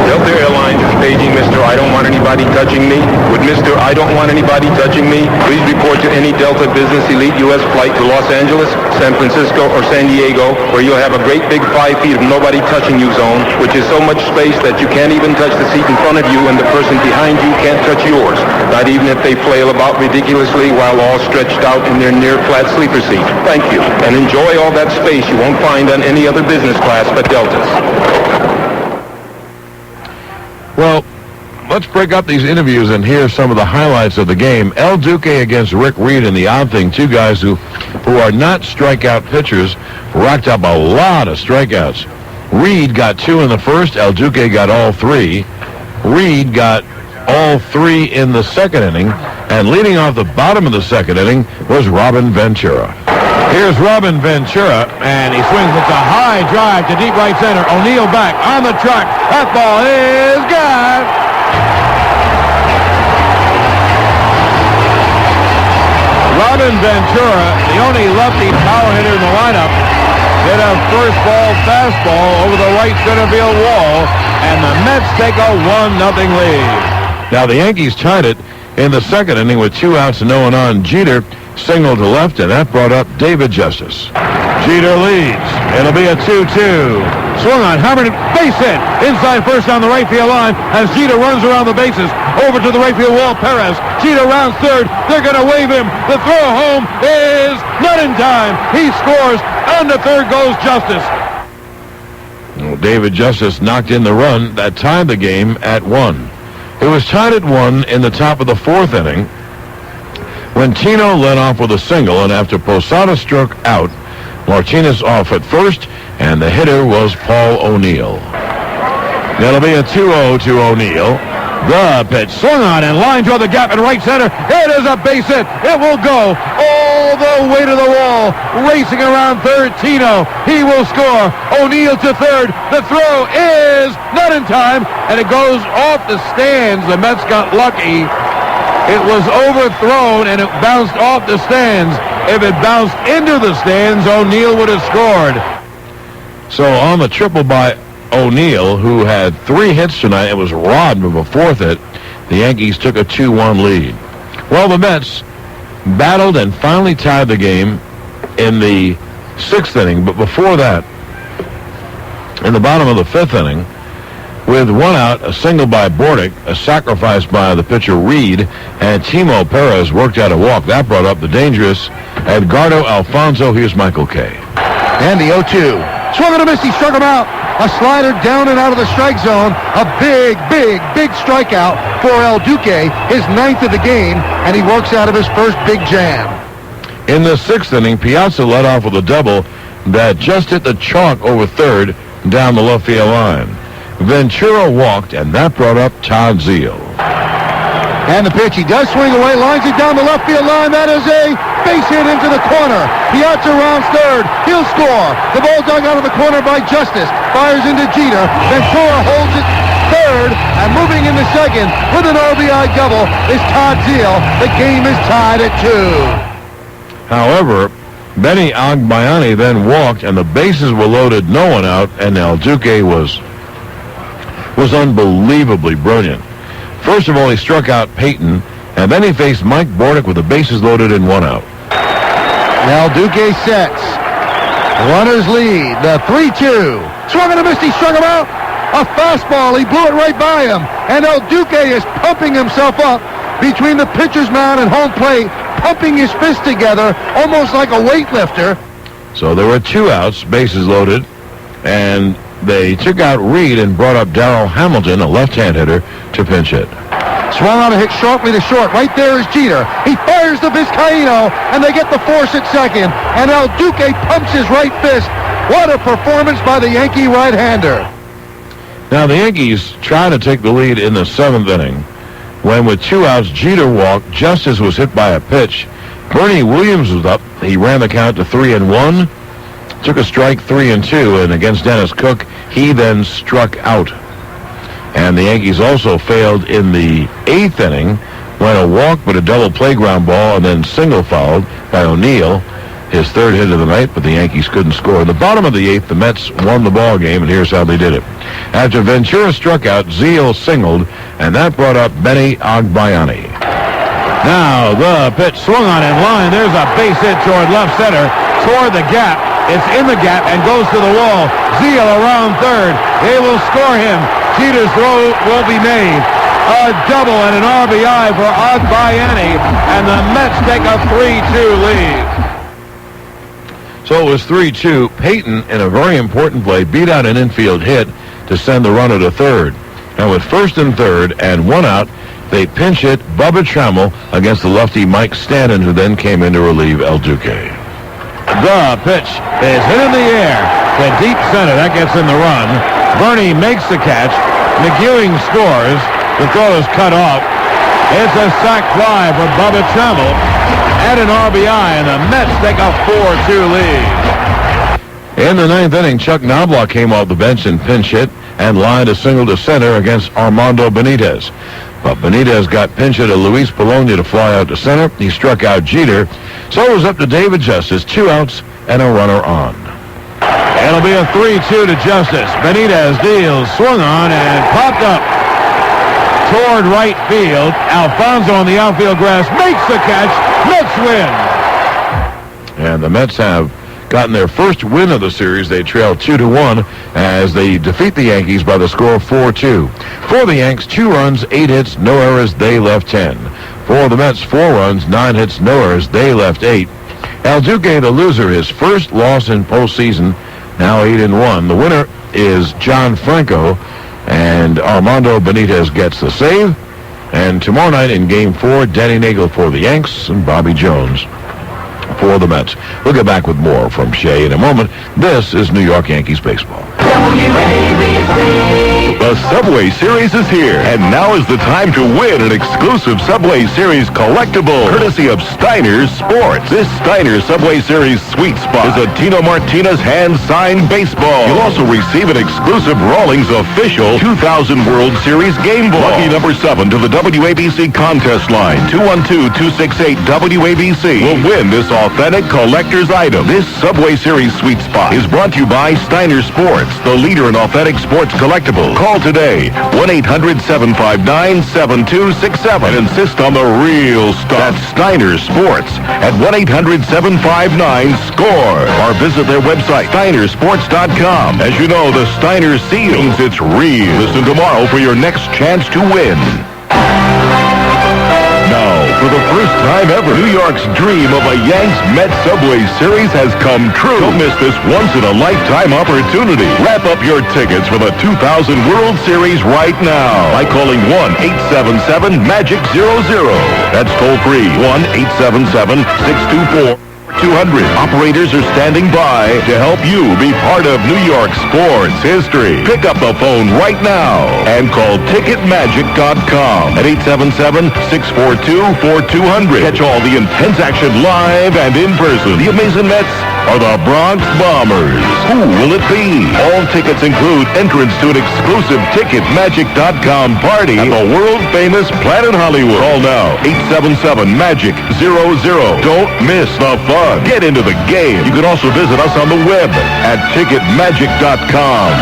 X: Delta Airlines is paging Mr. I don't want anybody touching me. With Mr. I don't want anybody touching me, please report to any Delta Business Elite U.S. flight to Los Angeles, San Francisco, or San Diego, where you'll have a great big 5 feet of nobody touching you zone, which is so much space that you can't even touch the seat in front of you and the person behind you can't touch yours. Not even if they flail about ridiculously while all stretched out in their near-flat sleeper seat. Thank you. And enjoy all that space you won't find on any other business class but Delta's.
B: Well, let's break up these interviews and hear some of the highlights of the game. El Duque against Rick Reed, and the odd thing, two guys who are not strikeout pitchers, racked up a lot of strikeouts. Reed got 2 in the first. El Duque got all 3. Reed got all 3 in the second inning, and leading off the bottom of the second inning was Robin Ventura. Here's Robin Ventura, and he swings. It's a high drive to deep right center. O'Neill back on the track. That ball is gone. Robin Ventura, the only lefty power hitter in the lineup, hit a first ball fastball over the right center field wall, and the Mets take a 1-0 lead. Now the Yankees tied it in the second inning with 2 outs and no one on. Jeter singled to left, and that brought up David Justice. Jeter leads. It'll be a 2-2. Swung on, hammered, base hit. Inside first on the right field line as Jeter runs around the bases. Over to the right field wall, Perez. Jeter rounds third. They're going to wave him. The throw home is not in time. He scores. On the third goes Justice. Well, David Justice knocked in the run that tied the game at 1. It was tied at 1 in the top of the 4th inning when Tino led off with a single, and after Posada struck out, Martinez off at first, and the hitter was Paul O'Neill. That'll be a 2-0 to O'Neill. The pitch swung on and line toward the gap in right center. It is a base hit. It will go all the way to the wall. Racing around third, Tino. He will score. O'Neill to third. The throw is not in time, and it goes off the stands. The Mets got lucky. It was overthrown, and it bounced off the stands. If it bounced into the stands, O'Neill would have scored. So on the triple by O'Neill, who had 3 hits tonight, it was robbed of a 4th hit. The Yankees took a 2-1 lead. Well, the Mets battled and finally tied the game in the 6th inning. But before that, in the bottom of the 5th inning, with 1 out, a single by Bordick, a sacrifice by the pitcher Reed, and Timo Perez worked out a walk. That brought up the dangerous Edgardo Alfonso. Here's Michael Kay.
C: And the 0-2. Swung and a miss. He struck him out. A slider down and out of the strike zone. A big strikeout for El Duque. His 9th of the game, and he works out of his first big jam.
B: In the 6th inning, Piazza led off with a double that just hit the chalk over third down the left field line. Ventura walked, and that brought up Todd Zeile.
C: And the pitch, he does swing away, lines it down the left field line. That is a base hit into the corner. Piazza rounds third. He'll score. The ball dug out of the corner by Justice. Fires into Jeter. Ventura holds it third, and moving into second with an RBI double is Todd Zeile. The game is tied at 2. However, Benny Agbayani then walked, and the bases were loaded, no one out, and El Duque was unbelievably brilliant. First of all, he struck out Payton, and then he faced Mike Bordick with the bases loaded and 1 out. El Duque sets. Runners lead. The 3-2. Swung and a miss. He struck him out. A fastball. He blew it right by him. And El Duque is pumping himself up between the pitcher's mound and home plate, pumping his fist together almost like a weightlifter. So there were 2 outs, bases loaded, and they took out Reed and brought up Darrell Hamilton, a left-hand hitter, to pinch hit. Swung on a hit sharply to short. Right there is Jeter. He fires the Vizcaíno, and they get the force at second. And El Duque pumps his right fist. What a performance by the Yankee right-hander. Now, the Yankees tried to take the lead in the 7th inning when, with 2 outs, Jeter walked. Justice was hit by a pitch. Bernie Williams was up. He ran the count to 3-1. Took a strike 3-2, and against Dennis Cook, he then struck out. And the Yankees also failed in the 8th inning when a walk but a double playground ball and then single fouled by O'Neill, his 3rd hit of the night, but the Yankees couldn't score. In the bottom of the 8th, the Mets won the ball game, and here's how they did it. After Ventura struck out, Zeile singled, and that brought up Benny Agbayani. Now the pitch swung on in line. There's a base hit toward left center, toward the gap. It's in the gap and goes to the wall. Zeile around third. They will score him. Jeter's throw will be made. A double and an RBI for Agbayani, and the Mets take a 3-2 lead. So it was 3-2. Payton, in a very important play, beat out an infield hit to send the runner to third. And with 1st and 3rd and 1 out, they pinch hit Bubba Trammell against the lefty Mike Stanton, who then came in to relieve El Duque. The pitch is hit in the air to deep center. That gets in the run. Bernie makes the catch. McEwing scores. The throw is cut off. It's a sac fly for Bubba Trammell and an RBI, and the Mets take a 4-2 lead. In the 9th inning, Chuck Knobloch came off the bench and pinch hit and lined a single to center against Armando Benitez. But Benitez got pinch hit to Luis Polonia to fly out to center. He struck out Jeter. So it was up to David Justice, 2 outs and a runner on. It'll be a 3-2 to Justice. Benitez deals, swung on, and popped up toward right field. Alfonso on the outfield grass makes the catch. Mets win. And the Mets have gotten their first win of the series. They trail 2-1 as they defeat the Yankees by the score of 4-2. For the Yanks, 2 runs, 8 hits, no errors. They left 10. For the Mets, 4 runs, 9 hits, no errors. They left 8. El Duque, the loser, his first loss in postseason, now 8-1. The winner is John Franco, and Armando Benitez gets the save. And tomorrow night in Game 4, Danny Nagel for the Yanks and Bobby Jones for the Mets. We'll get back with more from Shea in a moment. This is New York Yankees baseball.
D: The Subway Series is here, and now is the time to win an exclusive Subway Series collectible, courtesy of Steiner's Sports. This Steiner Subway Series sweet spot is a Tino Martinez hand-signed baseball. You'll also receive an exclusive Rawlings official 2000 World Series game ball. Lucky number 7 to the WABC contest line, 212-268-WABC, will win this authentic collector's item. This Subway Series sweet spot is brought to you by Steiner Sports, the leader in authentic sports collectibles. Call today, 1-800-759-7267, and insist on the real stuff. That's Steiner Sports at 1-800-759-SCORE, or visit their website, steinersports.com. As you know, the Steiner seal means it's real. Listen tomorrow for your next chance to win. Now, for the first time ever, New York's dream of a Yanks-Mets Subway Series has come true. Don't miss this once-in-a-lifetime opportunity. Wrap up your tickets for the 2000 World Series right now by calling 1-877-MAGIC-00. That's toll-free, 1-877-624. 200. Operators are standing by to help you be part of New York sports history. Pick up the phone right now and call Ticketmagic.com at 877-642-4200. Catch all the intense action live and in person. The Amazing Mets or the Bronx Bombers. Who will it be? All tickets include entrance to an exclusive Ticketmagic.com party at the world-famous Planet Hollywood. Call now, 877-MAGIC-00. Don't miss the fun. Get into the game. You can also visit us on the web at Ticketmagic.com.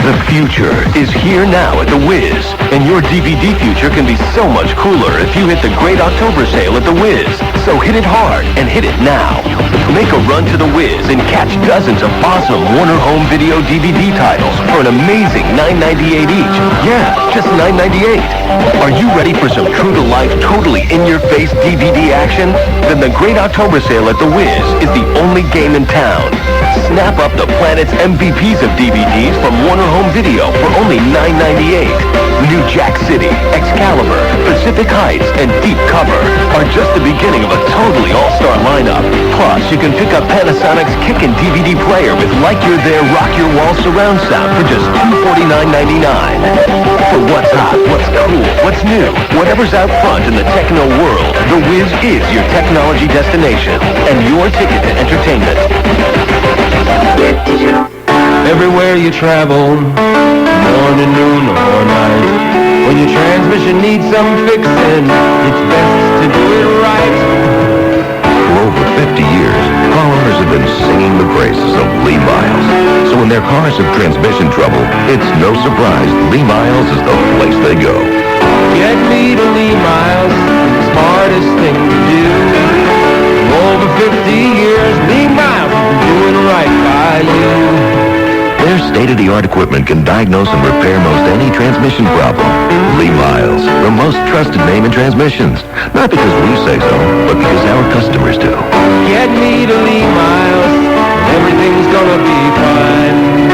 P: The future is here now at The Wiz, and your DVD future can be so much cooler if you hit the great October sale at The Wiz. So hit it hard and hit it now. Make a run to The Wiz and catch dozens of awesome Warner Home Video DVD titles for an amazing $9.98 each. Yeah, just $9.98. Are you ready for some true-to-life, totally in-your-face DVD action? Then the great October sale at The Wiz is the only game in town. Snap up the planet's MVPs of DVDs from Warner Home Video for only $9.98. New Jack City, Excalibur, Pacific Heights, and Deep Cover are just the beginning of a totally all-star lineup. Plus, you can pick up Panasonic's Kickin' DVD player with Like You're There Rock Your Wall surround sound for just $249.99. For what's hot, what's cool, what's new, whatever's out front in the techno world, The Wiz is your technology destination and your ticket to entertainment.
A: Everywhere you travel, morning, noon, or night, when your transmission needs some fixing, it's best to do it right.
D: For over 50 years, car owners have been singing the praises of Lee Miles. So when their cars have transmission trouble, it's no surprise Lee Miles is the place they go.
A: Get me to Lee Miles, the smartest thing to do. For over 50 years, Lee Miles has been doing right by you.
D: Their state-of-the-art equipment can diagnose and repair most any transmission problem. Lee Miles, the most trusted name in transmissions. Not because we say so, but because our customers do.
A: Get me to Lee Miles, everything's gonna be fine.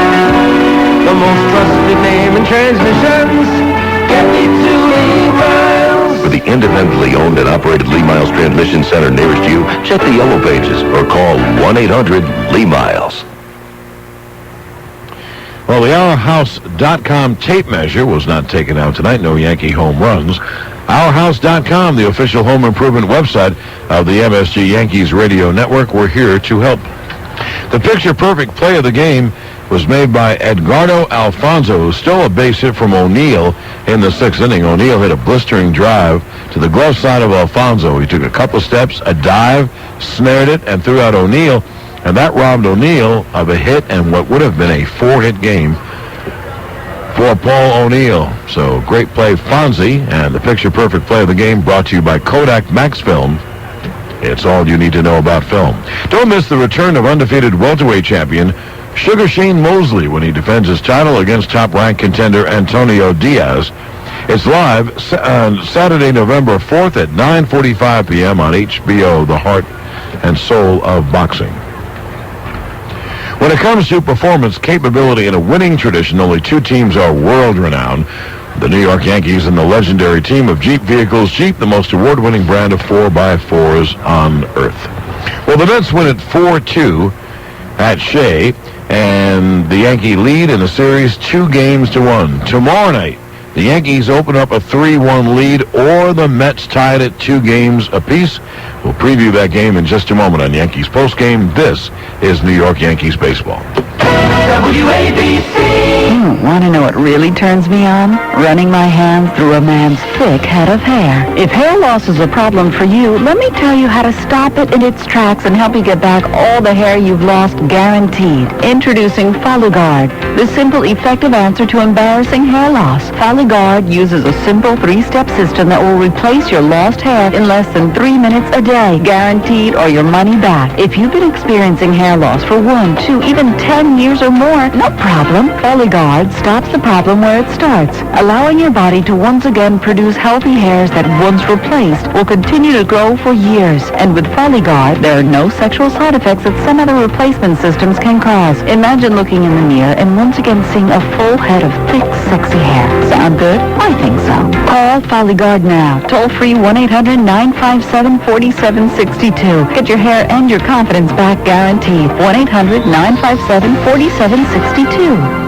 A: The most trusted name in transmissions. Get me to Lee Miles.
D: For the independently owned and operated Lee Miles Transmission Center nearest you, check the yellow pages or call 1-800-LEE-MILES. Well, the OurHouse.com tape measure was not taken out tonight. No Yankee home runs. OurHouse.com, the official home improvement website of the MSG Yankees radio network. We're here to help. The picture-perfect play of the game was made by Edgardo Alfonso, who stole a base hit from O'Neill in the 6th inning. O'Neill hit a blistering drive to the glove side of Alfonso. He took a couple steps, a dive, snared it, and threw out O'Neill. And that robbed O'Neill of a hit and what would have been a 4-hit game for Paul O'Neill. So great play, Fonzie, and the picture-perfect play of the game brought to you by Kodak Max Film. It's all you need to know about film. Don't miss the return of undefeated welterweight champion Sugar Shane Mosley when he defends his title against top-ranked contender Antonio Diaz. It's live on Saturday, November 4th at 9:45 p.m. on HBO, the heart and soul of boxing. When it comes to performance capability and a winning tradition, only two teams are world-renowned. The New York Yankees and the legendary team of Jeep vehicles. Jeep, the most award-winning brand of 4x4s on earth. Well, the Mets win at 4-2 at Shea, and the Yankee lead in the series 2-1. Tomorrow night, the Yankees open up a 3-1 lead, or the Mets tied at 2 games apiece. We'll preview that game in just a moment on Yankees Postgame. This is New York Yankees baseball.
G: WABC. Want to know what really turns me on? Running my hands through a man's thick head of hair. If hair loss is a problem for you, let me tell you how to stop it in its tracks and help you get back all the hair you've lost, guaranteed. Introducing FolliGuard, the simple, effective answer to embarrassing hair loss. FolliGuard uses a simple 3-step system that will replace your lost hair in less than 3 minutes a day, guaranteed, or your money back. If you've been experiencing hair loss for 1, 2, even 10 years or more, no problem. FolliGuard Guard stops the problem where it starts, allowing your body to once again produce healthy hairs that once replaced will continue to grow for years. And with Guard, there are no sexual side effects that some other replacement systems can cause. Imagine looking in the mirror and once again seeing a full head of thick, sexy hair. Sound good? I think so. Call Guard now. Toll free 1-800-957-4762. Get your hair and your confidence back guaranteed. 1-800-957-4762.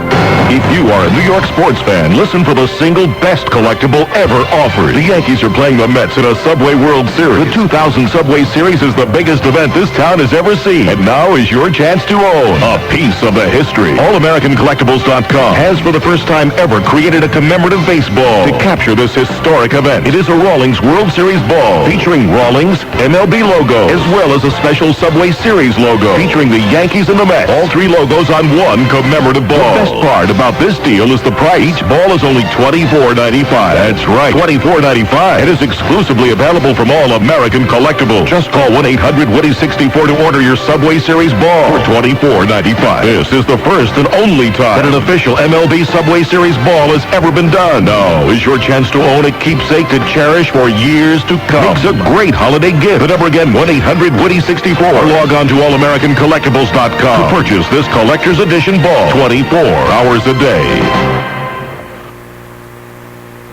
D: If you are a New York sports fan, listen for the single best collectible ever offered. The Yankees are playing the Mets in a Subway World Series. The 2000 Subway Series is the biggest event this town has ever seen. And now is your chance to own a piece of the history. AllAmericanCollectibles.com has for the first time ever created a commemorative baseball to capture this historic event. It is a Rawlings World Series ball featuring Rawlings MLB logo as well as a special Subway Series logo featuring the Yankees and the Mets. All three logos on one commemorative ball. The best part about this deal is the price. Each ball is only $24.95. That's right, $24.95. It is exclusively available from All American Collectibles. Just call 1-800-WOODY-64 to order your Subway Series ball for $24.95. This is the first and only time that an official MLB Subway Series ball has ever been done. Now is your chance to own a keepsake to cherish for years to come. Makes a great holiday gift. The number again, 1-800-WOODY-64. Or log on to AllAmericanCollectibles.com to purchase this collector's edition ball 24 hours a day.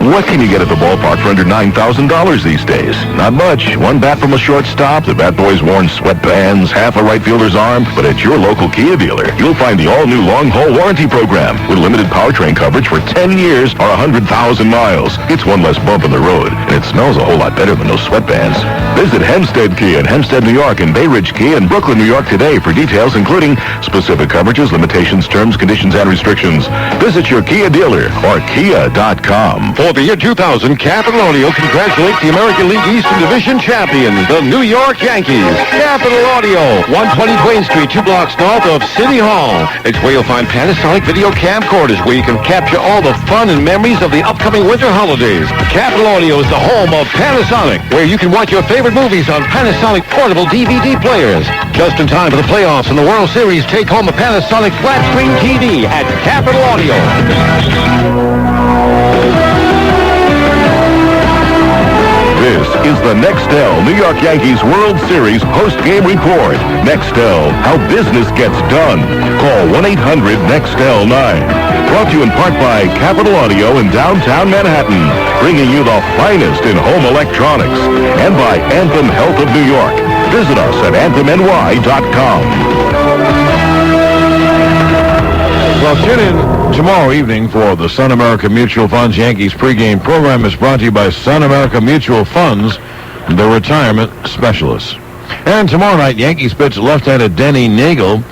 D: What can you get at the ballpark for under $9,000 these days? Not much. One bat from a shortstop, the bat boy's worn sweatbands, half a right fielder's arm. But at your local Kia dealer, you'll find the all-new long-haul warranty program with limited powertrain coverage for 10 years or 100,000 miles. It's one less bump in the road, and it smells a whole lot better than those sweatbands. Visit Hempstead Kia in Hempstead, New York, and Bay Ridge Kia in Brooklyn, New York today for details including specific coverages, limitations, terms, conditions, and restrictions. Visit your Kia dealer or Kia.com.
B: For the year 2000, Capital Audio congratulates the American League Eastern Division champions, the New York Yankees. Capital Audio, 120 Duane Street, 2 blocks north of City Hall. It's where you'll find Panasonic video camcorders, where you can capture all the fun and memories of the upcoming winter holidays. Capital Audio is the home of Panasonic, where you can watch your favorite movies on Panasonic portable DVD players. Just in time for the playoffs and the World Series, take home a Panasonic flat-screen TV at Capital Audio.
D: This is the Nextel New York Yankees World Series post-game report. Nextel, how business gets done. Call 1-800-NEXTEL-9. Brought to you in part by Capital Audio in downtown Manhattan, bringing you the finest in home electronics. And by Anthem Health of New York. Visit us at anthemny.com.
B: Well, tune in tomorrow evening for the Sun America Mutual Funds Yankees pregame program. Is brought to you by Sun America Mutual Funds, the retirement specialists. And tomorrow night, Yankees pitch left-handed Denny Nagel,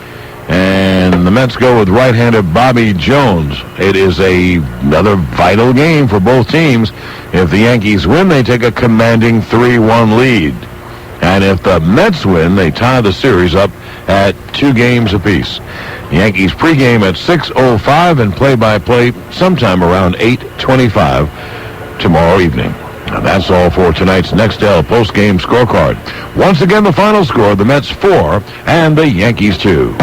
B: and the Mets go with right-handed Bobby Jones. It is another vital game for both teams. If the Yankees win, they take a commanding 3-1 lead. And if the Mets win, they tie the series up at 2 games apiece. The Yankees pregame at 6:05 and play-by-play sometime around 8:25 tomorrow evening. And that's all for tonight's Nextel post-game scorecard. Once again, the final score, the Mets 4 and the Yankees 2.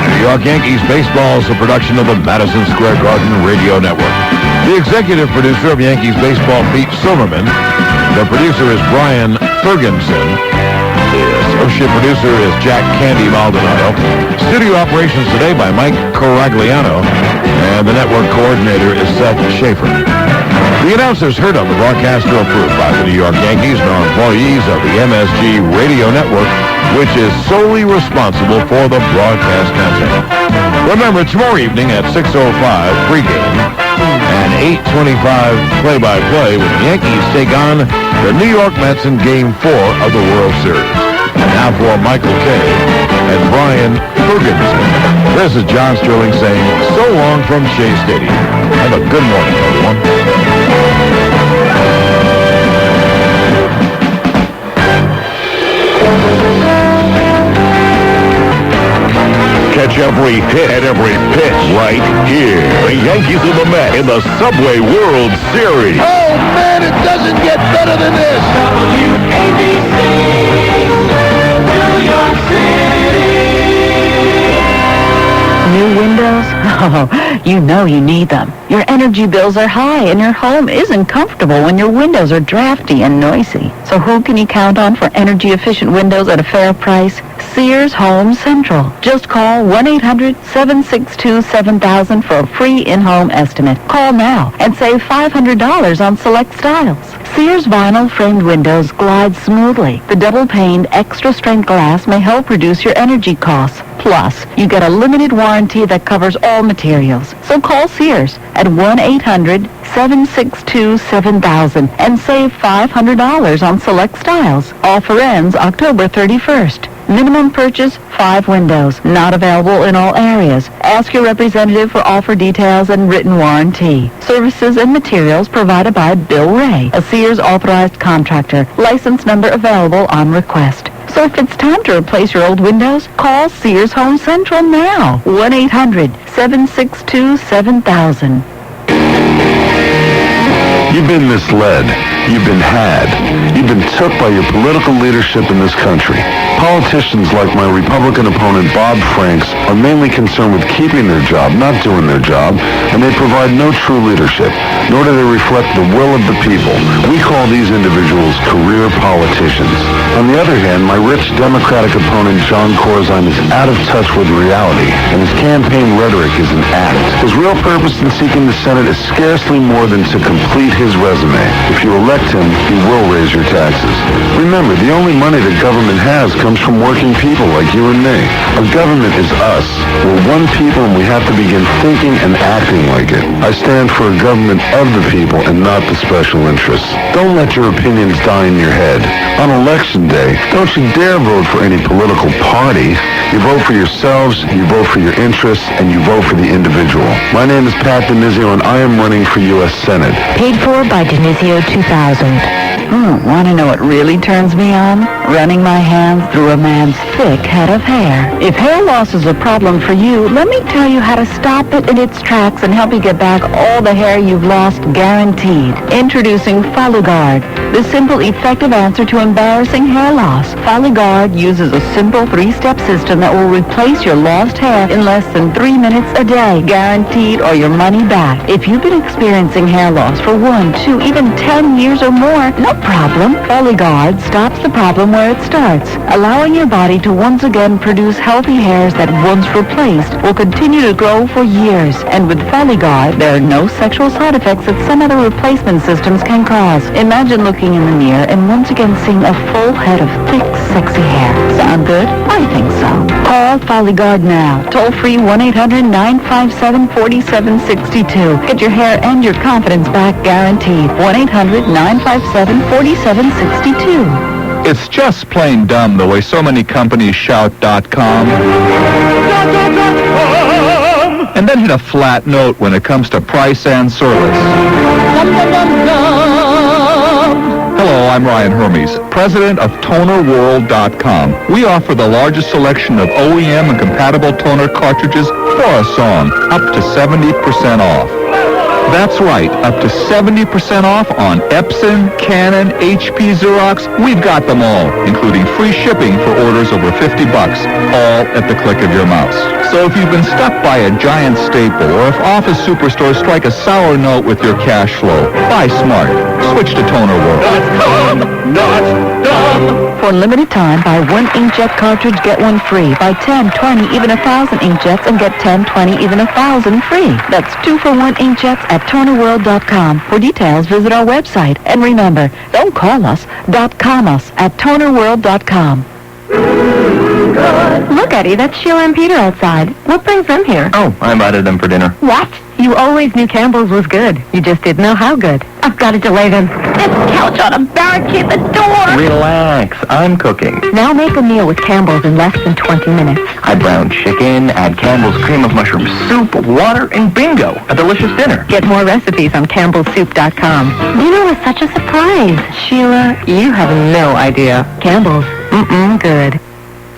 B: New York Yankees baseball is a production of the Madison Square Garden Radio Network. The executive producer of Yankees baseball, Pete Silverman. The producer is Brian Ferguson. The associate producer is Jack Candy Maldonado. Studio operations today by Mike Coragliano. And the network coordinator is Seth Schaefer. The announcers heard of the broadcaster approved by the New York Yankees and are employees of the MSG Radio Network, which is solely responsible for the broadcast content. Remember, tomorrow evening at 6:05 pregame and 8:25 play-by-play when the Yankees take on the New York Mets in Game 4 of the World Series. Now for Michael Kay and Brian Ferguson, this is John Sterling saying so long from Shea Stadium. Have a good morning, everyone.
D: Catch every hit and every pitch right here. The Yankees and the Mets in the Subway World Series.
A: Oh, man, it doesn't get better than this. WABC, New York City.
G: New windows? Oh, you know you need them. Your energy bills are high and your home isn't comfortable when your windows are drafty and noisy. So who can you count on for energy-efficient windows at a fair price? Sears Home Central. Just call 1-800-762-7000 for a free in-home estimate. Call now and save $500 on select styles. Sears vinyl framed windows glide smoothly. The double-paned extra-strength glass may help reduce your energy costs. Plus, you get a limited warranty that covers all materials. So call Sears at 1-800-762-7000 and save $500 on select styles. Offer ends October 31st. Minimum purchase, 5 windows. Not available in all areas. Ask your representative for offer details and written warranty. Services and materials provided by Bill Ray, a Sears authorized contractor. License number available on request. So if it's time to replace your old windows, call Sears Home Central now. 1-800-762-7000.
K: You've been misled. You've been had. You've been took by your political leadership in this country. Politicians like my Republican opponent Bob Franks are mainly concerned with keeping their job, not doing their job, and they provide no true leadership, nor do they reflect the will of the people. We call these individuals career politicians. On the other hand, my rich Democratic opponent John Corzine is out of touch with reality, and his campaign rhetoric is an act. His real purpose in seeking the Senate is scarcely more than to complete his resume. If you elect him, he will raise your taxes. Remember, the only money that government has comes from working people like you and me. Our government is us. We're one people and we have to begin thinking and acting like it. I stand for a government of the people and not the special interests. Don't let your opinions die in your head. On election day, don't you dare vote for any political party. You vote for yourselves, you vote for your interests, and you vote for the individual. My name is Pat Denizio and I am running for U.S. Senate.
G: Paid for by Denizio 2000. Want to know what really turns me on? Running my hands through a man's thick head of hair. If hair loss is a problem for you, let me tell you how to stop it in its tracks and help you get back all the hair you've lost, guaranteed. Introducing FolliGuard, the simple, effective answer to embarrassing hair loss. FolliGuard uses a simple 3-step system that will replace your lost hair in less than 3 minutes a day, guaranteed, or your money back. If you've been experiencing hair loss for 1, 2, even 10 years or more, no problem. FolliGuard stops the problem where it starts, allowing your body to once again produce healthy hairs that once replaced will continue to grow for years. And with FolliGuard, there are no sexual side effects that some other replacement systems can cause. Imagine looking in the mirror and once again seeing a full head of thick, sexy hair. Sound good? I think so. Call FolliGuard now. Toll free 1-800-957-4762. Get your hair and your confidence back guaranteed. 1-800-957-4762.
E: It's just plain dumb the way so many companies shout .com and then hit a flat note when it comes to price and service. Hello, I'm Ryan Hermes, president of TonerWorld.com. We offer the largest selection of OEM and compatible toner cartridges for a song, up to 70% off. That's right, up to 70% off on Epson, Canon, HP, Xerox. We've got them all, including free shipping for orders over $50, all at the click of your mouse. So if you've been stuck by a giant staple, or if office superstores strike a sour note with your cash flow, buy smart. Switch to Toner World.
A: Not dumb.
G: For a limited time, buy 1 inkjet cartridge, get 1 free. Buy 10, 20, even 1,000 inkjets and get 10, 20, even 1,000 free. That's 2 for 1 inkjets at TonerWorld.com. For details, visit our website. And remember, don't call us, .com us at TonerWorld.com.
H: Look, Eddie, that's Sheila and Peter outside. What brings them here?
M: Oh, I invited them for dinner.
H: What? You always knew Campbell's was good. You just didn't know how good. I've got to delay them. This couch ought to barricade the door.
M: Relax, I'm cooking.
H: Now make a meal with Campbell's in less than 20 minutes.
M: I brown chicken, add Campbell's cream of mushroom soup, water, and bingo, a delicious dinner.
H: Get more recipes on CampbellSoup.com. Dinner was such a surprise. Sheila, you have no idea. Campbell's. Good.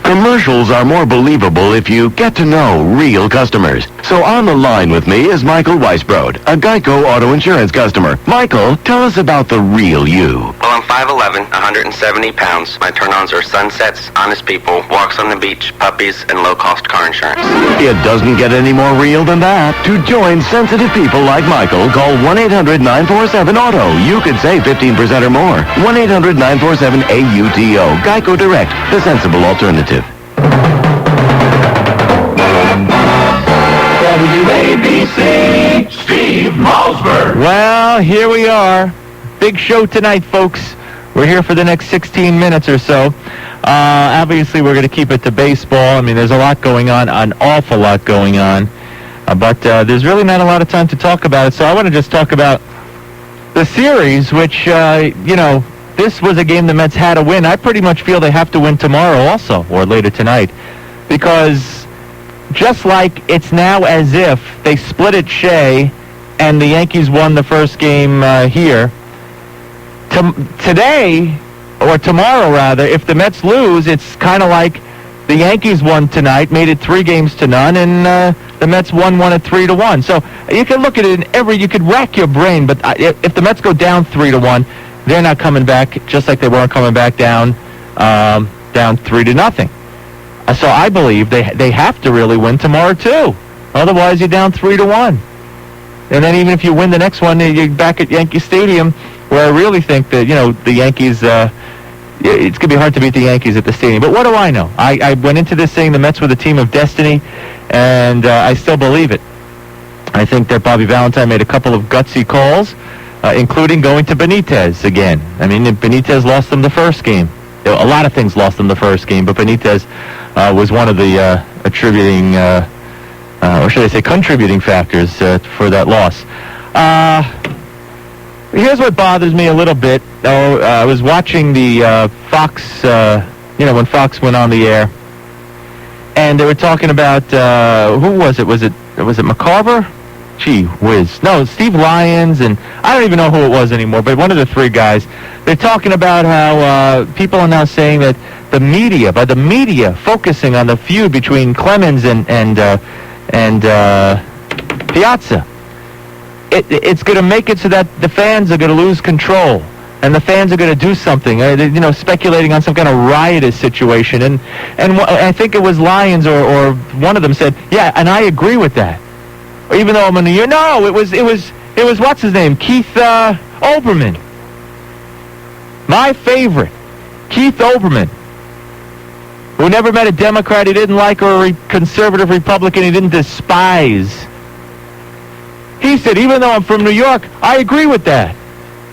D: Commercials are more believable if you get to know real customers. So on the line with me is Michael Weisbrod, a Geico Auto Insurance customer. Michael, tell us about the real you.
F: Well, I'm 5'11", 170 pounds. My turn-ons are sunsets, honest people, walks on the beach, puppies, and low-cost car insurance.
D: It doesn't get any more real than that. To join sensitive people like Michael, call 1-800-947-AUTO. You could save 15% or more. 1-800-947-AUTO. Geico Direct, the sensible alternative.
A: WABC, Steve Malzberg.
T: Well, here we are. Big show tonight, folks. We're here for the next 16 minutes or so. Obviously, we're going to keep it to baseball. I mean, there's a lot going on, an awful lot going on. But there's really not a lot of time to talk about it. So I want to just talk about the series, which, this was a game the Mets had to win. I pretty much feel they have to win tomorrow also, or later tonight. Because just like it's now as if they split at Shea and the Yankees won the first game here, today, or tomorrow rather, if the Mets lose, it's kind of like the Yankees won tonight, made it 3-0, and the Mets won at 3-1. So you can look at it you could rack your brain, but if the Mets go down 3-1, they're not coming back, just like they weren't coming back down 3-0. So I believe they have to really win tomorrow too. Otherwise, you're down 3-1. And then even if you win the next one, you're back at Yankee Stadium, where I really think that the Yankees. It's going to be hard to beat the Yankees at the stadium. But what do I know? I went into this saying the Mets were the team of destiny, and I still believe it. I think that Bobby Valentine made a couple of gutsy calls, including going to Benitez again. I mean, Benitez lost them the first game. A lot of things lost them the first game, but Benitez was one of the contributing factors for that loss. Here's what bothers me a little bit. I was watching the Fox, when Fox went on the air, and they were talking about, who was it? Was it McCarver? Gee whiz. No, Steve Lyons, and I don't even know who it was anymore, but one of the three guys. They're talking about how people are now saying that the media focusing on the feud between Clemens and Piazza, it's going to make it so that the fans are going to lose control, and the fans are going to do something. Speculating on some kind of riotous situation, and I think it was Lyons or one of them said, yeah, and I agree with that. Even though I'm in the year, no, it was what's his name, Keith Olbermann, my favorite, Keith Olbermann, who never met a Democrat he didn't like or a conservative Republican he didn't despise. He said, even though I'm from New York, I agree with that.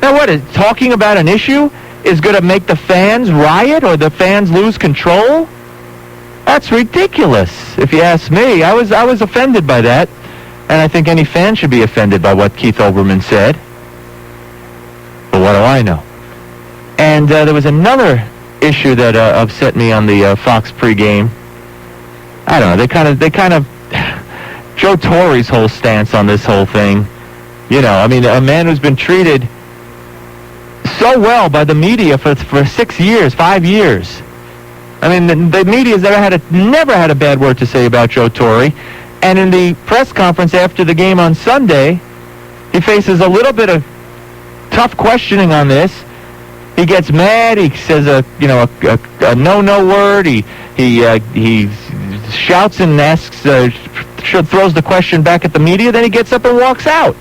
T: Now what, is talking about an issue is going to make the fans riot or the fans lose control? That's ridiculous, if you ask me. I was offended by that, and I think any fan should be offended by what Keith Olbermann said. But what do I know? And there was another issue that upset me on the Fox pregame. I don't know. They kind of Joe Torre's whole stance on this whole thing. A man who's been treated so well by the media for 5 years. I mean, the media's never had a bad word to say about Joe Torre. And in the press conference after the game on Sunday, he faces a little bit of tough questioning on this. He gets mad. He says a no word. He shouts and asks, throws the question back at the media. Then he gets up and walks out.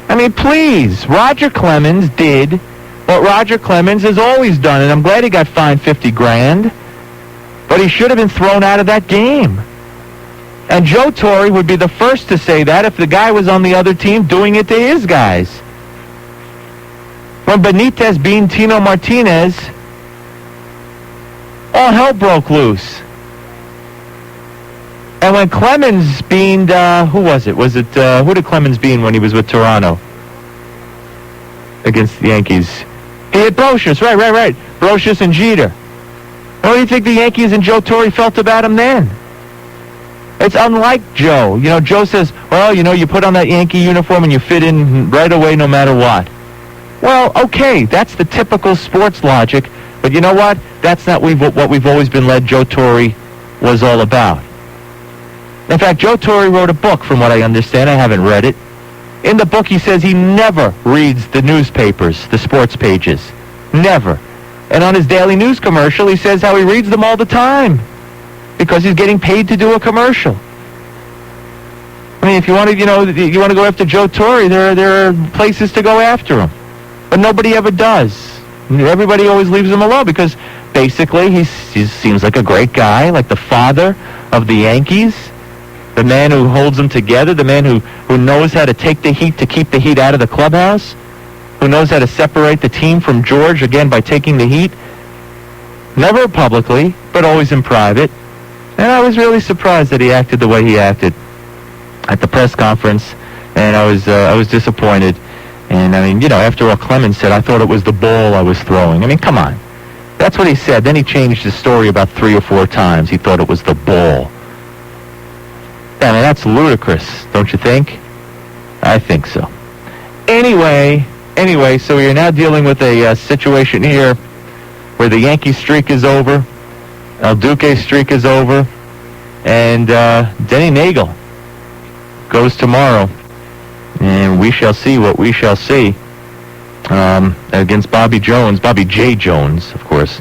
T: I mean, please, Roger Clemens did what Roger Clemens has always done, and I'm glad he got fined $50,000. But he should have been thrown out of that game. And Joe Torre would be the first to say that if the guy was on the other team doing it to his guys. When Benitez beat Tino Martinez, all hell broke loose. And when Clemens beaned, who was it? Who did Clemens bean when he was with Toronto against the Yankees? He had Brocious, right. Brocious and Jeter. What do you think the Yankees and Joe Torre felt about him then? It's unlike Joe. Joe says, well, you put on that Yankee uniform and you fit in right away no matter what. Well, okay, that's the typical sports logic,
L: But you know what? That's not what we've always been led Joe Torre was all about. In fact, Joe Torre wrote a book, from what I understand. I haven't read it. In the book, he says he never reads the newspapers, the sports pages. Never. And on his daily news commercial, he says how he reads them all the time because he's getting paid to do a commercial. I mean, if you want to, you want to go after Joe Torre, there are places to go after him. But nobody ever does. Everybody always leaves him alone because basically he seems like a great guy, like the father of the Yankees, the man who holds them together, the man who knows how to take the heat to keep the heat out of the clubhouse, who knows how to separate the team from George, again, by taking the heat. Never publicly, but always in private. And I was really surprised that he acted the way he acted at the press conference, and I was disappointed. And, I mean, after all Clemens said, I thought it was the ball I was throwing. I mean, come on. That's what he said. Then he changed his story about 3 or 4 times. He thought it was the ball. I mean, that's ludicrous, don't you think? I think so. Anyway, so we are now dealing with a situation here where the Yankee streak is over, El Duque's streak is over, and Denny Nagel goes tomorrow. And we shall see what we shall see against Bobby J. Jones, of course.